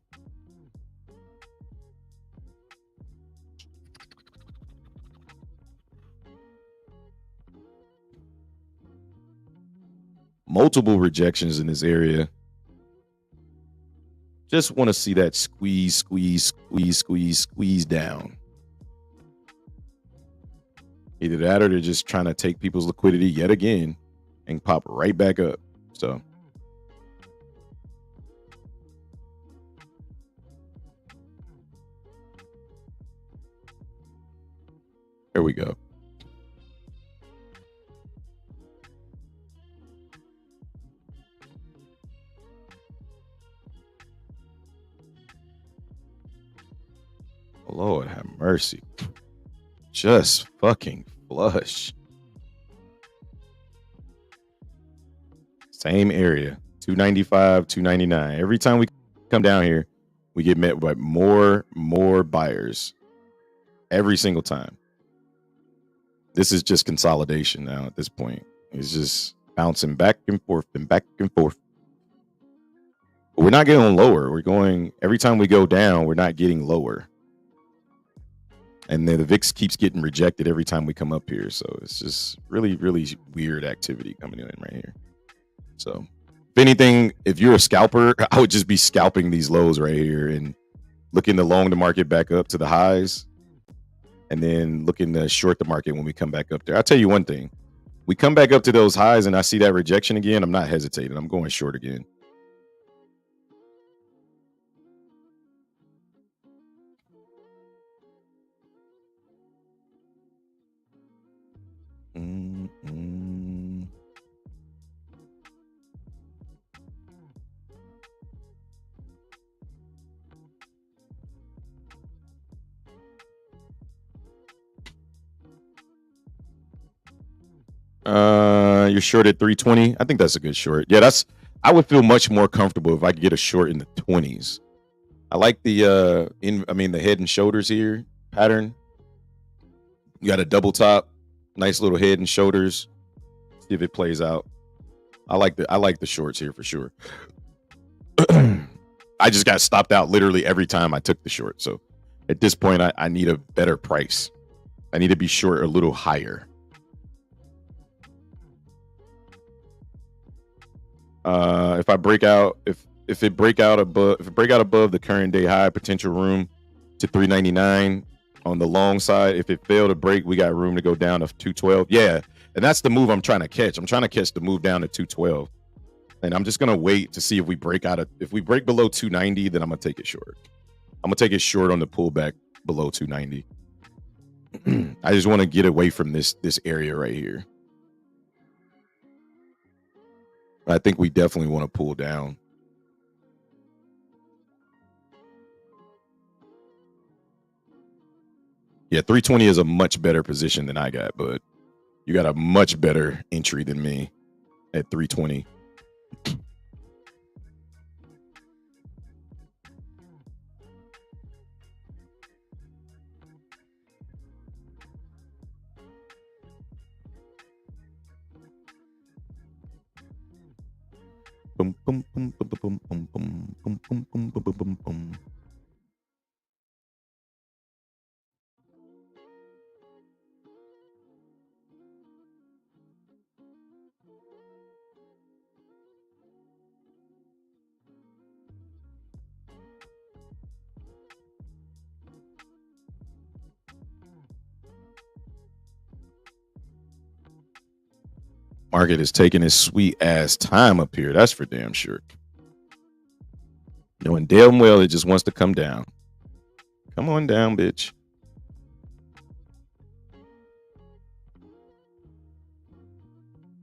A: multiple rejections in this area. Just want to see that squeeze down. Either that or they're just trying to take people's liquidity yet again and pop right back up. So there we go. Lord have mercy. Just fucking flush. Same area. 295, 299. Every time we come down here, we get met by more buyers. Every single time. This is just consolidation now at this point. It's just bouncing back and forth and back and forth. But we're not getting lower. We're going, every time we go down, we're not getting lower. And then the VIX keeps getting rejected every time we come up here. So it's just really, really weird activity coming in right here. So if anything, if you're a scalper, I would just be scalping these lows right here and looking to long the market back up to the highs. And then looking to short the market when we come back up there. I'll tell you one thing. We come back up to those highs and I see that rejection again. I'm not hesitating. I'm going short again. You're short at 320. I think that's a good short. Yeah, I would feel much more comfortable if I could get a short in the 20s. I like the the head and shoulders here pattern. You got a double top, nice little head and shoulders. See if it plays out. I like the shorts here for sure. I just got stopped out literally every time I took the short. So at this point, I need a better price. I need to be short a little higher. If I break out, if it break out above the current day high, potential room to 399 on the long side. If it failed to break, we got room to go down to 212. Yeah, and that's the move I'm trying to catch. I'm trying to catch the move down to 212, and I'm just gonna wait to see if we break if we break below 290, then I'm gonna take it short. I'm gonna take it short on the pullback below 290. I just want to get away from this area right here. I think we definitely want to pull down. Yeah, 320 is a much better position than I got, but you got a much better entry than me at 320. Boom, boom, boom, boom, boom, boom, boom, boom, boom, boom, boom, boom, boom. Market is taking his sweet ass time up here. That's for damn sure. Knowing damn well it just wants to come down. Come on down, bitch.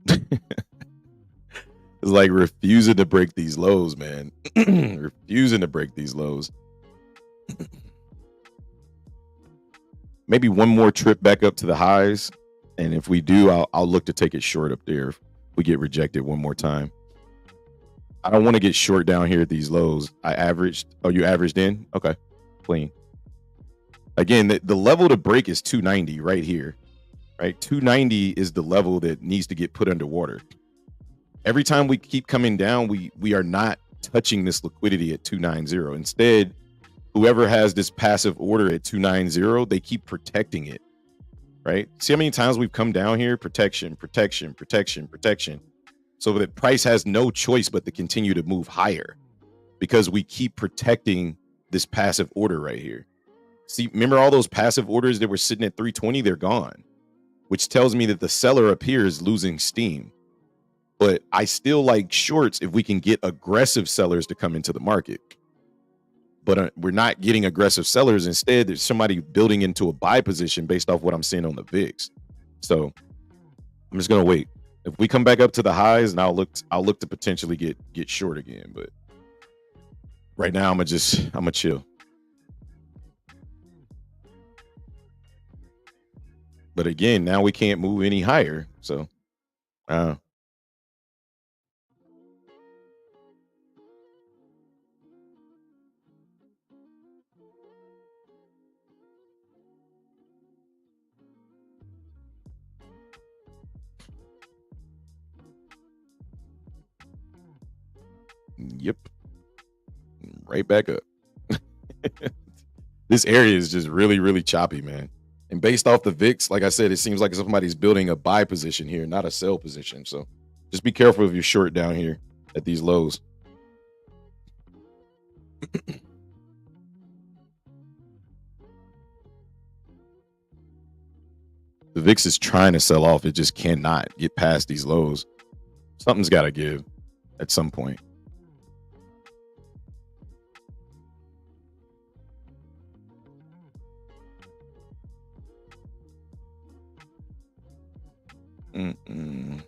A: It's like refusing to break these lows, man. Refusing to break these lows. Maybe one more trip back up to the highs. And if we do, I'll look to take it short up there if we get rejected one more time. I don't want to get short down here at these lows. I averaged. Oh, you averaged in? Okay. Clean. Again, the level to break is 290 right here. Right? 290 is the level that needs to get put underwater. Every time we keep coming down, we are not touching this liquidity at 290. Instead, whoever has this passive order at 290, they keep protecting it. Right? See how many times we've come down here? Protection, protection, protection, protection. So that price has no choice but to continue to move higher because we keep protecting this passive order right here. See, remember all those passive orders that were sitting at 320? They're gone, which tells me that the seller up here is losing steam. But I still like shorts if we can get aggressive sellers to come into the market. But we're not getting aggressive sellers. Instead, there's somebody building into a buy position based off what I'm seeing on the VIX. So I'm just gonna wait. If we come back up to the highs, and I'll look to potentially get short again. But right now, I'm gonna chill. But again, now we can't move any higher. So, yep, right back up. This area is just really, really choppy, man. And based off the VIX, like I said, it seems like somebody's building a buy position here, not a sell position. So just be careful if you're short down here at these lows. The VIX is trying to sell off. It just cannot get past these lows. Something's got to give at some point. Mm-mm.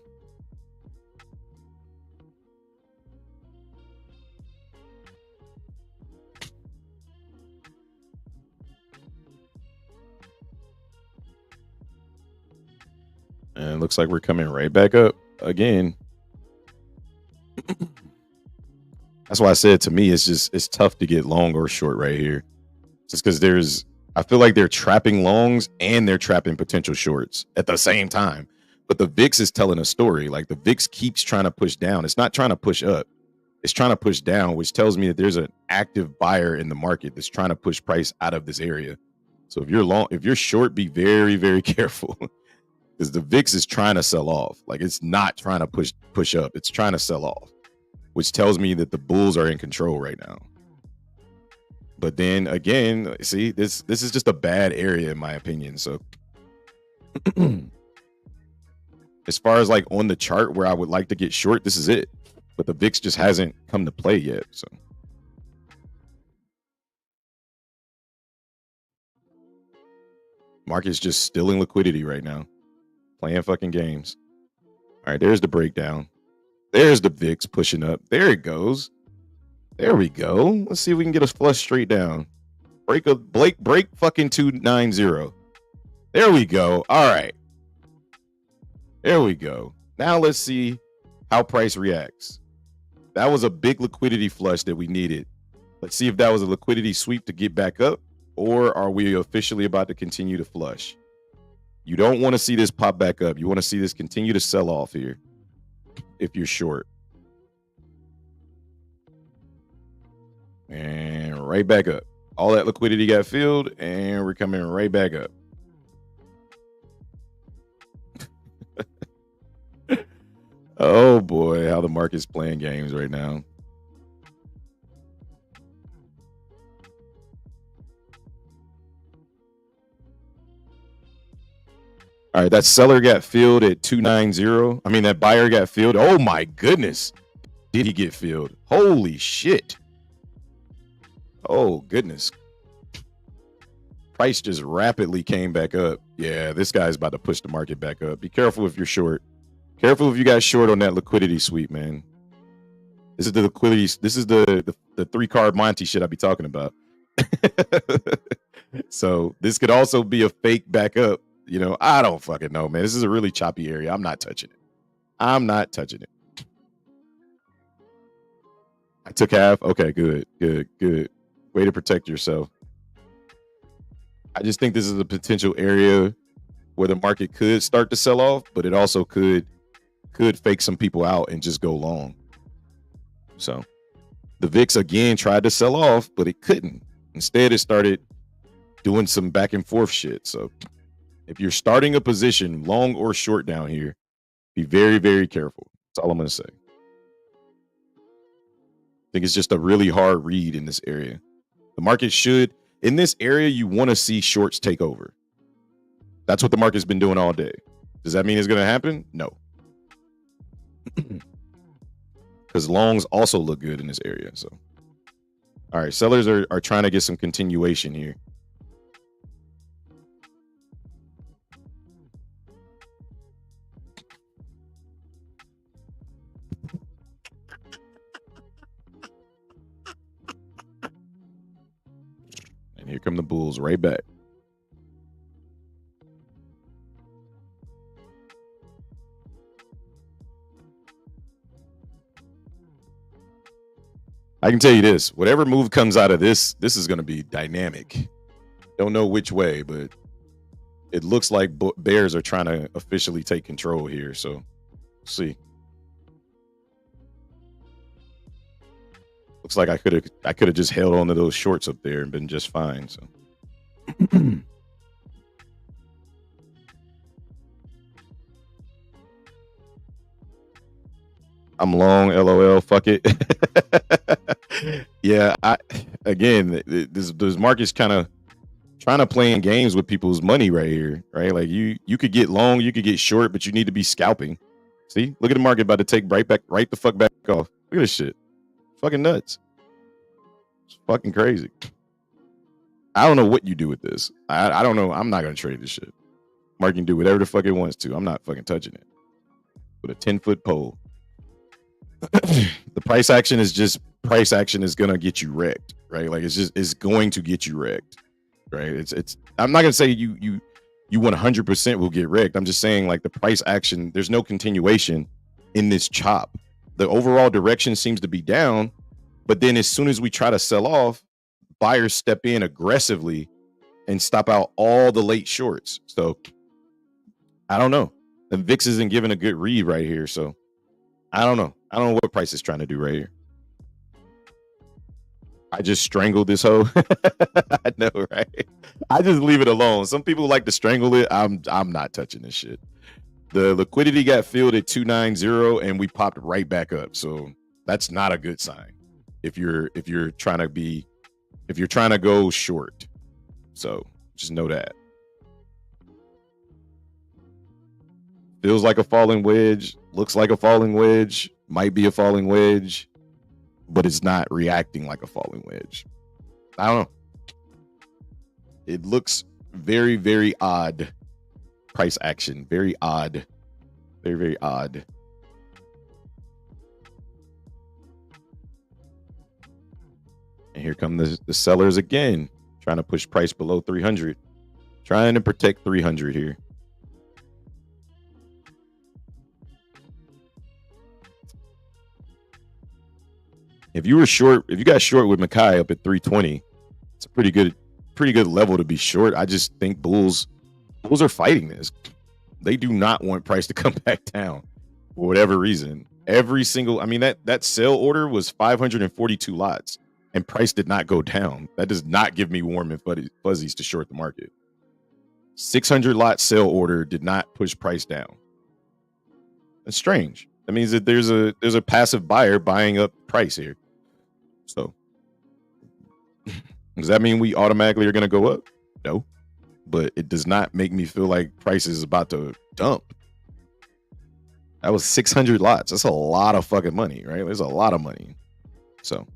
A: And it looks like we're coming right back up again. That's why I said, to me, it's tough to get long or short right here. Just because I feel like they're trapping longs and they're trapping potential shorts at the same time. But the VIX is telling a story. Like, the VIX keeps trying to push down. It's not trying to push up. It's trying to push down, which tells me that there's an active buyer in the market that's trying to push price out of this area. So if you're short, be very, very careful. Because the VIX is trying to sell off. Like, it's not trying to push up. It's trying to sell off, which tells me that the bulls are in control right now. But then again, see, this is just a bad area in my opinion. So as far as like on the chart where I would like to get short, this is it. But the VIX just hasn't come to play yet. So market's just stealing liquidity right now. Playing fucking games. All right, there's the breakdown. There's the VIX pushing up. There it goes. There we go. Let's see if we can get a flush straight down. Break fucking 290. There we go. All right. There we go. Now let's see how price reacts. That was a big liquidity flush that we needed. Let's see if that was a liquidity sweep to get back up, or are we officially about to continue to flush? You don't want to see this pop back up. You want to see this continue to sell off here if you're short. And right back up. All that liquidity got filled, and we're coming right back up. Oh boy, how the market's playing games right now. All right, that seller got filled at 290. I mean, that buyer got filled. Oh my goodness. Did he get filled? Holy shit. Oh goodness. Price just rapidly came back up. Yeah, this guy's about to push the market back up. Be careful if you're short. Careful if you got short on that liquidity sweep, man. This is the liquidity. This is the 3-card Monty shit I be talking about. So this could also be a fake back up. You know, I don't fucking know, man. This is a really choppy area. I'm not touching it. I'm not touching it. I took half. Okay, good. Way to protect yourself. I just think this is a potential area where the market could start to sell off, but it also could fake some people out and just go long. So the VIX again tried to sell off, but it couldn't. Instead, it started doing some back and forth shit. So if you're starting a position long or short down here, be very, very careful. That's all I'm gonna say. I think it's just a really hard read in this area. The market should, in this area, you want to see shorts take over. That's what the market's been doing all day. Does that mean it's going to happen? No. Because longs also look good in this area. So, all right, sellers are trying to get some continuation here. And here come the bulls right back. I can tell you this, whatever move comes out of this is going to be dynamic. Don't know which way, but it looks like bears are trying to officially take control here. So we'll see. Looks like I could have just held on to those shorts up there and been just fine. So I'm long, LOL. Fuck it. Yeah, this market's kind of trying to play in games with people's money right here, right? Like you could get long, you could get short, but you need to be scalping. See, look at the market about to take right the fuck back off. Look at this shit. Fucking nuts. It's fucking crazy. I don't know what you do with this. I don't know. I'm not gonna trade this shit. Market can do whatever the fuck it wants to. I'm not fucking touching it. With a 10-foot pole. The price action is gonna get you wrecked, right? Like it's going to get you wrecked, right? It's I'm not gonna say you 100% will get wrecked. I'm just saying like the price action, there's no continuation in this chop. The overall direction seems to be down, but then as soon as we try to sell off, buyers step in aggressively and stop out all the late shorts. So I don't know. The VIX isn't giving a good read right here, so I don't know. I don't know what price is trying to do right here. I just strangled this hoe. I know, right? I just leave it alone. Some people like to strangle it. I'm not touching this shit. The liquidity got filled at 290 and we popped right back up. So that's not a good sign if you're trying to go short. So just know that. Feels like a falling wedge, looks like a falling wedge, might be a falling wedge, but it's not reacting like a falling wedge. I don't know. It looks very, very odd. Price action, very odd. Very, very odd. And here come the sellers again, trying to push price below 300. Trying to protect 300 here. If you got short with Mackay up at 320, it's a pretty good level to be short. I just think bulls are fighting this. They do not want price to come back down for whatever reason. That sell order was 542 lots and price did not go down. That does not give me warm and fuzzies to short the market. 600 lot sell order did not push price down. That's strange. That means that there's a passive buyer buying up price here. So does that mean we automatically are going to go up? No, but it does not make me feel like price is about to dump. That was 600 lots. That's a lot of fucking money, right? There's a lot of money. So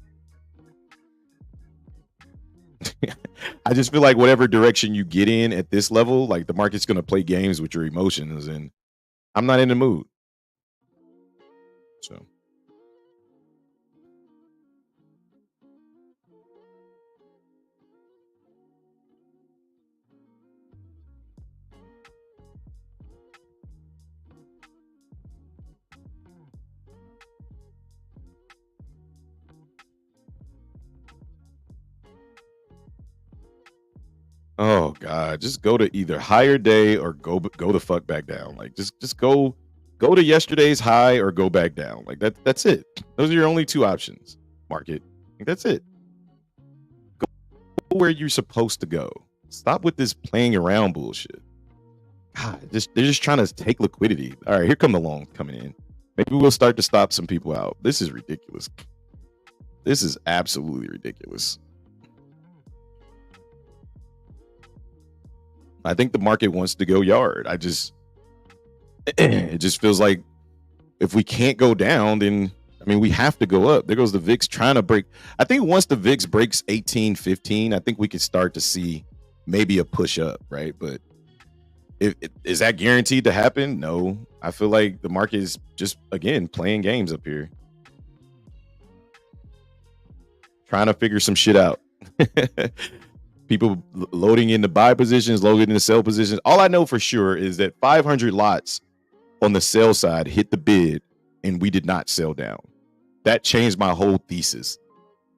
A: I just feel like whatever direction you get in at this level, like the market's going to play games with your emotions, and I'm not in the mood. So. Oh God, just go to either higher day or go the fuck back down. Like just go to yesterday's high or go back down. Like that's it. Those are your only two options. Market. Like, that's it. Go where you're supposed to go. Stop with this playing around bullshit. God, they're just trying to take liquidity. All right, here come the longs coming in. Maybe we'll start to stop some people out. This is ridiculous. This is absolutely ridiculous. I think the market wants to go yard. It just feels like if we can't go down, then we have to go up. There goes the VIX trying to break. I think once the VIX breaks 1815, I think we can start to see maybe a push up, right? But is that guaranteed to happen? No. I feel like the market is just, again, playing games up here. Trying to figure some shit out. People loading into buy positions, loading into sell positions. All I know for sure is that 500 lots on the sell side hit the bid and we did not sell down. That changed my whole thesis,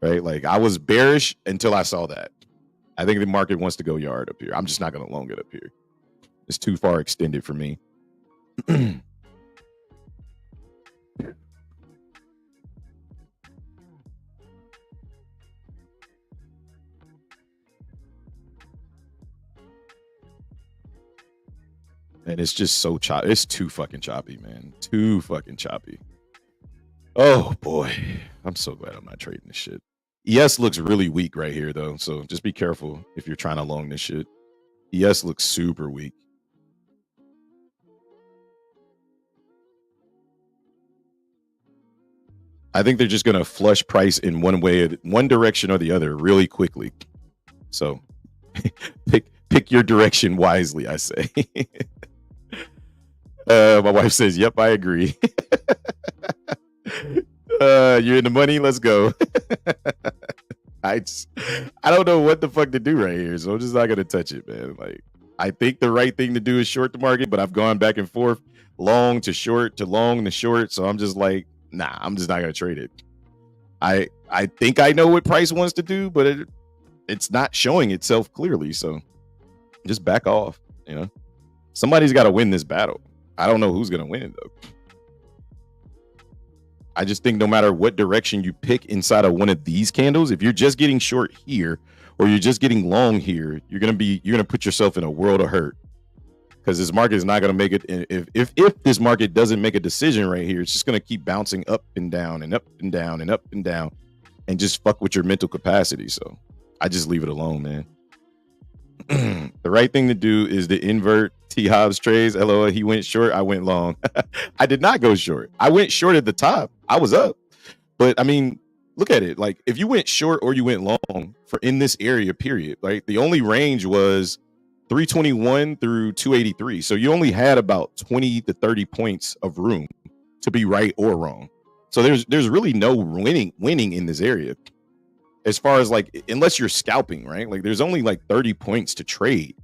A: right? Like I was bearish until I saw that. I think the market wants to go yard up here. I'm just not going to long it up here. It's too far extended for me. And it's just so choppy. It's too fucking choppy, man. Too fucking choppy. Oh boy. I'm so glad I'm not trading this shit. ES looks really weak right here though. So just be careful if you're trying to long this shit. ES looks super weak. I think they're just going to flush price in one way, one direction or the other really quickly. So pick your direction wisely, I say. My wife says, yep, I agree. You're in the money. Let's go. I don't know what the fuck to do right here. So I'm just not going to touch it, man. Like, I think the right thing to do is short the market, but I've gone back and forth, long to short to long to short. So I'm just like, nah, I'm just not going to trade it. I think I know what price wants to do, but it's not showing itself clearly. So just back off. Somebody's got to win this battle. I don't know who's going to win though. I just think no matter what direction you pick inside of one of these candles, if you're just getting short here or you're just getting long here, you're going to put yourself in a world of hurt. Because this market is not going to make it. If this market doesn't make a decision right here, it's just going to keep bouncing up and down and up and down and up and down and just fuck with your mental capacity. So I just leave it alone, man. The right thing to do is to invert T Hobbs trades. LOL, he went short. I went long. I did not go short. I went short at the top. I was up. But look at it. Like if you went short or you went long for in this area, period, like the only range was 321 through 283. So you only had about 20 to 30 points of room to be right or wrong. So there's really no winning in this area. As far as like, unless you're scalping, right? Like there's only like 30 points to trade.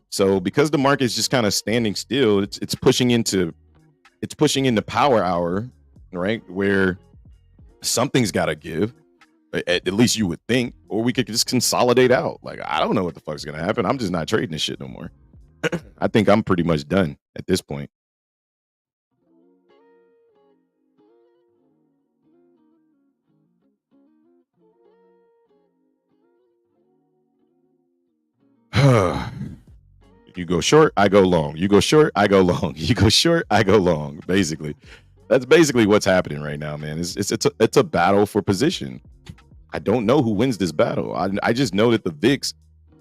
A: So because the market's just kind of standing still, it's pushing into power hour, right? Where something's got to give. At least you would think, or we could just consolidate out. Like, I don't know what the fuck's going to happen. I'm just not trading this shit no more. I think I'm pretty much done at this point. You go short, I go long. You go short, I go long. You go short, I go long. Basically, that's basically what's happening right now, man. It's a battle for position. I don't know who wins this battle. I just know that the VIX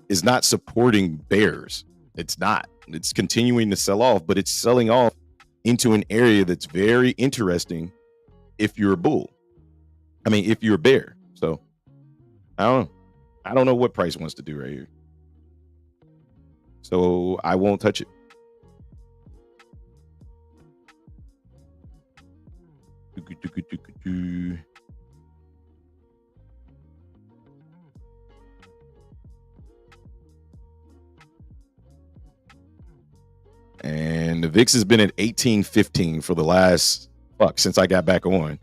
A: is not supporting bears. It's not. It's continuing to sell off, but it's selling off into an area that's very interesting if you're a bull. If you're a bear. So I don't know what price wants to do right here. So I won't touch it. And the VIX has been at 1815 for the last since I got back on.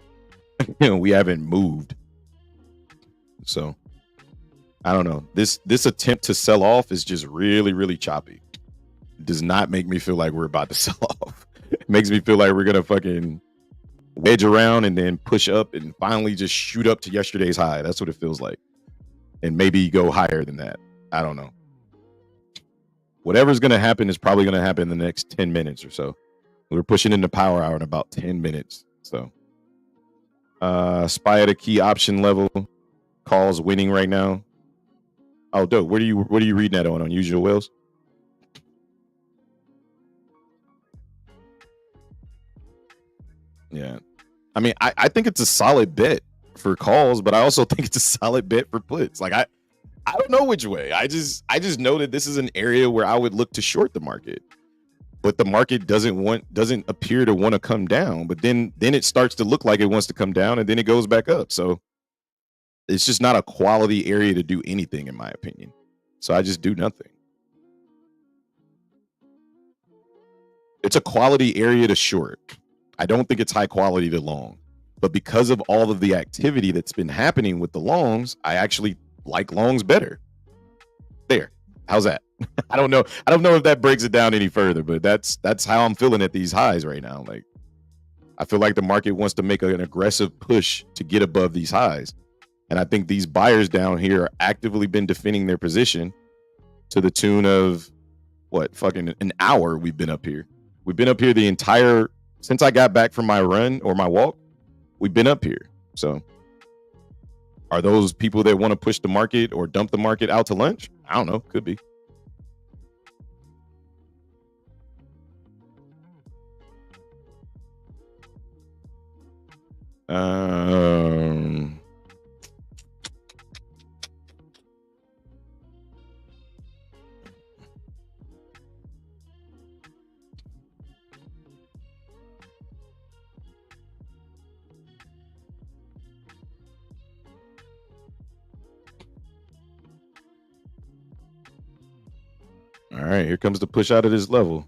A: We haven't moved. So I don't know. This attempt to sell off is just really, really choppy. It does not make me feel like we're about to sell off. It makes me feel like we're gonna fucking wedge around and then push up and finally just shoot up to yesterday's high. That's what it feels like. And maybe go higher than that. I don't know. Whatever's gonna happen is probably gonna happen in the next 10 minutes or so. We're pushing into power hour in about 10 minutes. So SPY at a key option level, calls winning right now. Oh, dope. What are you reading that on Usual Whales? Yeah. I mean, I think it's a solid bet for calls, but I also think it's a solid bet for puts. Like I don't know which way. I just know that this is an area where I would look to short the market. But the market doesn't appear to want to come down. But then it starts to look like it wants to come down, and then it goes back up. So it's just not a quality area to do anything, in my opinion. So I just do nothing. It's a quality area to short. I don't think it's high quality to long. But because of all of the activity that's been happening with the longs, I actually like longs better. There. How's that? I don't know if that breaks it down any further, but that's how I'm feeling at these highs right now. Like, I feel like the market wants to make an aggressive push to get above these highs. And I think these buyers down here are actively been defending their position to the tune of fucking an hour we've been up here. We've been up here the entire, since I got back from my run or my walk, we've been up here. So are those people that want to push the market or dump the market out to lunch? I don't know. Could be. All right, here comes the push out of this level.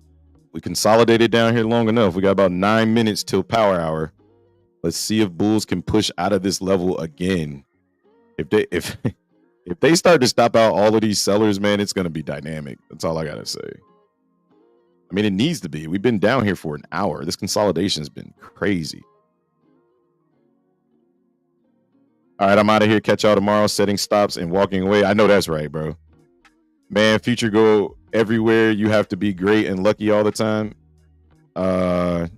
A: We consolidated down here long enough. We got about 9 minutes till power hour. Let's see if bulls can push out of this level again. If they start to stop out all of these sellers, man, it's going to be dynamic. That's all I got to say. I mean, it needs to be. We've been down here for an hour. This consolidation has been crazy. All right, I'm out of here. Catch y'all tomorrow. Setting stops and walking away. I know that's right, bro. Man, future go everywhere. You have to be great and lucky all the time. I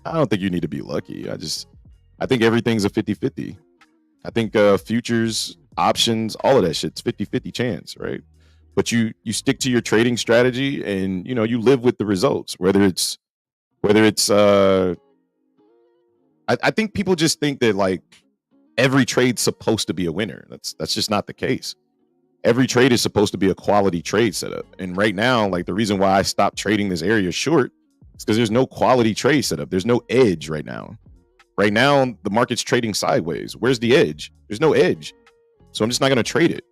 A: don't think you need to be lucky. I think everything's a 50-50. I think futures, options, all of that shit's 50-50 chance, right? But you stick to your trading strategy and you live with the results. Whether it's I think people just think that like every trade's supposed to be a winner. That's just not the case. Every trade is supposed to be a quality trade setup. And right now, like the reason why I stopped trading this area short is because there's no quality trade setup. There's no edge right now. Right now, the market's trading sideways. Where's the edge? There's no edge. So I'm just not going to trade it.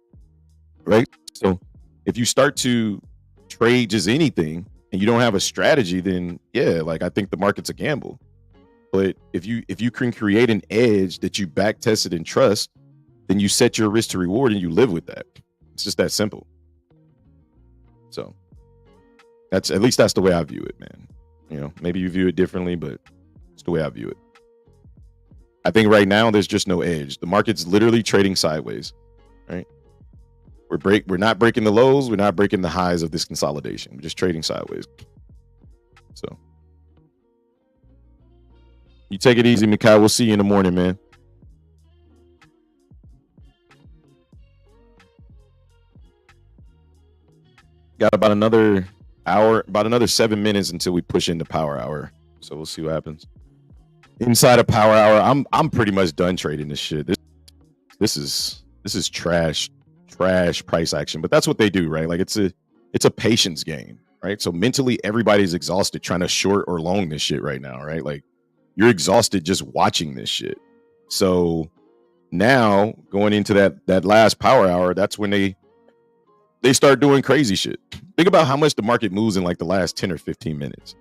A: Right? So if you start to trade just anything and you don't have a strategy, then yeah, like I think the market's a gamble. But if you can create an edge that you back tested and trust, then you set your risk to reward and you live with that. It's just that simple. So that's the way I view it, man. Maybe you view it differently, but it's the way I view it. I think right now there's just no edge. The market's literally trading sideways, right? We're not breaking the lows. We're not breaking the highs of this consolidation. We're just trading sideways. So you take it easy, Mikai. We'll see you in the morning, man. Got about another hour, about another 7 minutes until we push into power hour. So we'll see what happens. Inside of power hour, I'm pretty much done trading this shit. This is trash price action. But that's what they do, right? Like it's a patience game, right? So mentally everybody's exhausted trying to short or long this shit right now, right? Like you're exhausted just watching this shit. So now going into that last power hour, that's when they start doing crazy shit. Think about how much the market moves in like the last 10 or 15 minutes.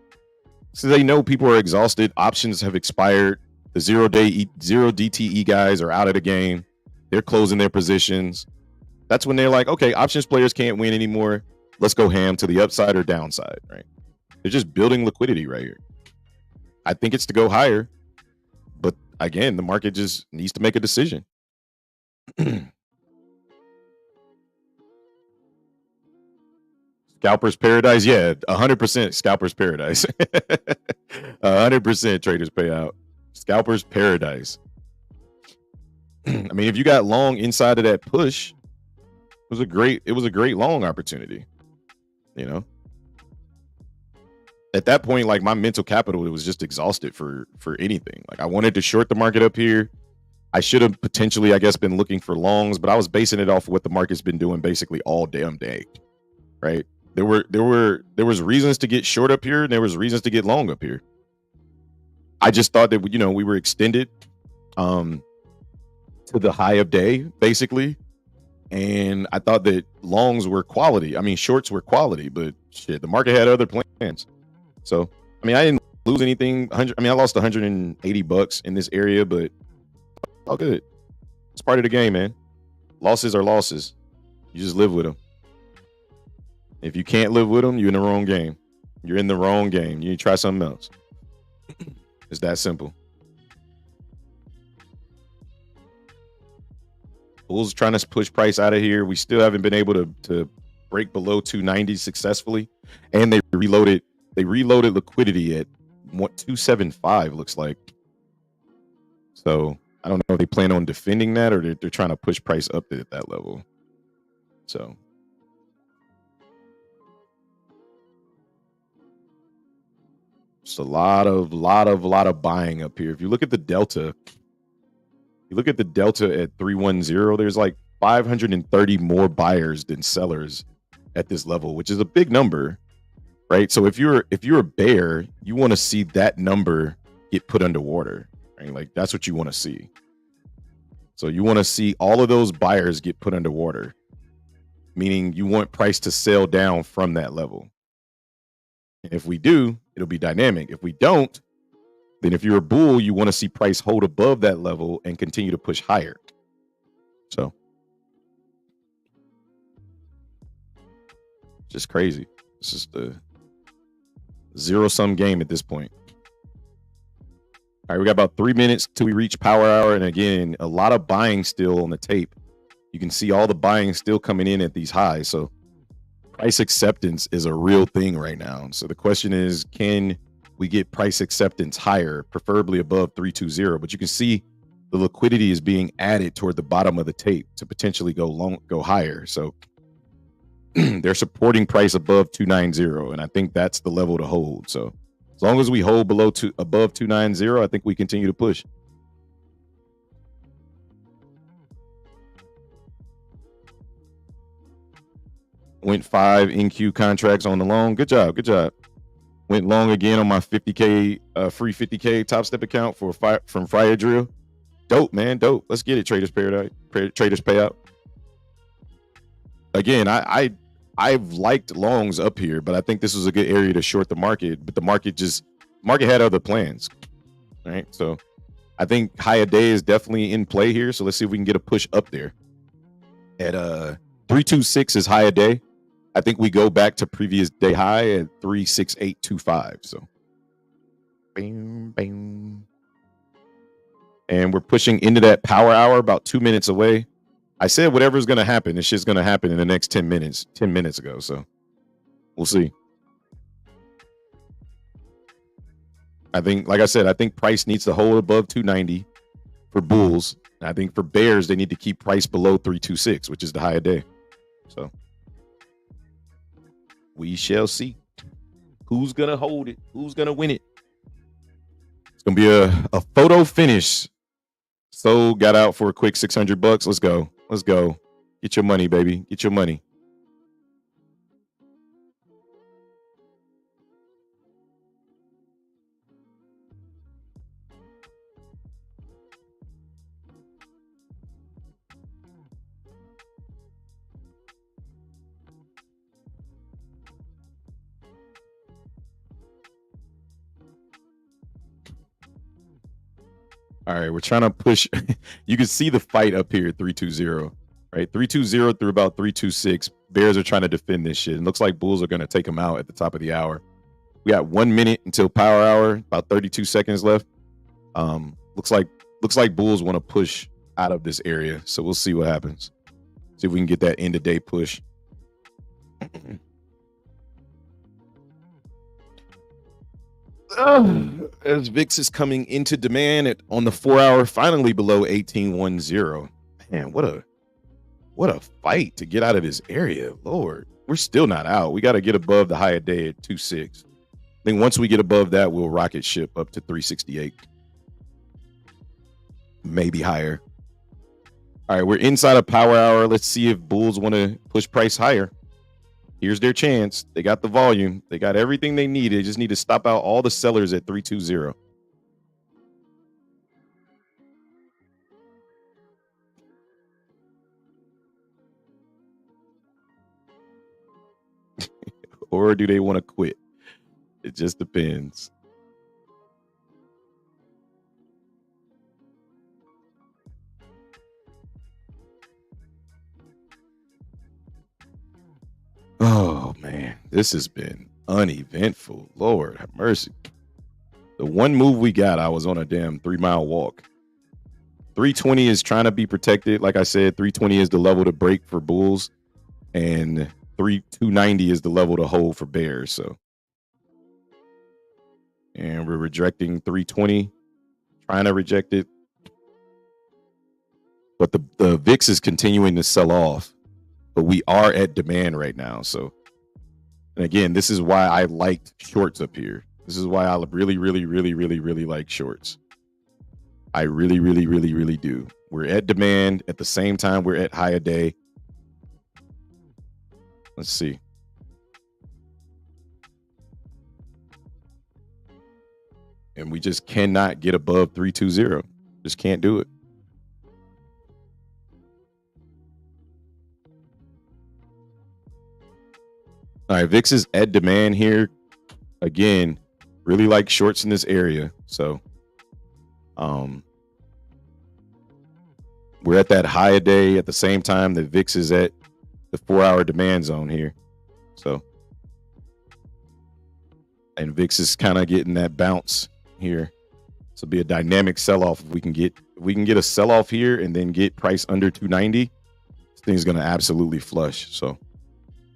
A: So they know people are exhausted. Options have expired. The zero DTE guys are out of the game. They're closing their positions. That's when they're like, okay, options players can't win anymore. Let's go ham to the upside or downside, right? They're just building liquidity right here. I think it's to go higher. But again, the market just needs to make a decision. Scalper's paradise, yeah, 100% scalper's paradise. 100% traders payout. scalper's paradise. I mean, if you got long inside of that push, it was a great long opportunity. You know, at that point, like my mental capital, it was just exhausted for anything. Like I wanted to short the market up here. I should have potentially, I guess, been looking for longs, but I was basing it off of what the market's been doing basically all damn day. Right? There was reasons to get short up here, and there was reasons to get long up here. I just thought that we were extended to the high of day, basically. And I thought that longs were quality. I mean, shorts were quality, but shit, the market had other plans. So, I mean, I didn't lose anything. I lost $180 in this area, but all good. It's part of the game, man. Losses are losses. You just live with them. If you can't live with them, you're in the wrong game. You're in the wrong game. You need to try something else. It's that simple. Bulls trying to push price out of here. We still haven't been able to break below 290 successfully. And they reloaded liquidity at 275, looks like. So I don't know if they plan on defending that or they're trying to push price up at that level. So it's a lot of buying up here. If you look at the delta, at 310, there's like 530 more buyers than sellers at this level, which is a big number, right? So if you're a bear, you want to see that number get put underwater, right? Like that's what you want to see. So you want to see all of those buyers get put underwater, meaning you want price to sell down from that level. And if we do, it'll be dynamic. If we don't, then if you're a bull, you want to see price hold above that level and continue to push higher. So just crazy. This is the zero-sum game at this point. All right, we got about 3 minutes till we reach power hour. And again, a lot of buying still on the tape. You can see all the buying still coming in at these highs. So price acceptance is a real thing right now. So the question is, can we get price acceptance higher, preferably above 320? But you can see the liquidity is being added toward the bottom of the tape to potentially go higher. So they're supporting price above 290, and I think that's the level to hold. So as long as we hold above 290, I think we continue to push. Went 5 NQ contracts on the long. Good job. Went long again on my 50K free 50K Topstep account from Fire Drill. Dope, man. Dope. Let's get it. Traders payout. Again, I've liked longs up here, but I think this was a good area to short the market. But the market had other plans. All right. So I think high a day is definitely in play here. So let's see if we can get a push up there. At 326 is high a day. I think we go back to previous day high at 36825. So, bam, bam. And we're pushing into that power hour about 2 minutes away. I said whatever's going to happen, it's just going to happen in the next 10 minutes, 10 minutes ago. So we'll see. I think, like I said, I think price needs to hold above 290 for bulls. I think for bears, they need to keep price below 326, which is the high a day. So we shall see who's going to hold it, who's going to win it. It's going to be a photo finish. So got out for a quick $600. Let's go. Let's go. Get your money, baby. Get your money. All right, we're trying to push. You can see the fight up here, 320, right? 320 through about 326. Bears are trying to defend this shit. It looks like bulls are going to take them out at the top of the hour. We got 1 minute until power hour, about 32 seconds left. Looks like bulls want to push out of this area. So we'll see what happens. See if we can get that end of day push. As VIX is coming into demand on the 4-hour, finally below 1810. Man, what a fight to get out of this area. Lord, we're still not out. We got to get above the higher day at 26. I think once we get above that, we'll rocket ship up to 368. Maybe higher. All right, we're inside a power hour. Let's see if bulls want to push price higher. Here's their chance. They got the volume. They got everything they need. They just need to stop out all the sellers at 320. Or do they want to quit? It just depends. Oh, man. This has been uneventful. Lord have mercy. The one move we got, I was on a damn 3-mile walk. 320 is trying to be protected. Like I said, 320 is the level to break for bulls. And 290 is the level to hold for bears. So, and we're rejecting 320, trying to reject it. But the VIX is continuing to sell off. But we are at demand right now. So, and again, this is why I liked shorts up here. This is why I really, really, really, really, really like shorts. I really, really, really, really do. We're at demand. At the same time, we're at higher day. Let's see. And we just cannot get above 320. Just can't do it. All right, VIX is at demand here. Again, really like shorts in this area. So we're at that higher day at the same time that VIX is at the 4-hour demand zone here. So, and VIX is kind of getting that bounce here. So be a dynamic sell-off. If we can get a sell-off here and then get price under 290, this thing's gonna absolutely flush. So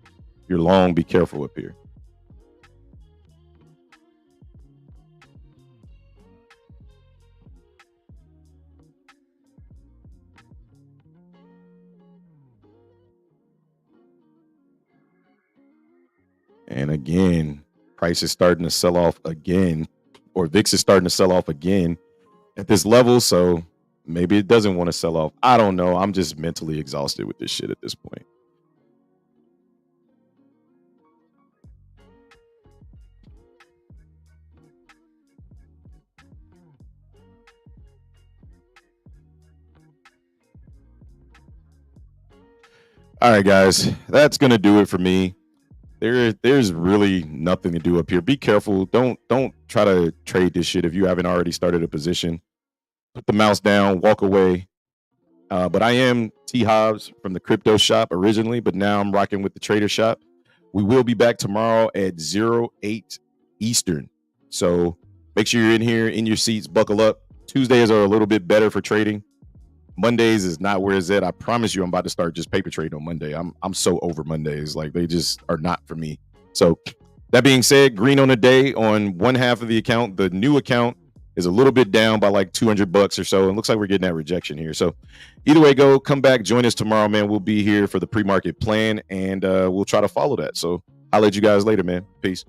A: if you're long, be careful up here. And again, price is starting to sell off again, or VIX is starting to sell off again at this level. So maybe it doesn't want to sell off. I don't know. I'm just mentally exhausted with this shit at this point. All right, guys, that's going to do it for me. There's really nothing to do up here. Be careful. Don't try to trade this shit if you haven't already started a position. Put the mouse down, walk away. But I am T Hobbs from the crypto shop originally, but now I'm rocking with the trader shop. We will be back tomorrow at 08 Eastern. So make sure you're in here, in your seats, buckle up. Tuesdays are a little bit better for trading. Mondays is not where it's at. I promise you, I'm about to start just paper trading on Monday. I'm so over Mondays. Like, they just are not for me. So that being said, green on the day on one half of the account. The new account is a little bit down by like $200 or so. It looks like we're getting that rejection here. So either way, come back, join us tomorrow, man. We'll be here for the pre-market plan, and we'll try to follow that. So I'll let you guys later, man. Peace.